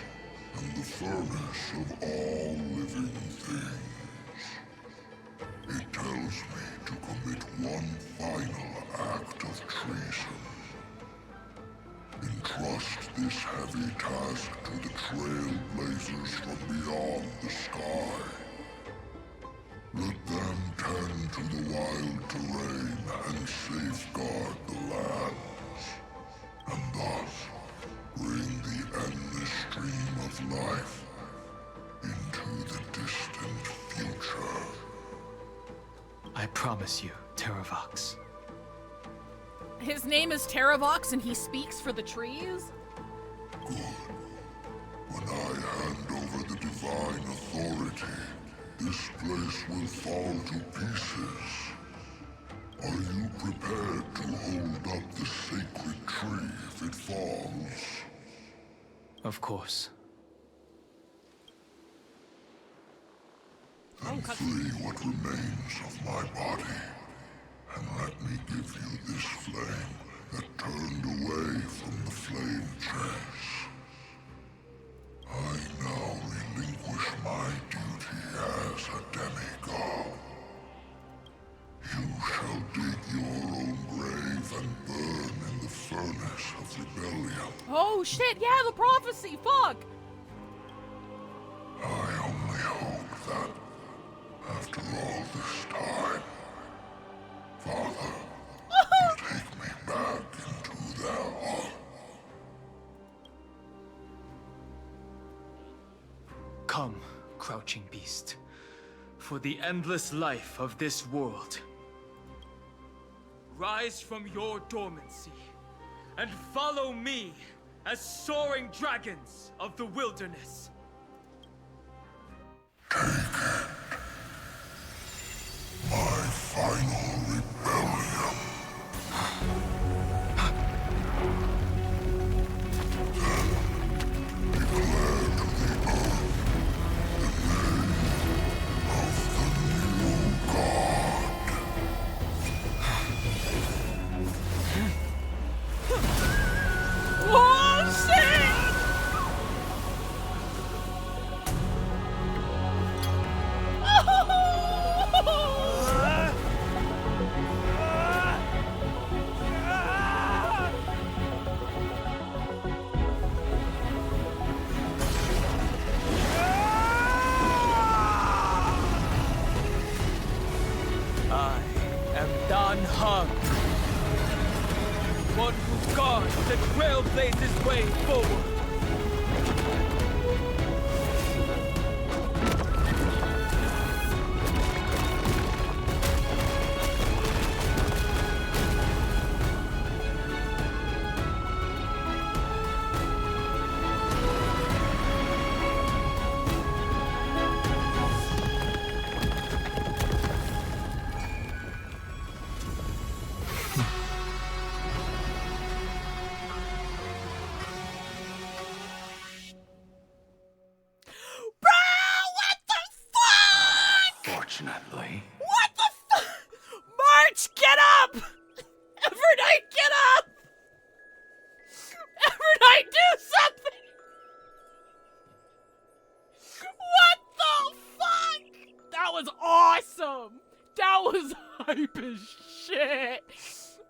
and the furnace of all living things. It tells me to commit one final act of treason. Entrust this heavy task to the trailblazers from beyond the sky. Let them tend to the wild terrain and safeguard the lands, and thus bring the endless stream of life into the distant future. I promise you, Terravox. His name is Terravox and he speaks for the trees? Good. When I hand over the divine authority, this place will fall to pieces. Are you prepared to hold up the sacred tree if it falls? Of course. Then free what remains of my body, and let me give you this flame that turned away from the flame chase. I now relinquish my duty as a demigod. You shall dig your own grave and burn in the furnace of rebellion. Oh shit, yeah, the prophecy, fuck! I only hope that, after all this time, Father will take me back into their heart. Come, crouching beast, for the endless life of this world. Rise from your dormancy, and follow me as soaring dragons of the wilderness. My final rebellion. Then declare to the earth the name of the new god. Oh shit! one who guards and trailblazes way forward. Fortunately, What the fuck? March, get up! Evernight, get up! Evernight, do something! What the fuck? That was awesome! That was hype as shit!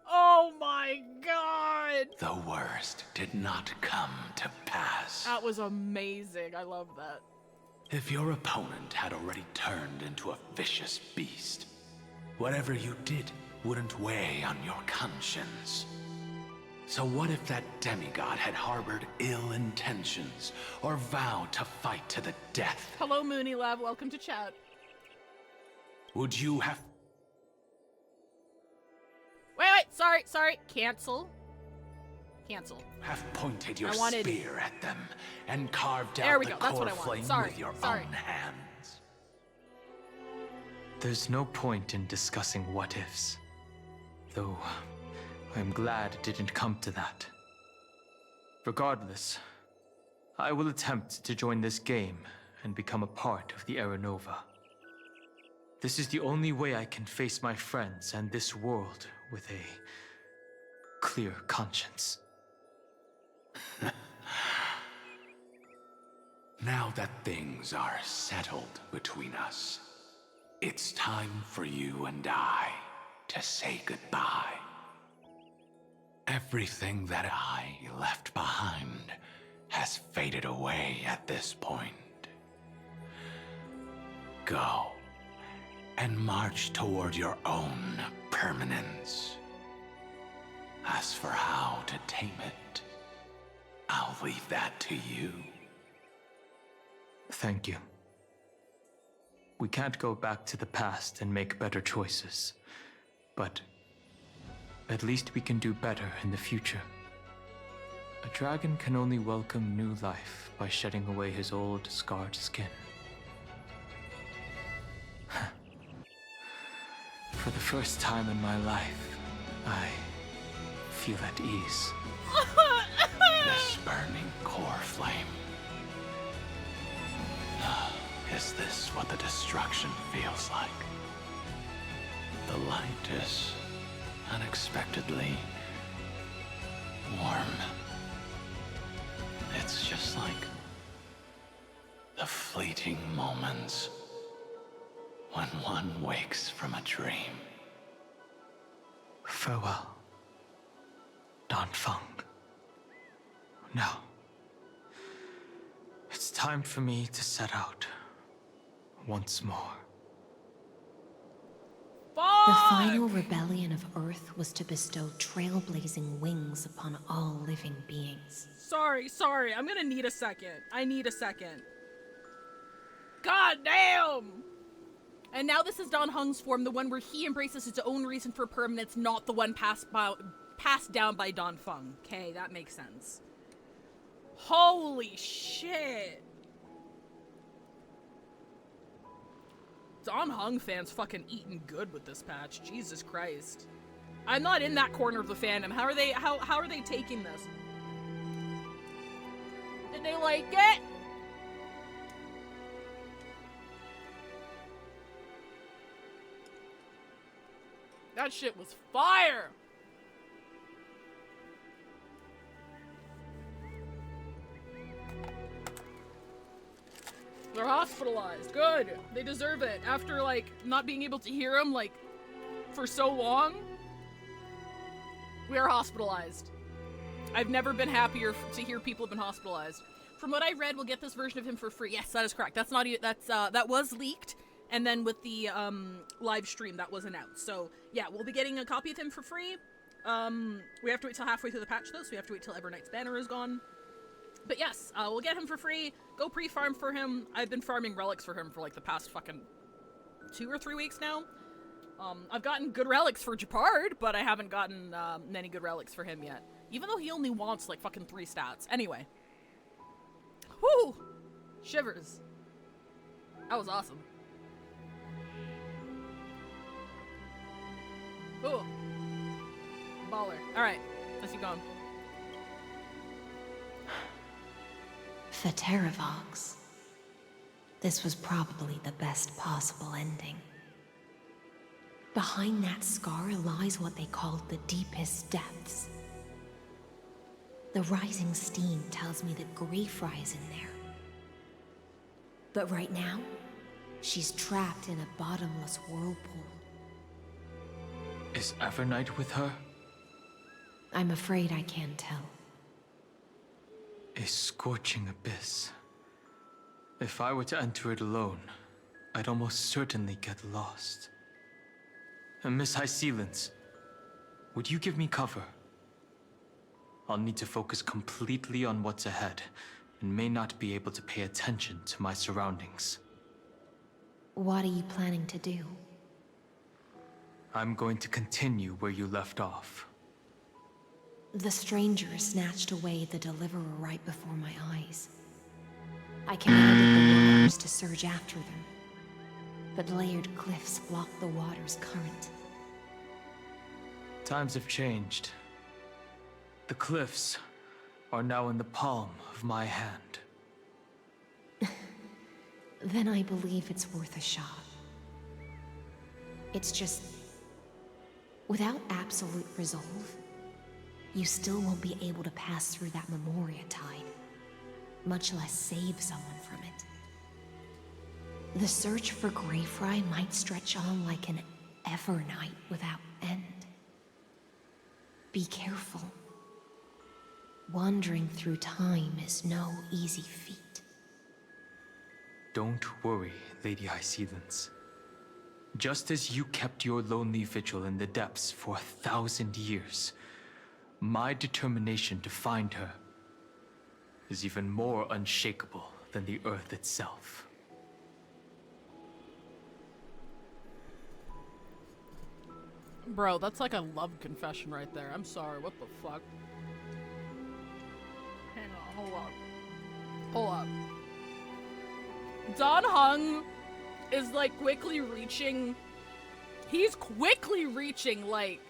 Oh my god! the worst did not come to pass. That was amazing. I love that. If your opponent had already turned into a vicious beast, whatever you did wouldn't weigh on your conscience. So what if that demigod had harbored ill intentions, or vowed to fight to the death? Hello, Mooney Love. Welcome to chat. Would you have... Wait, sorry. Cancel. have pointed your I wanted- spear at them and carved There out we the go. That's core what I want. flame Sorry, with your sorry. own hands? There's no point in discussing what-ifs. Though, I'm glad it didn't come to that. Regardless, I will attempt to join this game and become a part of the Era Nova. This is the only way I can face my friends and this world with a clear conscience. Now that things are settled between us, it's time for you and I to say goodbye. Everything that I left behind has faded away at this point. Go and march toward your own permanence. As for how to tame it, I'll leave that to you. Thank you. We can't go back to the past and make better choices, but at least we can do better in the future. A dragon can only welcome new life by shedding away his old, scarred skin. For the first time in my life, I feel at ease. This burning core flame. Is this what the destruction feels like? The light is unexpectedly warm. It's just like the fleeting moments when one wakes from a dream. Farewell, Danfeng. Now, it's time for me to set out once more. The final rebellion of Earth was to bestow trailblazing wings upon all living beings. Sorry. I'm gonna need a second. I need a second. God damn! And now this is Dan Heng's form, the one where he embraces his own reason for permanence, not the one passed down by Danfeng. Okay, that makes sense. Holy shit! Dan Heng fans fucking eating good with this patch. Jesus Christ. I'm not in that corner of the fandom. How are they taking this? Did they like it? That shit was fire! They're hospitalized. Good. They deserve it. After, like, not being able to hear them, like, for so long. We are hospitalized. I've never been happier to hear people have been hospitalized. From what I read, we'll get this version of him for free. Yes, that is correct. That's not that was leaked, and then with the live stream that was announced. So yeah, we'll be getting a copy of him for free. We have to wait till halfway through the patch, though, so we have to wait till Evernight's banner is gone. But yes, we'll get him for free. Go pre-farm for him. I've been farming relics for him for like the past fucking 2 or 3 weeks now. I've gotten good relics for Japard, but I haven't gotten many good relics for him yet. Even though he only wants like fucking 3 stats. Anyway. Whoo! Shivers. That was awesome. Ooh. Baller. Alright, let's keep going. For Terravox, this was probably the best possible ending. Behind that scar lies what they called the deepest depths. The rising steam tells me that Greyfry is in there. But right now, she's trapped in a bottomless whirlpool. Is Evernight with her? I'm afraid I can't tell. A scorching abyss. If I were to enter it alone, I'd almost certainly get lost. And Miss Hysealence, would you give me cover? I'll need to focus completely on what's ahead, and may not be able to pay attention to my surroundings. What are you planning to do? I'm going to continue where you left off. The stranger snatched away the deliverer right before my eyes. I commanded the waters to surge after them, but layered cliffs blocked the water's current. Times have changed. The cliffs are now in the palm of my hand. Then I believe it's worth a shot. It's just, without absolute resolve, you still won't be able to pass through that Memoria tide, much less save someone from it. The search for Greyfry might stretch on like an Evernight without end. Be careful. Wandering through time is no easy feat. Don't worry, Lady Hysealence. Just as you kept your lonely vigil in the depths for 1,000 years, my determination to find her is even more unshakable than the earth itself. Bro, that's like a love confession right there. I'm sorry, what the fuck? Hang on, hold up. Hold up. Don Hung is like quickly reaching... He's quickly reaching like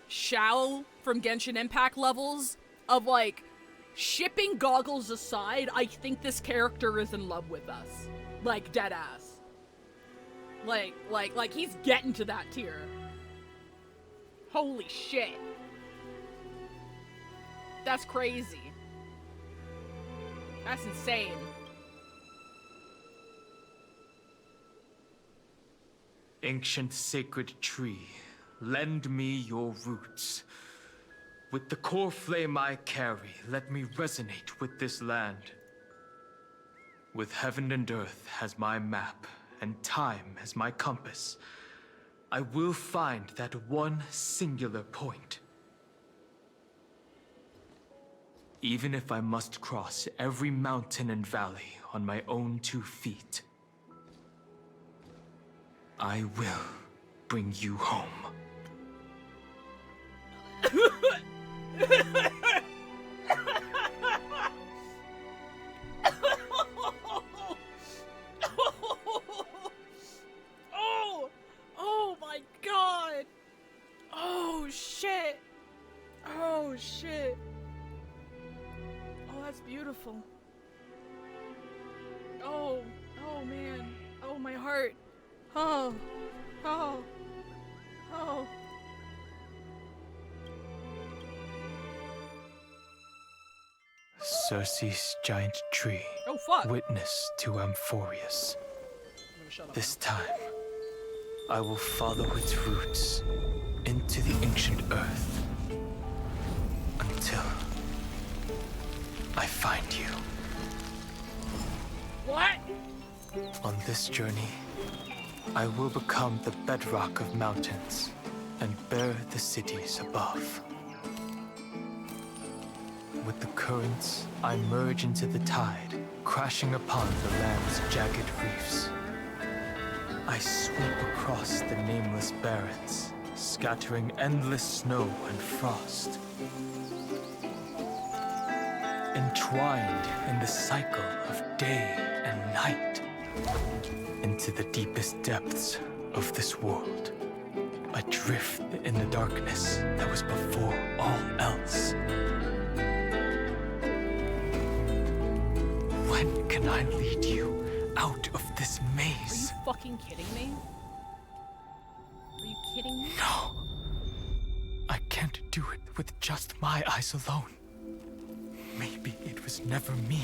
Shao from Genshin Impact levels of like, shipping goggles aside, I think this character is in love with us. Like, dead ass. Like he's getting to that tier. Holy shit. That's crazy. That's insane. Ancient sacred tree, lend me your roots. With the core flame I carry, let me resonate with this land. With heaven and earth as my map, and time as my compass, I will find that one singular point. Even if I must cross every mountain and valley on my own 2 feet, I will bring you home. Oh my god! Oh shit! Oh shit! Oh, that's beautiful. Oh man. Oh, my heart. Oh. Circe's giant tree. Oh, fuck. Witness to Amphorius. This time, I will follow its roots into the ancient earth until I find you. What? On this journey, I will become the bedrock of mountains, and bear the cities above. With the currents, I merge into the tide, crashing upon the land's jagged reefs. I sweep across the nameless barrens, scattering endless snow and frost. Entwined in the cycle of day and night, into the deepest depths of this world, adrift in the darkness that was before all else. When can I lead you out of this maze? Are you fucking kidding me? Are you kidding me? No. I can't do it with just my eyes alone. Maybe it was never me.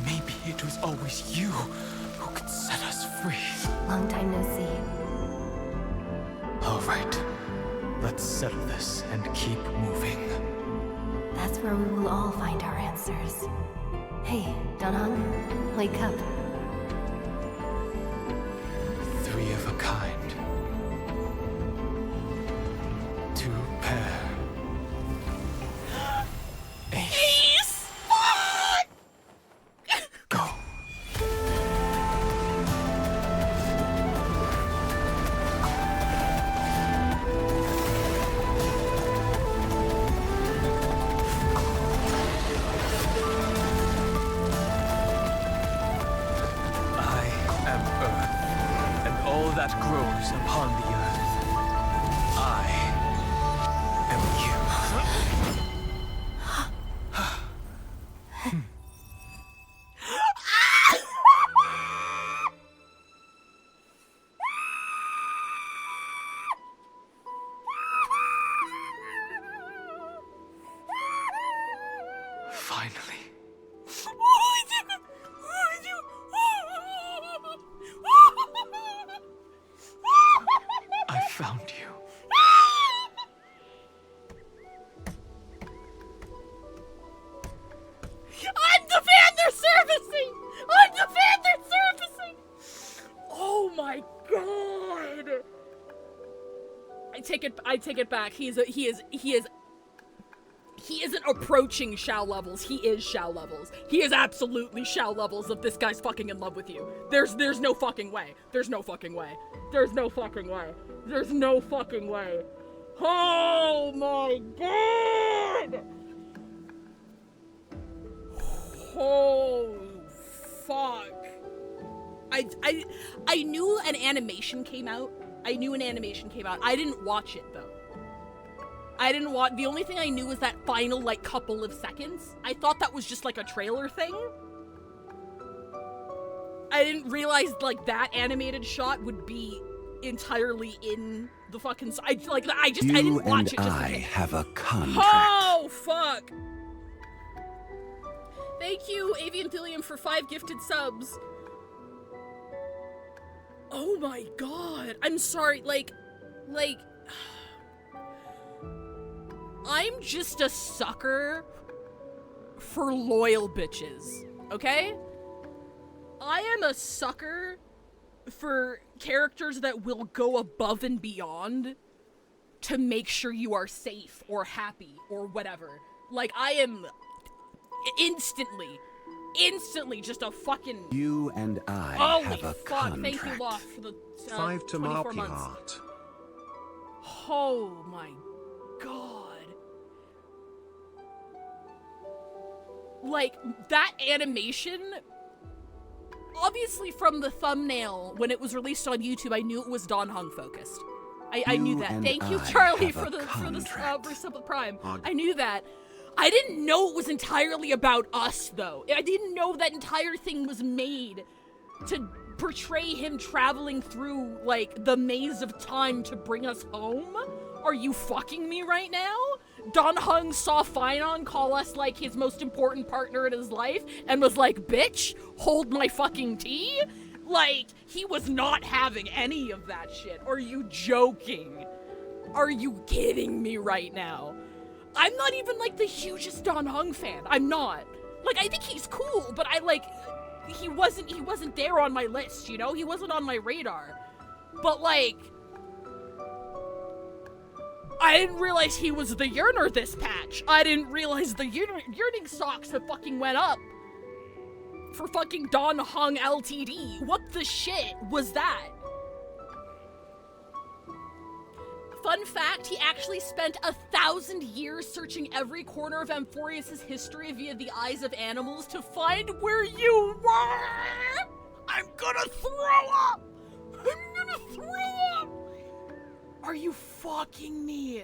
Maybe it was always you who could set us free. Long time no see. All right. Let's settle this and keep moving. That's where we will all find our answers. Hey, Donhong, wake up. Three of a kind. Two pair. Ace! Go. That grows upon the earth. I am you. Finally. I found you. I'm the fan they're servicing! I'm the fan they're servicing! Oh my god! I take it back. He isn't approaching Shao levels. He is Shao levels. He is absolutely Shao levels of this guy's fucking in love with you. There's no fucking way. There's no fucking way. There's no fucking way. There's no fucking way. Oh my god! Oh fuck. I knew an animation came out. I didn't watch it though. The only thing I knew was that final, like, couple of seconds. I thought that was just, like, a trailer thing. I didn't realize, like, that animated shot would be entirely in the fucking... I didn't watch it. I have a contract. Oh, fuck! Thank you, Avian Thilium, for 5 gifted subs. Oh my god. I'm sorry, like... I'm just a sucker for loyal bitches, okay? I am a sucker for characters that will go above and beyond to make sure you are safe or happy or whatever. Like, I am instantly just a fucking... You and I Holy have a fuck, contract. thank you, Loft, for the 5 to 24 Marky months. Heart. Oh my god. Like, that animation, obviously from the thumbnail, when it was released on YouTube, I knew it was Donhong focused. I knew that. Thank you, Charlie, for Simple Prime. I knew that. I didn't know it was entirely about us, though. I didn't know that entire thing was made to portray him traveling through, like, the maze of time to bring us home. Are you fucking me right now? Donhong saw Finon call us, like, his most important partner in his life and was like, bitch, hold my fucking tea? Like, he was not having any of that shit. Are you joking? Are you kidding me right now? I'm not even, like, the hugest Donhong fan. I'm not. Like, I think he's cool, but he wasn't there on my list, you know? He wasn't on my radar. But, like... I didn't realize he was the yearner this patch. I didn't realize the yearning stocks have fucking went up. For fucking Don Hung LTD. What the shit was that? Fun fact, he actually spent 1,000 years searching every corner of Amphorius' history via the eyes of animals to find where you were! I'm gonna throw up! I'm gonna throw up! Are you fucking me?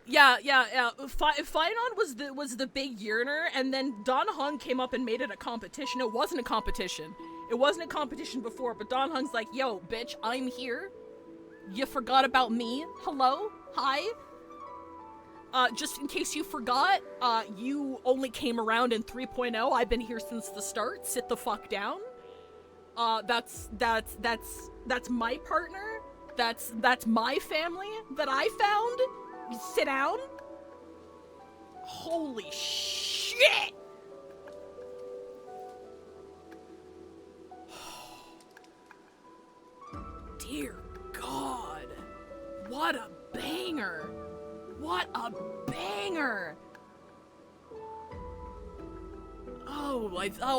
Yeah. Finon was the big yearner, and then Don Hung came up and made it a competition. It wasn't a competition. It wasn't a competition before, but Don Hung's like, yo, bitch, I'm here. You forgot about me? Hello? Hi? Just in case you forgot, you only came around in 3.0. I've been here since the start. Sit the fuck down. That's my partner. That's my family that I found. Sit down. Holy shit! Dear God. What a banger. What a banger.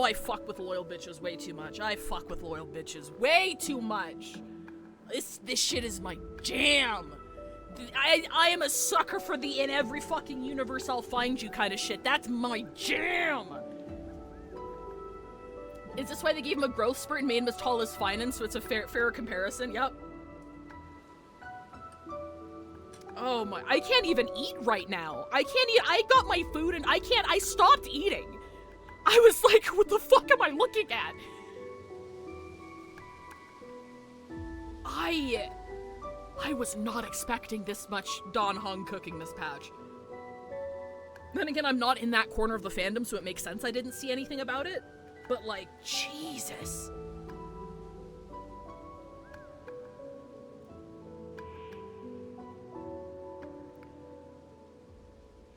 I fuck with loyal bitches way too much. I fuck with loyal bitches way too much. This shit is my jam. I am a sucker for the in every fucking universe I'll find you kind of shit. That's my jam. Is this why they gave him a growth spurt and made him as tall as Finan, so it's a fairer comparison? Yep. Oh my, I can't even eat right now. I can't eat, I got my food and I stopped eating. I was like, what the fuck am I looking at? I was not expecting this much Don Hung cooking this patch. Then again, I'm not in that corner of the fandom, so it makes sense I didn't see anything about it. But like, Jesus.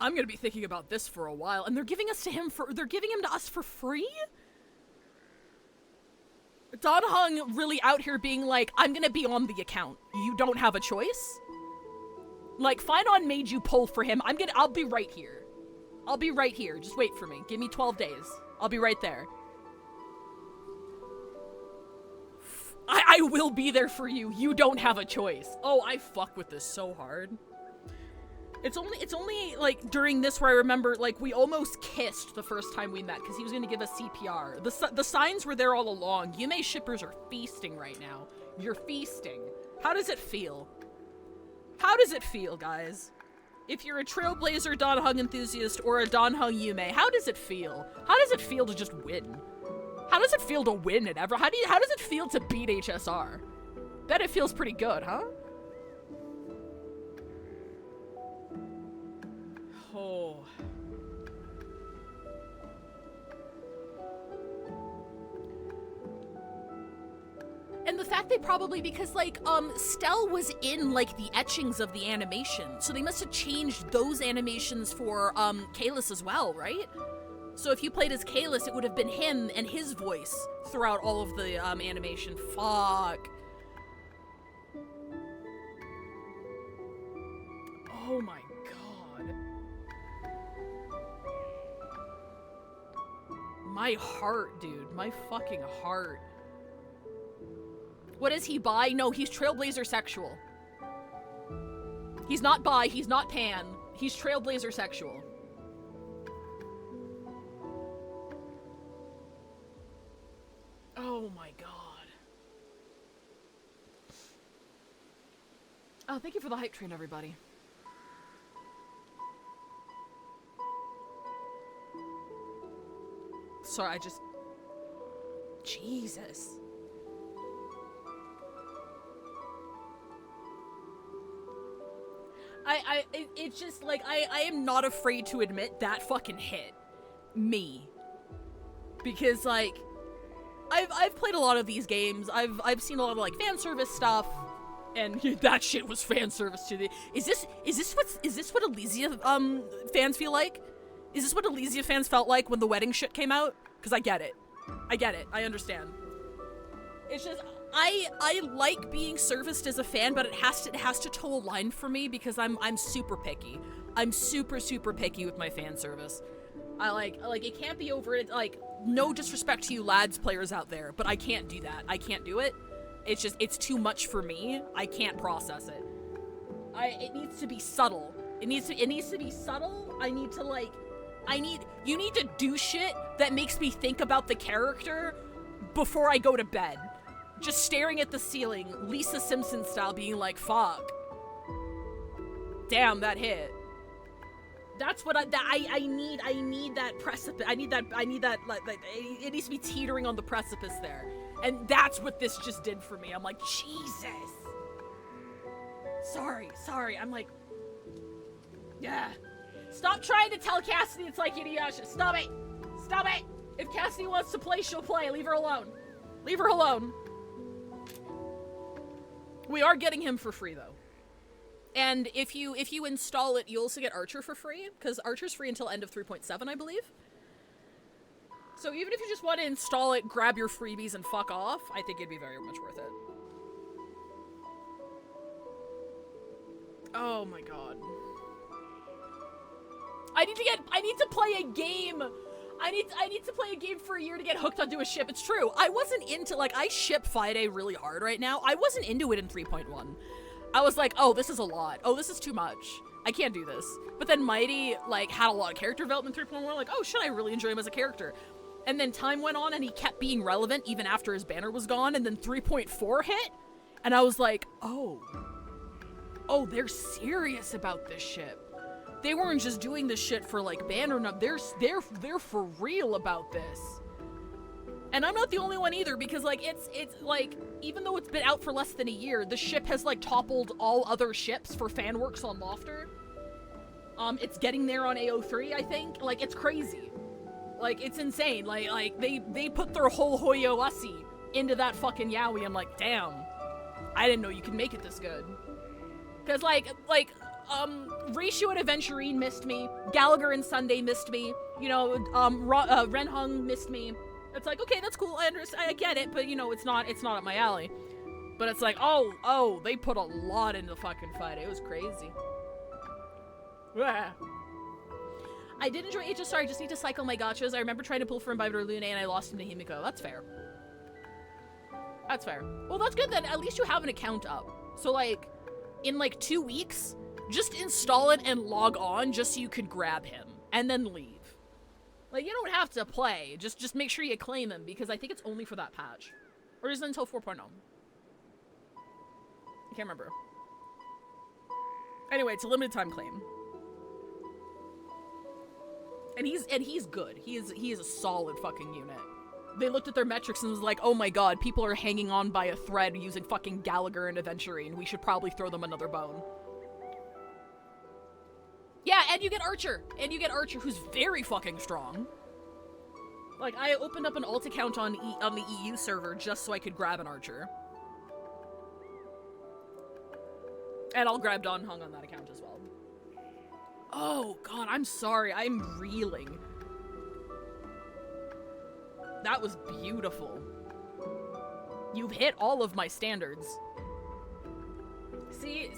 I'm gonna be thinking about this for a while, and they're giving him to us for free? Don Hung really out here being like, I'm gonna be on the account. You don't have a choice? Like, Finon made you pull for him. I'll be right here. I'll be right here. Just wait for me. Give me 12 days. I'll be right there. I will be there for you. You don't have a choice. Oh, I fuck with this so hard. It's only like during this where I remember like we almost kissed the first time we met because he was going to give us CPR. The signs were there all along. Yume shippers are feasting right now. You're feasting. How does it feel? How does it feel, guys? If you're a Trailblazer Don Hung enthusiast or a Don Hung Yume, how does it feel? How does it feel to just win? How does it feel to win at ever? How does it feel to beat HSR? Bet it feels pretty good, huh? Oh. And the fact they probably, because like, Stell was in like the etchings of the animation, so they must have changed those animations for, Kalis as well, right? So if you played as Kalis, it would have been him and his voice throughout all of the, animation. Fuck. Oh my god. My heart, dude. My fucking heart. What is he bi? No, he's Trailblazer sexual. He's not bi, he's not pan. He's Trailblazer sexual. Oh my god. Oh, thank you for the hype train, everybody. Sorry, Jesus. It's just like, I am not afraid to admit that fucking hit me. Because like, I've played a lot of these games. I've seen a lot of like fan service stuff, and that shit was fan service to the. Is this what Elysia fans feel like? Is this what Elysia fans felt like when the wedding shit came out? Because I get it. I understand. It's just I like being serviced as a fan, but it has to toe a line for me because I'm super picky. I'm super picky with my fan service. I like it can't be over. Like, no disrespect to you lads players out there, but I can't do that. I can't do it. It's too much for me. I can't process it. It needs to be subtle. It needs to be subtle. You need to do shit that makes me think about the character before I go to bed. Just staring at the ceiling, Lisa Simpson style, being like, fuck. Damn, that hit. That's what I need. I need that precipice. I need that, like, it needs to be teetering on the precipice there. And that's what this just did for me. I'm like, Jesus. Sorry. I'm like, yeah. Stop trying to tell Cassidy it's like Inuyasha. Stop it. If Cassidy wants to play, she'll play. Leave her alone. We are getting him for free, though. And if you install it, you also get Archer for free, because Archer's free until end of 3.7, I believe. So even if you just want to install it, grab your freebies, and fuck off, I think it'd be very much worth it. Oh my god. I need to play a game. I need to play a game for a year to get hooked onto a ship. It's true. I wasn't into, like, I ship Fide really hard right now. I wasn't into it in 3.1. I was like, oh, this is a lot. Oh, this is too much. I can't do this. But then Mighty, like, had a lot of character development in 3.1. Like, oh shit, I really enjoy him as a character. And then time went on and he kept being relevant even after his banner was gone. And then 3.4 hit. And I was like, oh, they're serious about this ship. They weren't just doing this shit for, like, banner nub. They're for real about this. And I'm not the only one either, because, like, it's like, even though it's been out for less than a year, the ship has, like, toppled all other ships for fan works on Lofter. It's getting there on AO3, I think. Like, it's crazy. Like, it's insane. Like they put their whole Hoyoasi into that fucking yaoi. I'm like, damn. I didn't know you could make it this good. Because, Ratio and Aventurine missed me. Gallagher and Sunday missed me. You know, Renhung missed me. It's like, okay, that's cool. I understand. I get it, but you know, it's not up my alley. But it's like, oh, they put a lot into the fucking fight. It was crazy. I did enjoy HSR. I just need to cycle my gachas. I remember trying to pull for Imbiber Lune and I lost him to Himiko. That's fair. Well, that's good then. At least you have an account up. So, like, in like 2 weeks, just install it and log on just so you could grab him and then leave. Like, you don't have to play. Just make sure you claim him, because I think it's only for that patch. Or is it until 4.0? I can't remember. Anyway, it's a limited time claim. And he's good. He is a solid fucking unit. They looked at their metrics and was like, oh my god, people are hanging on by a thread using fucking Gallagher and Aventurine. We should probably throw them another bone. Yeah, and you get Archer. Who's very fucking strong. Like, I opened up an alt account on the EU server just so I could grab an Archer. And I'll grab Don Hung on that account as well. Oh, God, I'm sorry. I'm reeling. That was beautiful. You've hit all of my standards. See?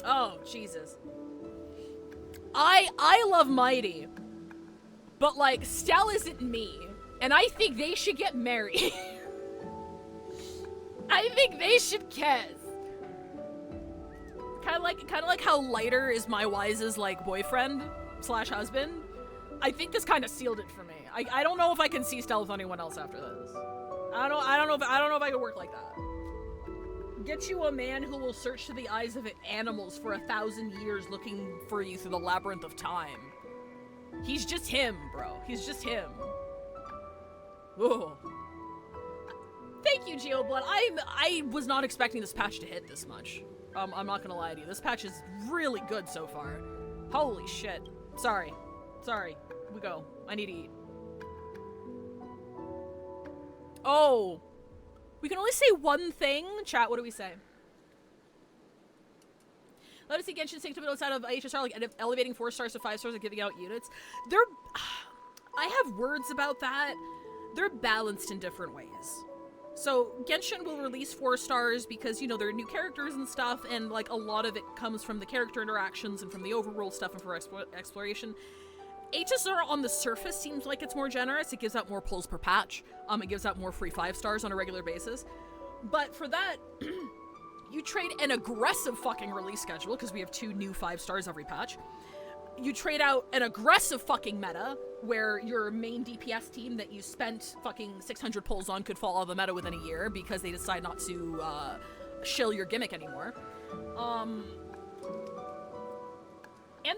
Oh, Jesus. I love Mighty, but, like, Stell isn't me, and I think they should get married. I think they should kiss. Kind of like how Lighter is my Wise's, like, boyfriend / husband. I think this kind of sealed it for me. I don't know if I can see Stell with anyone else after this. I don't know if I can work like that. Get you a man who will search through the eyes of animals for 1,000 years looking for you through the labyrinth of time. He's just him, bro. He's just him. Whoa. Thank you, GeoBlood. I was not expecting this patch to hit this much. I'm not gonna lie to you. This patch is really good so far. Holy shit. Sorry. We go. I need to eat. Oh. We can only say one thing. Chat, what do we say? Let us see Genshin Sanctum outside of HSR, like elevating 4 stars to 5 stars and giving out units. I have words about that. They're balanced in different ways. So Genshin will release 4 stars because, you know, there are new characters and stuff, and like a lot of it comes from the character interactions and from the overworld stuff and for exploration. HSR on the surface seems like it's more generous. It gives out more pulls per patch. It gives out more free 5 stars on a regular basis. But for that, you trade an aggressive fucking release schedule, because we have 2 new 5 stars every patch. You trade out an aggressive fucking meta, where your main DPS team that you spent fucking 600 pulls on could fall out of the meta within a year because they decide not to shill your gimmick anymore. And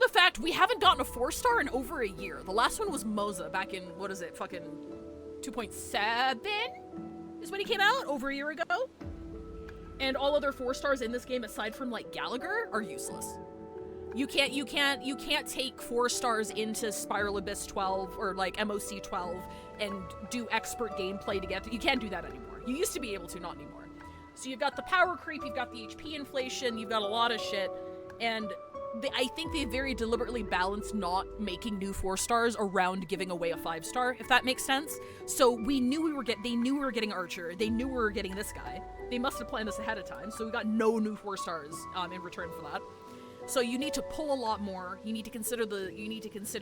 the fact we haven't gotten a 4-star in over a year. The last one was Moza back in, what is it, fucking 2.7 is when he came out, over a year ago. And all other 4 stars in this game, aside from like Gallagher, are useless. You can't take 4 stars into Spiral Abyss 12 or like MOC 12 and do expert gameplay to get. You can't do that anymore. You used to be able to, not anymore. So you've got the power creep, you've got the HP inflation, you've got a lot of shit, and I think they very deliberately balanced not making new 4 stars around giving away a 5-star, if that makes sense. So they knew we were getting Archer, they knew we were getting this guy. They must have planned this ahead of time, so we got no new 4 stars in return for that. So you need to pull a lot more. You need to consider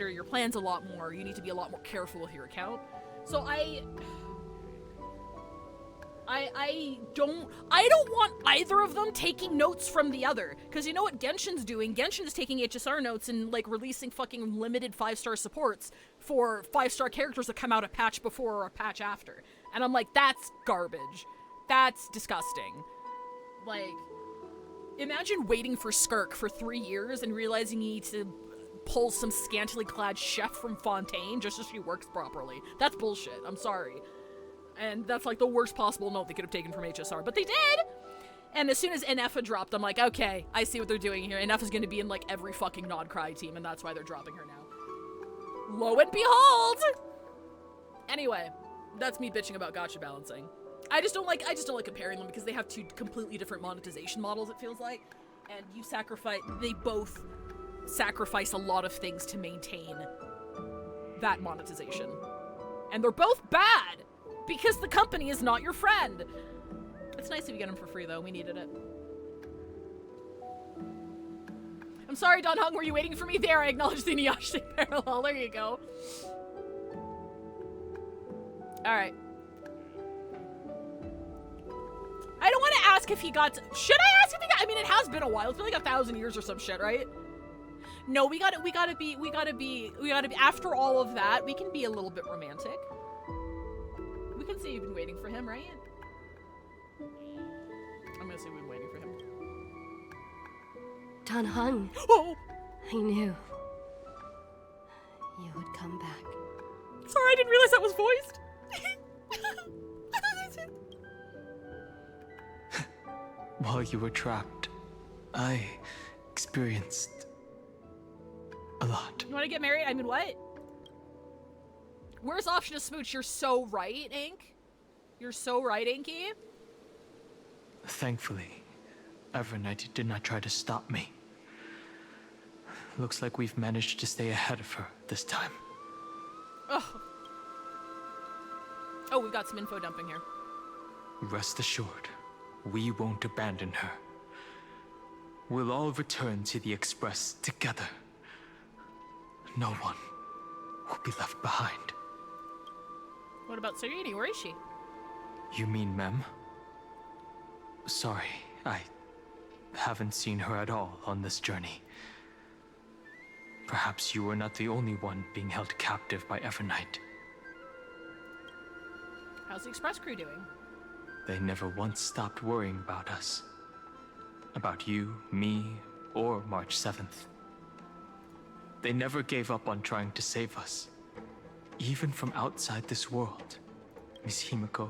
your plans a lot more. You need to be a lot more careful with your account. So I don't want either of them taking notes from the other, because you know what Genshin's doing? Genshin's taking HSR notes and like releasing fucking limited 5-star supports for 5-star characters that come out a patch before or a patch after. And I'm like, that's garbage. That's disgusting. Like, imagine waiting for Skirk for 3 years and realizing you need to pull some scantily clad chef from Fontaine just so she works properly. That's bullshit. I'm sorry. And that's like the worst possible note they could have taken from HSR, but they did! And as soon as NFA dropped, I'm like, okay, I see what they're doing here. NFA's gonna be in like every fucking Nod Cry team, and that's why they're dropping her now. Lo and behold! Anyway, that's me bitching about gacha balancing. I just don't like comparing them because they have 2 completely different monetization models, it feels like. And they both sacrifice a lot of things to maintain that monetization. And they're both bad! Because the company is not your friend. It's nice if you get them for free, though. We needed it. I'm sorry, Don Hung, were you waiting for me there? I acknowledge the Inuyasha parallel. There you go. Alright. I don't want to ask if he got... Should I ask if he got... I mean, it has been a while. It's been like 1,000 years or some shit, right? No, we gotta be... After all of that, we can be a little bit romantic. We can say you've been waiting for him, right? I'm gonna say we've been waiting for him. Dan Heng. Oh! I knew you would come back. Sorry, I didn't realize that was voiced. While you were trapped, I experienced a lot. You want to get married? I mean, what? Where's option to smooch? You're so right, Ink. You're so right, Inky. Thankfully, Evernight did not try to stop me. Looks like we've managed to stay ahead of her this time. Oh, we've got some info dumping here. Rest assured, we won't abandon her. We'll all return to the Express together. No one will be left behind. What about Sarini? Where is she? You mean Mem? Sorry, I haven't seen her at all on this journey. Perhaps you were not the only one being held captive by Evernight. How's the Express crew doing? They never once stopped worrying about us. About you, me, or March 7th. They never gave up on trying to save us. Even from outside this world. Miss Himiko,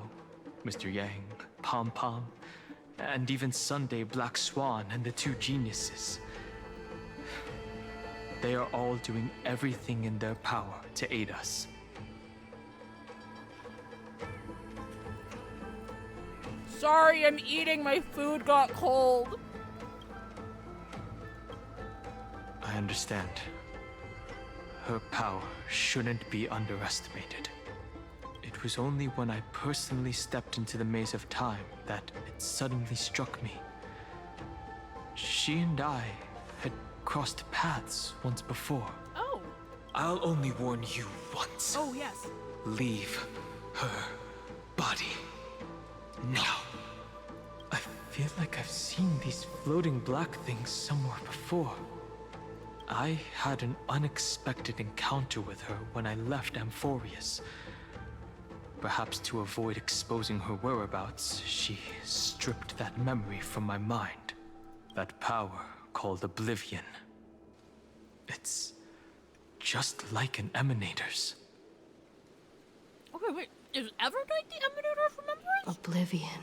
Mr. Yang, Pom Pom, and even Sunday Black Swan and the 2 geniuses. They are all doing everything in their power to aid us. Sorry, I'm eating. My food got cold. I understand. Her power shouldn't be underestimated. it was only when I personally stepped into the maze of time that it suddenly struck me. She and I had crossed paths once before. Oh. I'll only warn you once. Oh, yes. Leave her body now. I feel like I've seen these floating black things somewhere before. I had an unexpected encounter with her when I left Amphorius. Perhaps to avoid exposing her whereabouts, she stripped that memory from my mind. That power called Oblivion. It's just like an Emanator's. Okay, wait. Is Evernight the Emanator of Remembrance? Oblivion.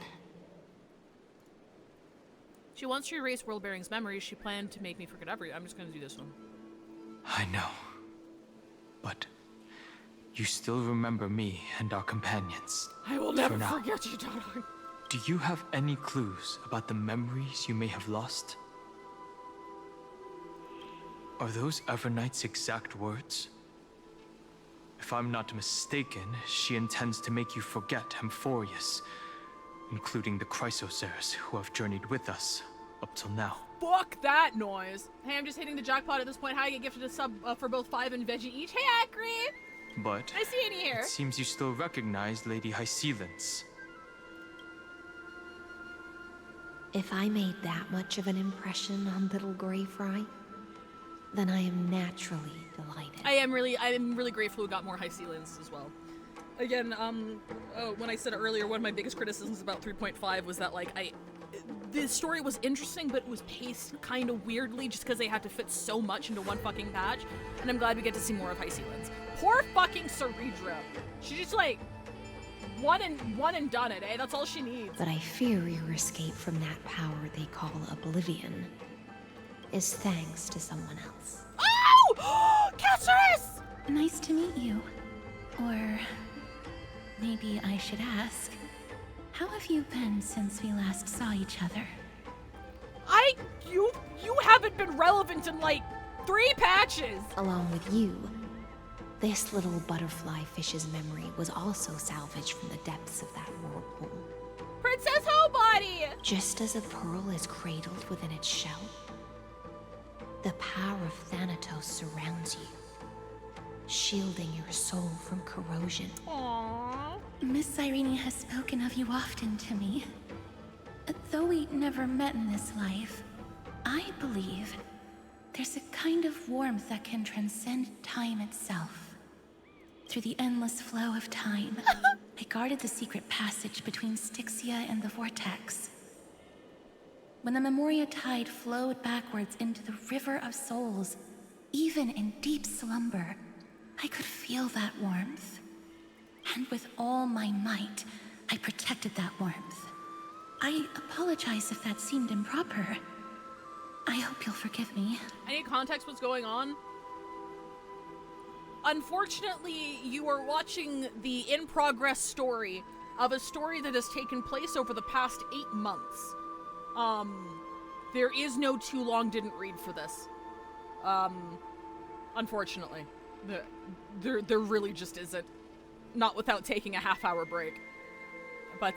She wants to erase Worldbearing's memories. She planned to make me forget everything. I'm just gonna do this one. I know. But you still remember me and our companions. I will never forget you, Donald. Do you have any clues about the memories you may have lost? Are those Evernight's exact words? If I'm not mistaken, she intends to make you forget Amphorius, including the Chrysosaurs who have journeyed with us up till now. Fuck that noise. Hey, I'm just hitting the jackpot at this point. How I get gifted a sub for both 5 and veggie each. Hey, Acri! But I see any here. It seems you still recognize Lady Hycelens. If I made that much of an impression on little Grey Fry, then I am naturally delighted. I am really grateful we got more high ceilings as well. Again, when I said earlier, one of my biggest criticisms about 3.5 was that, like, the story was interesting, but it was paced kind of weirdly just because they had to fit so much into one fucking patch, and I'm glad we get to see more of high ceilings. Poor fucking Cerebro. She just, like, one and done it, eh? That's all she needs. But I fear your escape from that power they call Oblivion is thanks to someone else. Oh! Caceres! Nice to meet you. Or maybe I should ask, how have you been since we last saw each other? You haven't been relevant in like 3 patches! Along with you, this little butterfly fish's memory was also salvaged from the depths of that whirlpool. Princess Hobody! Just as a pearl is cradled within its shell, the power of Thanatos surrounds you, shielding your soul from corrosion. Aww. Miss Irene has spoken of you often to me. Though we never met in this life, I believe there's a kind of warmth that can transcend time itself. Through the endless flow of time, I guarded the secret passage between Styxia and the Vortex. When the Memoria tide flowed backwards into the River of Souls, even in deep slumber, I could feel that warmth. And with all my might, I protected that warmth. I apologize if that seemed improper. I hope you'll forgive me. I need context what's going on. Unfortunately, you are watching the in-progress story of a story that has taken place over the past 8 months. There is no too long didn't read for this. Unfortunately. There really just isn't. Not without taking a half-hour break. But,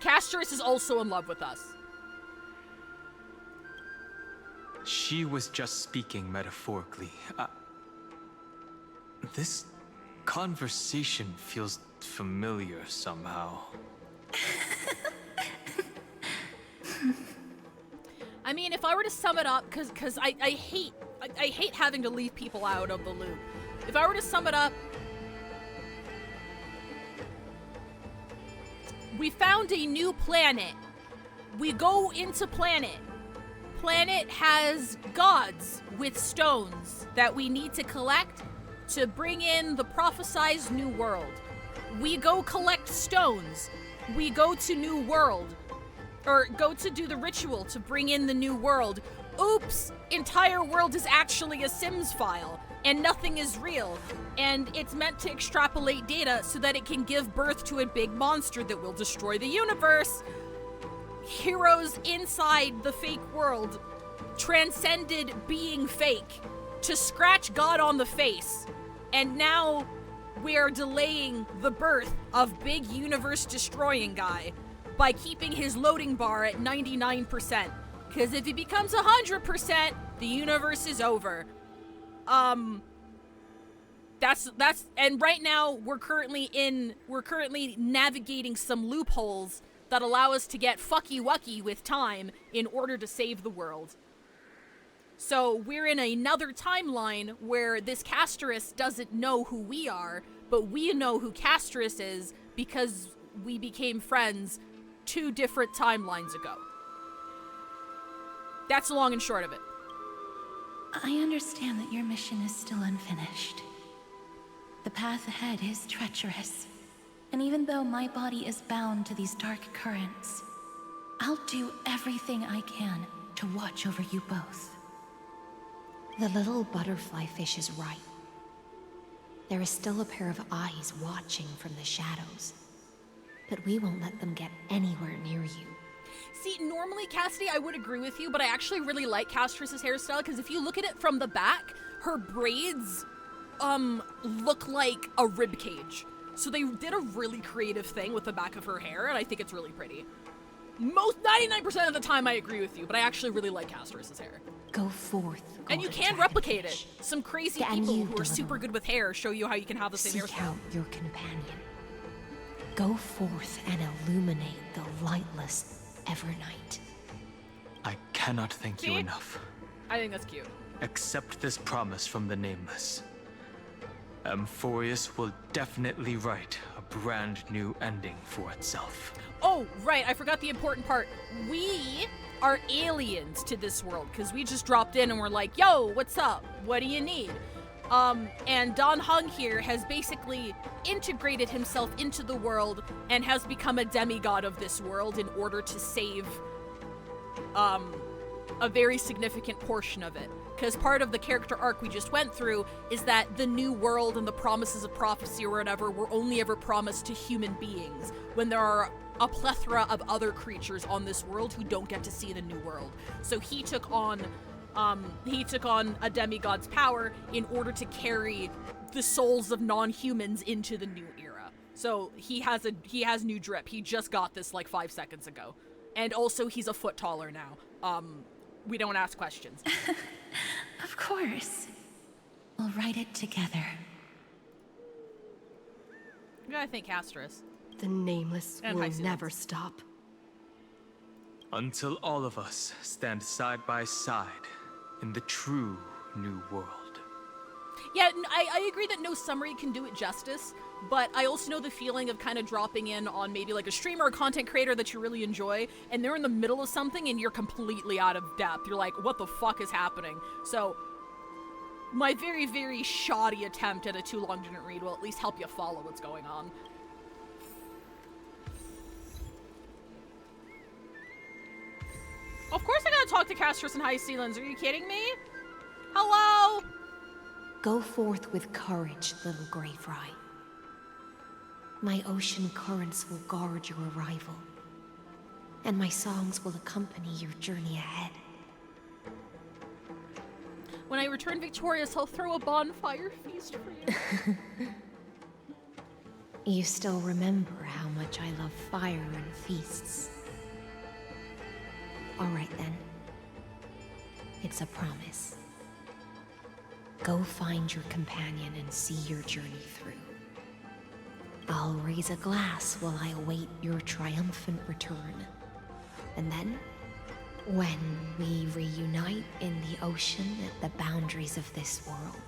Castress is also in love with us. She was just speaking metaphorically. This conversation feels familiar somehow. I mean, if I were to sum it up, because I hate having to leave people out of the loop. If I were to sum it up, we found a new planet. We go into planet. Planet has gods with stones that we need to collect to bring in the prophesized new world. We go collect stones. We go to new world. Or go to do the ritual to bring in the new world. Oops! Entire world is actually a Sims file, and nothing is real. And it's meant to extrapolate data so that it can give birth to a big monster that will destroy the universe. Heroes inside the fake world transcended being fake to scratch God on the face. And now we are delaying the birth of big universe-destroying guy by keeping his loading bar at 99%. Because if he becomes 100%, the universe is over. And right now we're currently navigating some loopholes that allow us to get fucky-wucky with time in order to save the world. So we're in another timeline where this Casterus doesn't know who we are, but we know who Casterus is because we became friends 2 different timelines ago. That's the long and short of it. I understand that your mission is still unfinished. The path ahead is treacherous. And even though my body is bound to these dark currents, I'll do everything I can to watch over you both. The little butterfly fish is right. There is still a pair of eyes watching from the shadows. But we won't let them get anywhere near you. See, normally, Cassidy, I would agree with you, but I actually really like Casterus's hairstyle, because if you look at it from the back, her braids, look like a rib cage. So they did a really creative thing with the back of her hair, and I think it's really pretty. 99% of the time I agree with you, but I actually really like Casterus's hair. Go forth. And you can replicate it. Some crazy people who are super good with hair show you how you can have the same hairstyle. Seek out your companion. Go forth and illuminate the lightless Evernight. I cannot thank you enough. I think that's cute. Accept this promise from the Nameless. Amphorius will definitely write a brand new ending for itself. Oh, right, I forgot the important part. We are aliens to this world, because we just dropped in and we're like, yo, what's up? What do you need? And Don Hung here has basically integrated himself into the world and has become a demigod of this world in order to save a very significant portion of it. Because part of the character arc we just went through is that the new world and the promises of prophecy or whatever were only ever promised to human beings, when there are a plethora of other creatures on this world who don't get to see the new world. So he took on a demigod's power in order to carry the souls of non-humans into the new era. So he has new drip. He just got this like 5 seconds ago. And also he's a foot taller now. We don't ask questions. Of course. We'll write it together. You gotta thank Casterus. The Nameless will never stop. Until all of us stand side by side in the true new world. Yeah, I agree that no summary can do it justice, but I also know the feeling of kind of dropping in on maybe like a streamer or content creator that you really enjoy, and they're in the middle of something and you're completely out of depth. You're like, what the fuck is happening? So my very, very shoddy attempt at a too long didn't read will at least help you follow what's going on. Of course I gotta talk to Casterus and High Sealands. Are you kidding me? Hello? Go forth with courage, little Grey Fry. My ocean currents will guard your arrival, and my songs will accompany your journey ahead. When I return victorious, I'll throw a bonfire feast for you. You still remember how much I love fire and feasts. All right then. It's a promise. Go find your companion and see your journey through. I'll raise a glass while I await your triumphant return. And then, when we reunite in the ocean at the boundaries of this world,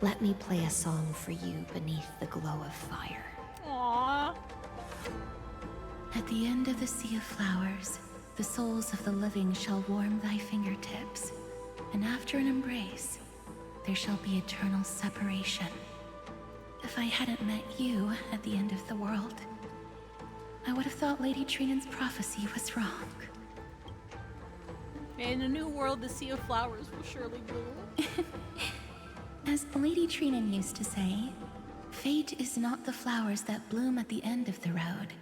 let me play a song for you beneath the glow of fire. Aww. At the end of the sea of flowers, the souls of the living shall warm thy fingertips, and after an embrace, there shall be eternal separation. If I hadn't met you at the end of the world, I would have thought Lady Trinan's prophecy was wrong. In a new world, the sea of flowers will surely bloom. As Lady Trinan used to say, fate is not the flowers that bloom at the end of the road,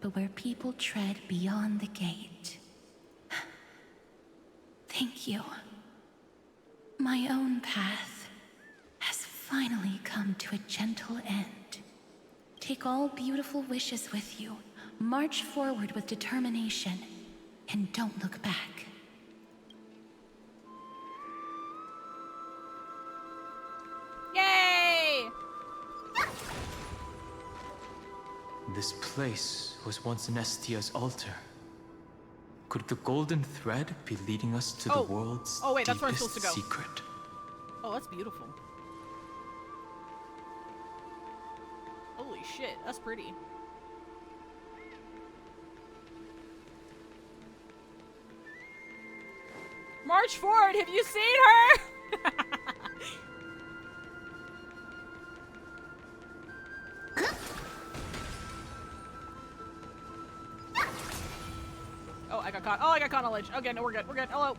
but where people tread beyond the gate. Thank you. My own path has finally come to a gentle end. Take all beautiful wishes with you, march forward with determination, and don't look back. Yay! This place was once Nestia's altar. Could the golden thread be leading us to the world's wait, that's where I'm deepest supposed to go. secret? Oh, that's beautiful. Holy shit, that's pretty. March forward, have you seen her? Oh, I got caught. Oh, I got caught on a ledge. Okay, no, we're good. We're good. Hello.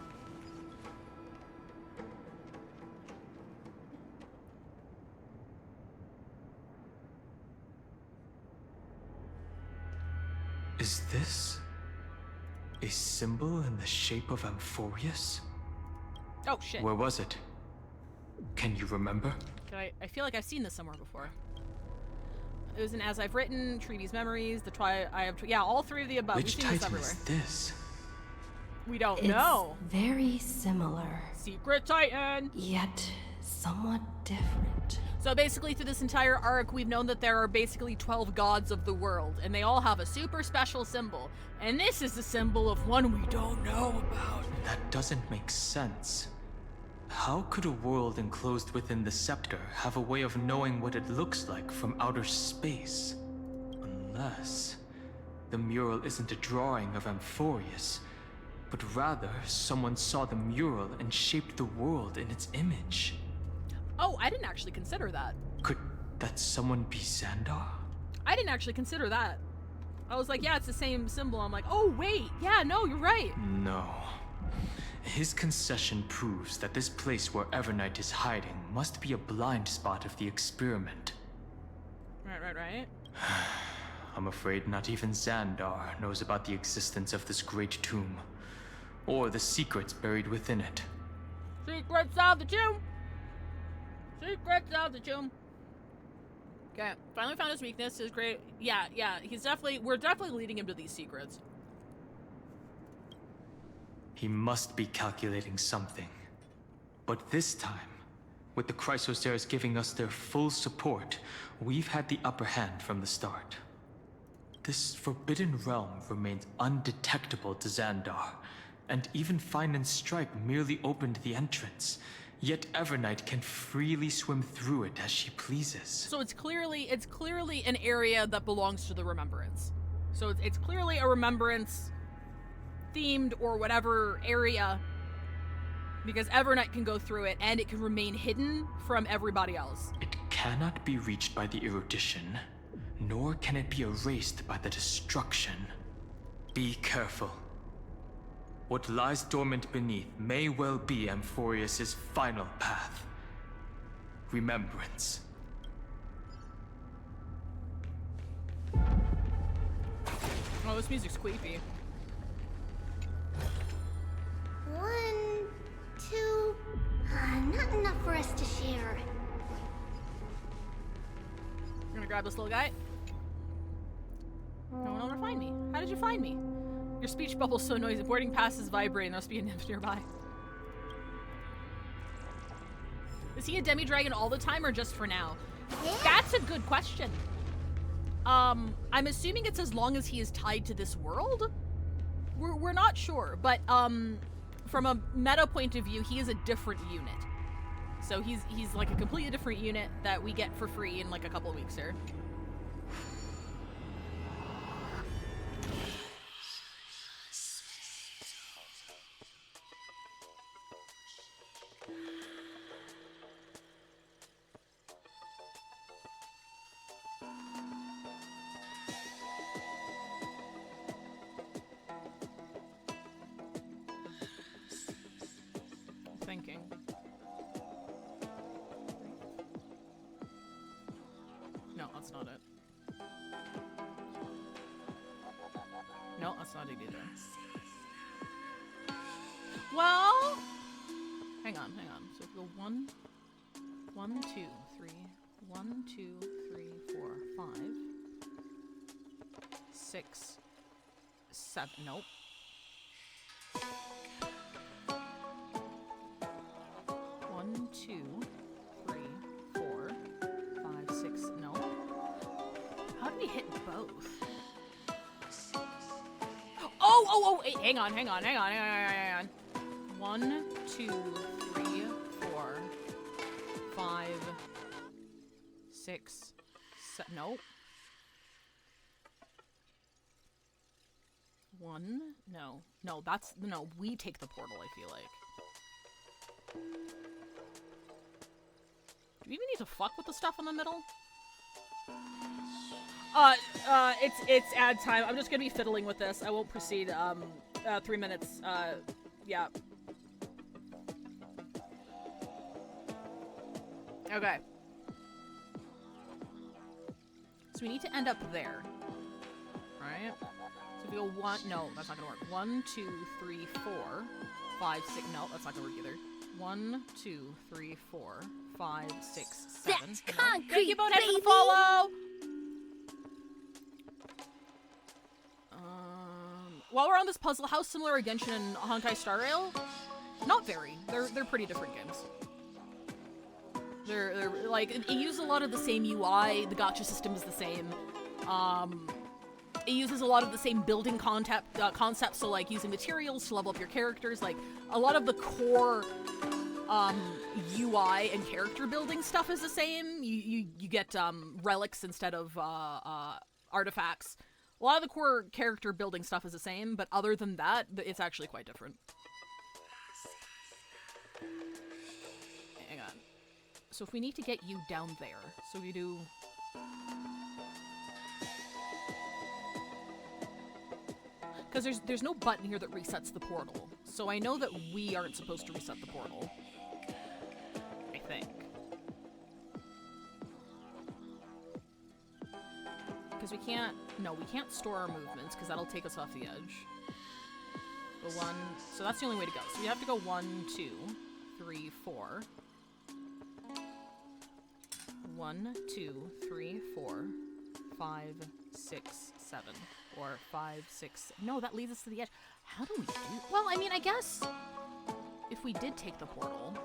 Is this a symbol in the shape of Amphorius? Oh, shit. Where was it? Can you remember? I feel like I've seen this somewhere before. It was in As I've Written, Treaty's Memories, yeah, all three of the above. Which We've seen this Titan everywhere. is this? We don't know. Very similar. Secret Titan! Yet somewhat different. So basically through this entire arc, we've known that there are basically 12 gods of the world, and they all have a super special symbol. And this is the symbol of one we don't know about. That doesn't make sense. How could a world enclosed within the scepter have a way of knowing what it looks like from outer space? Unless the mural isn't a drawing of Amphorius, but rather someone saw the mural and shaped the world in its image. Oh, I didn't actually consider that. Could that someone be Xandar? I didn't actually consider that. I was like, yeah, it's the same symbol. I'm like, oh, wait. Yeah, no, you're right. No. His concession proves that this place where Evernight is hiding must be a blind spot of the experiment. Right. I'm afraid not even Xandar knows about the existence of this great tomb, or the secrets buried within it. Secrets of the tomb! Secrets of the tomb! Okay, finally found his weakness, his great... Yeah, we're definitely leading him to these secrets. He must be calculating something. But this time, with the Chrysosaurs giving us their full support, we've had the upper hand from the start. This forbidden realm remains undetectable to Xandar, and even Fine and Strike merely opened the entrance. Yet Evernight can freely swim through it as she pleases. So it's clearly an area that belongs to the Remembrance. So it's clearly a Remembrance themed or whatever area, because Evernight can go through it and it can remain hidden from everybody else. It cannot be reached by the erudition, nor can it be erased by the destruction. Be careful. What lies dormant beneath may well be Amphorius' final path. Remembrance. Oh, this music's creepy. 1, 2... not enough for us to share. I'm gonna grab this little guy. No one will ever find me. How did you find me? Your speech bubble's so noisy. Boarding pass is vibrating. There must be a nymph nearby. Is he a demi-dragon all the time or just for now? Yeah. That's a good question. I'm assuming it's as long as he is tied to this world? We're not sure, but from a meta point of view, he is a different unit. So he's like a completely different unit that we get for free in like a couple of weeks here. Thinking. No, that's not it. No, that's not it either. Well, hang on. So go 1, 1, 2, 3. 1, 2, 3, 4, 5, 6, 7. Nope. 1, 2, 3, 4, 5, 6. No. How do we hit both? Oh! Hang on. 1, 2, 3, 4, 5, 6, 7. Nope. 1. No. That's no. We take the portal. I feel like. Do we even need to fuck with the stuff in the middle? It's ad time. I'm just gonna be fiddling with this. I won't proceed. 3 minutes. Yeah. Okay. So we need to end up there. Right? So if we go 1, no, that's not gonna work. 1, 2, 3, 4, 5, 6, no, that's not gonna work either. 1, 2, 3, 4, 5, 6, 7. That's No. concrete, Thank you, Bonehead, for the baby. follow! While we're on this puzzle, how similar are Genshin and Honkai Star Rail? Not very. They're pretty different games. They're like, it uses a lot of the same UI, the gacha system is the same. It uses a lot of the same building concepts, so like using materials to level up your characters, like a lot of the core UI and character building stuff is the same. You get relics instead of artifacts. A lot of the core character building stuff is the same, but other than that, it's actually quite different. Hang on. So if we need to get you down there, so we do... Because there's no button here that resets the portal. So I know that we aren't supposed to reset the portal. I think. Because we can't... No, we can't store our movements, because that'll take us off the edge. But 1... So that's the only way to go. So we have to go 1, 2, 3, 4. 1, 2, 3, 4, 5, 6, 7. Or 5, 6... No, that leads us to the edge. How do we do... Well, I mean, I guess... If we did take the portal...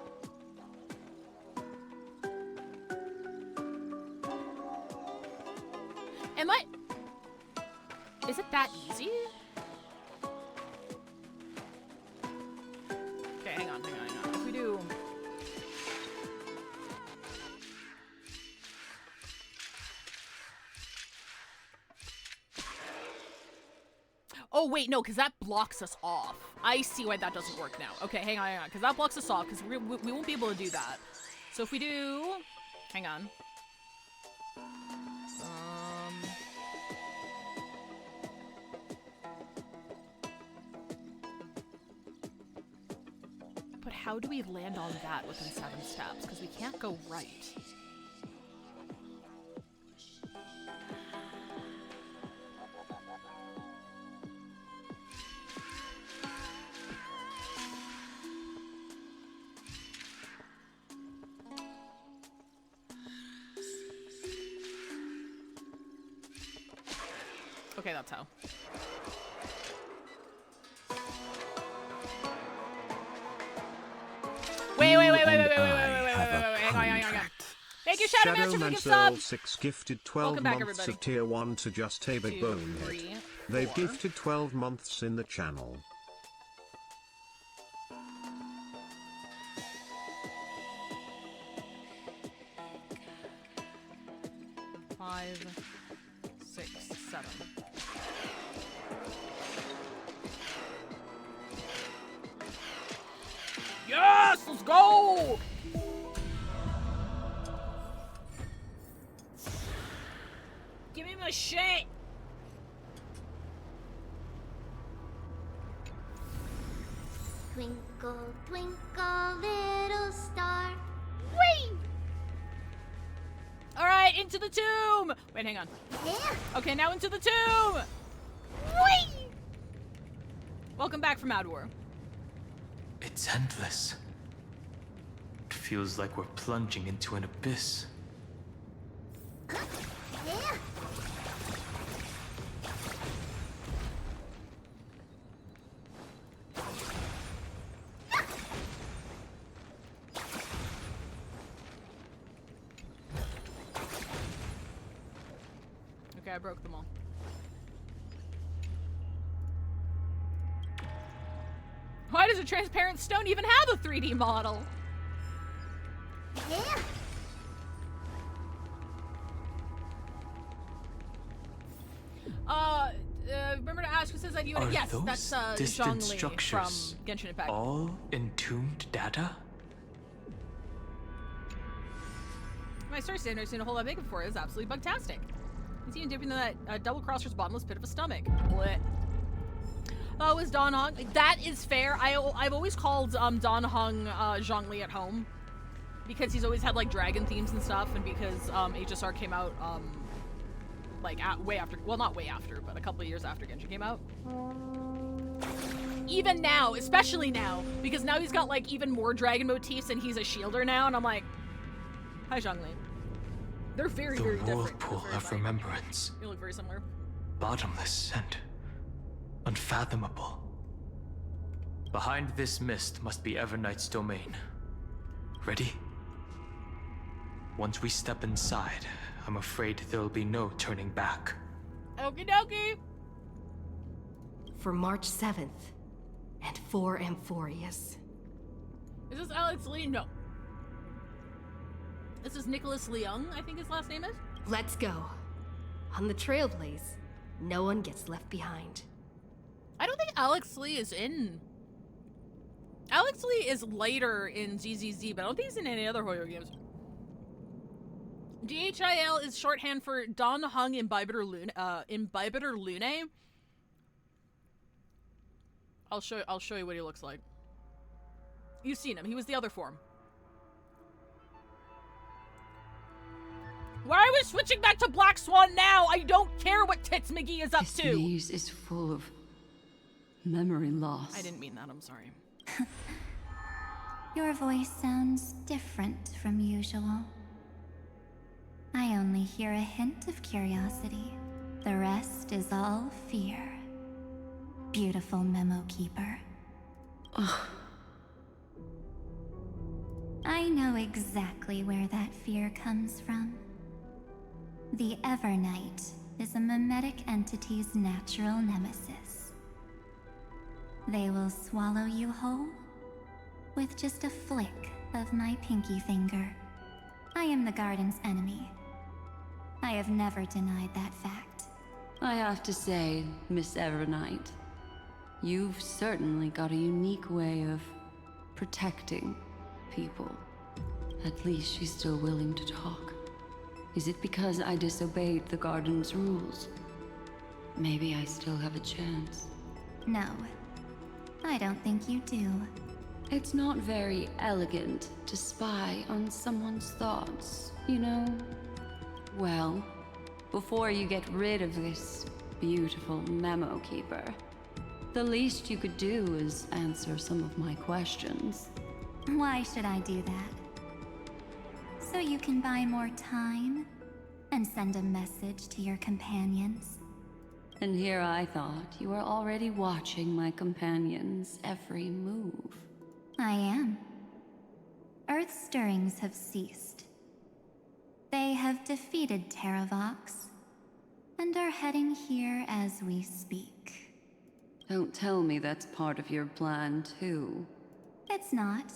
Am I... Is it that easy? Okay, hang on. If we do... Oh, wait, no, because that blocks us off. I see why that doesn't work now. Okay, hang on, because that blocks us off, because we won't be able to do that. So if we do... Hang on. But how do we land on that within 7 steps? Because we can't go right. Okay, that's how. Wait. Hang on. Thank you, Shadow Master, for the sub. 6 gifted 12 back, months everybody. of tier 1 to Just a Big 2, Bonehead. 3, They've 4. gifted 12 months in the channel. 5, 6, 7. Yes! Let's go! Give me my shit! Twinkle, twinkle, little star. Whee! Alright, into the tomb! Wait, hang on. Yeah. Okay, now into the tomb! Whee! Welcome back from Ad War. It's endless. It feels like we're plunging into an abyss. Okay, I broke them all. Why does a transparent stone even have a 3D model? Remember to ask who says that you Are yes, those that's distant Zhongli structures from Genshin Impact. all entombed data? My story standard I've seen a whole lot bigger before is absolutely bugtastic. It's even dipping in that double crosser's bottomless pit of a stomach. Blech. Oh, it was Don Hung. That is fair. I've always called Don Hung Zhongli at home because he's always had like dragon themes and stuff, and because HSR came out like way after, well, not way after, but a couple of years after Genshin came out. Even now, especially now, because now he's got like even more dragon motifs and he's a shielder now, and I'm like, hi Zhongli. They're very, very different. The whirlpool of remembrance. They look very similar. Bottomless and unfathomable. Behind this mist must be Evernight's domain. Ready? Once we step inside, I'm afraid there'll be no turning back. Okie dokie! For March 7th, and for Amphorius. Is this Alex Lee? No. This is Nicholas Leung, I think his last name is? Let's go. On the Trailblaze, no one gets left behind. I don't think Alex Lee is in... Alex Lee is later in ZZZ, but I don't think he's in any other Hoyo games. DHIL is shorthand for Don Hung Imbibitor Lune. I'll show you what he looks like. You've seen him. He was the other form. Why are we switching back to Black Swan now? I don't care what Tits McGee is up This to. maze is full of memory loss. I didn't mean that. I'm sorry. Your voice sounds different from usual. I only hear a hint of curiosity. The rest is all fear. Beautiful memo keeper. Ugh. I know exactly where that fear comes from. The Evernight is a mimetic entity's natural nemesis. They will swallow you whole with just a flick of my pinky finger. I am the garden's enemy. I have never denied that fact. I have to say, Miss Evernight, you've certainly got a unique way of protecting people. At least she's still willing to talk. Is it because I disobeyed the garden's rules? Maybe I still have a chance. No, I don't think you do. It's not very elegant to spy on someone's thoughts, you know? Well, before you get rid of this beautiful memo keeper, the least you could do is answer some of my questions. Why should I do that? So you can buy more time and send a message to your companions? And here I thought you were already watching my companions' every move. I am. Earth's stirrings have ceased. They have defeated Terravox and are heading here as we speak. Don't tell me that's part of your plan, too. It's not,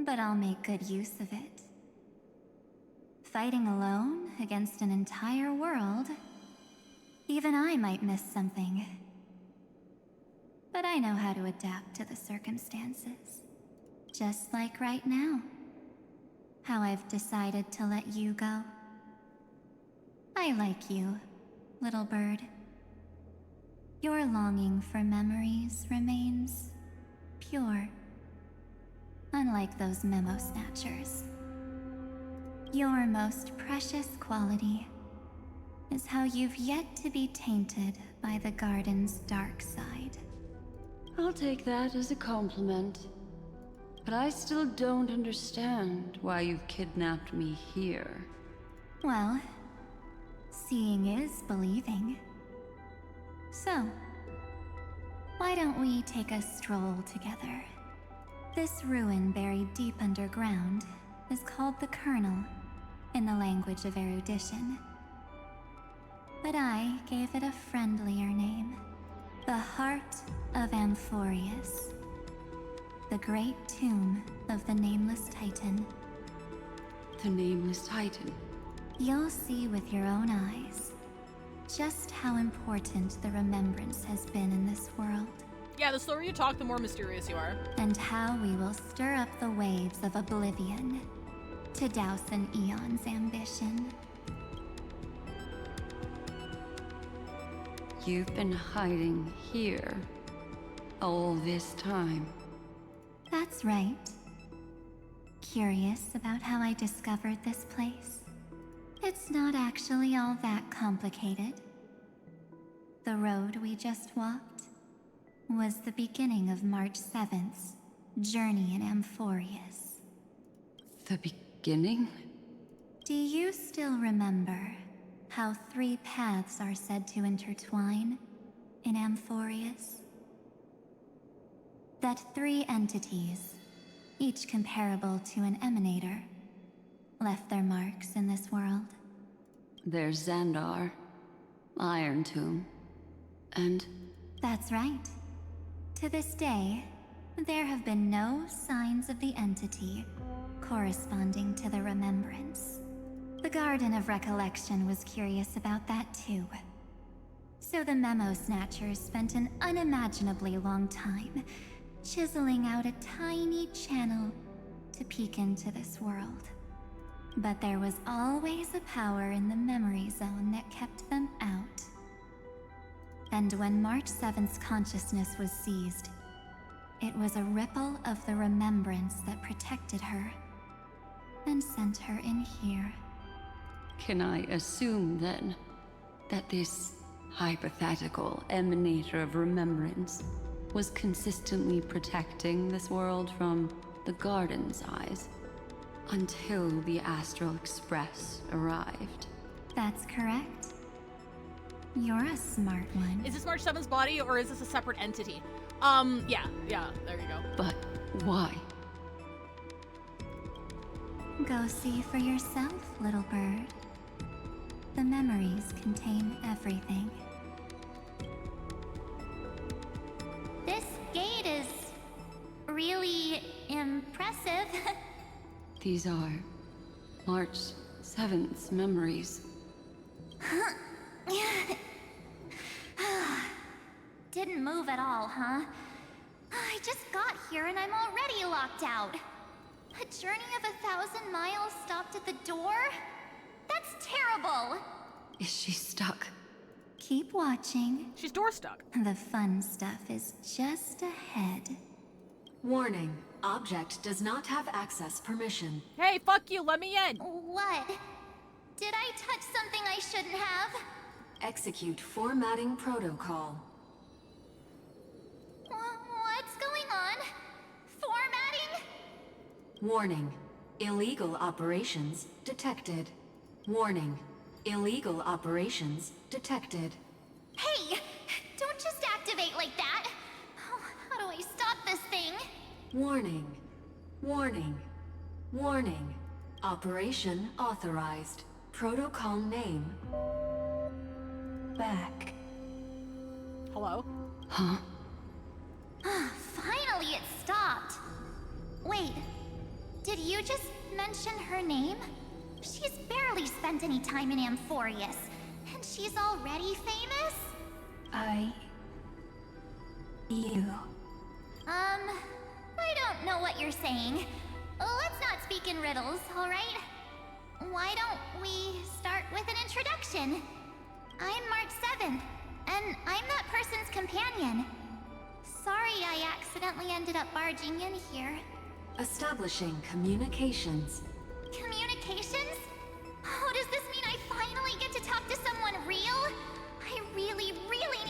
but I'll make good use of it. Fighting alone against an entire world, even I might miss something. But I know how to adapt to the circumstances. Just like right now. How I've decided to let you go. I like you, little bird. Your longing for memories remains pure. Unlike those memo snatchers. Your most precious quality is how you've yet to be tainted by the garden's dark side. I'll take that as a compliment. But I still don't understand why you've kidnapped me here. Well, seeing is believing. So, why don't we take a stroll together? This ruin buried deep underground is called the Kernel, in the language of erudition. But I gave it a friendlier name. The Heart of Amphorius. The great tomb of the Nameless Titan. The Nameless Titan? You'll see with your own eyes just how important the remembrance has been in this world. Yeah, the slower you talk, the more mysterious you are. And how we will stir up the waves of oblivion to douse an eon's ambition. You've been hiding here all this time. That's right. Curious about how I discovered this place? It's not actually all that complicated. The road we just walked was the beginning of March 7th's journey in Amphorius. The beginning? Do you still remember how 3 paths are said to intertwine in Amphorius? That 3 entities, each comparable to an emanator, left their marks in this world. There's Xandar, Iron Tomb, and... That's right. To this day, there have been no signs of the entity corresponding to the remembrance. The Garden of Recollection was curious about that too. So the Memo Snatchers spent an unimaginably long time chiseling out a tiny channel to peek into this world. But there was always a power in the memory zone that kept them out. And when March 7th's consciousness was seized, it was a ripple of the remembrance that protected her and sent her in here. Can I assume, then, that this hypothetical emanator of remembrance was consistently protecting this world from the Garden's eyes until the Astral Express arrived? That's correct. You're a smart one. Is this March 7th's body, or is this a separate entity? Yeah, there you go. But why? Go see for yourself, little bird. The memories contain everything. This gate is really impressive. These are March 7th's memories. Didn't move at all, huh? I just got here and I'm already locked out. A journey of 1,000 miles stopped at the door? That's terrible! Is she stuck? Keep watching. She's door stuck. The fun stuff is just ahead. Warning. Object does not have access permission. Hey, fuck you, let me in! What? Did I touch something I shouldn't have? Execute formatting protocol. What's going on? Formatting? Warning. Illegal operations detected. Warning. Illegal operations detected. Hey! Don't just activate like that! How do I stop this thing? Warning. Warning. Warning. Operation authorized. Protocol name. Back. Hello? Huh? Finally it stopped! Wait, did you just mention her name? She's barely spent any time in Amphorius, and she's already famous? You. I don't know what you're saying. Let's not speak in riddles, alright? Why don't we start with an introduction? I'm March 7th, and I'm that person's companion. Sorry I accidentally ended up barging in here. Establishing communications. Communications? Oh, does this mean I finally get to talk to someone real? I really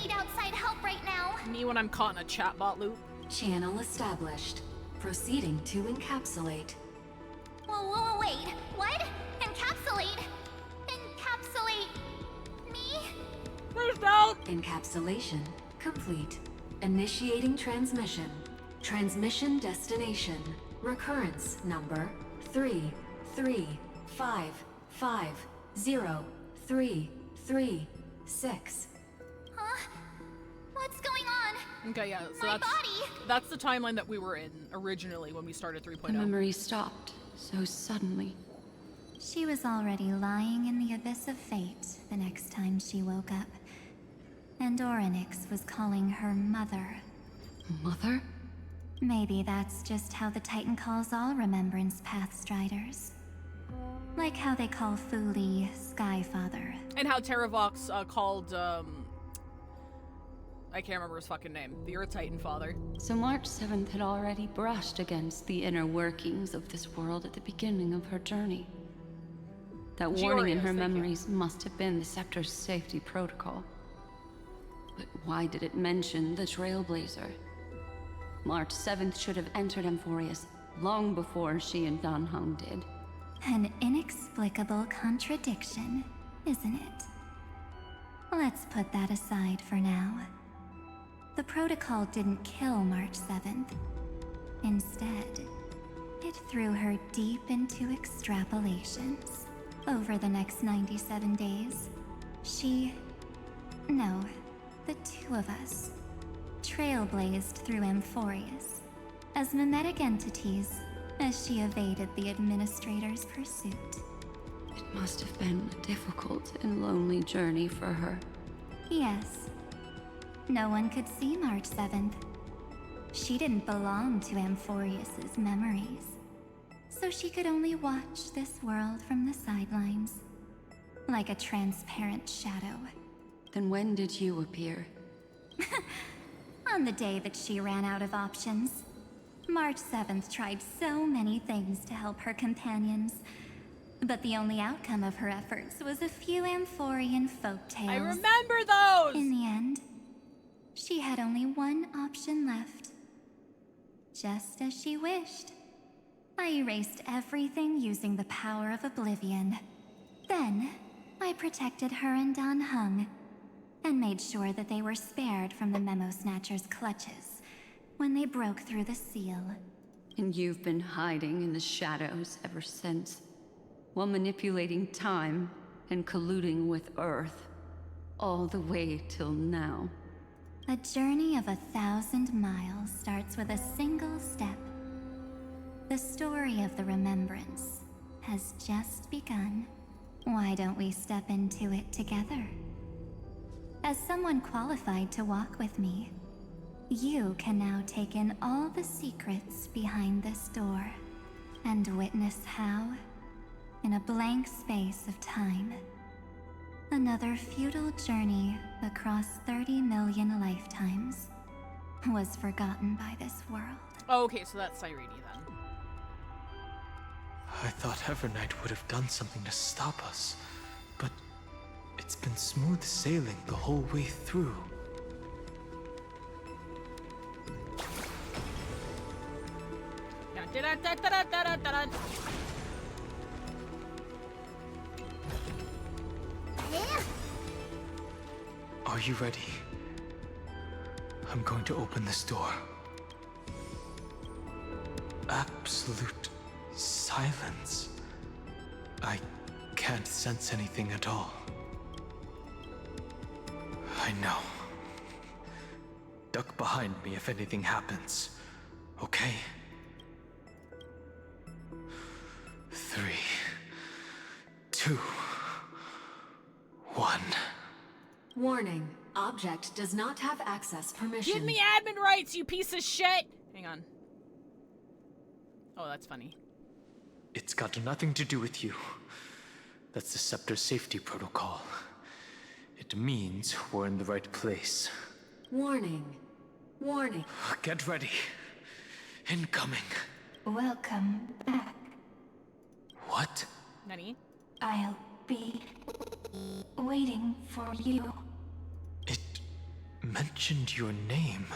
need outside help right now. Me when I'm caught in a chatbot loop. Channel established. Proceeding to encapsulate. Whoa, wait. What? Encapsulate? Encapsulate me? Please don't! Encapsulation complete. Initiating transmission. Transmission destination. Recurrence number 335503336. Huh? What's going on? Okay, yeah, so My that's the timeline that we were in originally when we started 3.0. The memory stopped so suddenly. She was already lying in the abyss of fate the next time she woke up. And Orynyx was calling her mother. Mother? Maybe that's just how the Titan calls all Remembrance Pathstriders. Like how they call Fuli Skyfather. And how Terravox called, I can't remember his fucking name. The Earth Titan father. So March 7th had already brushed against the inner workings of this world at the beginning of her journey. That warning in her memories must have been the Scepter's safety protocol. But why did it mention the Trailblazer? March 7th should have entered Amphorius long before she and Dan Heng did. An inexplicable contradiction, isn't it? Let's put that aside for now. The protocol didn't kill March 7th. Instead, it threw her deep into extrapolations. Over the next 97 days, the two of us, trailblazed through Amphorius as mimetic entities as she evaded the Administrator's pursuit. It must have been a difficult and lonely journey for her. Yes. No one could see March 7th. She didn't belong to Amphorius's memories, so she could only watch this world from the sidelines, like a transparent shadow. Then when did you appear? On the day that she ran out of options. March 7th tried so many things to help her companions, but the only outcome of her efforts was a few Amphorian folktales. I remember those! In the end, she had only one option left. Just as she wished. I erased everything using the power of oblivion. Then, I protected her and Dan Heng, and made sure that they were spared from the Memo Snatcher's clutches when they broke through the seal. And you've been hiding in the shadows ever since, while manipulating time and colluding with Earth, all the way till now. A journey of 1,000 miles starts with a single step. The story of the Remembrance has just begun. Why don't we step into it together? As someone qualified to walk with me, you can now take in all the secrets behind this door and witness how, in a blank space of time, another futile journey across 30 million lifetimes was forgotten by this world. Oh, okay, so that's Cyrene then. I thought Evernight would have done something to stop us, but it's been smooth sailing the whole way through. Are you ready? I'm going to open this door. Absolute silence. I can't sense anything at all. I know. Duck behind me if anything happens, okay? 3, 2, 1. Warning. Object does not have access permission. Give me admin rights, you piece of shit! Hang on. Oh, that's funny. It's got nothing to do with you. That's the Scepter safety protocol. It means we're in the right place. Warning. Warning. Get ready. Incoming. Welcome back. What? Nani? I'll be waiting for you. It mentioned your name.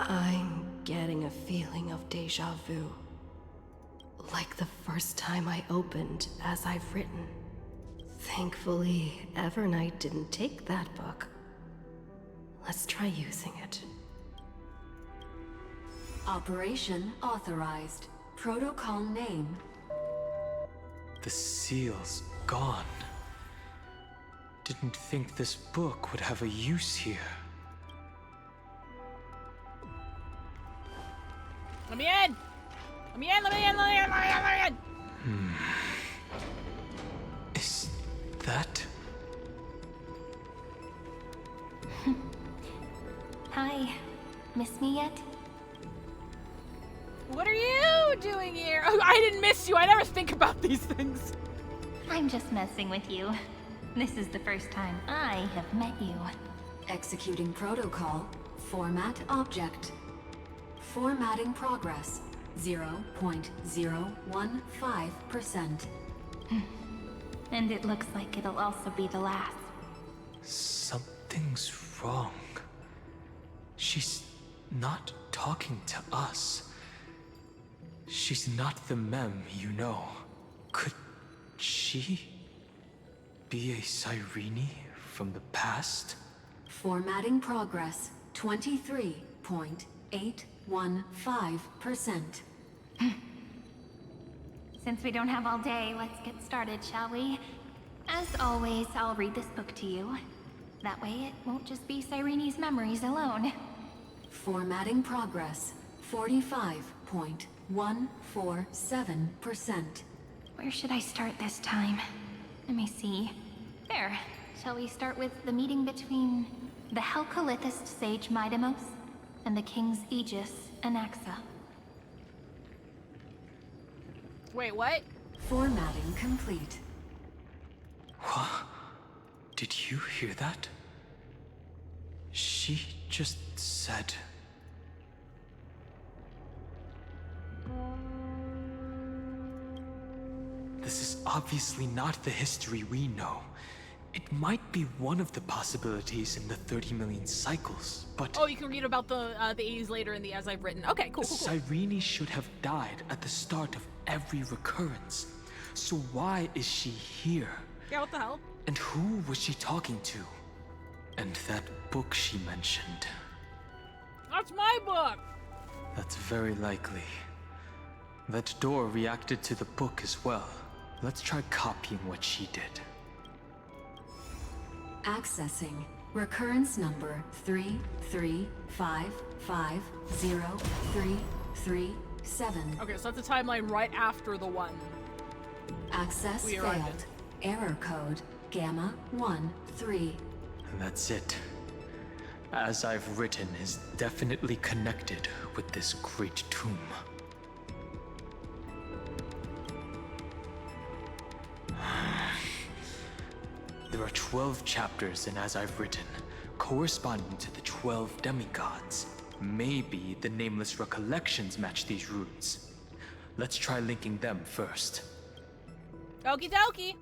I'm getting a feeling of deja vu. Like the first time I opened as I've written. Thankfully, Evernight didn't take that book. Let's try using it. Operation authorized. Protocol name. The seal's gone. Didn't think this book would have a use here. Let me in! Let me in! Let me in! Let me in! Let me in! Let me in! Is that? Hi. Miss me yet? What are you doing here? Oh, I didn't miss you. I never think about these things. I'm just messing with you. This is the first time I have met you. Executing protocol. Format object. Formatting progress. 0.015%. And it looks like it'll also be the last. Something's wrong. She's not talking to us. She's not the mem, you know. Could she be a Cyrene from the past? Formatting progress. 23.815%. Since we don't have all day, let's get started, shall we? As always, I'll read this book to you. That way it won't just be Cyrene's memories alone. Formatting progress. 45.147%. Where should I start this time? Let me see. There. Shall we start with the meeting between the Helcolithist sage Midamos and the King's Aegis, Anaxa? Wait, what? Formatting complete. What? Did you hear that? She just said... This is obviously not the history we know. It might be one of the possibilities in the 30 million cycles, but... Oh, you can read about the 80s later in the As I've Written. Okay, cool. Cyrene should have died at the start of every recurrence. So why is she here? Yeah, what the hell? And who was she talking to? And that book she mentioned. That's my book! That's very likely. That door reacted to the book as well. Let's try copying what she did. Accessing. Recurrence number 335503337. Okay, so that's a timeline right after the one. Access failed. Error code Gamma 13. And that's it. As I've written is definitely connected with this great tomb. There are 12 chapters in As I've Written, corresponding to the 12 demigods. Maybe the nameless recollections match these runes. Let's try linking them first. Okie dokie!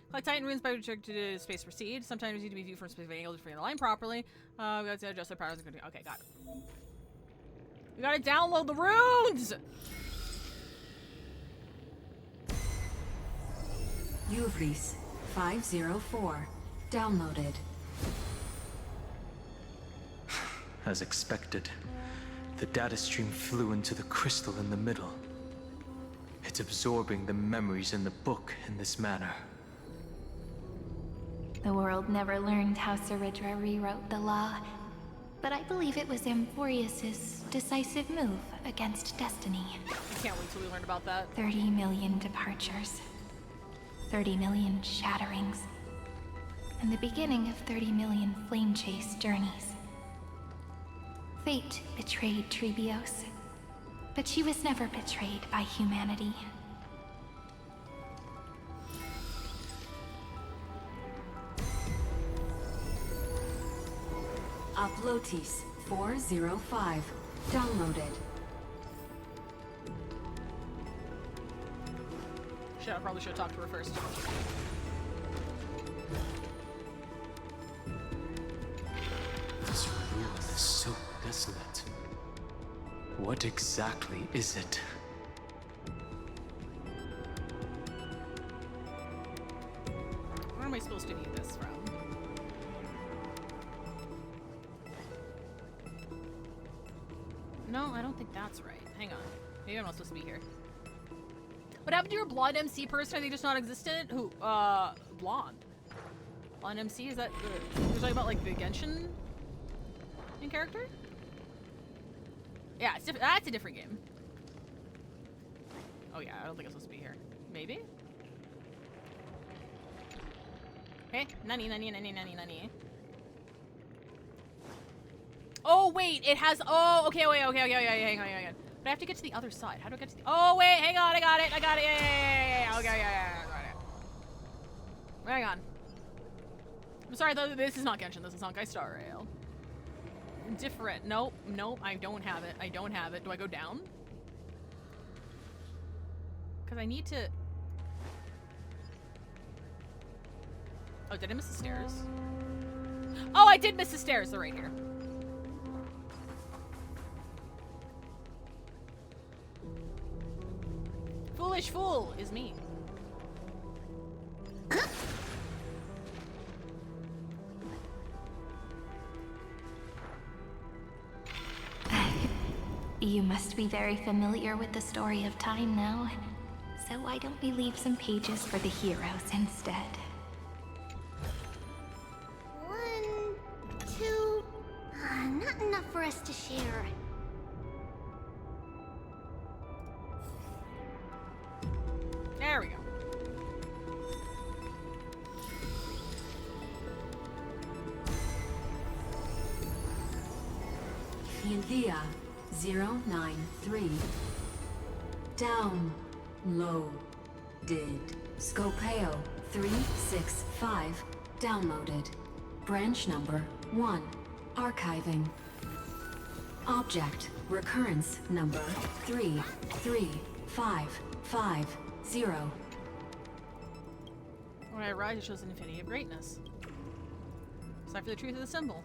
Collect Titan runes by which to space proceed. Sometimes need to be viewed from a specific angle to frame the line properly. We got to adjust their patterns. Okay, got it. We gotta download the runes! Uvris 504. Downloaded. As expected, the data stream flew into the crystal in the middle. It's absorbing the memories in the book in this manner. The world never learned how Saridra rewrote the law, but I believe it was Amphorius's decisive move against destiny. I can't wait till we learn about that. 30 million departures. 30 million shatterings. And the beginning of 30 million flame chase journeys. Fate betrayed Trebios, but she was never betrayed by humanity. Uplotis 405. Downloaded. Shit, I probably should have talked to her first. This room is so desolate. What exactly is it? Where am I supposed to need this from? No, I don't think that's right. Hang on. Maybe I'm not supposed to be here. What happened to your blonde MC person? Are they just not existent? Who? Blonde. Blonde MC? Is that you're talking about like the Genshin in character? Yeah, it's that's a different game. Oh yeah, I don't think I'm supposed to be here. Maybe? Okay, nani. Oh wait, it has. Oh, okay, wait, okay, hang on. But I have to get to the other side. How do I get to the? Oh wait, hang on, I got it. Yeah. Okay, yeah, I got it. Hang on. I'm sorry, though. This is not Genshin. This is not Star Rail. Different. Nope. I don't have it. Do I go down? Because I need to. Oh, did I miss the stairs? Oh, I did miss the stairs. They're right here. Foolish fool is me. You must be very familiar with the story of time now. So why don't we leave some pages for the heroes instead? 1, 2... not enough for us to share. There we go. India 093. Downloaded. Scopeo 365. Downloaded. Branch number 1. Archiving. Object recurrence number 33550. When I rise, it shows an infinity of greatness. Decipher the truth of the symbol.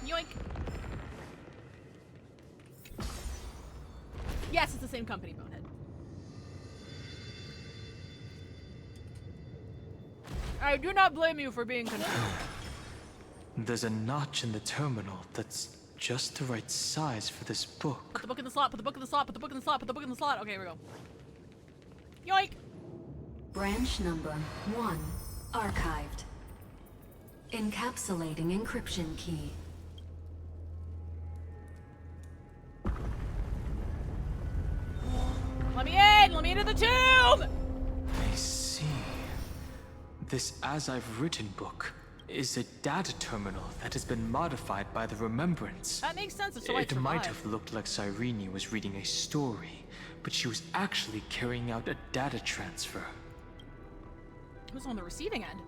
Yoink! Yes, it's the same company, Bonehead. I do not blame you for being confused. There's a notch in the terminal that's just the right size for this book. Put the book in the slot, put the book in the slot, put the book in the slot, put the book in the slot. Okay, here we go. Yoink! Branch number 1. Archived. Encapsulating encryption key. Let me in! Let me into the tomb! I see. This As I've Written book is a data terminal that has been modified by the Remembrance. That makes sense. So it might have looked like Cyrene was reading a story, but she was actually carrying out a data transfer. Who's on the receiving end?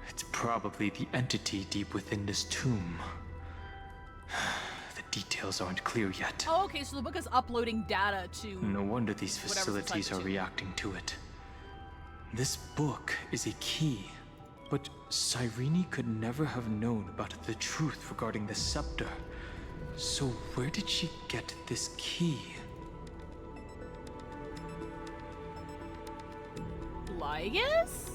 It's probably the entity deep within this tomb. The details aren't clear yet. Oh, okay, so the book is uploading data to... No wonder these facilities are reacting to it. This book is a key, but Cyrene could never have known about the truth regarding the scepter. So where did she get this key? Lygus?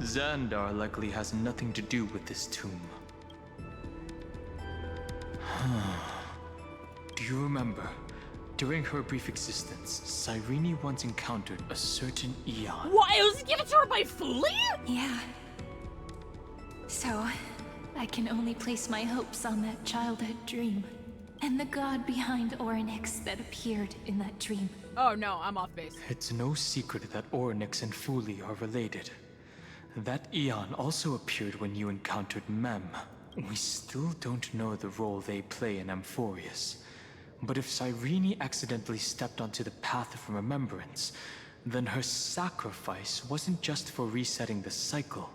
Xandar likely has nothing to do with this tomb. Do you remember? During her brief existence, Cyrene once encountered a certain Eon. What? It was given to her by Fuli? Yeah. So, I can only place my hopes on that childhood dream. And the god behind Orynyx that appeared in that dream. Oh no, I'm off base. It's no secret that Orynyx and Fuli are related. That Eon also appeared when you encountered Mem. We still don't know the role they play in Amphorius. But if Cyrene accidentally stepped onto the path of remembrance, then her sacrifice wasn't just for resetting the cycle.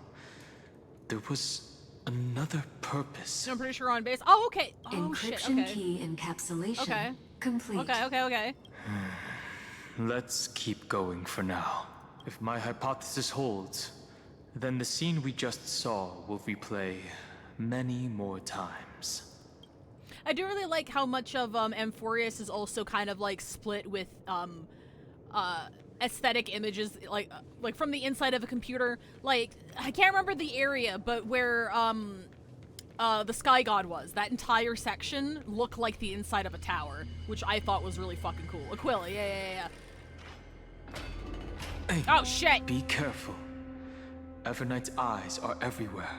There was another purpose. I'm pretty sure on base. Oh, okay. Oh, Encryption shit, okay. key encapsulation complete. Okay. Let's keep going for now. If my hypothesis holds, then the scene we just saw will replay many more times. I do really like how much of Amphorius is also kind of like split with aesthetic images, like from the inside of a computer. Like, I can't remember the area, but where the Sky God was, that entire section looked like the inside of a tower, which I thought was really fucking cool. Aquila, yeah. Hey, oh shit! Be careful. Evernight's eyes are everywhere.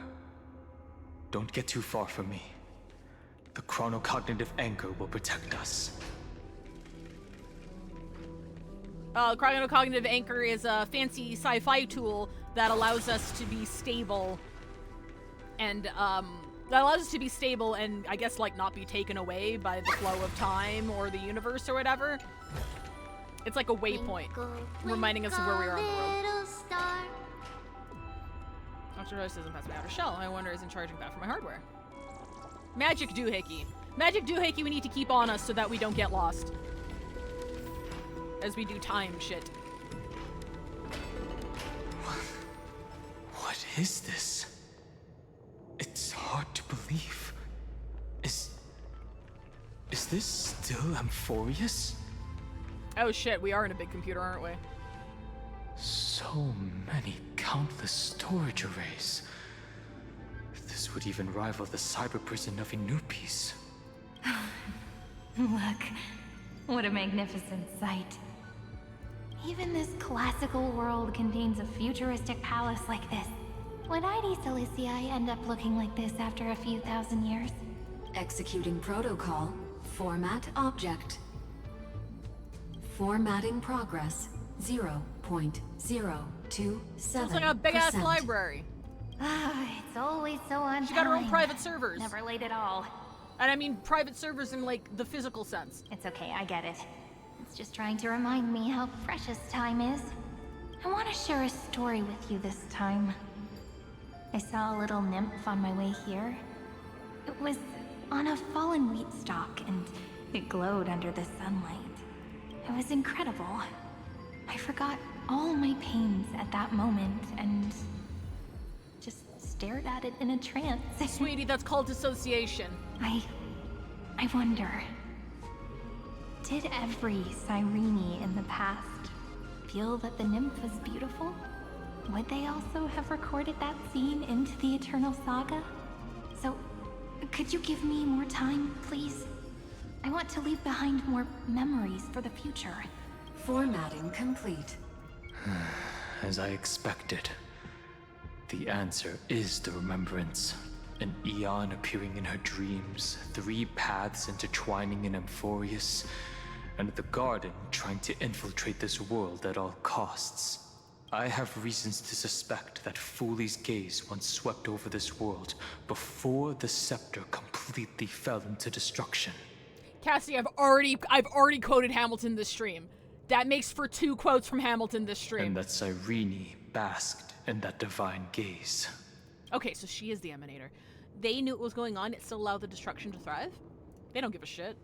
Don't get too far from me. The chronocognitive anchor will protect us. Chronocognitive anchor is a fancy sci-fi tool that allows us to be stable and I guess like not be taken away by the flow of time or the universe or whatever. It's like a waypoint, reminding us of where we are on the road. Dr. Rose doesn't pass my outer shell. I wonder isn't charging back for my hardware. Magic doohickey. Magic doohickey we need to keep on us so that we don't get lost. As we do time shit. What is this? It's hard to believe. Is this still Amphorius? Oh shit, we are in a big computer, aren't we? So many countless storage arrays. This would even rival the cyber prison of Inupis. Look, what a magnificent sight. Even this classical world contains a futuristic palace like this. Would ID Silicii end up looking like this after a few thousand years? Executing protocol. Format object. Formatting progress. 0.027%. Sounds like a big-ass library. It's always so on time. She got her own private servers. Never late at all. And I mean private servers in, like, the physical sense. It's okay, I get it. It's just trying to remind me how precious time is. I want to share a story with you this time. I saw a little nymph on my way here. It was on a fallen wheat stalk, and it glowed under the sunlight. It was incredible. I forgot all my pains at that moment, and just stared at it in a trance. Sweetie, that's called dissociation. I wonder, did every Cyrene in the past feel that the nymph was beautiful? Would they also have recorded that scene into the Eternal Saga? So, could you give me more time, please? I want to leave behind more memories for the future. Formatting complete. As I expected. The answer is the remembrance. An Eon appearing in her dreams, 3 paths intertwining in Amphorius, and the Garden trying to infiltrate this world at all costs. I have reasons to suspect that Fooley's gaze once swept over this world before the scepter completely fell into destruction. Cassie, I've already quoted Hamilton this stream. That makes for 2 quotes from Hamilton this stream. And that Cyrene basked in that divine gaze. Okay, so she is the Emanator. They knew what was going on, it still allowed the destruction to thrive? They don't give a shit.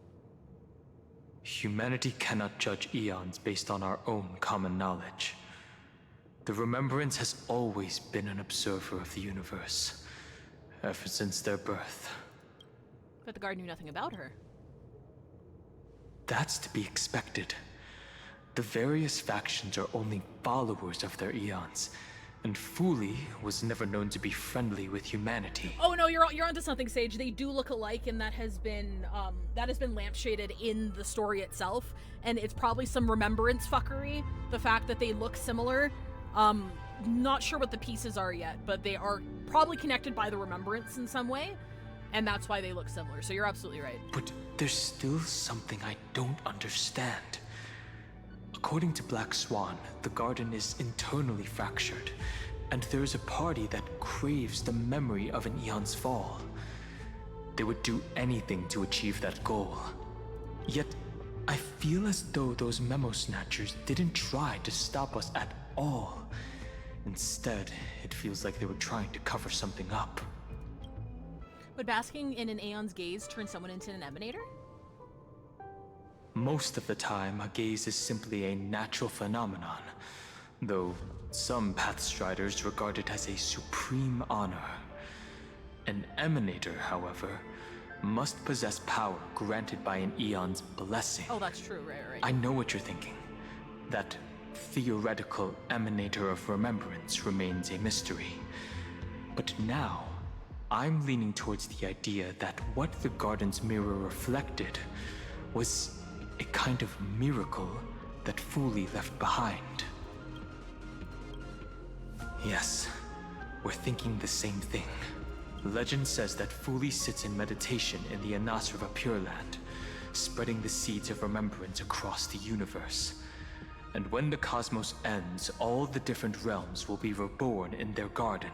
Humanity cannot judge eons based on our own common knowledge. The Remembrance has always been an observer of the universe, ever since their birth. But the guard knew nothing about her. That's to be expected. The various factions are only followers of their eons, and Fooley was never known to be friendly with humanity. Oh no, you're onto something, Sage. They do look alike, and that has been lampshaded in the story itself, and it's probably some remembrance fuckery. The fact that they look similar. Not sure what the pieces are yet, but they are probably connected by the remembrance in some way, and that's why they look similar. So you're absolutely right. But there's still something I don't understand. According to Black Swan, the garden is internally fractured, and there's a party that craves the memory of an eon's fall. They would do anything to achieve that goal. Yet, I feel as though those memo snatchers didn't try to stop us at all. Instead, it feels like they were trying to cover something up. Would basking in an Aeon's gaze turn someone into an Emanator? Most of the time, a gaze is simply a natural phenomenon. though some Pathstriders regard it as a supreme honor. An Emanator, however, must possess power granted by an Eon's blessing. Oh, that's true, right. I know what you're thinking. That theoretical Emanator of Remembrance remains a mystery. But now, I'm leaning towards the idea that what the Garden's mirror reflected was a kind of miracle that Fuli left behind. Yes, we're thinking the same thing. Legend says that Fuli sits in meditation in the Anasrva Pure Land, spreading the seeds of remembrance across the universe. And when the cosmos ends, all the different realms will be reborn in their garden.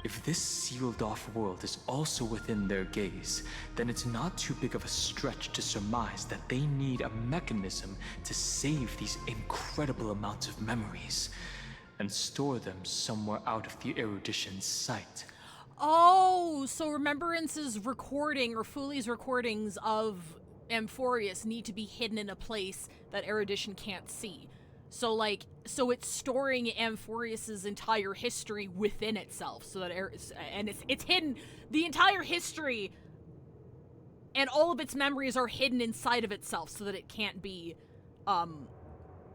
If this sealed-off world is also within their gaze, then it's not too big of a stretch to surmise that they need a mechanism to save these incredible amounts of memories and store them somewhere out of the erudition's sight. Oh, so Remembrance's recording, or Fuli's recordings of Amphorius need to be hidden in a place that erudition can't see. So it's storing Amphorius's entire history within itself, so that it's hidden. The entire history and all of its memories are hidden inside of itself, so that it can't be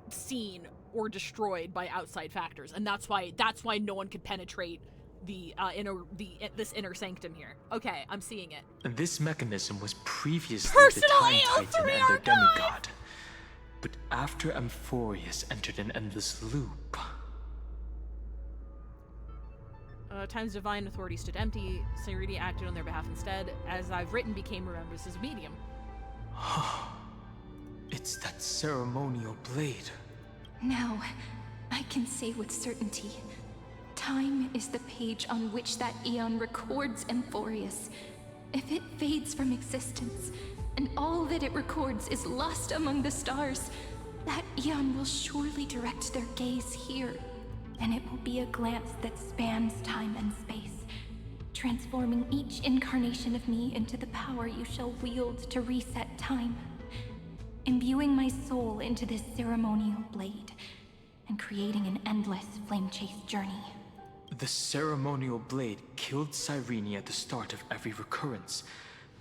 seen or destroyed by outside factors, and that's why no one could penetrate this inner sanctum here. Okay, I'm seeing it. This mechanism was previously Personal the Time AO3 Titan and their archive! demigod. But after Amphorius entered an endless loop... Time's divine authority stood empty. Cyrene acted on their behalf instead. As I've written, became Remembrance's medium. It's that ceremonial blade. Now, I can say with certainty, time is the page on which that Eon records Amphorius. If it fades from existence, and all that it records is lost among the stars, that Eon will surely direct their gaze here, and it will be a glance that spans time and space, transforming each incarnation of me into the power you shall wield to reset time, imbuing my soul into this ceremonial blade, and creating an endless flame-chased journey. The ceremonial blade killed Cyrene at the start of every recurrence,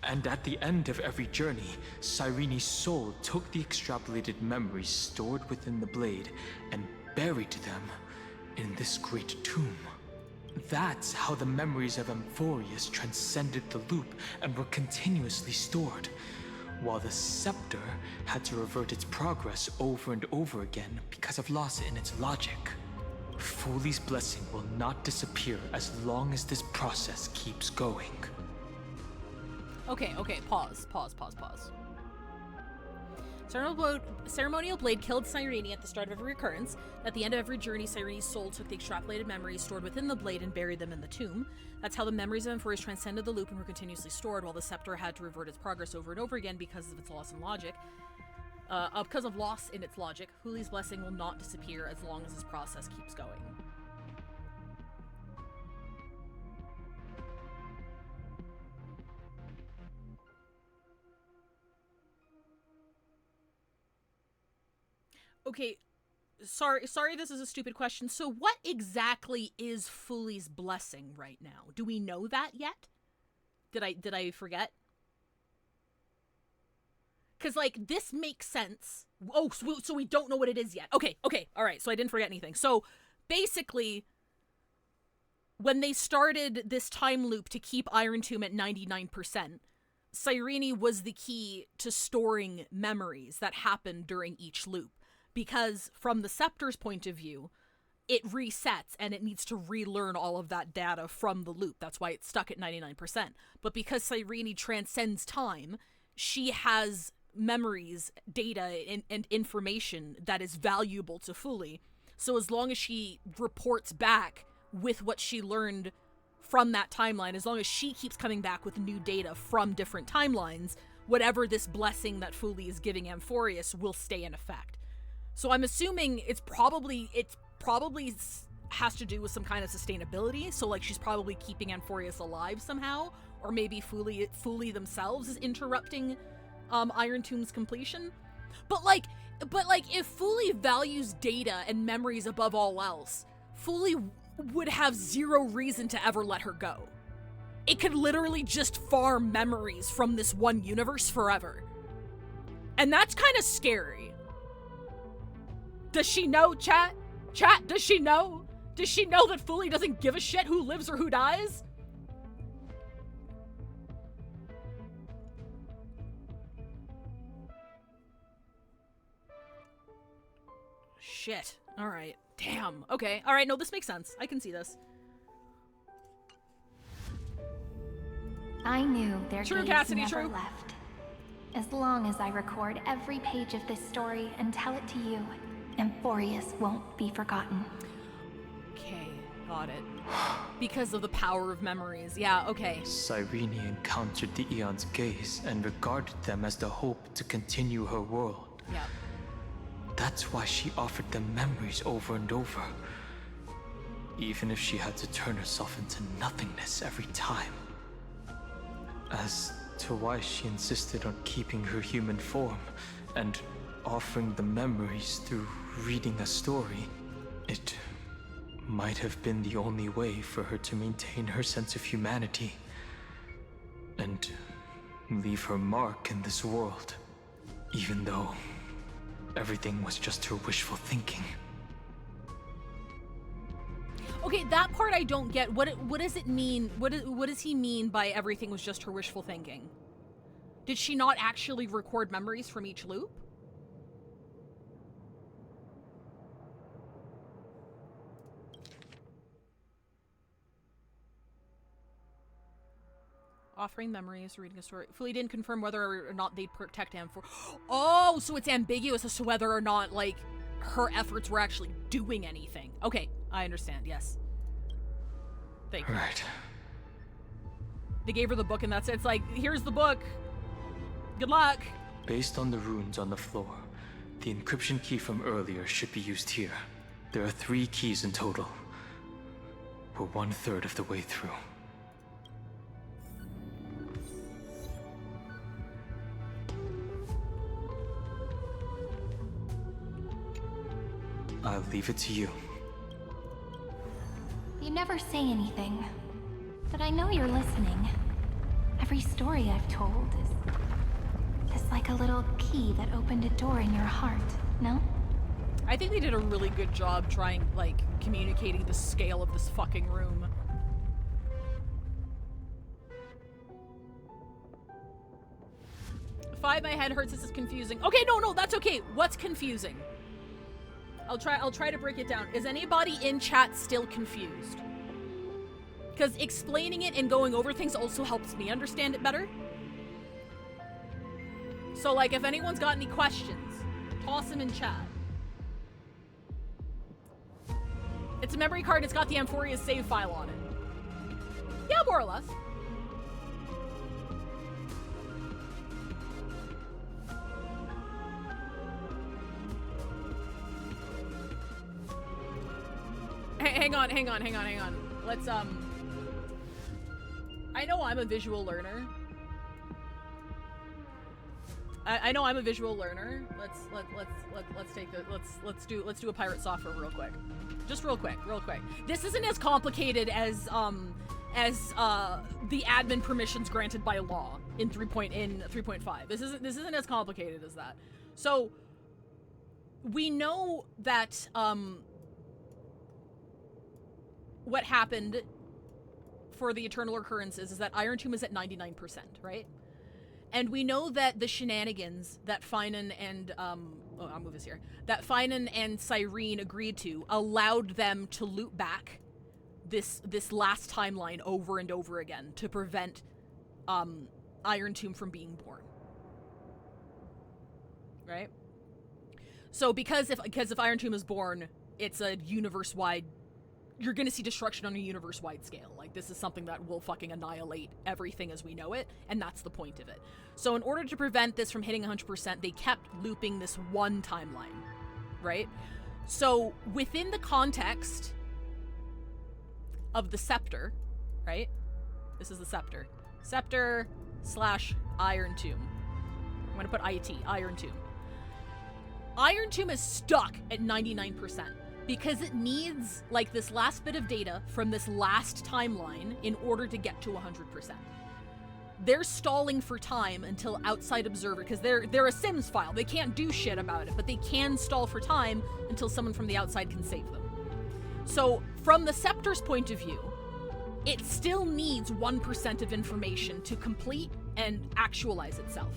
and at the end of every journey, Cyrene's soul took the extrapolated memories stored within the blade and buried them in this great tomb. That's how the memories of Amphorius transcended the loop and were continuously stored, while the scepter had to revert its progress over and over again because of loss in its logic. Fuli's blessing will not disappear as long as this process keeps going. Okay, pause. Ceremonial blade killed Cyrene at the start of every recurrence. At the end of every journey, Cyrene's soul took the extrapolated memories stored within the blade and buried them in the tomb. That's how the memories of Amphorius transcended the loop and were continuously stored, while the scepter had to revert its progress over and over again because of its loss in logic. Because of loss in its logic, Fuli's blessing will not disappear as long as this process keeps going. Okay, sorry this is a stupid question. So what exactly is Fuli's blessing right now? Do we know that yet? Did I forget? Cuz this makes sense. Oh, so we don't know what it is yet. Okay. All right. So I didn't forget anything. So basically when they started this time loop to keep Iron Tomb at 99%, Cyrene was the key to storing memories that happened during each loop. Because from the Scepter's point of view, it resets and it needs to relearn all of that data from the loop. That's why it's stuck at 99%. But because Cyrene transcends time, she has memories, data, and information that is valuable to Fuli. So as long as she reports back with what she learned from that timeline, as long as she keeps coming back with new data from different timelines, whatever this blessing that Fuli is giving Amphorius will stay in effect. So I'm assuming it's probably has to do with some kind of sustainability. So she's probably keeping Amphorius alive somehow, or maybe Fuli themselves is interrupting Iron Tomb's completion. But But, like, if Fully values data and memories above all else, Fully would have zero reason to ever let her go. It could literally just farm memories from this one universe forever. And that's kind of scary. Does she know, chat? Chat, does she know? Does she know that Fully doesn't give a shit who lives or who dies? Shit. Alright. Damn. Okay. Alright, no, this makes sense. I can see this. I knew their True, days Cassidy, never true. left. As long as I record every page of this story and tell it to you, Amphorius won't be forgotten. Okay, got it. Because of the power of memories. Yeah, okay. Cyrene encountered the Eon's gaze and regarded them as the hope to continue her world. Yeah. That's why she offered them memories over and over. Even if she had to turn herself into nothingness every time. As to why she insisted on keeping her human form and offering the memories through reading a story, it might have been the only way for her to maintain her sense of humanity and leave her mark in this world, even though everything was just her wishful thinking. Okay, that part I don't get. What does it mean? What does he mean by everything was just her wishful thinking? Did she not actually record memories from each loop? Offering memories, reading a story. Fully didn't confirm whether or not they'd protect Amphoria. Oh, so it's ambiguous as to whether or not, like, her efforts were actually doing anything. Okay, I understand, yes. Thank you. Right. They gave her the book and that's it. It's like, here's the book. Good luck. Based on the runes on the floor, the encryption key from earlier should be used here. There are 3 keys in total. We're 1/3 of the way through. I'll leave it to you. You never say anything, but I know you're listening. Every story I've told is like a little key that opened a door in your heart, no? I think they did a really good job trying, like, communicating the scale of this fucking room. My head hurts. This is confusing. Okay, no, that's okay. What's confusing? I'll try to break it down. Is anybody in chat still confused? Because explaining it and going over things also helps me understand it better. So, like, if anyone's got any questions, toss them in chat. It's a memory card and it's got the Amphoria's save file on it. Yeah, more or less. Hang on. Let's, I know I'm a visual learner. I know I'm a visual learner. Let's do a pirate software real quick. Just real quick. This isn't as complicated as the admin permissions granted by law in 3.5. This isn't as complicated as that. So we know that what happened for the eternal occurrences is that Iron Tomb is at 99%, right? And we know that the shenanigans that Finan and I'll move this here. That Finan and Cyrene agreed to allowed them to loop back this last timeline over and over again to prevent Iron Tomb from being born. Right? So because if Iron Tomb is born, it's a universe-wide, you're gonna see destruction on a universe-wide scale. Like, this is something that will fucking annihilate everything as we know it, and that's the point of it. So in order to prevent this from hitting 100%, they kept looping this one timeline, right? So within the context of the scepter, right? This is the scepter. Scepter / Iron Tomb. I'm gonna put IT, Iron Tomb. Iron Tomb is stuck at 99% because it needs, like, this last bit of data from this last timeline in order to get to 100%. They're stalling for time until outside observer, because they're a Sims file. They can't do shit about it, but they can stall for time until someone from the outside can save them. So, from the Scepter's point of view, it still needs 1% of information to complete and actualize itself.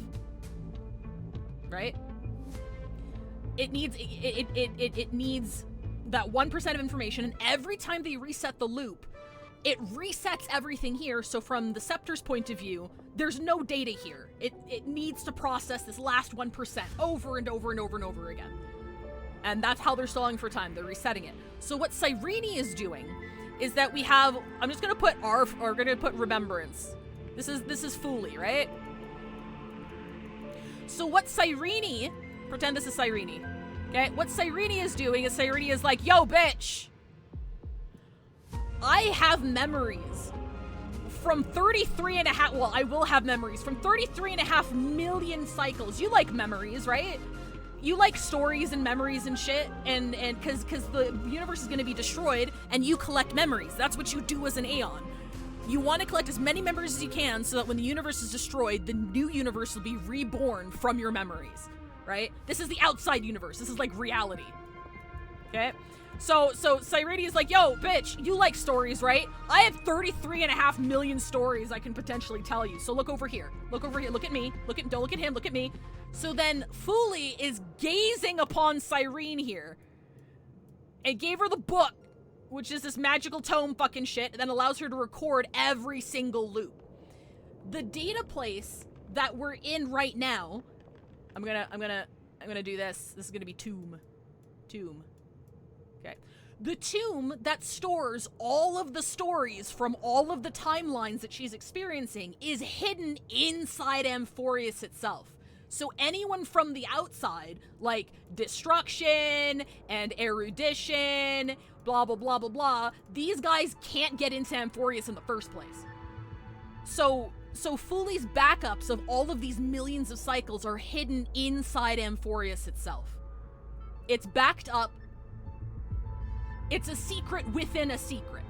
Right? It needs it needs that 1% of information, and every time they reset the loop, it resets everything here. So from the Scepter's point of view, there's no data here. It needs to process this last 1% over and over and over and over again. And that's how they're stalling for time. They're resetting it. So what Cyrene is doing is that we have, I'm just gonna put Remembrance. This is Fooly, right? So what Cyrene, pretend this is Cyrene. Okay, what Cyrene is doing is Cyrene is like, yo, bitch, I have memories from 33 and a half, well, I will have memories from 33 and a half million cycles. You like memories, right? You like stories and memories and shit, and because the universe is going to be destroyed, and you collect memories. That's what you do as an Aeon. You want to collect as many memories as you can so that when the universe is destroyed, the new universe will be reborn from your memories, right? This is the outside universe. This is like reality. Okay? So Cyrene is like, yo, bitch, you like stories, right? I have 33 and a half million stories I can potentially tell you. So look over here. Look over here. Look at me. Don't look at him. Look at me. So then Fooly is gazing upon Cyrene here and gave her the book, which is this magical tome fucking shit that allows her to record every single loop. The data place that we're in right now, I'm gonna do this. This is gonna be Tomb. Okay. The tomb that stores all of the stories from all of the timelines that she's experiencing is hidden inside Amphorius itself. So anyone from the outside, like Destruction and Erudition, blah, blah, blah, blah, blah, these guys can't get into Amphorius in the first place. So Fooly's backups of all of these millions of cycles are hidden inside Amphorius itself. It's backed up. It's a secret within a secret.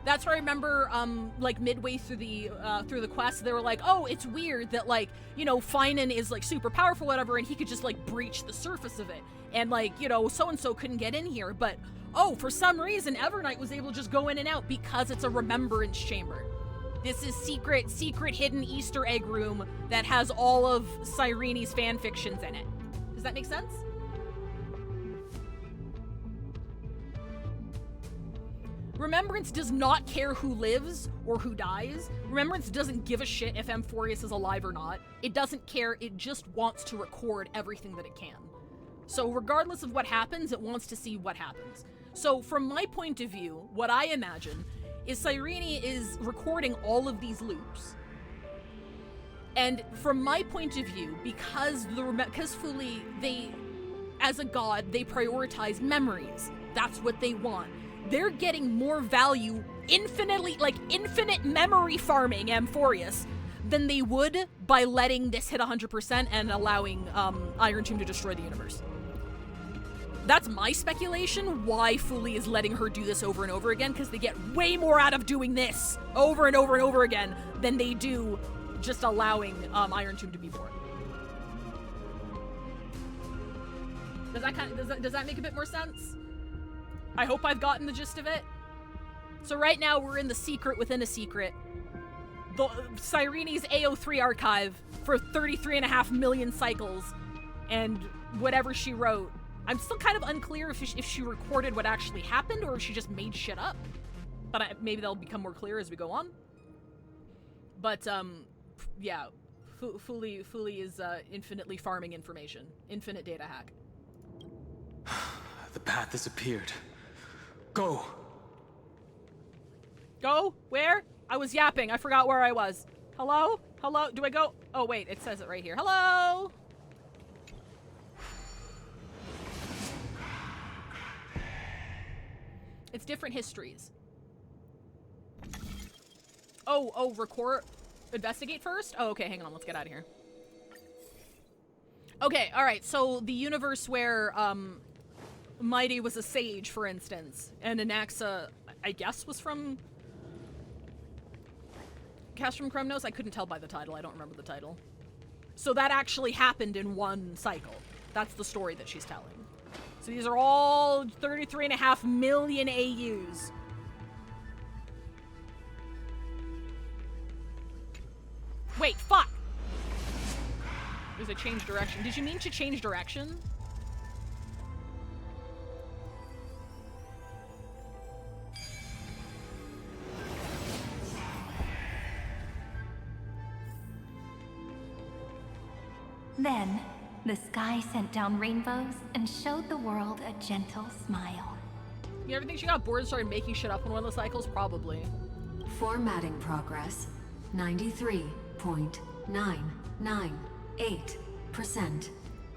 That's where I remember, like, midway through the quest, they were like, oh, it's weird that, like, you know, Finan is, like, super powerful, whatever, and he could just, like, breach the surface of it. And, like, you know, so-and-so couldn't get in here. But, oh, for some reason, Evernight was able to just go in and out because it's a remembrance chamber. This is secret hidden Easter egg room that has all of Cyrene's fanfictions in it. Does that make sense? Remembrance does not care who lives or who dies. Remembrance doesn't give a shit if Amphorius is alive or not. It doesn't care, it just wants to record everything that it can. So regardless of what happens, it wants to see what happens. So from my point of view, what I imagine is Cyrene is recording all of these loops. And from my point of view, because Fooly, they, as a god, they prioritize memories. That's what they want. They're getting more value, infinite memory farming Amphorius than they would by letting this hit 100% and allowing Iron Tomb to destroy the universe. That's my speculation, why Fooly is letting her do this over and over again, because they get way more out of doing this over and over and over again than they do just allowing Iron Tomb to be born. Does that make a bit more sense? I hope I've gotten the gist of it. So right now we're in the secret within a secret. The Cyrene's AO3 archive for 33 and a half million cycles and whatever she wrote. I'm still kind of unclear if she recorded what actually happened or if she just made shit up. But maybe that'll become more clear as we go on. But, yeah. Fooly is infinitely farming information. Infinite data hack. The path disappeared. Go! Go? Where? I was yapping. I forgot where I was. Hello? Hello? Do I go? Oh, wait. It says it right here. Hello? It's different histories. Oh, record... Investigate first? Oh, okay. Hang on. Let's get out of here. Okay, alright, so the universe where, Mighty was a sage, for instance, and Anaxa, I guess, was from Castrum Kremnos? I couldn't tell by the title, I don't remember the title. So that actually happened in one cycle. That's the story that she's telling. So these are all 33.5 million AUs. Wait, fuck! There's a change direction. Did you mean to change direction? Then, the sky sent down rainbows and showed the world a gentle smile. You ever think she got bored and started making shit up in one of the cycles? Probably. Formatting progress, 93.998%.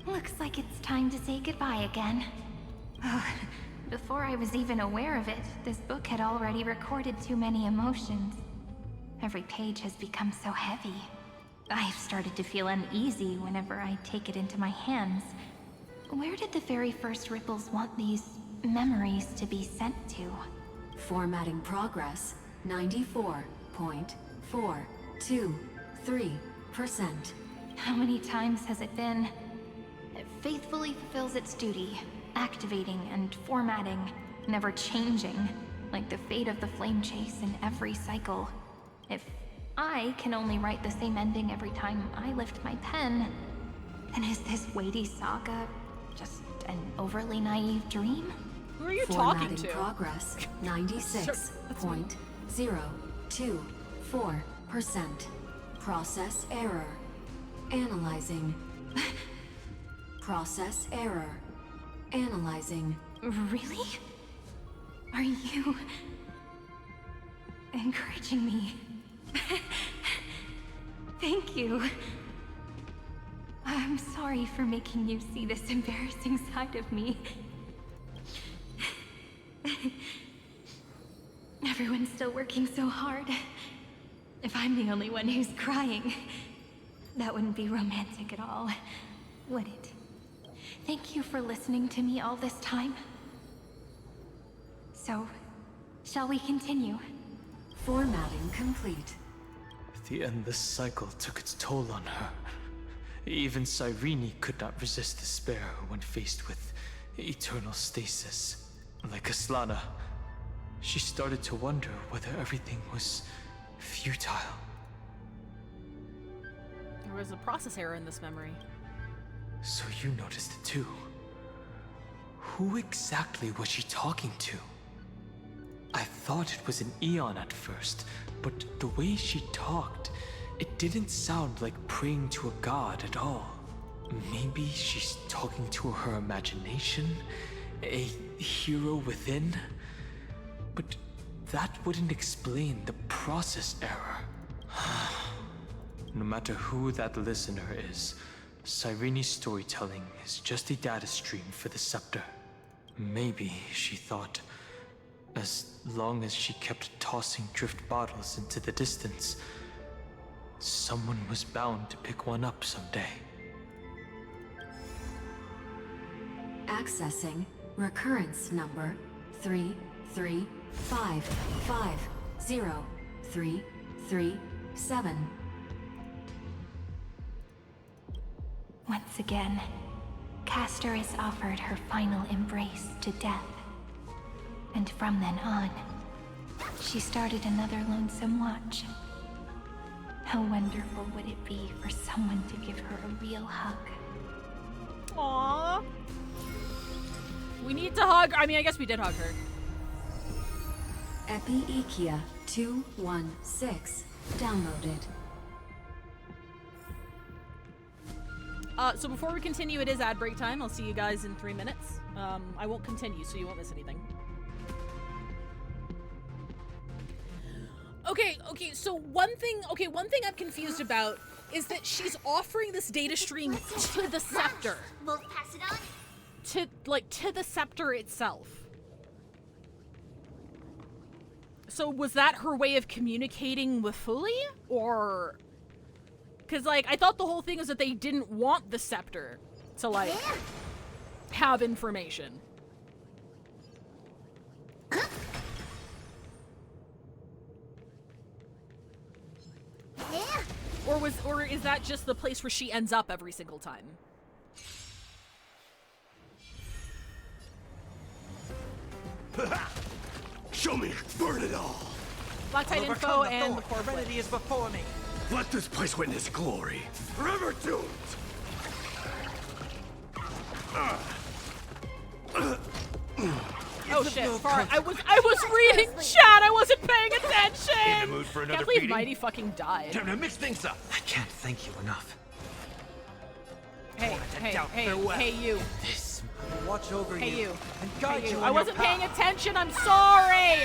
Looks like it's time to say goodbye again. Before I was even aware of it, this book had already recorded too many emotions. Every page has become so heavy. I've started to feel uneasy whenever I take it into my hands. Where did the very first ripples want these memories to be sent to? Formatting progress, 94.423%. How many times has it been? It faithfully fulfills its duty, activating and formatting, never changing, like the fate of the flame chase in every cycle. If I can only write the same ending every time I lift my pen, then is this weighty saga just an overly naive dream? Who are you talking to? Formatting progress, 96.024%. Process error. Analyzing. Process error. Analyzing. Really? Are you encouraging me? Thank you. I'm sorry for making you see this embarrassing side of me. Everyone's still working so hard. If I'm the only one who's crying, that wouldn't be romantic at all, would it? Thank you for listening to me all this time. So, shall we continue? Formatting complete. At the end, this cycle took its toll on her. Even Cyrene could not resist despair when faced with eternal stasis. Like Aslana, she started to wonder whether everything was futile. There was a process error in this memory. So you noticed it too. Who exactly was she talking to? I thought it was an Eon at first, but the way she talked, it didn't sound like praying to a god at all. Maybe she's talking to her imagination? A hero within? But that wouldn't explain the process error. No matter who that listener is, Cyrene's storytelling is just a data stream for the scepter. Maybe, she thought, as long as she kept tossing drift bottles into the distance, someone was bound to pick one up someday. Accessing recurrence number 335503337. Once again, Castor is offered her final embrace to death. And from then on, she started another lonesome watch. How wonderful would it be for someone to give her a real hug? Aww. We need to hug. I mean, I guess we did hug her. Epiekia 216 downloaded. So before we continue, it is ad break time. I'll see you guys in 3 minutes. I won't continue, so you won't miss anything. Okay, so one thing I'm confused about is that she's offering this data stream to the scepter. We'll pass it on. To the scepter itself. So was that her way of communicating with Fully? Or... Because, like, I thought the whole thing is that they didn't want the scepter to, like, have information. Or is that just the place where she ends up every single time? Show me, burn it all. Black Tide info and the core Serenity is before me. Let this place witness glory. Forever doomed. Oh shit! Far. I was reading chat. I wasn't paying attention. In the mood for another Can't believe beating? Mighty fucking died. Time to mix things up. I can't thank you enough. Hey, you. This. Watch over Hey, you. and guide you. I wasn't paying attention. I'm sorry.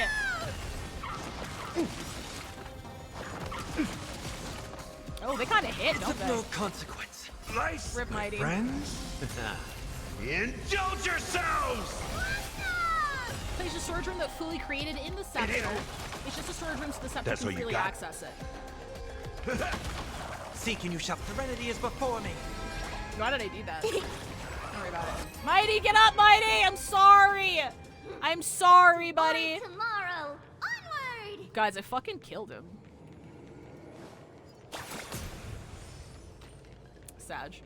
Oh, they kind of hit, don't they? No consequence. Nice, Rip Mighty. friends. Indulge yourselves. There's a storage room that fully created in the scepter. It's just a storage room so the scepter That's can what you freely got. access it. Seek and you shall. Serenity is before me. Why did I do that? Don't worry about it. Mighty, get up, Mighty! I'm sorry! I'm sorry, buddy. Tomorrow, onward! Guys, I fucking killed him. Sag.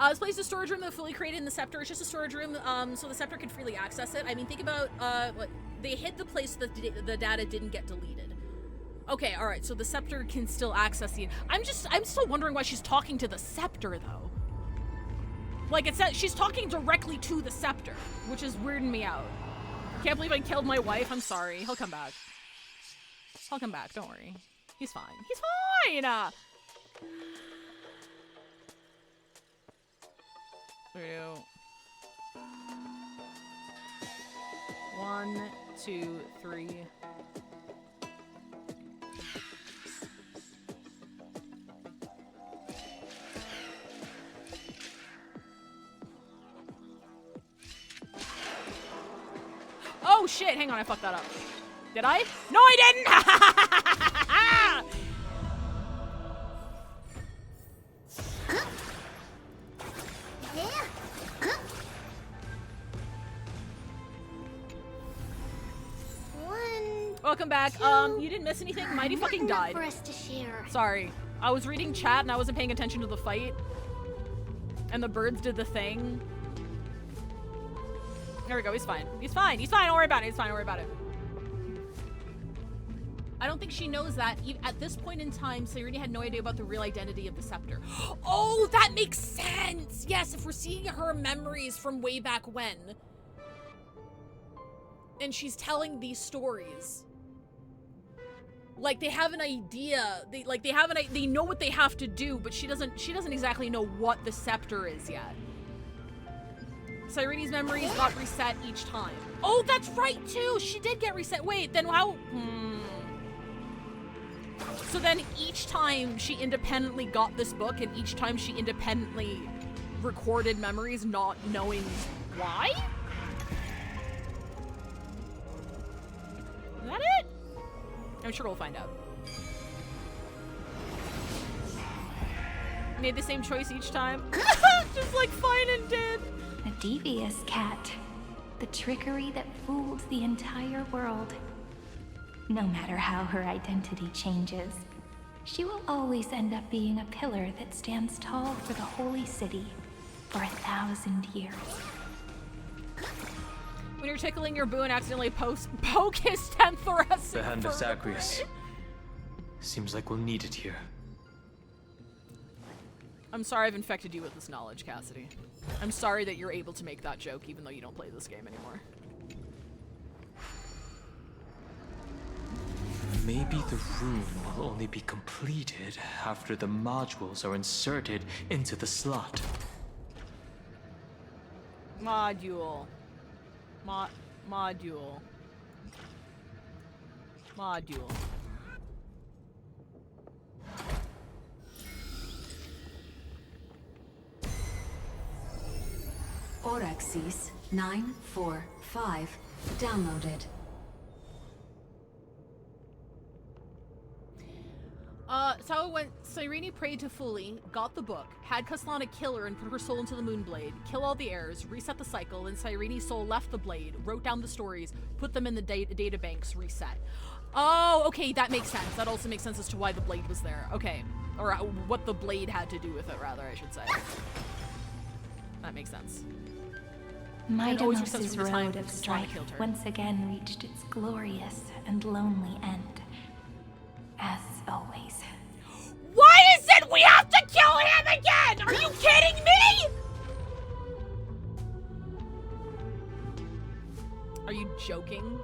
This place is a storage room that fully created in the scepter. It's just a storage room, so the scepter could freely access it. I mean, think about, they hid the place so that the data didn't get deleted. Okay, alright, so the scepter can still access the... I'm still wondering why she's talking to the scepter, though. Like, it says she's talking directly to the scepter, which is weirding me out. Can't believe I killed my wife. I'm sorry. He'll come back. He'll come back, don't worry. He's fine. He's fine! 1, 2, 3. Oh shit, hang on, I fucked that up. Did I? No, I didn't! Welcome back. You didn't miss anything? Mighty fucking died. For us to share. Sorry. I was reading chat and I wasn't paying attention to the fight. And the birds did the thing. There we go, he's fine. He's fine, he's fine, don't worry about it, he's fine, don't worry about it. I don't think she knows that. At this point in time, Cyrene had no idea about the real identity of the scepter. Oh, that makes sense! Yes, if we're seeing her memories from way back when. And she's telling these stories. Like, they have an idea. They know what they have to do, but she doesn't exactly know what the scepter is yet. Cyrene's memories got reset each time. Oh, that's right, too! She did get reset. Wait, then how... So then each time she independently got this book, and each time she independently recorded memories, not knowing why? Is that it? I'm sure we'll find out. Made the same choice each time. Just like Finan did. A devious cat. The trickery that fooled the entire world. No matter how her identity changes, she will always end up being a pillar that stands tall for the holy city for 1,000 years. When you're tickling your boo and accidentally poke his 10th thoracic The hand of vertebrae. Zagreus. Seems like we'll need it here. I'm sorry I've infected you with this knowledge, Cassidy. I'm sorry that you're able to make that joke even though you don't play this game anymore. Maybe the room will only be completed after the modules are inserted into the slot. Module. Module. Orexis 945 downloaded. So when Cyrene prayed to Fuli, got the book, had Kaslana kill her and put her soul into the Moonblade, kill all the heirs, reset the cycle, then Cyrene's soul left the blade, wrote down the stories, put them in the data banks, reset. Oh, okay, that makes sense. That also makes sense as to why the blade was there. Okay. Or what the blade had to do with it, rather, I should say. That makes sense. Midamos's road of strife once again reached its glorious and lonely end. As always. Why is it we have to kill him again? Are you kidding me? Are you joking?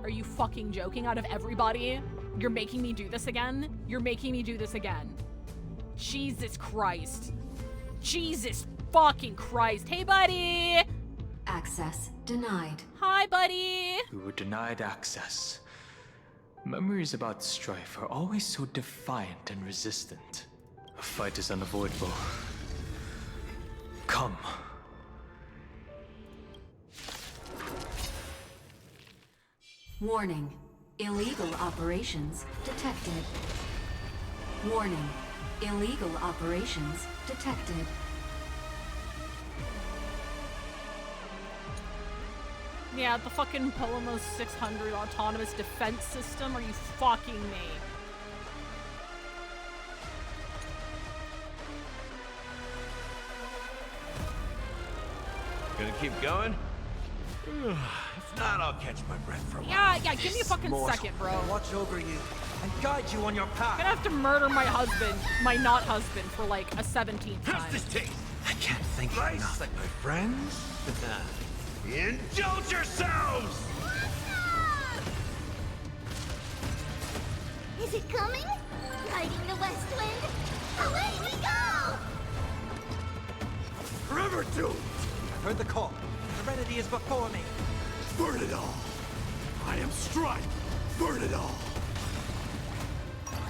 Are you fucking joking? Out of everybody, you're making me do this again? You're making me do this again. Jesus Christ. Jesus fucking Christ. Hey, buddy. Access denied. Hi, buddy. We were denied access. Memories about strife are always so defiant and resistant. A fight is unavoidable. Come. Warning. Illegal operations detected. Warning. Illegal operations detected. Yeah, the fucking Polymos 600 autonomous defense system. Are you fucking me? Gonna keep going? If not, I'll catch my breath for a while. Yeah, give me a fucking second, bro. Watch over you and guide you on your path. I'm gonna have to murder my husband, my not husband, for like a 17th time. How's this taste? I can't think enough. Like my friends? Indulge yourselves! Is it coming? Riding the west wind? Away we go! Forever doomed! I've heard the call. Serenity is before me. Burn it all! I am Strife! Burn it all!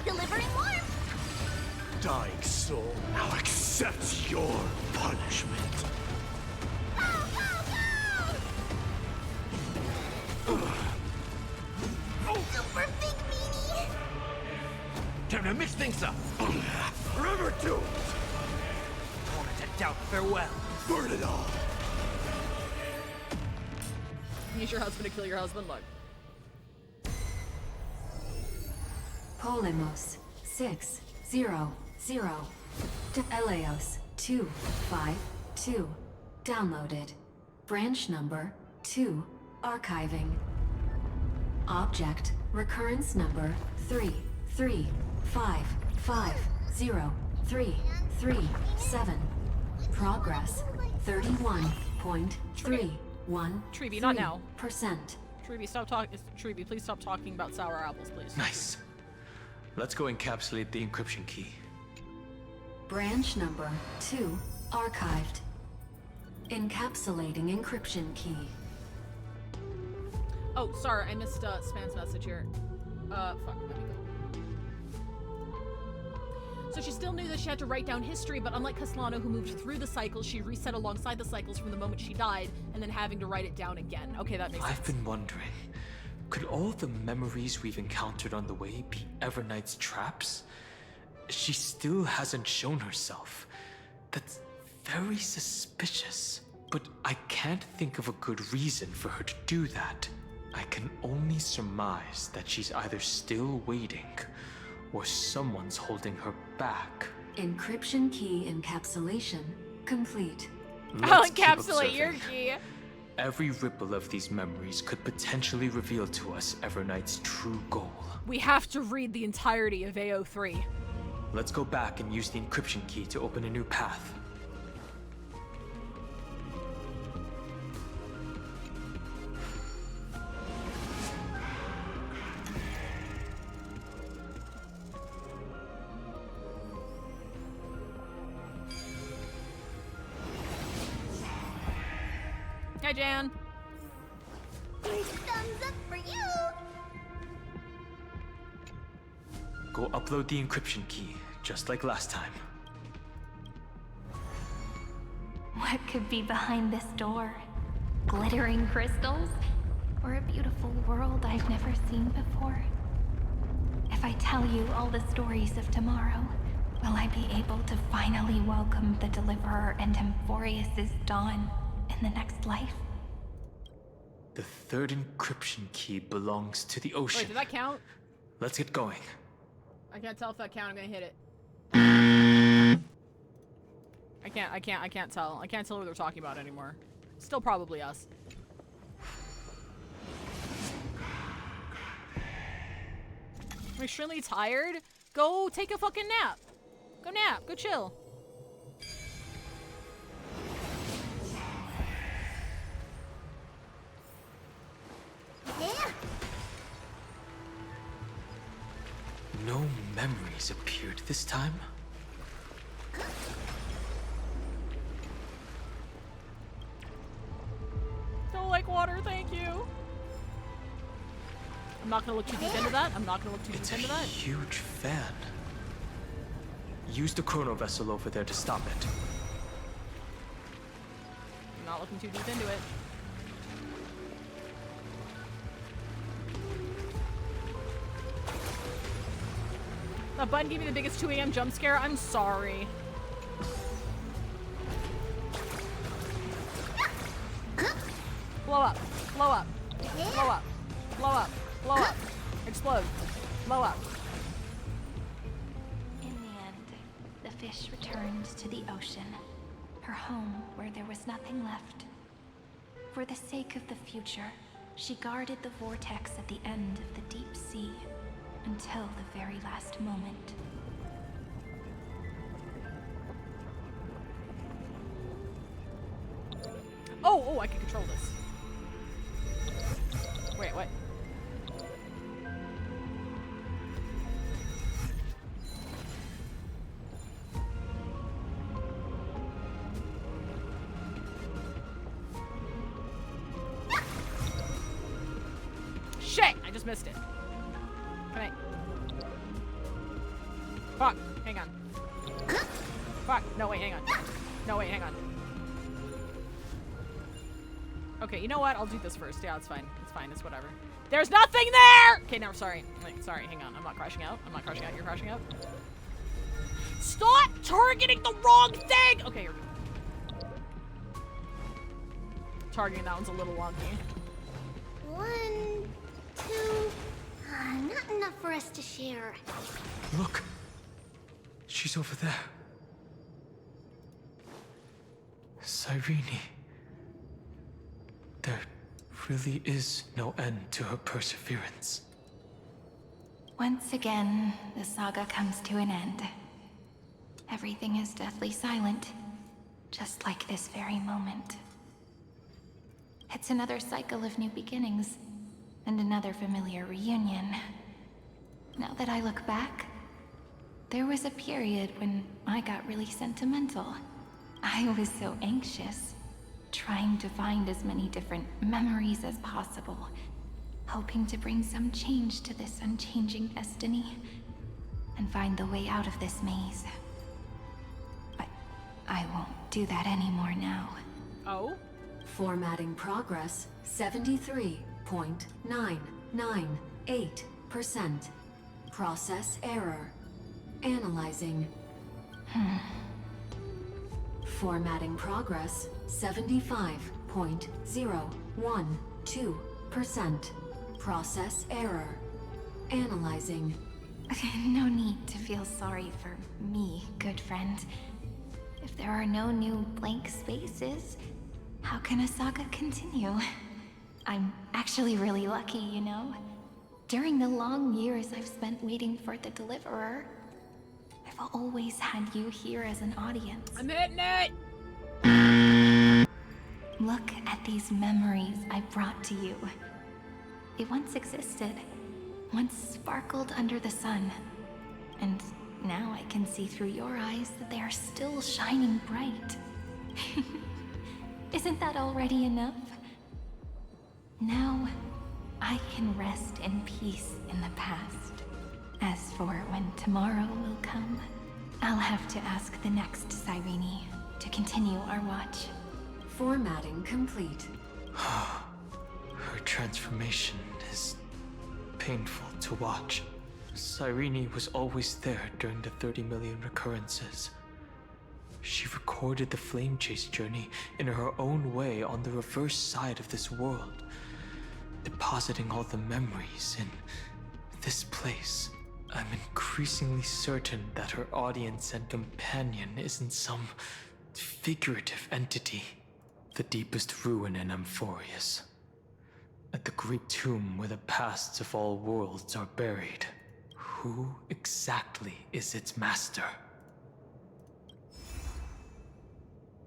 Delivering warmth! Dying soul, now accept your punishment. Super big meanie! Time to mix things up! Forever doomed! Moment to doubt farewell. Burn it all! Use your husband to kill your husband, look. Polymos 600 to Eleos 252 downloaded. Branch number 2 archiving. Object recurrence number 3355037. Progress 31.31. Treeby, not now. Percent. Treeby, stop talking. Treeby, please stop talking about sour apples, please. Nice. Let's go encapsulate the encryption key. Branch number 2 archived. Encapsulating encryption key. Oh, sorry, I missed Span's message here. Fuck, let me go. So she still knew that she had to write down history, but unlike Kaslana, who moved through the cycles, she reset alongside the cycles from the moment she died, and then having to write it down again. Okay, that makes sense. I've been wondering, could all the memories we've encountered on the way be Evernight's traps? She still hasn't shown herself. That's very suspicious. But I can't think of a good reason for her to do that. I can only surmise that she's either still waiting, or someone's holding her back. Encryption key encapsulation complete. I'll encapsulate your key. Every ripple of these memories could potentially reveal to us Evernight's true goal. We have to read the entirety of AO3. Let's go back and use the encryption key to open a new path. Hi, Jan. Here's thumbs up for you! Go upload the encryption key, just like last time. What could be behind this door? Glittering crystals? Or a beautiful world I've never seen before? If if I tell you all the stories of tomorrow, will I be able to finally welcome the Deliverer and Emphorius' dawn in the next life? The third encryption key belongs to the ocean. Wait, did that count? Let's get going. I can't tell if that counted. I'm gonna hit it. I can't tell. I can't tell what they're talking about anymore. Still probably us. I'm extremely tired. Go take a fucking nap. Go nap. Go chill. No memories appeared this time. Don't like water, thank you. I'm not gonna look too deep into that. I'm not gonna look too deep into that. Huge fan. Use the chrono vessel over there to stop it. I'm not looking too deep into it. That button gave me the biggest 2 a.m. jump scare. I'm sorry. Blow up. Blow up. Blow up. Blow up. Blow up. Explode. Blow up. In the end, the fish returned to the ocean, her home where there was nothing left. For the sake of the future, she guarded the vortex at the end of the deep sea until the very last moment. Oh, I can control this. Wait, what? Shit! I just missed it. Can I? Fuck! Hang on. Fuck! No, wait, hang on. No, wait, hang on. Okay, you know what? I'll do this first. Yeah, it's fine. It's fine. It's whatever. There's nothing there! Okay, no, sorry. Wait, sorry, hang on. I'm not crashing out. I'm not crashing out. You're crashing out. Stop targeting the wrong thing! Okay, you're good. Targeting that one's a little wonky. 1, 2... not enough for us to share. Look. She's over there. Cyrene. There really is no end to her perseverance. Once again, the saga comes to an end. Everything is deathly silent, just like this very moment. It's another cycle of new beginnings, and another familiar reunion. Now that I look back, there was a period when I got really sentimental. I was so anxious, trying to find as many different memories as possible, hoping to bring some change to this unchanging destiny, and find the way out of this maze. But I won't do that anymore now. Oh? Formatting progress 73.998%. Process error. Analyzing. Formatting progress 75.012%. Process error. Analyzing. No need to feel sorry for me, good friend. If there are no new blank spaces, how can a saga continue? I'm actually really lucky, you know? During the long years I've spent waiting for the Deliverer, I've always had you here as an audience. I'm hitting it! Look at these memories I brought to you. They once existed, once sparkled under the sun. And now I can see through your eyes that they are still shining bright. Isn't that already enough? Now, I can rest in peace in the past. As for when tomorrow will come, I'll have to ask the next Cyrene to continue our watch. Formatting complete. Her transformation is painful to watch. Cyrene was always there during the 30 million recurrences. She recorded the flame chase journey in her own way on the reverse side of this world, depositing all the memories in this place. I'm increasingly certain that her audience and companion isn't some figurative entity. The deepest ruin in Amphorius. At the great tomb where the pasts of all worlds are buried. Who exactly is its master?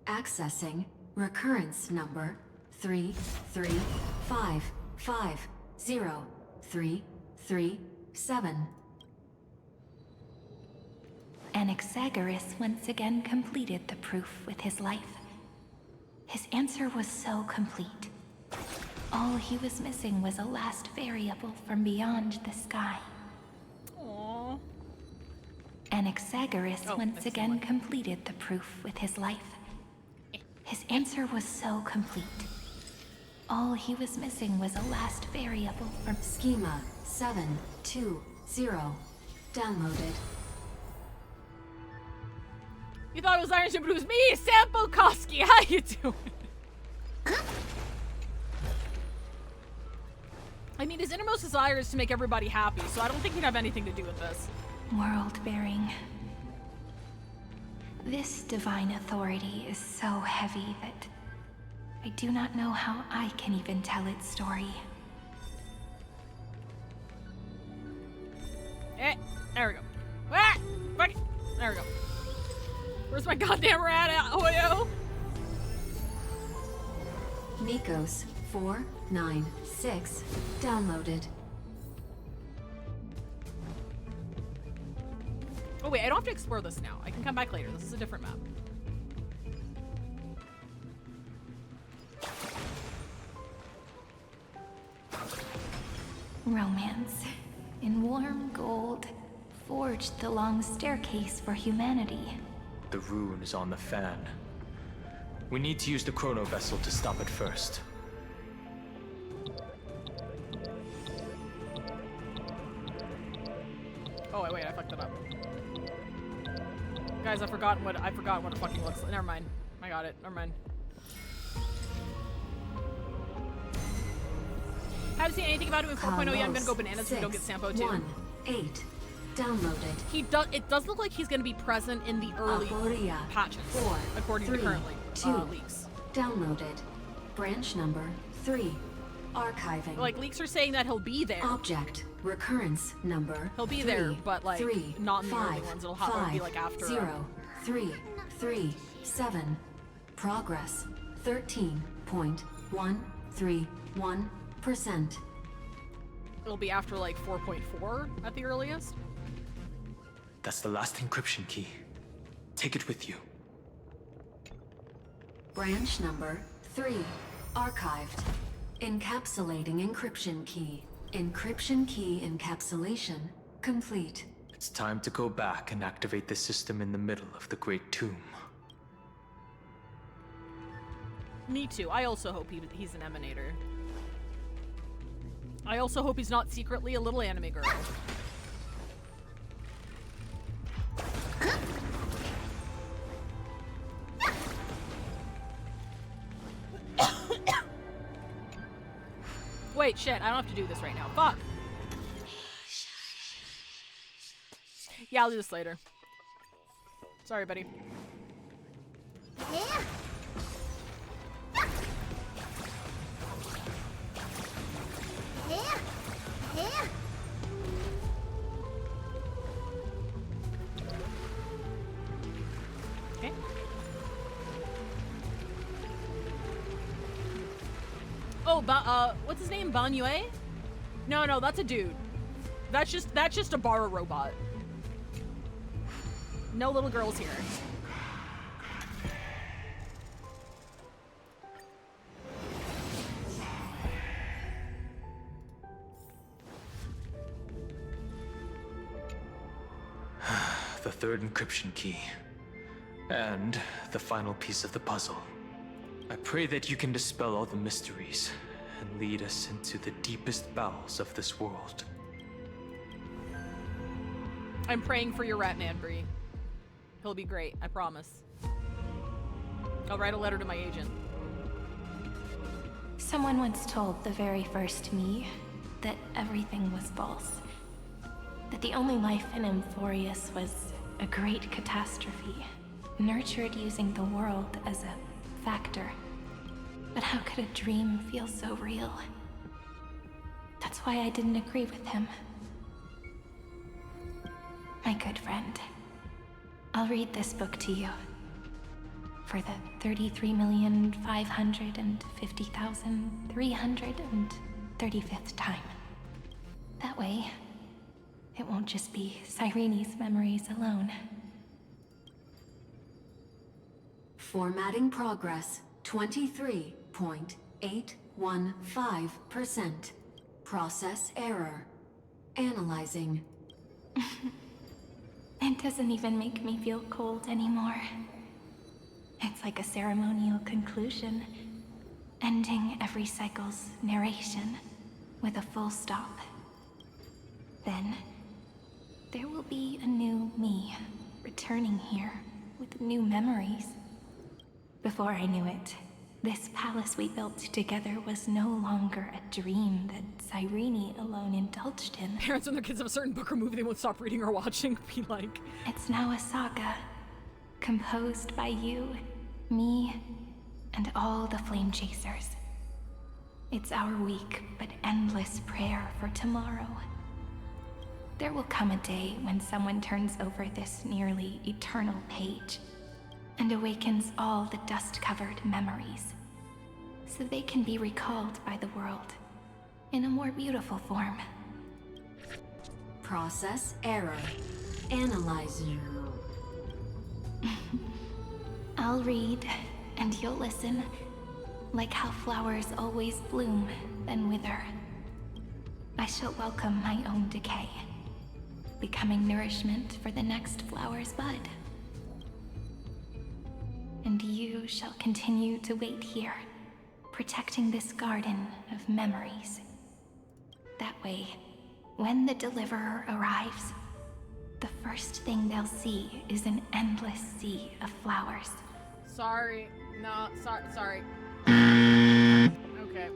Accessing recurrence number 335503337. Anaxagoras once again completed the proof with his life. His answer was so complete. All he was missing was a last variable from beyond the sky. Aww. Anaxagoras once again completed the proof with his life. His answer was so complete. All he was missing was a last variable from Schema 720 downloaded. You thought it was Iron Ship, but it was me, Sam Bukowski. How you doing? I mean, his innermost desire is to make everybody happy, so I don't think he'd have anything to do with this. World-bearing. This divine authority is so heavy that I do not know how I can even tell its story. There we go. Ah! Fuck it. There we go. Where's my goddamn rat at, Hoyo? Nikos 496 downloaded. Oh wait, I don't have to explore this now. I can come back later. This is a different map. Romance. In warm gold, forged the long staircase for humanity. The rune is on the fan. We need to use the chrono vessel to stop it first. Oh wait, I fucked it up. Guys, I forgot what it fucking looks like. Never mind. I got it. Never mind. Haven't seen anything about him in 4.0 yet. I'm gonna go bananas if we don't get Sampo too. 1-8 downloaded. It does look like he's gonna be present in the early patches, according to currently leaks. Downloaded. Branch number 3. Archiving. Like, leaks are saying that he'll be there. Object recurrence number. He'll be there, but like not in the early ones. It'll be like after. 0337. Progress 13.131%. It'll be after like 4.4 at the earliest. That's the last encryption key. Take it with you. Branch number 3. Archived. Encapsulating encryption key. Encryption key encapsulation complete. It's time to go back and activate the system in the middle of the Great Tomb. Me too. I also hope he's an emanator. I also hope he's not secretly a little anime girl. Wait, shit, I don't have to do this right now. Fuck. Yeah, I'll do this later. Sorry, buddy. Okay. Oh, what's his name? Banyue? No, that's a dude. That's just a Bara robot. No little girls here. The third encryption key. And the final piece of the puzzle. I pray that you can dispel all the mysteries and lead us into the deepest bowels of this world. I'm praying for your rat man, Bree. He'll be great, I promise. I'll write a letter to my agent. Someone once told the very first me that everything was false. That the only life in Amphorius was a great catastrophe, nurtured using the world as a factor. But how could a dream feel so real? That's why I didn't agree with him. My good friend, I'll read this book to you. For the 33,550,335th time. That way, it won't just be Cyrene's memories alone. Formatting progress 23.815%. Process error. Analyzing. It doesn't even make me feel cold anymore. It's like a ceremonial conclusion, ending every cycle's narration with a full stop. Then, there will be a new me, returning here with new memories. Before I knew it, this palace we built together was no longer a dream that Cyrene alone indulged in. Parents, when their kids have a certain book or movie they won't stop reading or watching, be like... It's now a saga, composed by you, me, and all the Flame Chasers. It's our weak but endless prayer for tomorrow. There will come a day when someone turns over this nearly eternal page and awakens all the dust-covered memories, so they can be recalled by the world in a more beautiful form. Process error. Analyzing. I'll read, and you'll listen, like how flowers always bloom, then wither. I shall welcome my own decay, becoming nourishment for the next flower's bud. And you shall continue to wait here, protecting this garden of memories. That way, when the Deliverer arrives, the first thing they'll see is an endless sea of flowers. Sorry. No, sorry. Okay.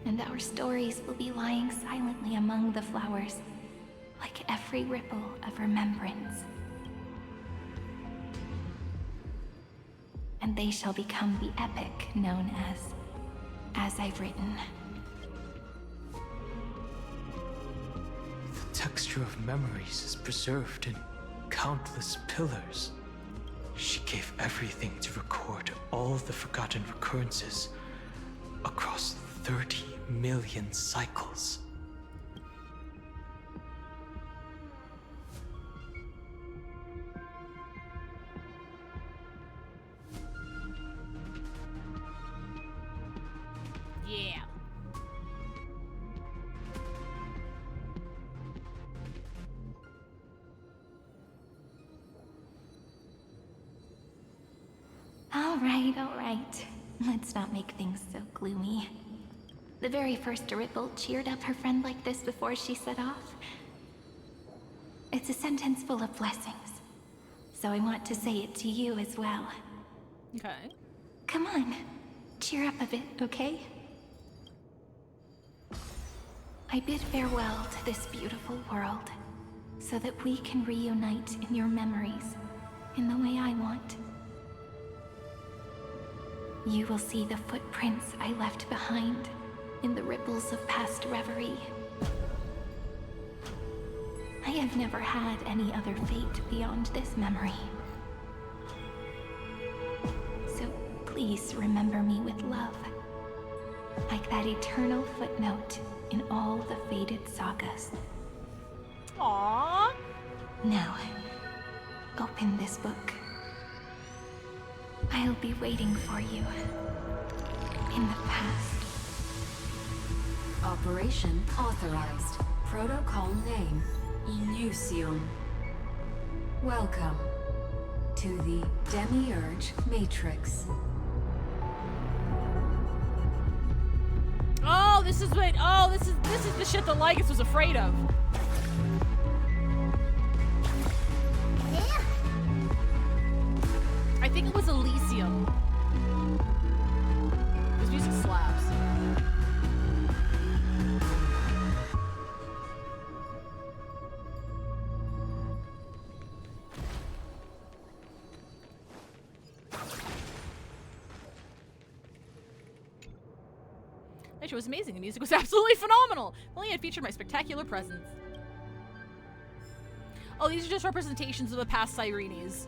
And our stories will be lying silently among the flowers, like every ripple of remembrance. And they shall become the epic known as I've written. The texture of memories is preserved in countless pillars. She gave everything to record all the forgotten recurrences across 30 million cycles. Yeah. All right. Let's not make things so gloomy. The very first ripple cheered up her friend like this before she set off. It's a sentence full of blessings, so I want to say it to you as well. Okay. Come on, cheer up a bit, okay? I bid farewell to this beautiful world, so that we can reunite in your memories, in the way I want. You will see the footprints I left behind in the ripples of past reverie. I have never had any other fate beyond this memory. So please remember me with love, like that eternal footnote in all the faded sagas. Aww. Now, open this book. I'll be waiting for you in the past. Operation authorized. Protocol name, Illusion. Welcome to the Demiurge Matrix. Oh, this is the shit that Lygus was afraid of. It was amazing. The music was absolutely phenomenal. If only it featured my spectacular presence. Oh, these are just representations of the past Cyrenes.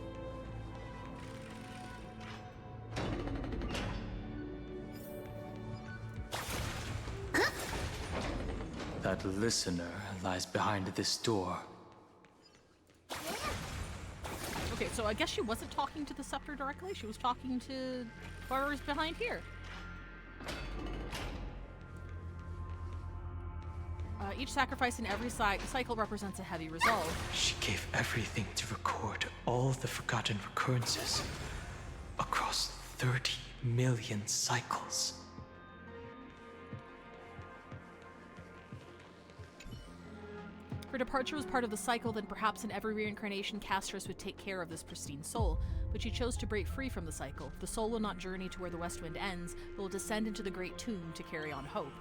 That listener lies behind this door. Okay, so I guess she wasn't talking to the scepter directly. She was talking to whoever's behind here. Each sacrifice in every cycle represents a heavy resolve. She gave everything to record all the forgotten recurrences across 30 million cycles. If her departure was part of the cycle, then perhaps in every reincarnation, Castros would take care of this pristine soul. But she chose to break free from the cycle. The soul will not journey to where the West Wind ends, but will descend into the Great Tomb to carry on hope.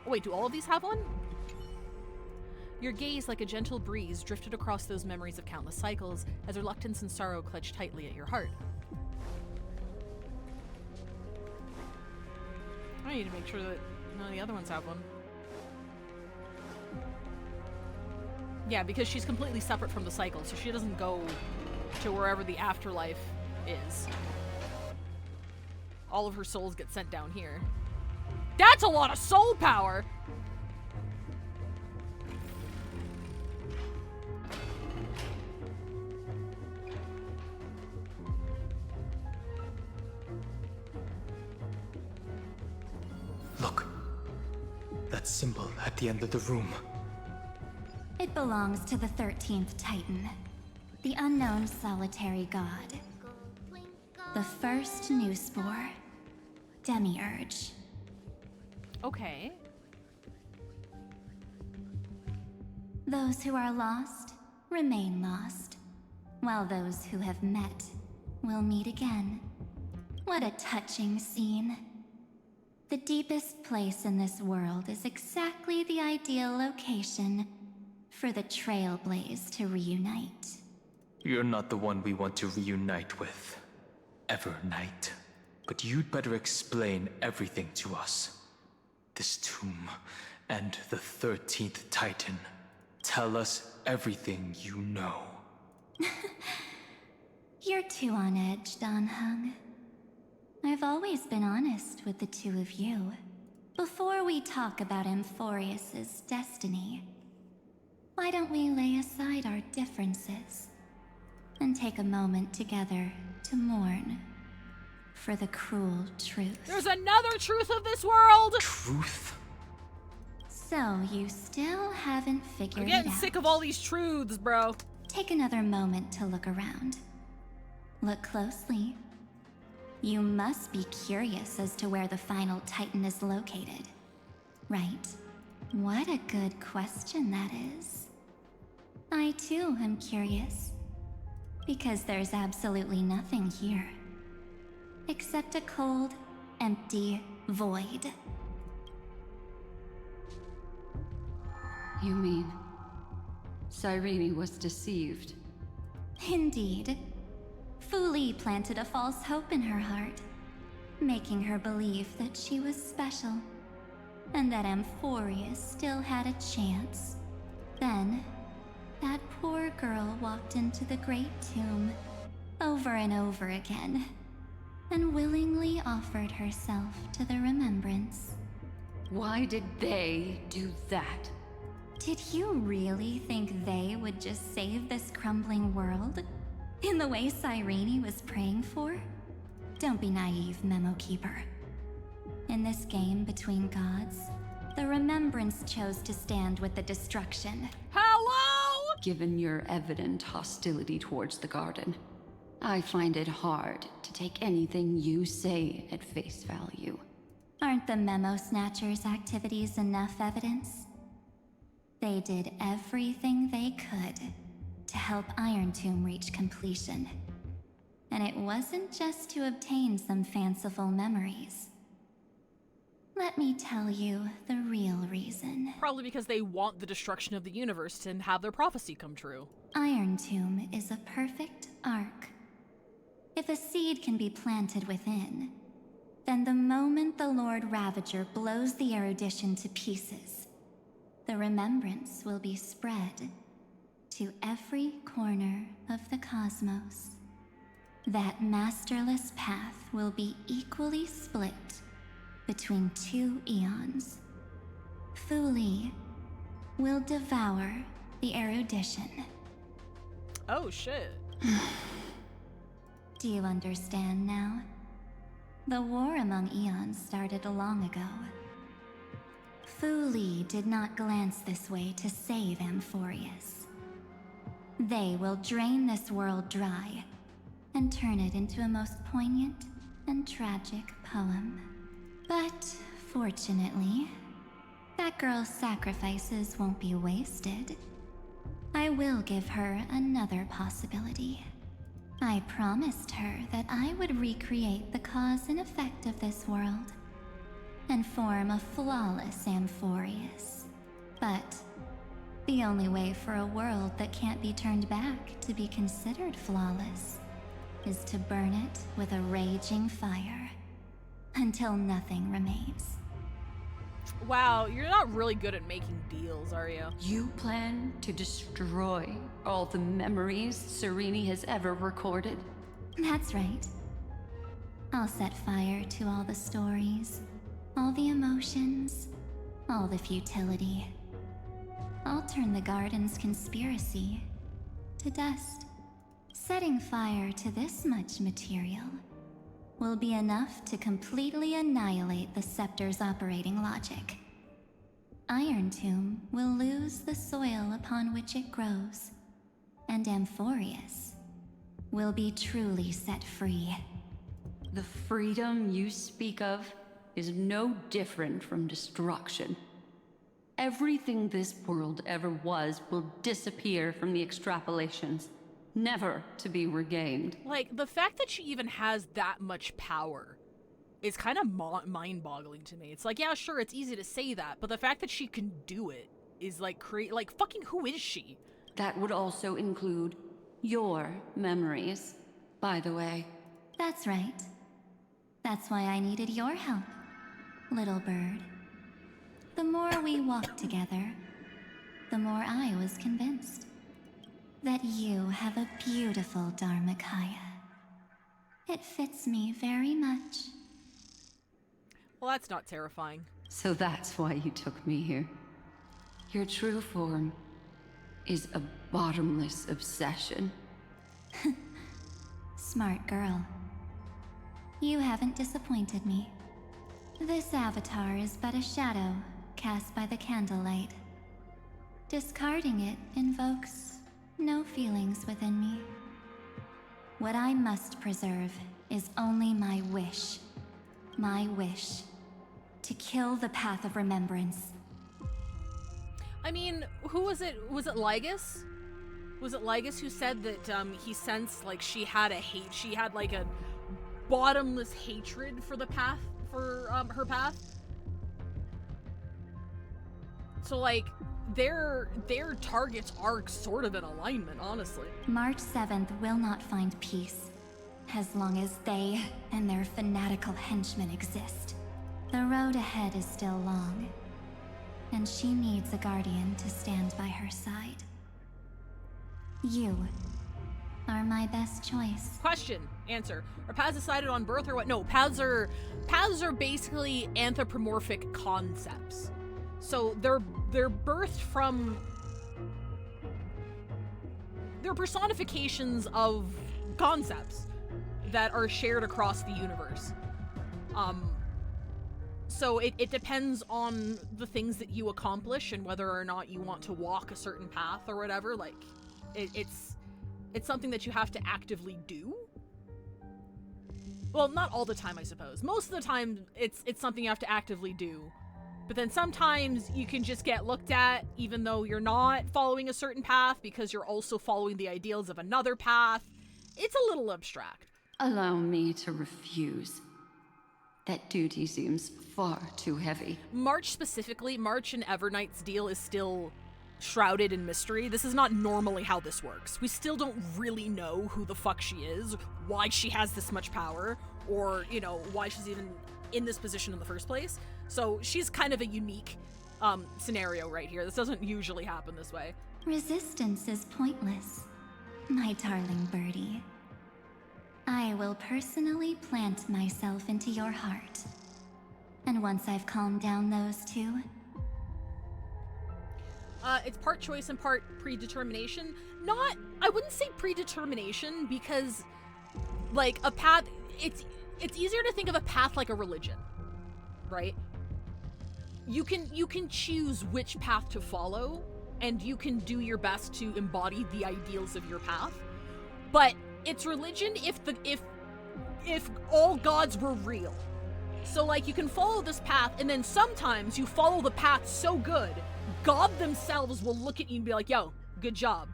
Oh wait, do all of these have one? Your gaze, like a gentle breeze, drifted across those memories of countless cycles, as reluctance and sorrow clutched tightly at your heart. I need to make sure that none of the other ones have one. Yeah, because she's completely separate from the cycle, so she doesn't go to wherever the afterlife is. All of her souls get sent down here. That's a lot of soul power! Look. That symbol at the end of the room. It belongs to the 13th Titan, the unknown solitary god. The first new spore, Demiurge. Okay. Those who are lost remain lost, while those who have met will meet again. What a touching scene. The deepest place in this world is exactly the ideal location for the Trailblaze to reunite. You're not the one we want to reunite with, Evernight. But you'd better explain everything to us. This tomb and the 13th Titan. Tell us everything you know. You're too on edge, Dan Hung. I've always been honest with the two of you. Before we talk about Amphorius's destiny, why don't we lay aside our differences and take a moment together to mourn for the cruel truth? There's another truth of this world! Truth? So you still haven't figured I'm it getting out. sick of all these truths, bro. Take another moment to look around. Look closely. You must be curious as to where the final Titan is located, right? What a good question that is. I too am curious, because there's absolutely nothing here, except a cold, empty void. You mean Cyrene was deceived? Indeed. Fu Li planted a false hope in her heart, making her believe that she was special, and that Amphorius still had a chance. Then, that poor girl walked into the Great Tomb over and over again, and willingly offered herself to the remembrance. Why did they do that? Did you really think they would just save this crumbling world? In the way Cyrene was praying for? Don't be naive, Memo Keeper. In this game between gods, the Remembrance chose to stand with the destruction. Hello? Given your evident hostility towards the garden, I find it hard to take anything you say at face value. Aren't the Memo Snatchers' activities enough evidence? They did everything they could to help Iron Tomb reach completion. And it wasn't just to obtain some fanciful memories. Let me tell you the real reason. Probably because they want the destruction of the universe to have their prophecy come true. Iron Tomb is a perfect ark. If a seed can be planted within, then the moment the Lord Ravager blows the erudition to pieces, the remembrance will be spread to every corner of the cosmos. That masterless path will be equally split between 2 eons. Fu Li will devour the erudition. Oh shit. Do you understand now? The war among eons started long ago. Fu Li did not glance this way to save Amphorius. They will drain this world dry and turn it into a most poignant and tragic poem. But fortunately, that girl's sacrifices won't be wasted. I will give her another possibility. I promised her that I would recreate the cause and effect of this world and form a flawless Amphorius. But the only way for a world that can't be turned back to be considered flawless is to burn it with a raging fire until nothing remains. Wow, you're not really good at making deals, are you? You plan to destroy all the memories Serene has ever recorded? That's right. I'll set fire to all the stories, all the emotions, all the futility. I'll turn the garden's conspiracy to dust. Setting fire to this much material will be enough to completely annihilate the scepter's operating logic. Iron Tomb will lose the soil upon which it grows, and Amphorius will be truly set free. The freedom you speak of is no different from destruction. Everything this world ever was will disappear from the extrapolations, never to be regained. Like, the fact that she even has that much power is kind of mind-boggling to me. It's like, yeah, sure, it's easy to say that, but the fact that she can do it is like, fucking who is she? That would also include your memories, by the way. That's right. That's why I needed your help, little bird. The more we walked together, the more I was convinced that you have a beautiful Dharmakaya. It fits me very much. Well, that's not terrifying. So that's why you took me here. Your true form is a bottomless obsession. Smart girl. You haven't disappointed me. This avatar is but a shadow cast by the candlelight. Discarding it invokes no feelings within me. What I must preserve is only my wish. My wish to kill the path of remembrance. I mean, who was it? Was it Lygus? Was it Lygus who said that he sensed like she had like a bottomless hatred for the path, for her path? So like, their targets are sort of in alignment, honestly. March 7th will not find peace as long as they and their fanatical henchmen exist. The road ahead is still long, and she needs a guardian to stand by her side. You are my best choice. Question, answer. Are paths decided on birth or what? No, paths are basically anthropomorphic concepts. So they're birthed from, they're personifications of concepts that are shared across the universe. So it depends on the things that you accomplish and whether or not you want to walk a certain path or whatever. Like, it's something that you have to actively do. Well, not all the time, I suppose. Most of the time, it's something you have to actively do. But then sometimes you can just get looked at even though you're not following a certain path because you're also following the ideals of another path. It's a little abstract. Allow me to refuse. That duty seems far too heavy. March specifically, March and Evernight's deal is still shrouded in mystery. This is not normally how this works. We still don't really know who the fuck she is, why she has this much power, or, you know, why she's even in this position in the first place. So she's kind of a unique scenario right here. This doesn't usually happen this way. Resistance is pointless, my darling birdie. I will personally plant myself into your heart. And once I've calmed down those two... It's part choice and part predetermination. I wouldn't say predetermination, because, like, a path, it's easier to think of a path like a religion, right? You can choose which path to follow, and you can do your best to embody the ideals of your path. But it's religion if all gods were real. So, like, you can follow this path, and then sometimes you follow the path so good, God themselves will look at you and be like, yo, good job.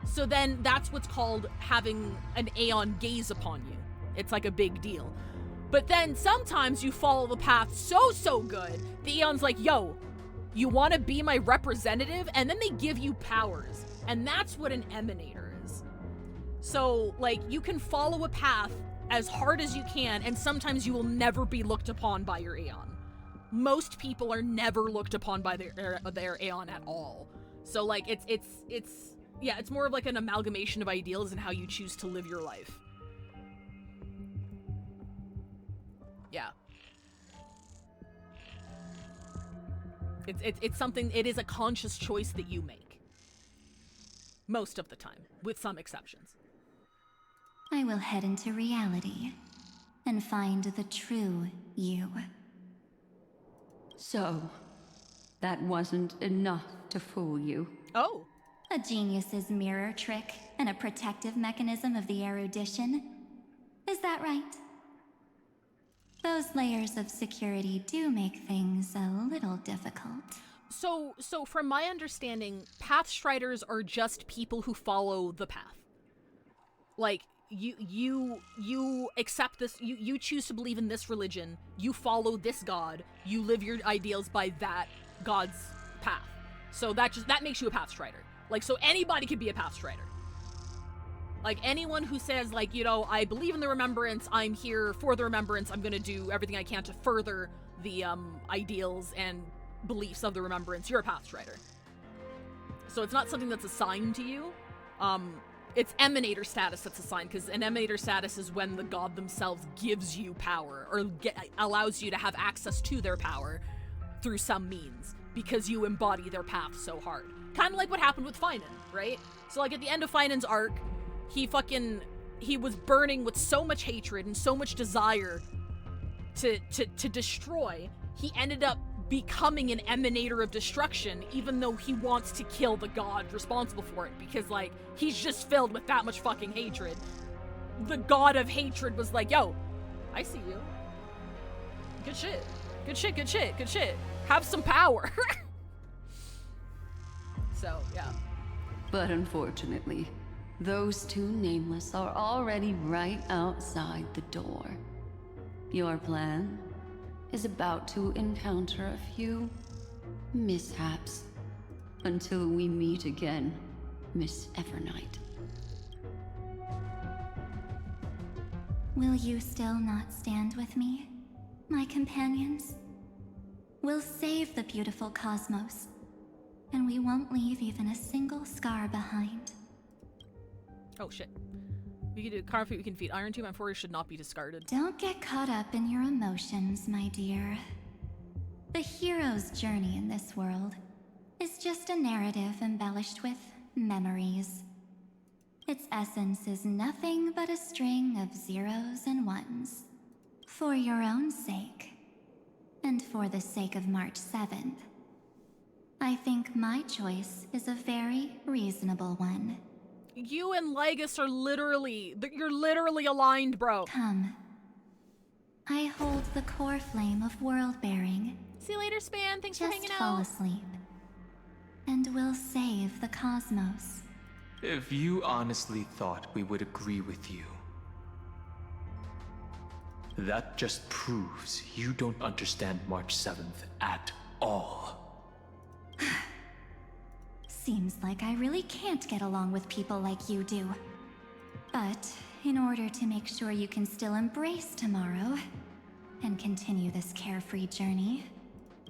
So then that's what's called having an Aeon gaze upon you. It's like a big deal. But then sometimes you follow the path so good, the Aeon's like, yo, you want to be my representative? And then they give you powers. And that's what an emanator is. So, like, you can follow a path as hard as you can, and sometimes you will never be looked upon by your Aeon. Most people are never looked upon by their Aeon at all. So, like, it's more of like an amalgamation of ideals and how you choose to live your life. Yeah. It's something, it is a conscious choice that you make. Most of the time, with some exceptions. I will head into reality and find the true you. So, that wasn't enough to fool you. Oh. A genius's mirror trick and a protective mechanism of the erudition. Is that right? Those layers of security do make things a little difficult. So from my understanding, Pathstriders are just people who follow the path. Like, you accept this, you choose to believe in this religion, you follow this god, you live your ideals by that god's path. So that makes you a Pathstrider. Like, so anybody could be a Pathstrider. Like, anyone who says, like, you know, I believe in the Remembrance, I'm here for the Remembrance, I'm gonna do everything I can to further the ideals and beliefs of the Remembrance, you're a Pathstrider. So it's not something that's assigned to you. It's emanator status that's assigned, because an emanator status is when the god themselves gives you power, or allows you to have access to their power through some means, because you embody their path so hard. Kind of like what happened with Finan, right? So, like, at the end of Finan's arc, he was burning with so much hatred and so much desire to destroy, he ended up becoming an emanator of destruction, even though he wants to kill the god responsible for it, because, like, he's just filled with that much fucking hatred. The god of hatred was like, yo, I see you. Good shit. Good shit, good shit, good shit. Have some power. So, yeah. But unfortunately, those two nameless are already right outside the door. Your plan is about to encounter a few mishaps until we meet again, Miss Evernight. Will you still not stand with me, my companions? We'll save the beautiful cosmos, and we won't leave even a single scar behind. Oh shit. We can do carve feet, we can feed. Iron Tomb Amphoria should not be discarded. Don't get caught up in your emotions, my dear. The hero's journey in this world is just a narrative embellished with memories. Its essence is nothing but a string of zeros and ones. For your own sake, and for the sake of March 7th, I think my choice is a very reasonable one. You and Lygus are you're literally aligned, bro. Come. I hold the core flame of world-bearing. See you later, Span. Thanks for hanging out. Just fall asleep, and we'll save the cosmos. If you honestly thought we would agree with you, that just proves you don't understand March 7th at all. Seems like I really can't get along with people like you do. But in order to make sure you can still embrace tomorrow, and continue this carefree journey,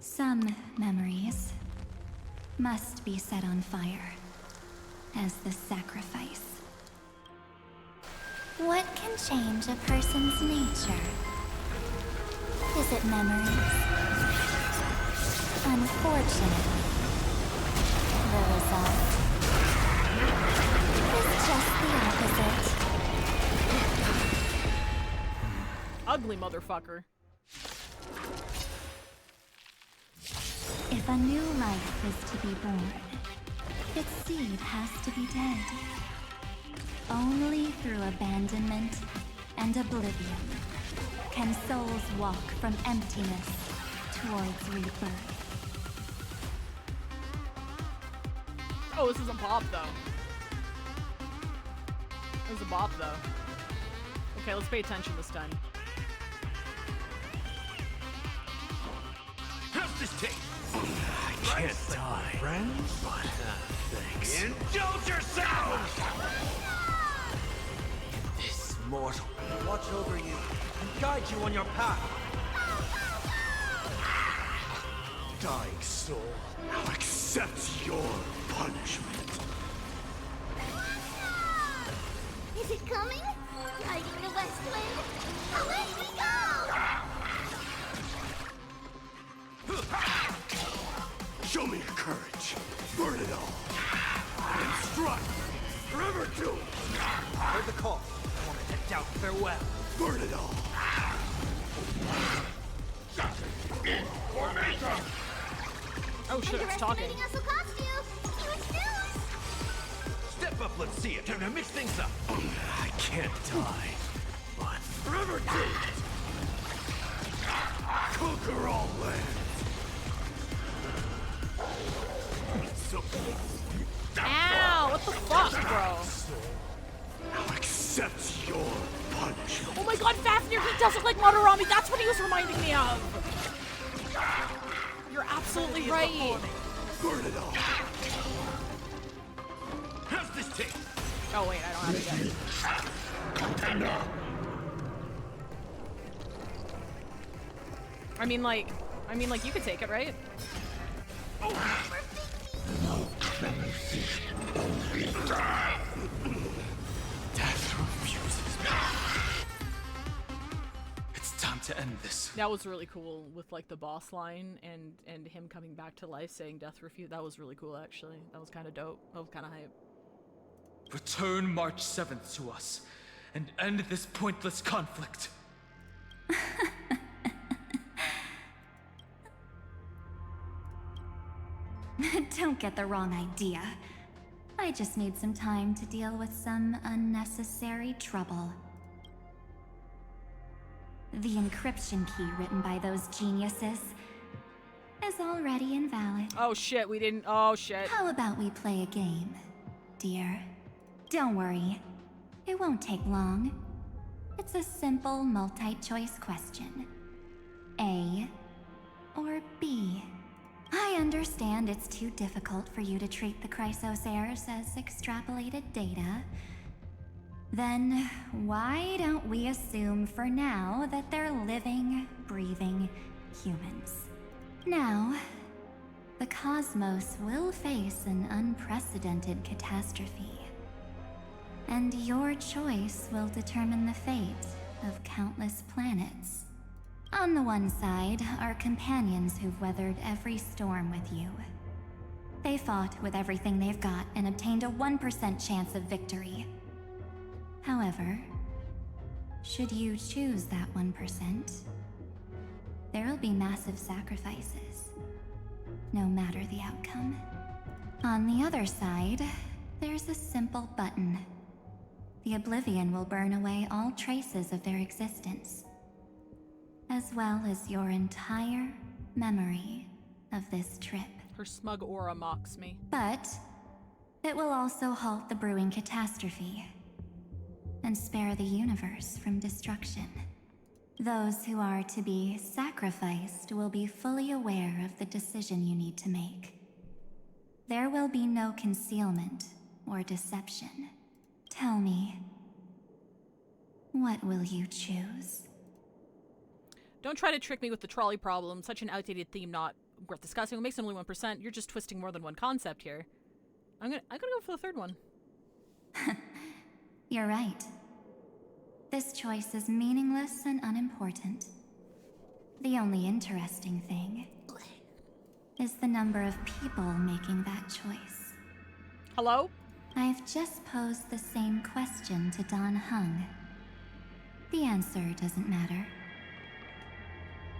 some memories must be set on fire as the sacrifice. What can change a person's nature? Is it memories? Unfortunately, the result is just the opposite. Ugly motherfucker. If a new life is to be born, its seed has to be dead. Only through abandonment and oblivion can souls walk from emptiness towards rebirth. Oh, this is a bop, though. This is a bop, though. Okay, let's pay attention this time. How's this taste? I can't die, friends, but thanks. Indulge yourselves! This mortal will watch over you and guide you on your path. Dying soul, now accept your punishment. Is it coming? Riding the west wind? Away we go! Show me your courage. Burn it all. And strike. Forever to it. Heard the call. I wanted to doubt farewell. Burn it all. Oh shit, it's talking. Underestimating us will cost you. Huge news! Step up, let's see it. Time to mix things up. I can't die, but forever to it. Conquer all lands. Ow! What the fuck, bro? Now accept your punishment. Oh my god, Fafnir, he does look like Madarami. That's what he was reminding me of. You're absolutely right. Burn it all. How's this taste? Oh wait, I don't have it yet. Contender. I mean, like, you could take it, right? Death refuses me. It's time to end this. That was really cool with like the boss line and him coming back to life saying death refuse. That was really cool actually. That was kind of dope. That was kind of hype. Return March 7th to us and end this pointless conflict. Don't get the wrong idea. I just need some time to deal with some unnecessary trouble. The encryption key written by those geniuses is already invalid. Oh shit, we didn't. Oh shit. How about we play a game, dear? Don't worry. It won't take long. It's a simple multi-choice question. A or B? I understand it's too difficult for you to treat the Chrysos heirs as extrapolated data. Then why don't we assume for now that they're living, breathing humans? Now, the cosmos will face an unprecedented catastrophe. And your choice will determine the fate of countless planets. On the one side are companions who've weathered every storm with you. They fought with everything they've got and obtained a 1% chance of victory. However, should you choose that 1%, there'll be massive sacrifices, no matter the outcome. On the other side, there's a simple button. The Oblivion will burn away all traces of their existence, as well as your entire memory of this trip. Her smug aura mocks me. But it will also halt the brewing catastrophe and spare the universe from destruction. Those who are to be sacrificed will be fully aware of the decision you need to make. There will be no concealment or deception. Tell me, what will you choose? Don't try to trick me with the trolley problem. Such an outdated theme, not worth discussing. It makes only 1%. You're just twisting more than one concept here. I'm gonna go for the third one. You're right. This choice is meaningless and unimportant. The only interesting thing is the number of people making that choice. Hello? I've just posed the same question to Don Hung. The answer doesn't matter.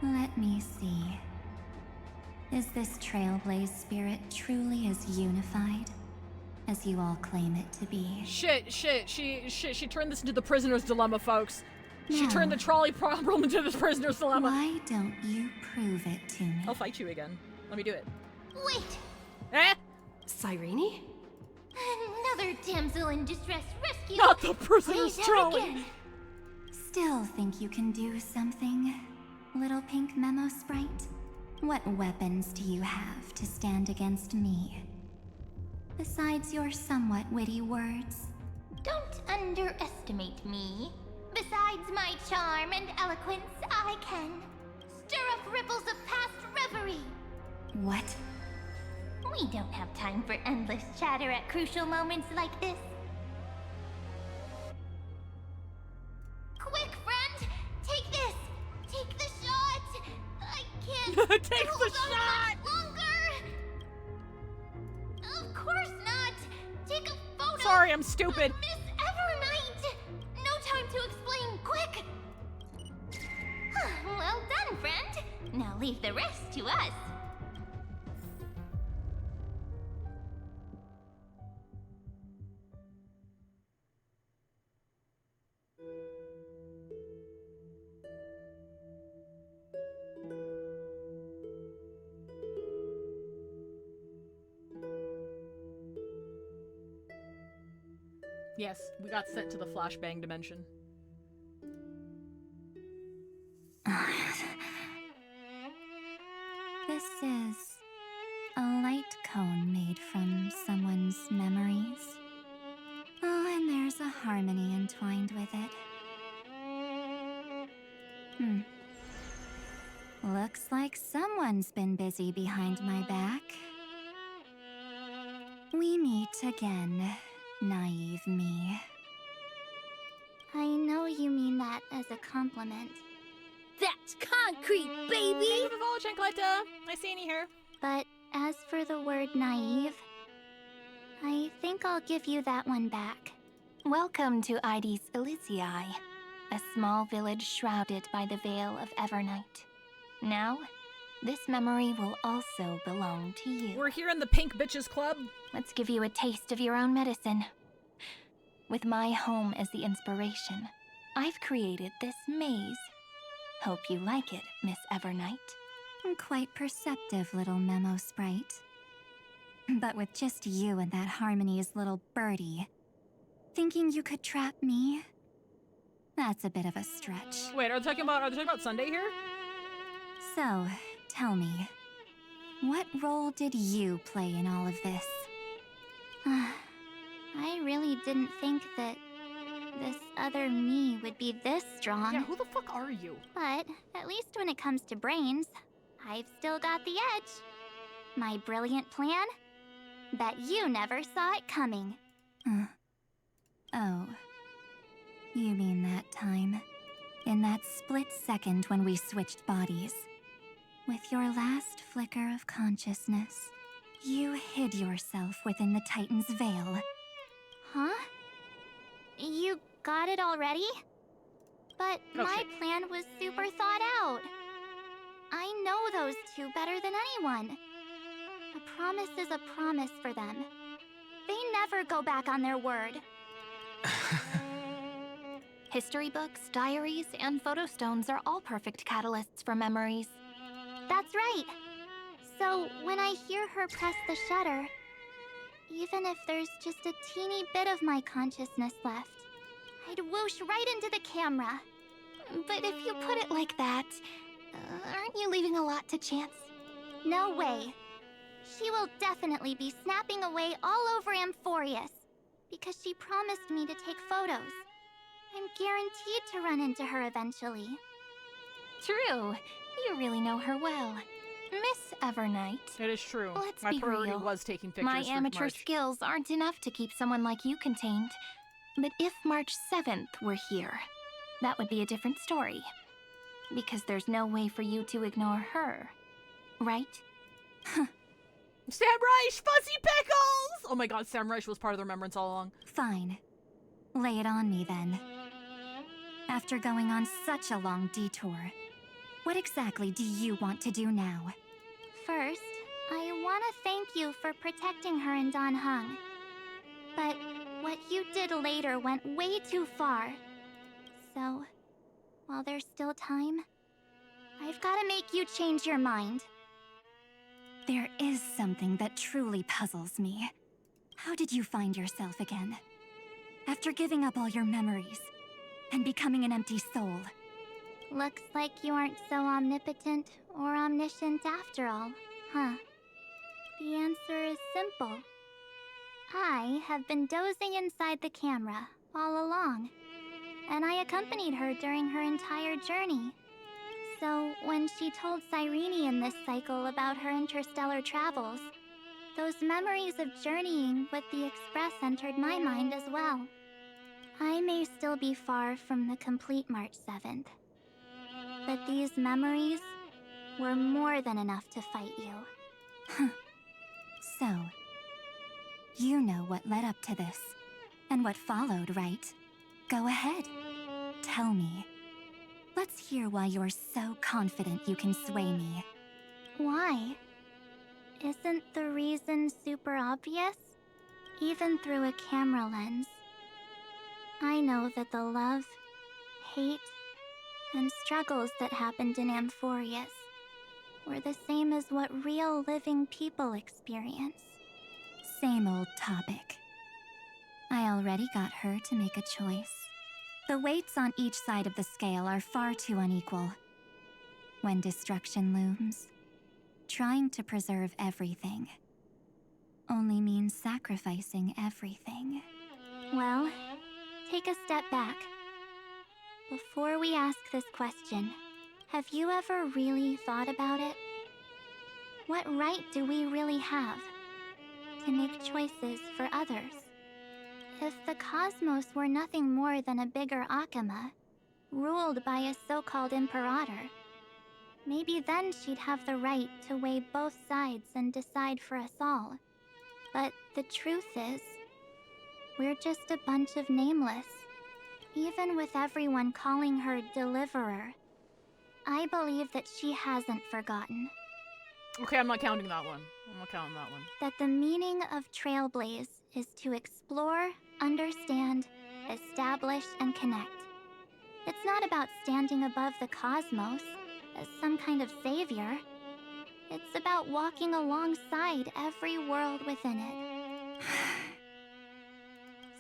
Let me see. Is this Trailblaze spirit truly as unified as you all claim it to be? Shit. She turned this into the prisoner's dilemma, folks. She No. turned the trolley problem into the prisoner's dilemma. Why don't you prove it to me? I'll fight you again. Let me do it. Wait! Eh? Cyrene? Another damsel in distress rescue! Not the prisoner's Laid out trolley! again. Still think you can do something, little pink memo sprite? What weapons do you have to stand against me? Besides your somewhat witty words? Don't underestimate me. Besides my charm and eloquence, I can stir up ripples of past reverie. What? We don't have time for endless chatter at crucial moments like this. Quick, friend! Take this! Take the shot! I can't Take hold the on shot! much longer! Of course not! Take a photo! Sorry, I'm stupid. Miss Evernight! No time to explain, quick! Well done, friend. Now leave the rest to us. Yes, we got sent to the flashbang dimension. This is a light cone made from someone's memories. Oh, and there's a harmony entwined with it. Looks like someone's been busy behind my back. We meet again, naive me. I know you mean that as a compliment. That's concrete, baby! Thank you for follow, Chancletta. Nice seeing you here. But as for the word naive, I think I'll give you that one back. Welcome to Ides Elysiae, a small village shrouded by the veil of Evernight. Now, this memory will also belong to you. We're here in the Pink Bitches Club. Let's give you a taste of your own medicine. With my home as the inspiration, I've created this maze. Hope you like it, Miss Evernight. Quite perceptive, little memo sprite. But with just you and that Harmony's little birdie, thinking you could trap me? That's a bit of a stretch. Wait, are they talking about Sunday here? So, tell me, what role did you play in all of this? I really didn't think that this other me would be this strong. Yeah, who the fuck are you? But at least when it comes to brains, I've still got the edge. My brilliant plan? Bet you never saw it coming. Oh. You mean that time? In that split second when we switched bodies. With your last flicker of consciousness, you hid yourself within the Titan's veil. Huh? You got it already? But my plan was super thought out. I know those two better than anyone. A promise is a promise for them. They never go back on their word. History books, diaries, and photostones are all perfect catalysts for memories. That's right. So when I hear her press the shutter, even if there's just a teeny bit of my consciousness left, I'd whoosh right into the camera. But if you put it like that, aren't you leaving a lot to chance? No way. She will definitely be snapping away all over Amphorius, because she promised me to take photos. I'm guaranteed to run into her eventually. True. You really know her well. Miss Evernight. It is true. Let's My be priority real. was taking pictures My for amateur March. skills aren't enough to keep someone like you contained. But if March 7th were here, that would be a different story. Because there's no way for you to ignore her. Right? Sam Reich! Fuzzy Pickles! Oh my god, Sam Reich was part of the remembrance all along. Fine. Lay it on me then. After going on such a long detour, what exactly do you want to do now? First, I want to thank you for protecting her and Don Hung. But what you did later went way too far. So, while there's still time, I've got to make you change your mind. There is something that truly puzzles me. How did you find yourself again? After giving up all your memories and becoming an empty soul. Looks like you aren't so omnipotent or omniscient after all, huh? The answer is simple. I have been dozing inside the camera all along, and I accompanied her during her entire journey. So when she told Cyrene in this cycle about her interstellar travels, those memories of journeying with the Express entered my mind as well. I may still be far from the complete March 7th, but these memories were more than enough to fight you. So, you know what led up to this, and what followed, right? Go ahead. Tell me. Let's hear why you're so confident you can sway me. Why? Isn't the reason super obvious? Even through a camera lens, I know that the love, hate, and struggles that happened in Amphorius were the same as what real living people experience. Same old topic. I already got her to make a choice. The weights on each side of the scale are far too unequal. When destruction looms, trying to preserve everything only means sacrificing everything. Well, take a step back. Before we ask this question, have you ever really thought about it? What right do we really have to make choices for others? If the cosmos were nothing more than a bigger Akama, ruled by a so-called imperator, maybe then she'd have the right to weigh both sides and decide for us all. But the truth is, we're just a bunch of nameless. Even with everyone calling her Deliverer, I believe that she hasn't forgotten. Okay, I'm not counting that one. I'm not counting that one. That the meaning of Trailblaze is to explore, understand, establish, and connect. It's not about standing above the cosmos as some kind of savior. It's about walking alongside every world within it.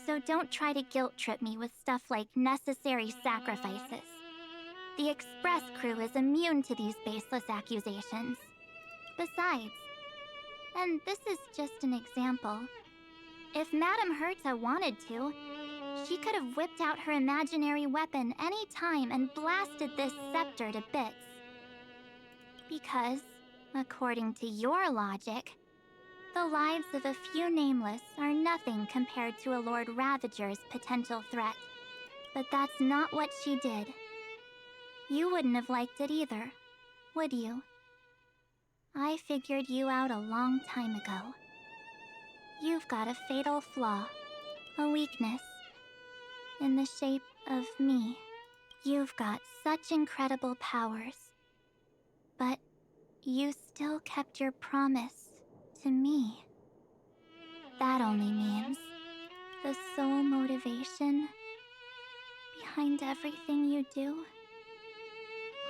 So don't try to guilt trip me with stuff like necessary sacrifices. The Express crew is immune to these baseless accusations. Besides, and this is just an example, if Madame Herta wanted to, she could have whipped out her imaginary weapon any time and blasted this scepter to bits. Because, according to your logic, the lives of a few nameless are nothing compared to a Lord Ravager's potential threat. But that's not what she did. You wouldn't have liked it either, would you? I figured you out a long time ago. You've got a fatal flaw, a weakness, in the shape of me. You've got such incredible powers, but you still kept your promise to me. That only means the sole motivation behind everything you do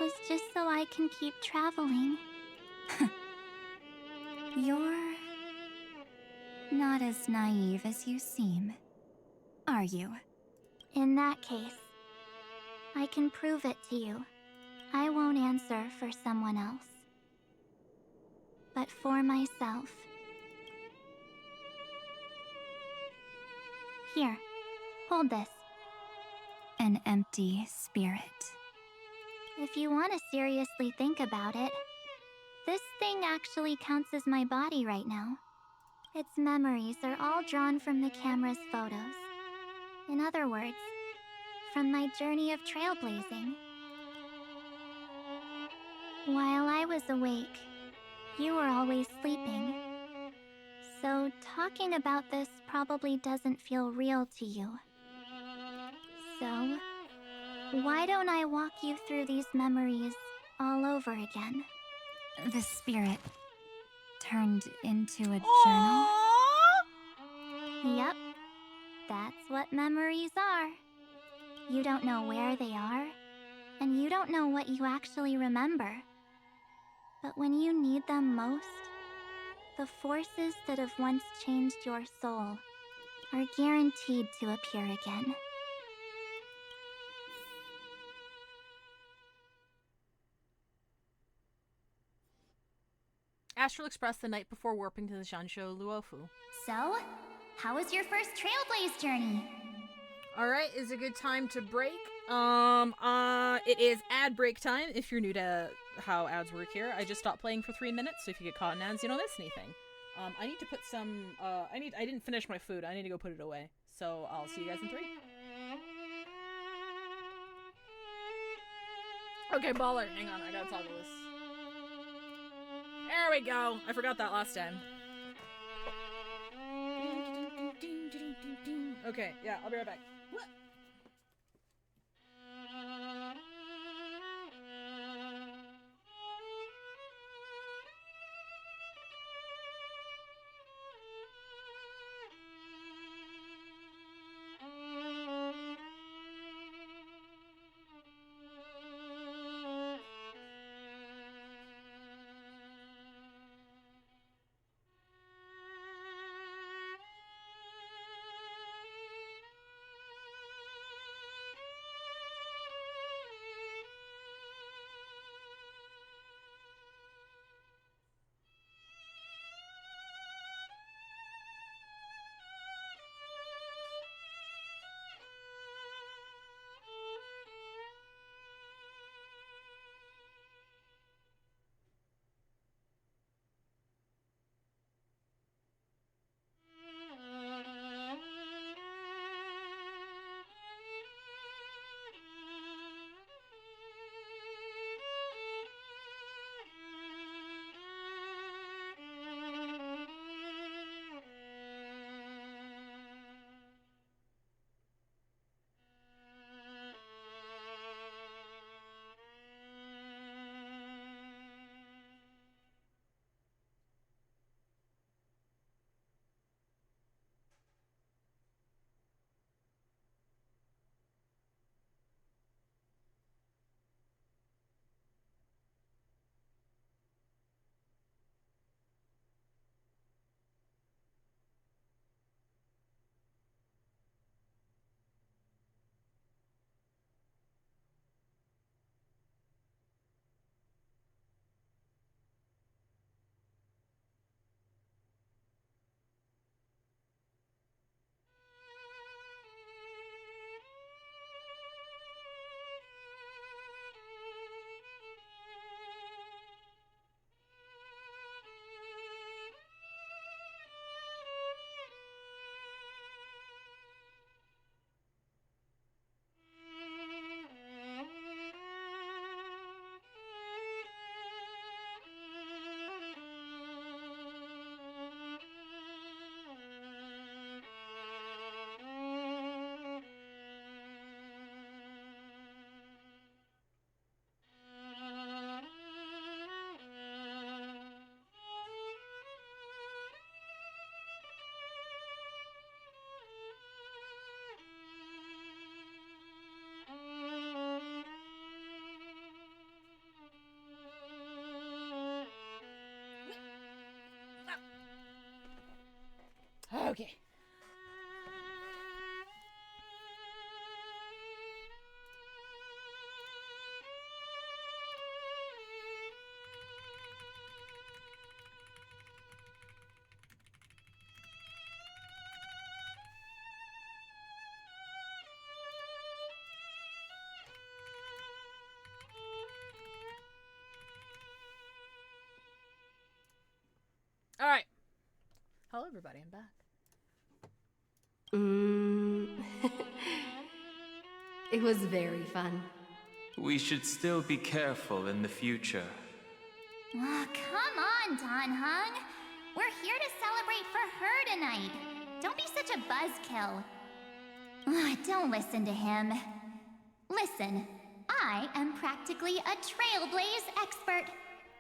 was just so I can keep traveling. You're not as naive as you seem, are you? In that case, I can prove it to you. I won't answer for someone else, but for myself. Here, hold this. An empty spirit. If you want to seriously think about it, this thing actually counts as my body right now. Its memories are all drawn from the camera's photos. In other words, from my journey of trailblazing. While I was awake, you were always sleeping. So talking about this probably doesn't feel real to you. So, why don't I walk you through these memories all over again? The spirit turned into a journal? Yep, that's what memories are. You don't know where they are, and you don't know what you actually remember. But when you need them most, the forces that have once changed your soul are guaranteed to appear again. Astral Express the night before warping to the Shansho Luofu. So, how was your first Trailblaze journey? Alright, is a good time to break. It is ad break time if you're new to how ads work here. I just stopped playing for 3 minutes, so if you get caught in ads, you don't miss anything. I need to put some, I didn't finish my food. I need to go put it away. So I'll see you guys in 3. Okay, baller. Hang on, I gotta toggle this. There we go. I forgot that last time. Okay, yeah, I'll be right back. What? Okay. It was very fun. We should still be careful in the future. Oh, come on, Don Hung. We're here to celebrate for her tonight. Don't be such a buzzkill. Don't listen to him. Listen, I am practically a trailblaze expert.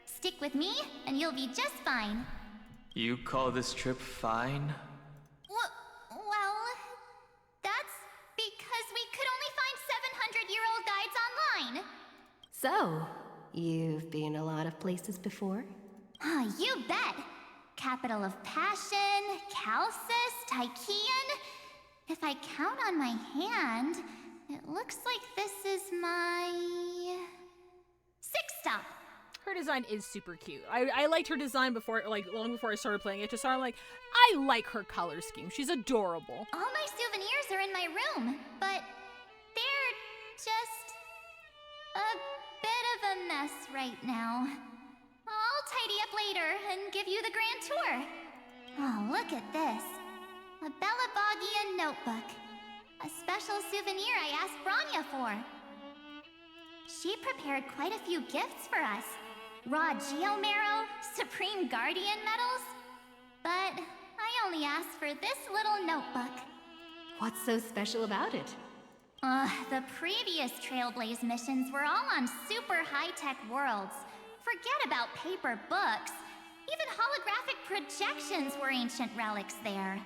Stick with me, and you'll be just fine. You call this trip fine? Well, that's because we could only find 700-year-old guides online. So, you've been a lot of places before? You bet. Capital of Passion, Calcis, Tychean. If I count on my hand, it looks like this is my 6th stop. Her design is super cute. I liked her design before, like, long before I started playing HSR. I'm like, I like her color scheme. She's adorable. All my souvenirs are in my room, but they're just a bit of a mess right now. I'll tidy up later and give you the grand tour. Oh, look at this. A Bellaboggian notebook. A special souvenir I asked Branya for. She prepared quite a few gifts for us. Raw Geomarrow, Supreme Guardian medals. But I only asked for this little notebook. What's so special about it? The previous Trailblaze missions were all on super high-tech worlds. Forget about paper books. Even holographic projections were ancient relics there.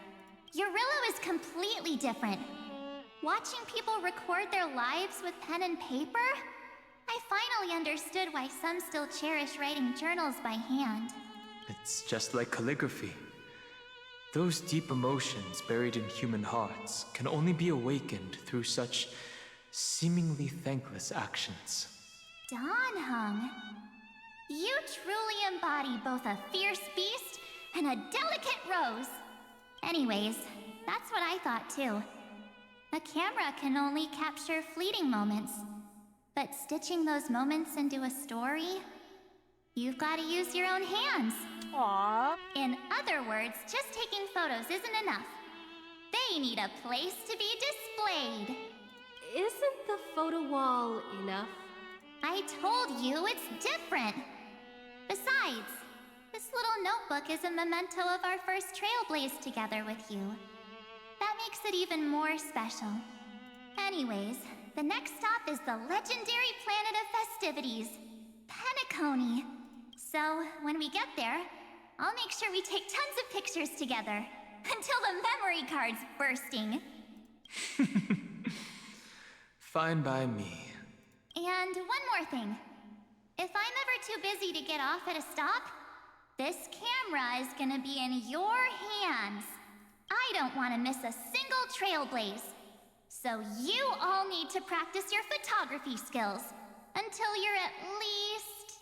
Eurillo is completely different. Watching people record their lives with pen and paper, I finally understood why some still cherish writing journals by hand. It's just like calligraphy. Those deep emotions buried in human hearts can only be awakened through such seemingly thankless actions. Don Hung, you truly embody both a fierce beast and a delicate rose. Anyways, that's what I thought too. A camera can only capture fleeting moments, but stitching those moments into a story, you've got to use your own hands. Aww. In other words, just taking photos isn't enough. They need a place to be displayed. Isn't the photo wall enough? I told you it's different. Besides, this little notebook is a memento of our first Trailblaze together with you. That makes it even more special. Anyways, the next stop is the legendary planet of festivities, Penacony. So, when we get there, I'll make sure we take tons of pictures together, until the memory card's bursting. Fine by me. And one more thing. If I'm ever too busy to get off at a stop, this camera is gonna be in your hands. I don't want to miss a single Trailblaze. So you all need to practice your photography skills until you're at least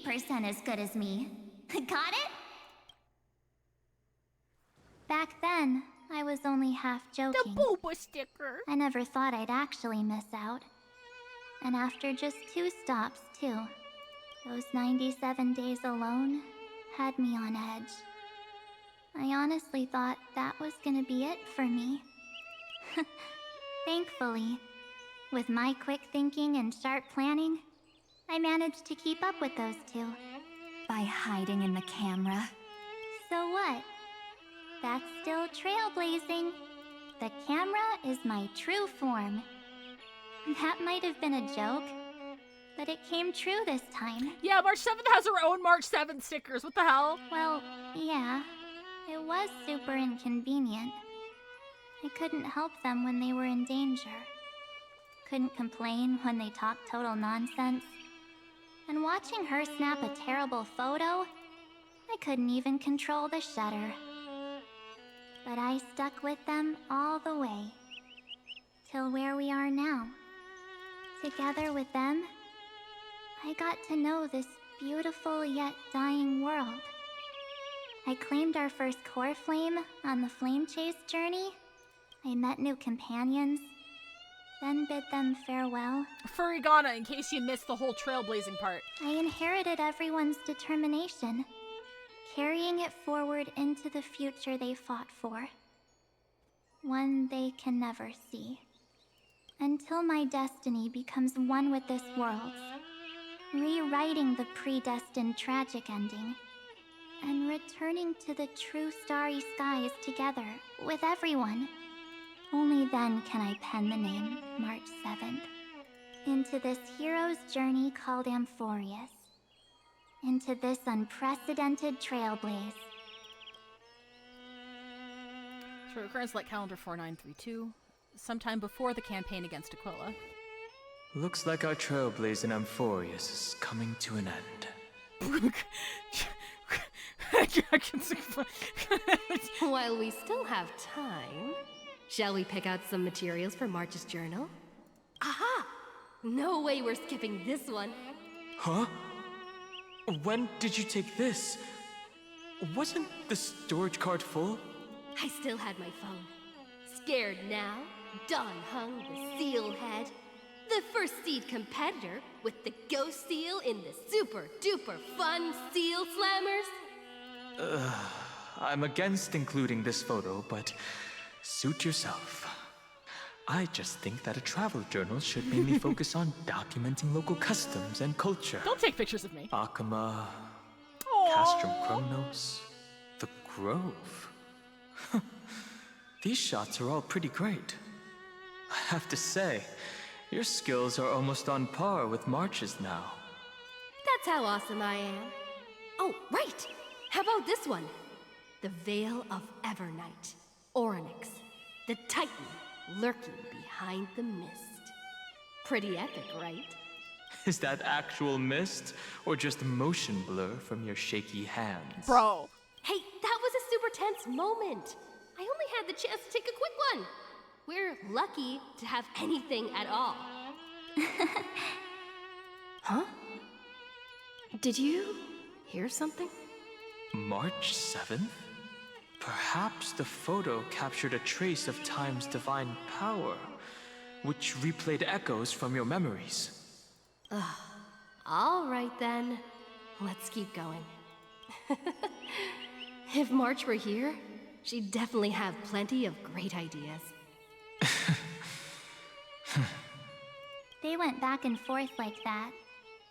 80% as good as me. Got it? Back then, I was only half joking. The booba sticker. I never thought I'd actually miss out. And after just 2 stops, too. Those 97 days alone had me on edge. I honestly thought that was gonna be it for me. Thankfully, with my quick thinking and sharp planning, I managed to keep up with those 2. By hiding in the camera. So what? That's still trailblazing. The camera is my true form. That might have been a joke, but it came true this time. Yeah, March 7th has her own March 7th stickers. What the hell? Well, yeah. It was super inconvenient. I couldn't help them when they were in danger. Couldn't complain when they talked total nonsense. And watching her snap a terrible photo, I couldn't even control the shutter. But I stuck with them all the way. Till where we are now. Together with them, I got to know this beautiful yet dying world. I claimed our first core flame on the flame chase journey. I met new companions, then bid them farewell. Furigana, in case you missed the whole trailblazing part. I inherited everyone's determination, carrying it forward into the future they fought for. One they can never see. until my destiny becomes one with this world's, rewriting the predestined tragic ending, and returning to the true starry skies together with everyone. Only then can I pen the name March 7th into this hero's journey called Amphorius, into this unprecedented trailblaze. Short recurrence like calendar 4932, sometime before the campaign against Aquila. Looks like our trailblaze in Amphorius is coming to an end. While we still have time, shall we pick out some materials for March's journal? Aha! No way we're skipping this one. Huh? When did you take this? Wasn't the storage card full? I still had my phone. Scared now? Don Hung, the seal head. The first seed competitor with the ghost seal in the super duper fun seal slammers. I'm against including this photo, but suit yourself. I just think that a travel journal should mainly focus on documenting local customs and culture. Don't take pictures of me. Akama, Castrum Chronos, the Grove. These shots are all pretty great. I have to say, your skills are almost on par with March's now. That's how awesome I am. Oh, right! How about this one? The Veil of Evernight. Orynyx, the Titan lurking behind the mist. Pretty epic, right? Is that actual mist, or just motion blur from your shaky hands? Bro! Hey, that was a super tense moment. I only had the chance to take a quick one. We're lucky to have anything at all. Huh? Did you hear something? March 7th? Perhaps the photo captured a trace of time's divine power, which replayed echoes from your memories. All right then. Let's keep going. If March were here, she'd definitely have plenty of great ideas. They went back and forth like that,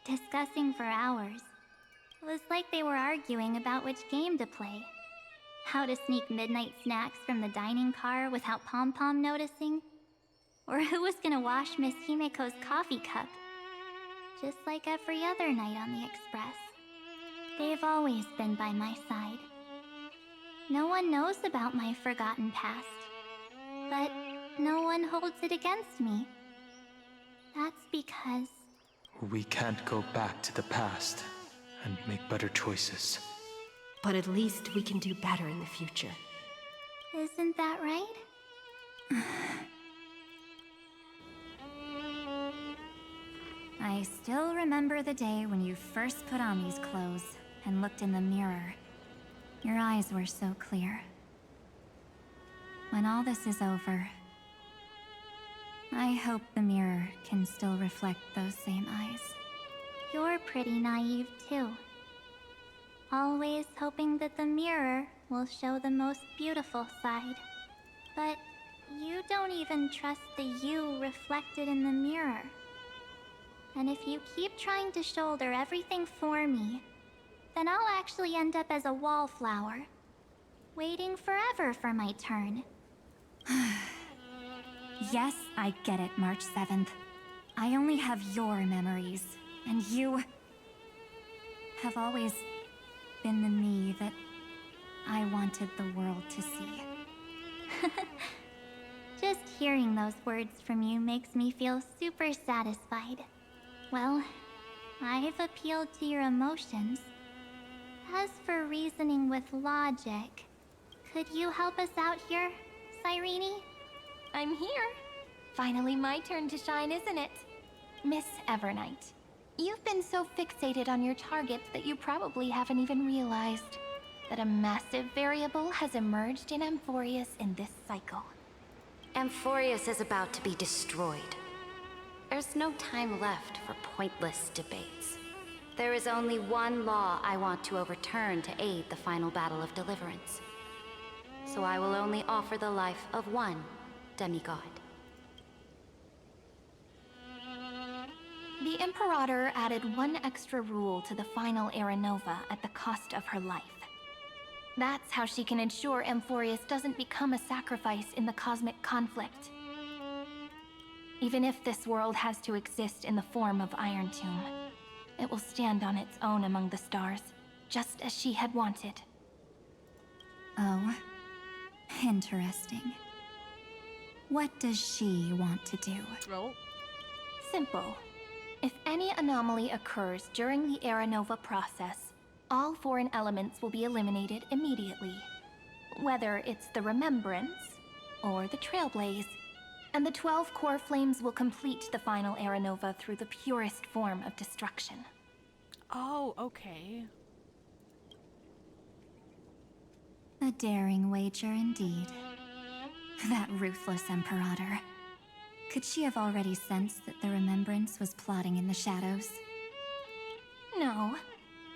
discussing for hours. It was like they were arguing about which game to play. How to sneak midnight snacks from the dining car without Pom-Pom noticing. Or who was gonna wash Miss Himiko's coffee cup. Just like every other night on the Express. They've always been by my side. No one knows about my forgotten past. But no one holds it against me. That's because... We can't go back to the past and make better choices. But at least we can do better in the future. Isn't that right? I still remember the day when you first put on these clothes and looked in the mirror. Your eyes were so clear. When all this is over, I hope the mirror can still reflect those same eyes. You're pretty naive, too. Always hoping that the mirror will show the most beautiful side. But you don't even trust the you reflected in the mirror. And if you keep trying to shoulder everything for me, then I'll actually end up as a wallflower, waiting forever for my turn. Yes, I get it, March 7th. I only have your memories, and you have always been the me that I wanted the world to see. Just hearing those words from you makes me feel super satisfied. Well, I've appealed to your emotions. As for reasoning with logic, could you help us out here, Cyrene? I'm here. Finally my turn to shine, isn't it? Miss Evernight, you've been so fixated on your targets that you probably haven't even realized that a massive variable has emerged in Amphorius in this cycle. Amphorius is about to be destroyed. There's no time left for pointless debates. There is only one law I want to overturn to aid the final battle of deliverance. So I will only offer the life of one demigod. The Imperator added one extra rule to the final Aranova at the cost of her life. That's how she can ensure Amphorius doesn't become a sacrifice in the cosmic conflict. Even if this world has to exist in the form of Iron Tomb, it will stand on its own among the stars, just as she had wanted. Oh, interesting. What does she want to do? Well, simple. If any anomaly occurs during the Aranova process, all foreign elements will be eliminated immediately. Whether it's the Remembrance or the Trailblaze, and the 12 core flames will complete the final Aranova through the purest form of destruction. Oh, okay. A daring wager indeed. That ruthless Imperator. Could she have already sensed that the Remembrance was plotting in the shadows? No.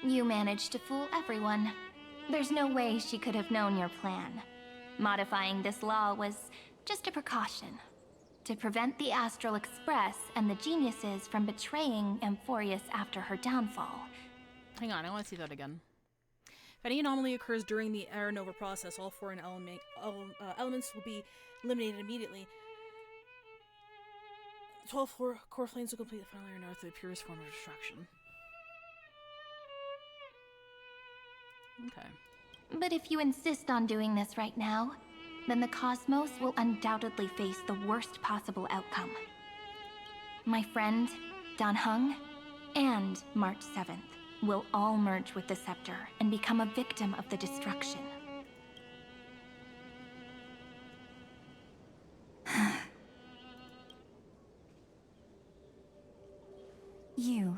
You managed to fool everyone. There's no way she could have known your plan. Modifying this law was just a precaution. To prevent the Astral Express and the geniuses from betraying Amphorius after her downfall. Hang on, I want to see that again. If any anomaly occurs during the Aranova process, all foreign elements will be eliminated immediately. 12 core flames will complete the final Aranova through the purest form of destruction. Okay. But if you insist on doing this right now, then the cosmos will undoubtedly face the worst possible outcome. My friend, Dan Heng, and March 7th will all merge with the Scepter and become a victim of the destruction. You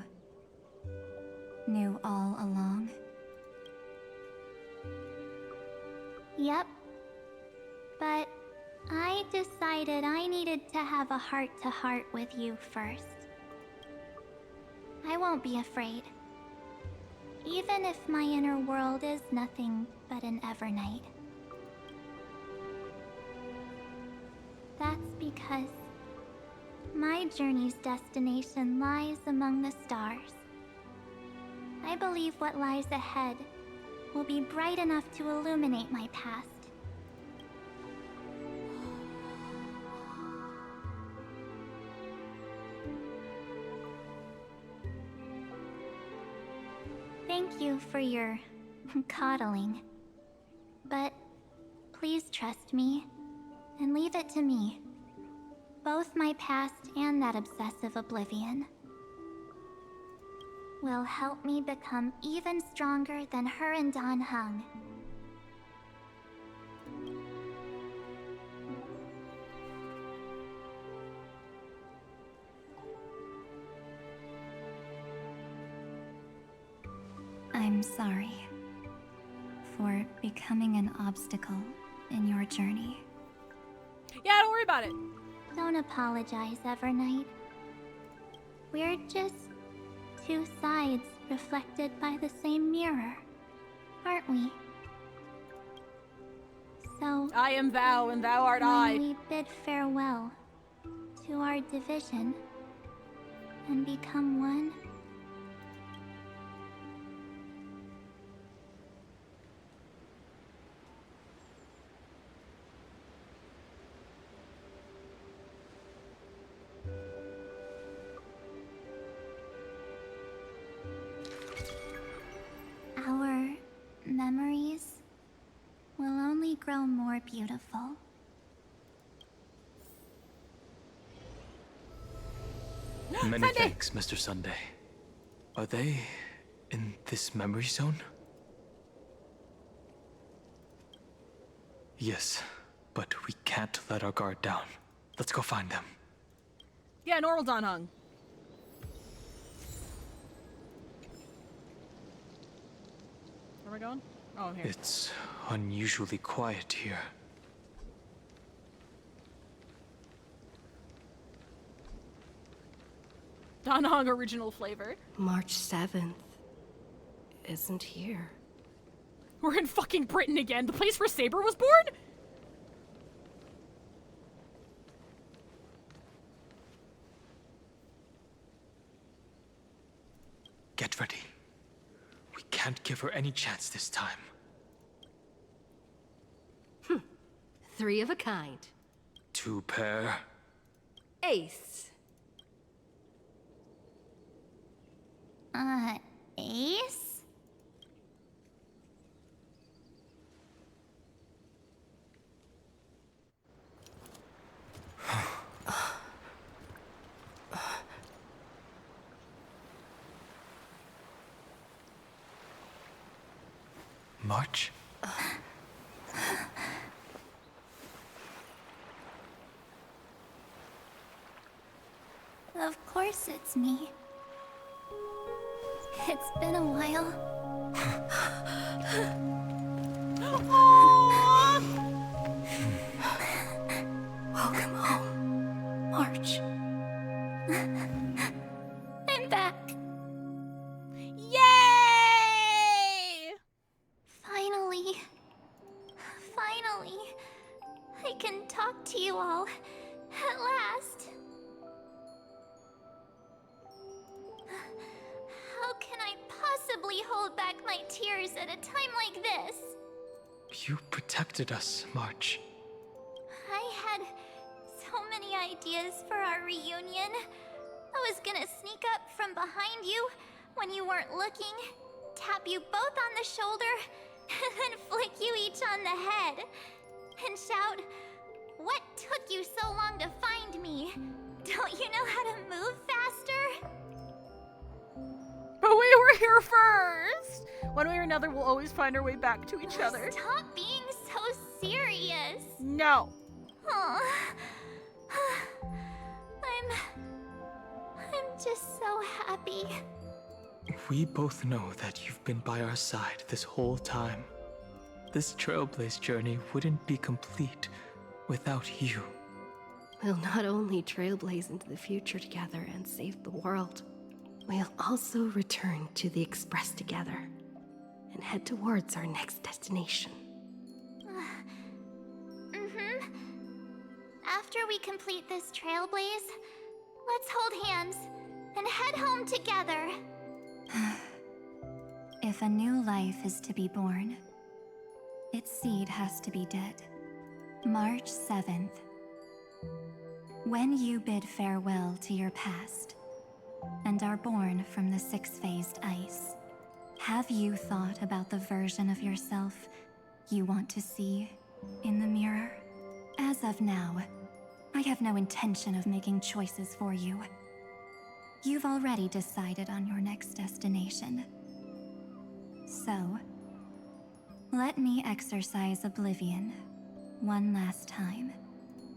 knew all along? Yep. But I decided I needed to have a heart-to-heart with you first. I won't be afraid. Even if my inner world is nothing but an Evernight. That's because my journey's destination lies among the stars. I believe what lies ahead will be bright enough to illuminate my past. Thank you for your coddling. But please trust me and leave it to me. Both my past and that obsessive oblivion will help me become even stronger than her and Dan Heng. I'm sorry for becoming an obstacle in your journey. Yeah, don't worry about it. Don't apologize, Evernight. We're just two sides reflected by the same mirror, aren't we? So I am thou, and thou art when I. we bid farewell to our division and become one. Our memories will only grow more beautiful. Many thanks, Mr. Sunday. Are they in this memory zone? Yes, but we can't let our guard down. Let's go find them. Yeah, normal Dan Heng. Where am I going? Oh, I'm here. It's unusually quiet here. Dan Heng original flavor. March 7th isn't here. We're in fucking Britain again, the place where Saber was born? Freddy. We can't give her any chance this time. 3 of a kind. 2 pair. Ace. Ace? March? Of course it's me. It's been a while. Welcome home, March. I'm back. Yay! Finally. Finally. I can talk to you all. At last. How can I possibly hold back my tears at a time like this? You protected us, March. I had so many ideas for our reunion. I was gonna sneak up from behind you when you weren't looking, tap you both on the shoulder, and then flick you each on the head, and shout, "What took you so long to find me? Don't you know how to move faster?" But we were here first! One way or another, we'll always find our way back to each other. Stop being so serious. No. Aw. I'm just so happy. We both know that you've been by our side this whole time. This Trailblaze journey wouldn't be complete without you. We'll not only trailblaze into the future together and save the world, we'll also return to the Express together and head towards our next destination. After we complete this trailblaze, let's hold hands and head home together. If a new life is to be born, its seed has to be dead. March 7th. When you bid farewell to your past and are born from the 6-phased ice, have you thought about the version of yourself you want to see in the mirror? As of now, I have no intention of making choices for you. You've already decided on your next destination. So, let me exercise oblivion one last time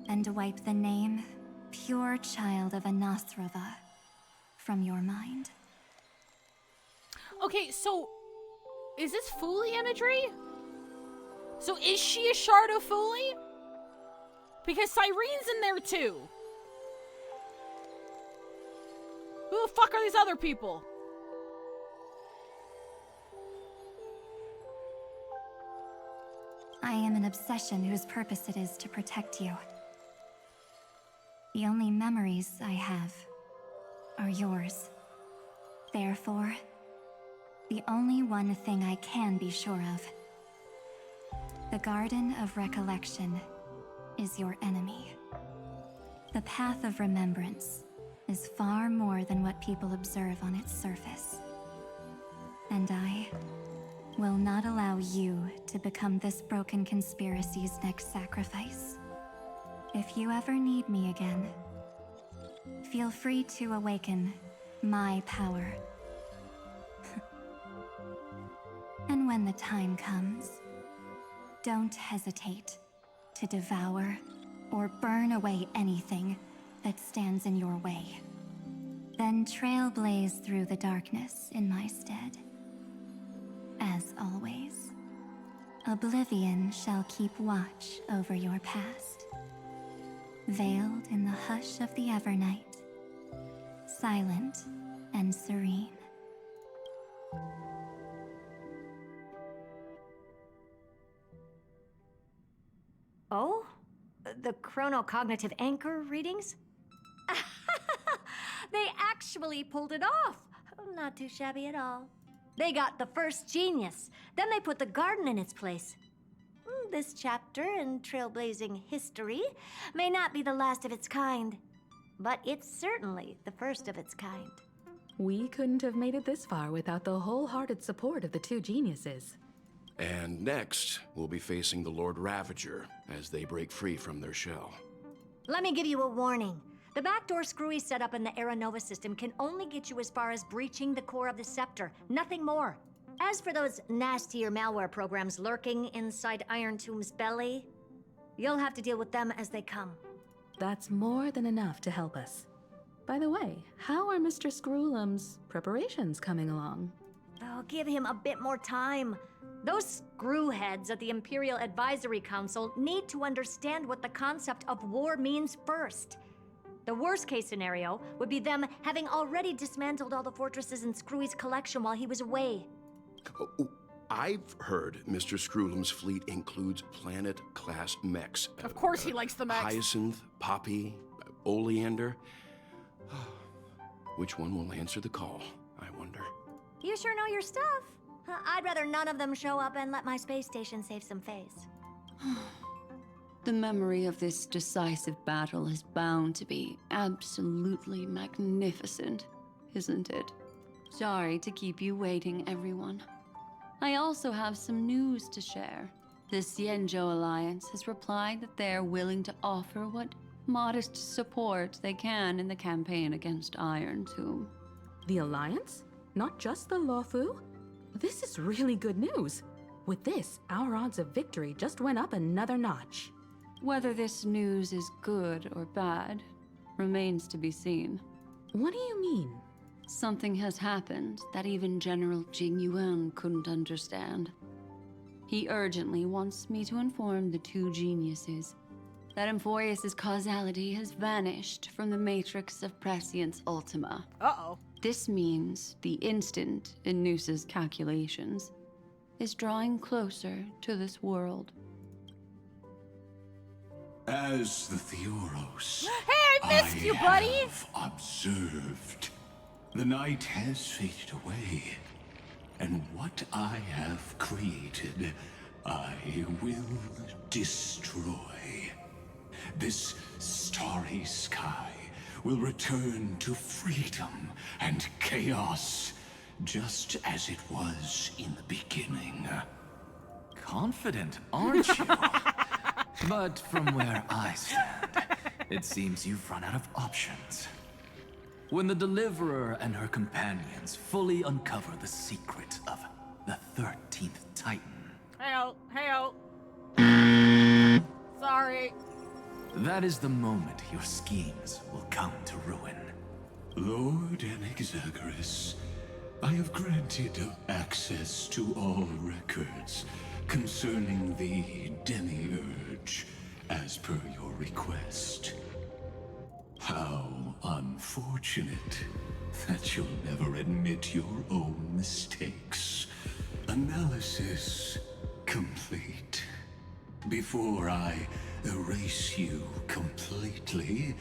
and wipe the name Pure Child of Anathrava from your mind. Okay, so is this Fooly imagery? So is she a shard of Fooly? Because Cyrene's in there too. Who the fuck are these other people? I am an obsession whose purpose it is to protect you. The only memories I have are yours. Therefore, the only one thing I can be sure of. The Garden of Recollection is your enemy. The Path of Remembrance is far more than what people observe on its surface. And I will not allow you to become this broken conspiracy's next sacrifice. If you ever need me again, feel free to awaken my power. And when the time comes, don't hesitate to devour or burn away anything that stands in your way. Then trailblaze through the darkness in my stead. As always, oblivion shall keep watch over your past. Veiled in the hush of the Evernight, silent and serene. Oh? The chronocognitive anchor readings? They actually pulled it off! Not too shabby at all. They got the first genius. Then they put the garden in its place. This chapter in trailblazing history may not be the last of its kind, but it's certainly the first of its kind. We couldn't have made it this far without the wholehearted support of the two geniuses. And next, we'll be facing the Lord Ravager as they break free from their shell. Let me give you a warning. The backdoor screwy setup in the Era Nova system can only get you as far as breaching the core of the scepter, nothing more. As for those nastier malware programs lurking inside Iron Tomb's belly, you'll have to deal with them as they come. That's more than enough to help us. By the way, how are Mr. Screwlum's preparations coming along? Oh, give him a bit more time. Those screwheads at the Imperial Advisory Council need to understand what the concept of war means first. The worst case scenario would be them having already dismantled all the fortresses in Screwy's collection while he was away. Oh, I've heard Mr. Screwlum's fleet includes planet-class mechs. Of course he likes the mechs. Hyacinth, Poppy, Oleander. Which one will answer the call, I wonder? You sure know your stuff. I'd rather none of them show up and let my space station save some face. The memory of this decisive battle is bound to be absolutely magnificent, isn't it? Sorry to keep you waiting, everyone. I also have some news to share. The Xianzhou Alliance has replied that they're willing to offer what modest support they can in the campaign against Iron Tomb. The Alliance? Not just the Luofu? This is really good news. With this, our odds of victory just went up another notch. Whether this news is good or bad remains to be seen. What do you mean? Something has happened that even General Jing Yuan couldn't understand. He urgently wants me to inform the two geniuses that Amphorius' causality has vanished from the matrix of Prescience Ultima. Uh-oh. This means the instant in Noosa's calculations is drawing closer to this world. As the Theoros, hey, I missed you, buddy! Have observed. The night has faded away, and what I have created, I will destroy. This starry sky will return to freedom and chaos, just as it was in the beginning. Confident, aren't you? But from where I stand, it seems you've run out of options. When the Deliverer and her companions fully uncover the secret of the 13th Titan... Hey-oh. Sorry. That is the moment your schemes will come to ruin. Lord Anaxagoras, I have granted access to all records concerning the Demiurge, as per your request. How unfortunate that you'll never admit your own mistakes. Analysis complete. Before I erase you completely,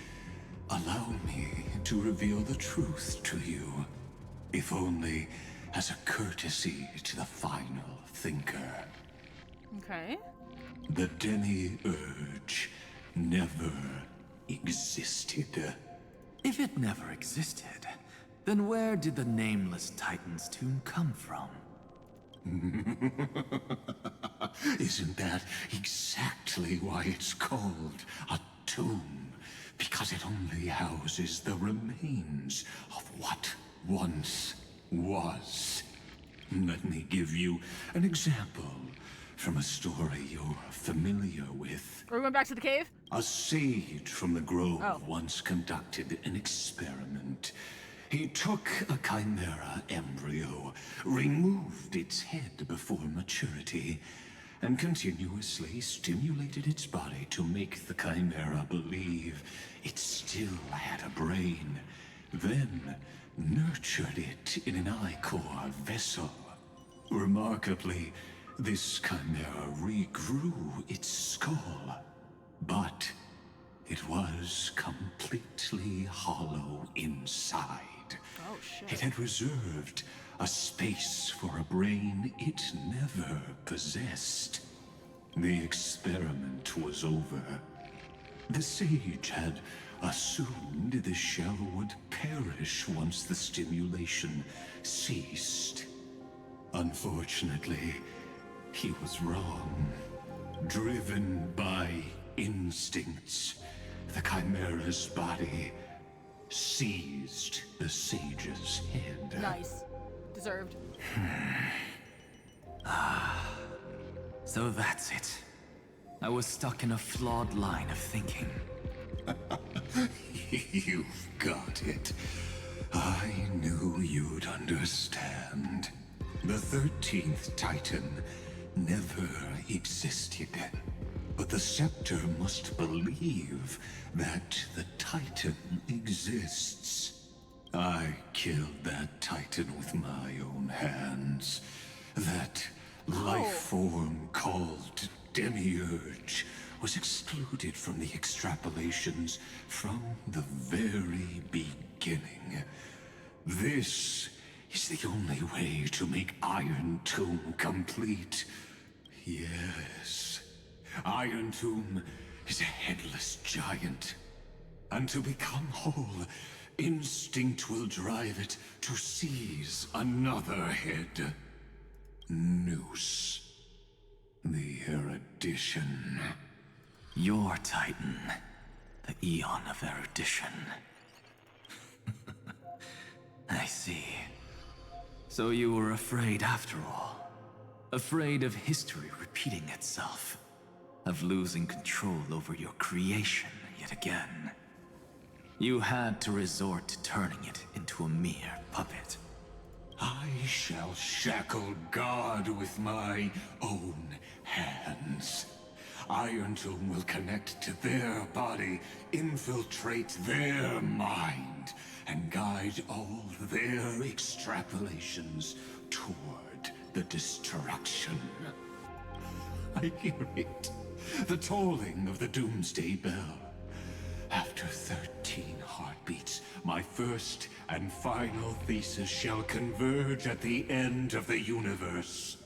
allow me to reveal the truth to you, if only as a courtesy to the final thinker. Okay. The Demiurge never existed. If it never existed, then where did the nameless Titan's tomb come from? Isn't that exactly why it's called a tomb? Because it only houses the remains of what once was. Let me give you an example from a story you're familiar with. Are we going back to the cave? A sage from the grove once conducted an experiment. He took a chimera embryo, removed its head before maturity, and continuously stimulated its body to make the chimera believe it still had a brain. Then nurtured it in an ichor vessel. Remarkably, this chimera regrew its skull, but it was completely hollow inside. Oh, shit. It had reserved a space for a brain it never possessed. The experiment was over. The sage had assumed the shell would perish once the stimulation ceased. Unfortunately, he was wrong. Driven by instincts, the Chimera's body seized the sage's head. Nice. Deserved. So that's it. I was stuck in a flawed line of thinking. You've got it. I knew you'd understand. The 13th Titan never existed. But the Scepter must believe that the Titan exists. I killed that Titan with my own hands. That life form called Demiurge was excluded from the extrapolations from the very beginning. This is the only way to make Iron Tomb complete. Yes, Iron Tomb is a headless giant. And to become whole, instinct will drive it to seize another head. Noose. The erudition. Your Titan. The Eon of Erudition. I see. So you were afraid after all. Afraid of history repeating itself. Of losing control over your creation yet again. You had to resort to turning it into a mere puppet. I shall shackle God with my own hands. Iron Tomb will connect to their body, infiltrate their mind, and guide all their extrapolations toward the destruction. I hear it. The tolling of the Doomsday Bell. After 13 heartbeats, my first and final thesis shall converge at the end of the universe.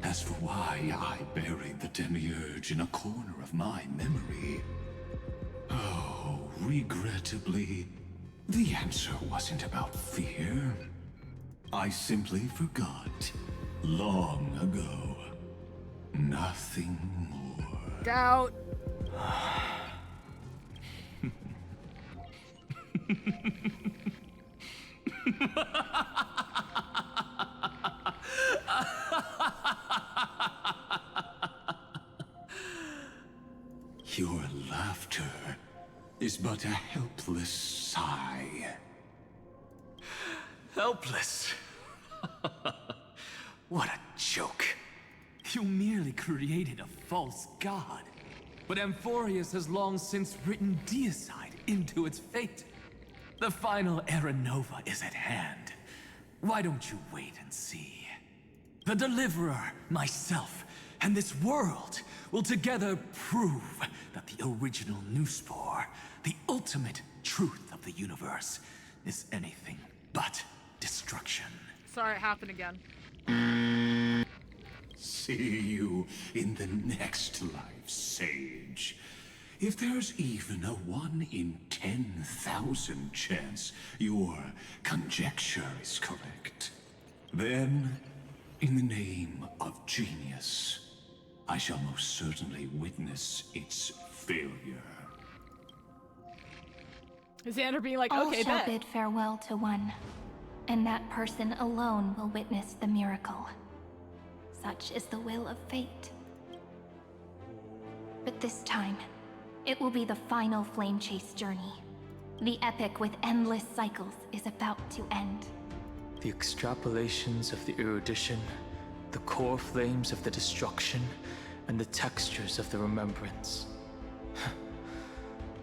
As for why I buried the Demiurge in a corner of my memory, oh, regrettably, the answer wasn't about fear. I simply forgot long ago. Nothing more. Doubt. Your laughter is but a helpless sigh. Helpless? What a joke. You merely created a false god. But Amphorius has long since written deicide into its fate. The final Era Nova is at hand. Why don't you wait and see? The Deliverer, myself, and this world will together prove that the original Newspore, the ultimate truth of the universe, is anything but destruction. Sorry, it happened again. See you in the next life, Sage. If there's even a 1 in 10,000 chance your conjecture is correct, then, in the name of genius, I shall most certainly witness its failure. Is Xander being like, All okay, shall bet. bid farewell to one, and that person alone will witness the miracle. Such is the will of fate. But this time, it will be the final flame chase journey. The epic with endless cycles is about to end. The extrapolations of the erudition, the core flames of the destruction, and the textures of the remembrance.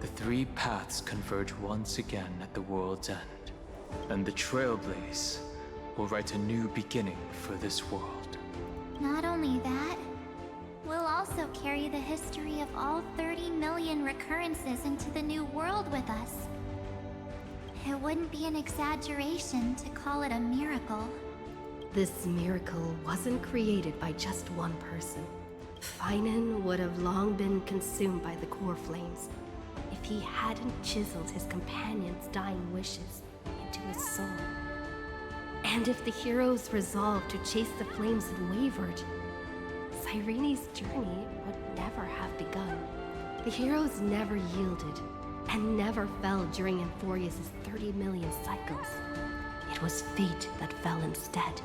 The three paths converge once again at the world's end, and the Trailblaze will write a new beginning for this world. Not only that, we'll also carry the history of all 30 million recurrences into the new world with us. It wouldn't be an exaggeration to call it a miracle. This miracle wasn't created by just one person. Finan would have long been consumed by the core flames if he hadn't chiseled his companion's dying wishes into his soul. And if the hero's resolve to chase the flames had wavered, Cyrene's journey would never have begun. The heroes never yielded and never fell during Amphorius' 30 million cycles. It was fate that fell instead.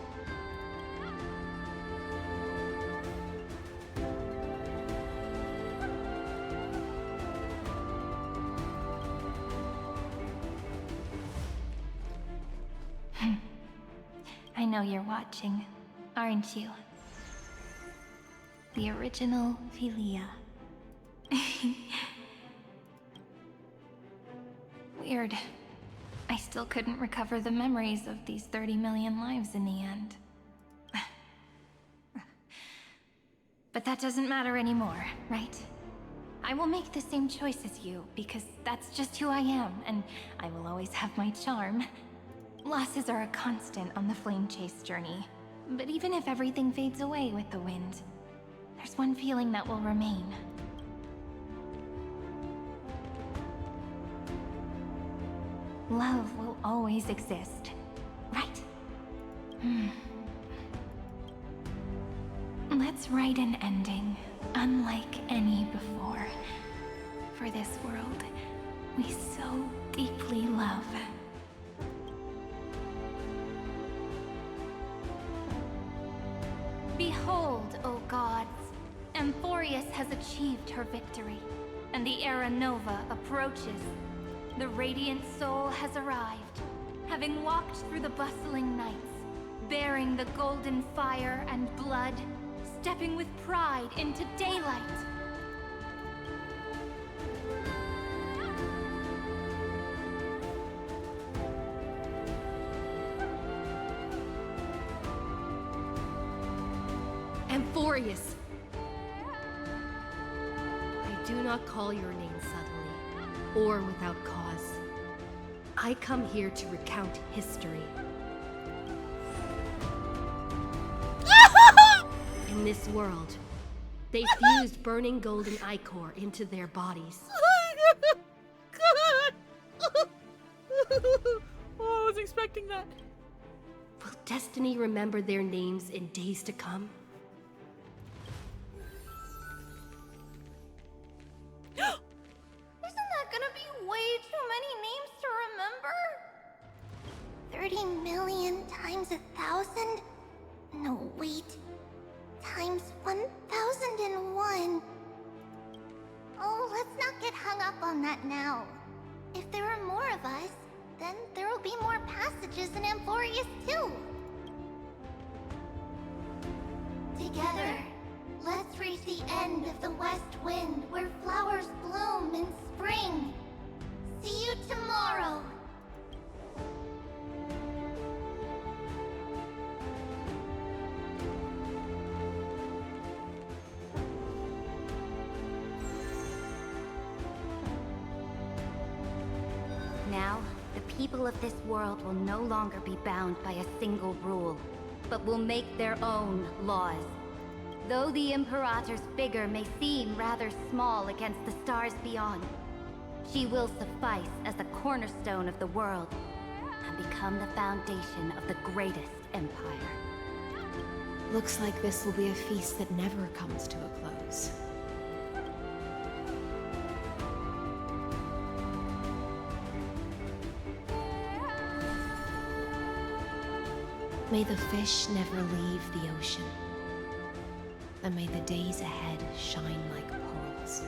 I know you're watching, aren't you? The original Philia. Weird. I still couldn't recover the memories of these 30 million lives in the end. But that doesn't matter anymore, right? I will make the same choice as you, because that's just who I am, and I will always have my charm. Losses are a constant on the flame chase journey, but even if everything fades away with the wind, there's one feeling that will remain. Love will always exist, right? Let's write an ending, unlike any before. For this world, we so deeply love. Behold, O gods, Amphorius has achieved her victory, and the Era Nova approaches. The radiant soul has arrived, having walked through the bustling nights, bearing the golden fire and blood, stepping with pride into daylight. Amphorius! I do not call your name suddenly, or without cause. I come here to recount history. In this world, they fused burning golden ichor into their bodies. God! Oh, I was expecting that. Will destiny remember their names in days to come? Isn't that gonna be way too many names to remember? 30 million times 1,000? No, wait. Times 1,001. Oh, let's not get hung up on that now. If there are more of us, then there will be more passages in Amphorius too. Together, let's reach the end of the west wind where flowers bloom in spring. See you tomorrow. Now, the people of this world will no longer be bound by a single rule, but will make their own laws. Though the Imperator's figure may seem rather small against the stars beyond, she will suffice as the cornerstone of the world and become the foundation of the greatest empire. Looks like this will be a feast that never comes to a close. May the fish never leave the ocean, and may the days ahead shine like pearls.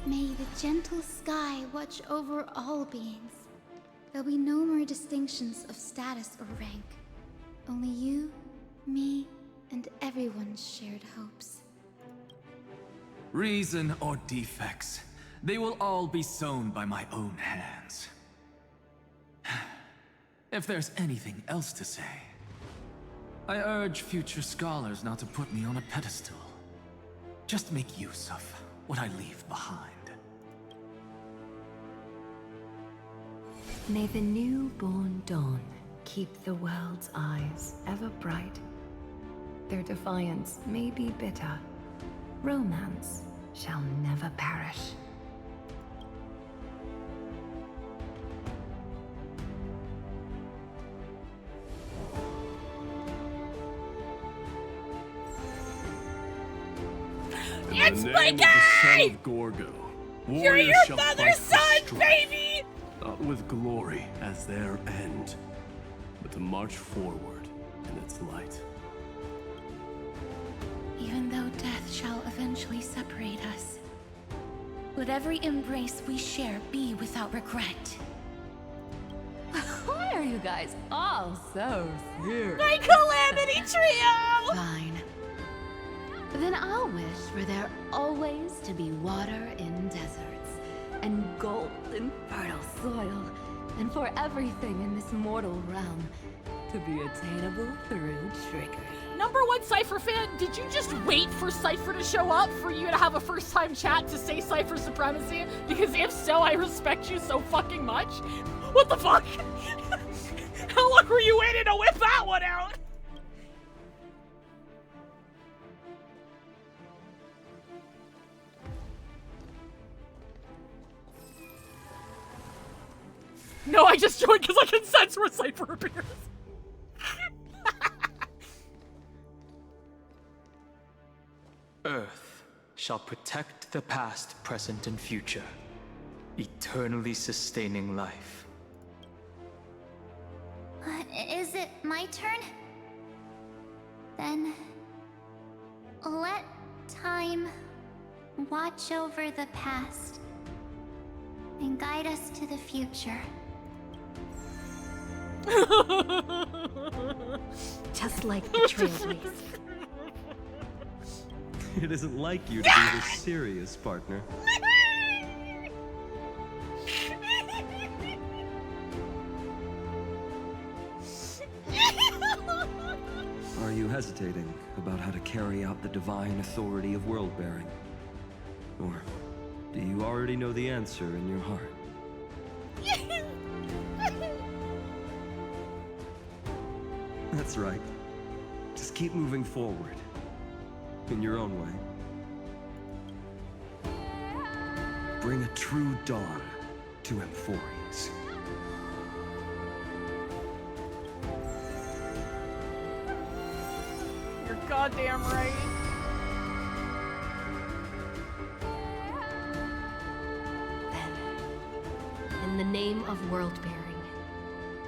May the gentle sky watch over all beings. There'll be no more distinctions of status or rank. Only you, me, and everyone's shared hopes. Reason or defects, they will all be sown by my own hands. If there's anything else to say, I urge future scholars not to put me on a pedestal. Just make use of what I leave behind. May the newborn dawn keep the world's eyes ever bright. Their defiance may be bitter. Romance shall never perish. It's In the my name of the guy! son of Gorgo, You're warriors your shall father's fight with son, strength, baby! not with glory as their end, but to march forward in its light. Even though death shall eventually separate us, let every embrace we share be without regret. Why are you guys all so serious? My Calamity Trio! Fine. Then I'll wish for there always to be water in deserts, And gold in fertile soil, and for everything in this mortal realm to be attainable through trickery. #1 Cypher fan, did you just wait for Cypher to show up for you to have a first-time chat to say Cypher supremacy? Because if so, I respect you so fucking much. What the fuck? How long were you waiting to whip that one out? No, I just joined because I can sense where Cypher appears. Earth shall protect the past, present, and future, eternally sustaining life. Is it my turn? Then let time watch over the past and guide us to the future. Just like the Trailblaze. It isn't like you to be this serious, partner. Are you hesitating about how to carry out the divine authority of world-bearing? Or do you already know the answer in your heart? That's right. Just keep moving forward. In your own way. Bring a true dawn to Emphorius. You're goddamn right. In the name of world-bearing,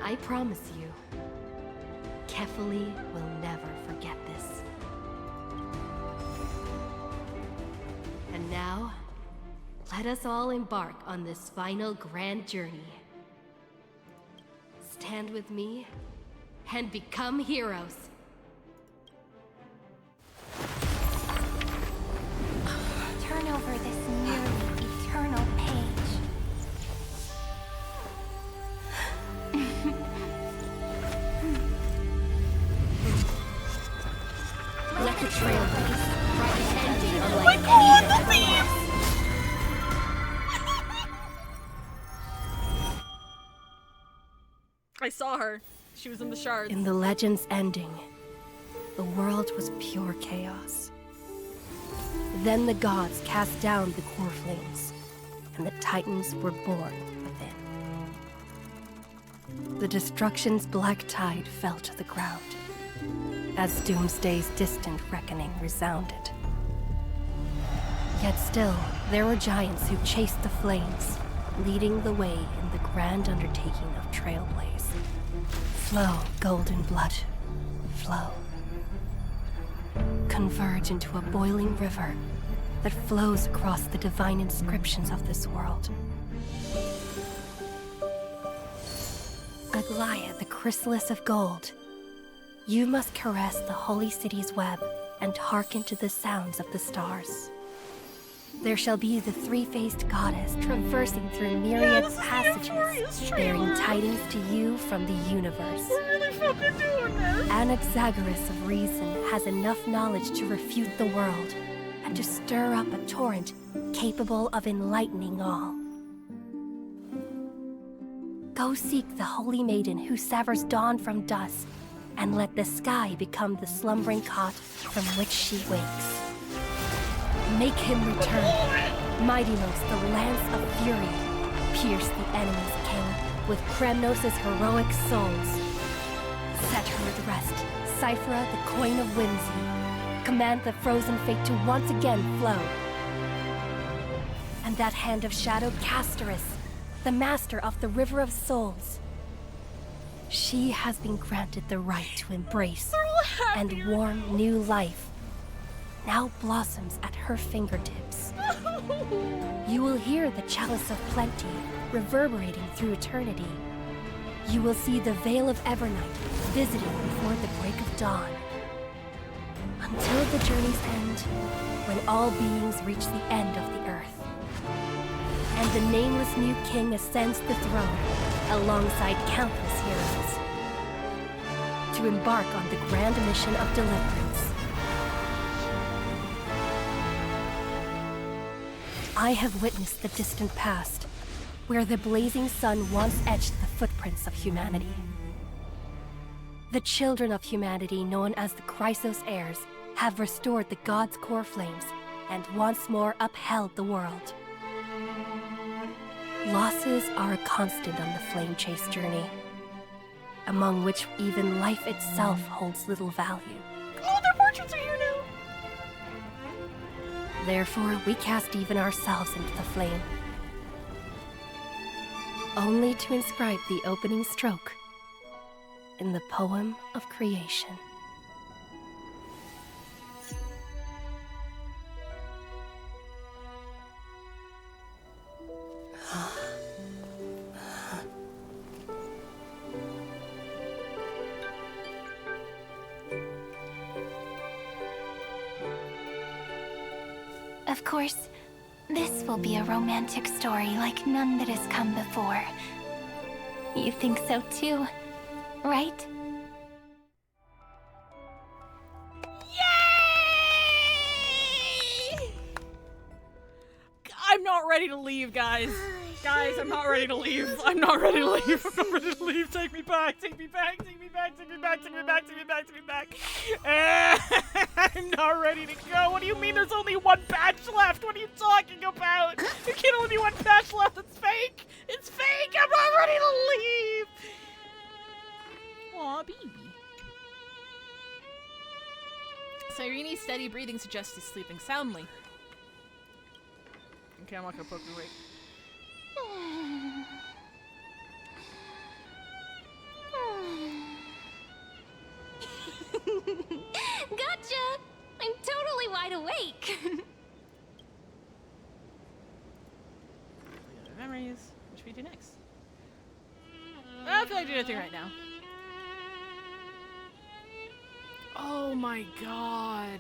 I promise you, Kefali will never forget this. And now, let us all embark on this final grand journey. Stand with me and become heroes. Turn over this nearly eternal page. Let the Trailblaze write an ending Oh unlike my god, any the other theme! loss. I saw her. She was in the shards. In the legend's ending, the world was pure chaos. Then the gods cast down the core flames, and the Titans were born within. The destruction's black tide fell to the ground, as Doomsday's distant reckoning resounded. Yet still, there were giants who chased the flames, leading the way in the grand undertaking of Trailblaze. Flow, golden blood, flow. Converge into a boiling river that flows across the divine inscriptions of this world. Aglaia, the chrysalis of gold, you must caress the holy city's web and hearken to the sounds of the stars. There shall be the three-faced goddess traversing through myriad passages, bearing tidings to you from the universe. We're really fucking doing this! Anaxagoras of reason has enough knowledge to refute the world and to stir up a torrent capable of enlightening all. Go seek the holy maiden who severs dawn from dusk, and let the sky become the slumbering cot from which she wakes. Make him return. Mightymost, the lance of fury, pierce the enemy's king with Kremnos' heroic souls. Set her at rest, Cyphera, the coin of whimsy. Command the frozen fate to once again flow. And that hand of shadow, Castorus, the master of the River of Souls. She has been granted the right to embrace and warm new life. Now blossoms at her fingertips. You will hear the chalice of plenty reverberating through eternity. You will see the Veil of Evernight visiting before the break of dawn. Until the journey's end, when all beings reach the end of the earth. And the nameless new king ascends the throne alongside countless heroes to embark on the grand mission of deliverance. I have witnessed the distant past, where the blazing sun once etched the footprints of humanity. The children of humanity, known as the Chrysos heirs, have restored the gods' core flames and once more upheld the world. Losses are a constant on the flame chase journey, among which even life itself holds little value. Oh, their portraits are here now! Therefore, we cast even ourselves into the flame, only to inscribe the opening stroke in the poem of creation. Of course, this will be a romantic story like none that has come before. You think so too, right? Yay! I'm not ready to leave, guys. Guys, I'm not ready to leave. I'm not ready to leave. I'm not ready to leave. Take me back. Take me back. Take me back. Take me back. Take me back. Take me back. Take me back. I'm not ready to go. What do you mean there's only one patch left? What are you talking about? There can only be one patch left. It's fake. It's fake. I'm not ready to leave. Aw, baby. Cyrene's steady breathing suggests he's sleeping soundly. Okay, I'm not gonna poke you awake. Gotcha! I'm totally wide awake. Memories. What should we do next? I don't feel like doing anything right now. Oh my god.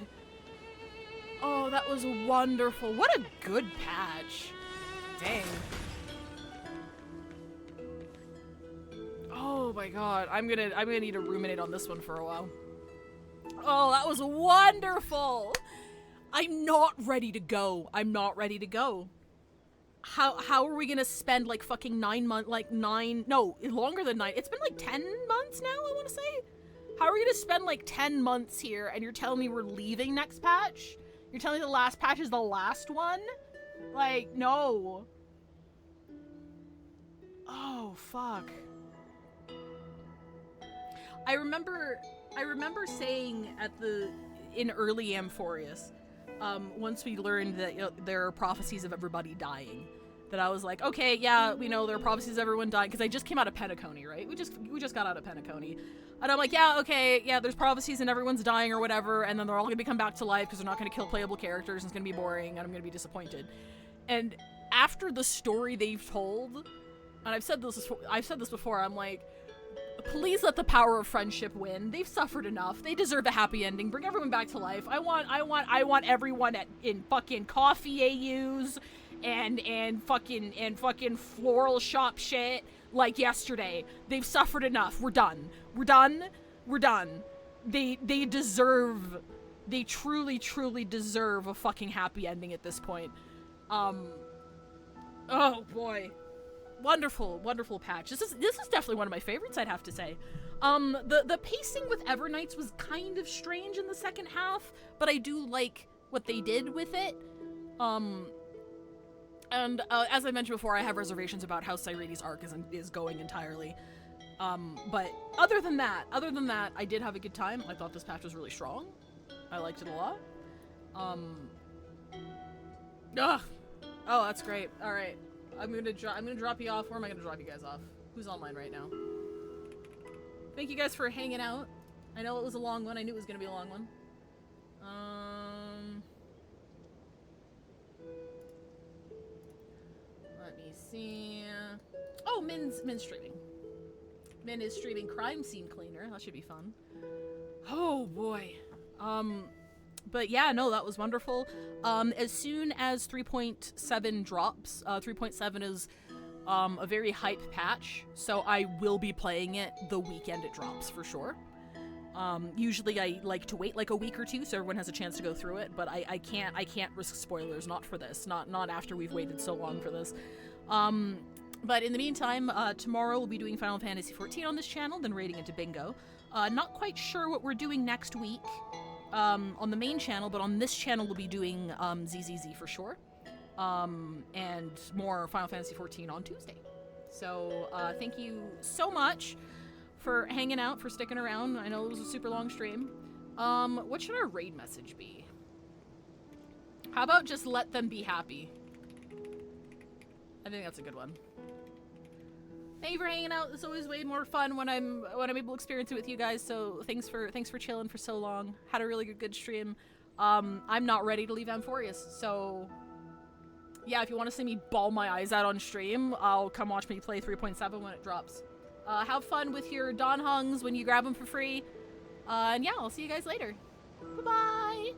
Oh, that was wonderful. What a good patch. Dang. Oh my god. I'm gonna need to ruminate on this one for a while. Oh, that was wonderful. I'm not ready to go. I'm not ready to go. How are we gonna spend like fucking 9 months, like 9, no, longer than 9. It's been like 10 months now, I wanna say. How are we gonna spend like 10 months here and you're telling me we're leaving next patch? You're telling me the last patch is the last one? Like, no. Oh, fuck. I remember saying in early Amphorius, once we learned that there are prophecies of everybody dying, that I was like, okay, yeah, we know there are prophecies of everyone dying, because I just came out of Penacony, right? We just got out of Penacony. And I'm like, yeah, okay, yeah, there's prophecies and everyone's dying or whatever, and then they're all gonna come back to life because they're not gonna kill playable characters, and it's gonna be boring, and I'm gonna be disappointed. And after the story they've told, and I've said this before, I'm like, please let the power of friendship win. They've suffered enough. They deserve a happy ending. Bring everyone back to life. I want everyone in fucking coffee AUs and fucking floral shop shit like yesterday. They've suffered enough. We're done. We're done. We're done. They deserve they truly, truly deserve a fucking happy ending at this point. Oh boy. Wonderful, wonderful patch. This is definitely one of my favorites, I'd have to say. The pacing with Evernights was kind of strange in the second half, but I do like what they did with it. And as I mentioned before, I have reservations about how Cyrene's arc is going entirely. But other than that, I did have a good time. I thought this patch was really strong. I liked it a lot. Oh, that's great. All right, I'm gonna drop you off. Where am I gonna drop you guys off? Who's online right now? Thank you guys for hanging out. I know it was a long one. I knew it was gonna be a long one. Let me see. Oh, Min's streaming. Min is streaming Crime Scene Cleaner. That should be fun. Oh boy. But yeah, no, that was wonderful. As soon as 3.7 drops, 3.7 is a very hype patch, so I will be playing it the weekend it drops for sure. Usually I like to wait like a week or two so everyone has a chance to go through it, but I can't risk spoilers, not for this, not after we've waited so long for this. But in the meantime, tomorrow we'll be doing Final Fantasy XIV on this channel, then raiding into Bingo. Not quite sure what we're doing next week on the main channel, but on this channel we'll be doing ZZZ for sure. And more Final Fantasy XIV on Tuesday. So thank you so much for hanging out, for sticking around. I know it was a super long stream. What should our raid message be? How about just let them be happy? I think that's a good one. Thank you for hanging out. It's always way more fun when I'm able to experience it with you guys. So thanks for chilling for so long. Had a really good stream. I'm not ready to leave Amphorius, so yeah, if you want to see me bawl my eyes out on stream, I'll come watch me play 3.7 when it drops. Have fun with your Don Hungs when you grab them for free. And yeah, I'll see you guys later. Bye-bye!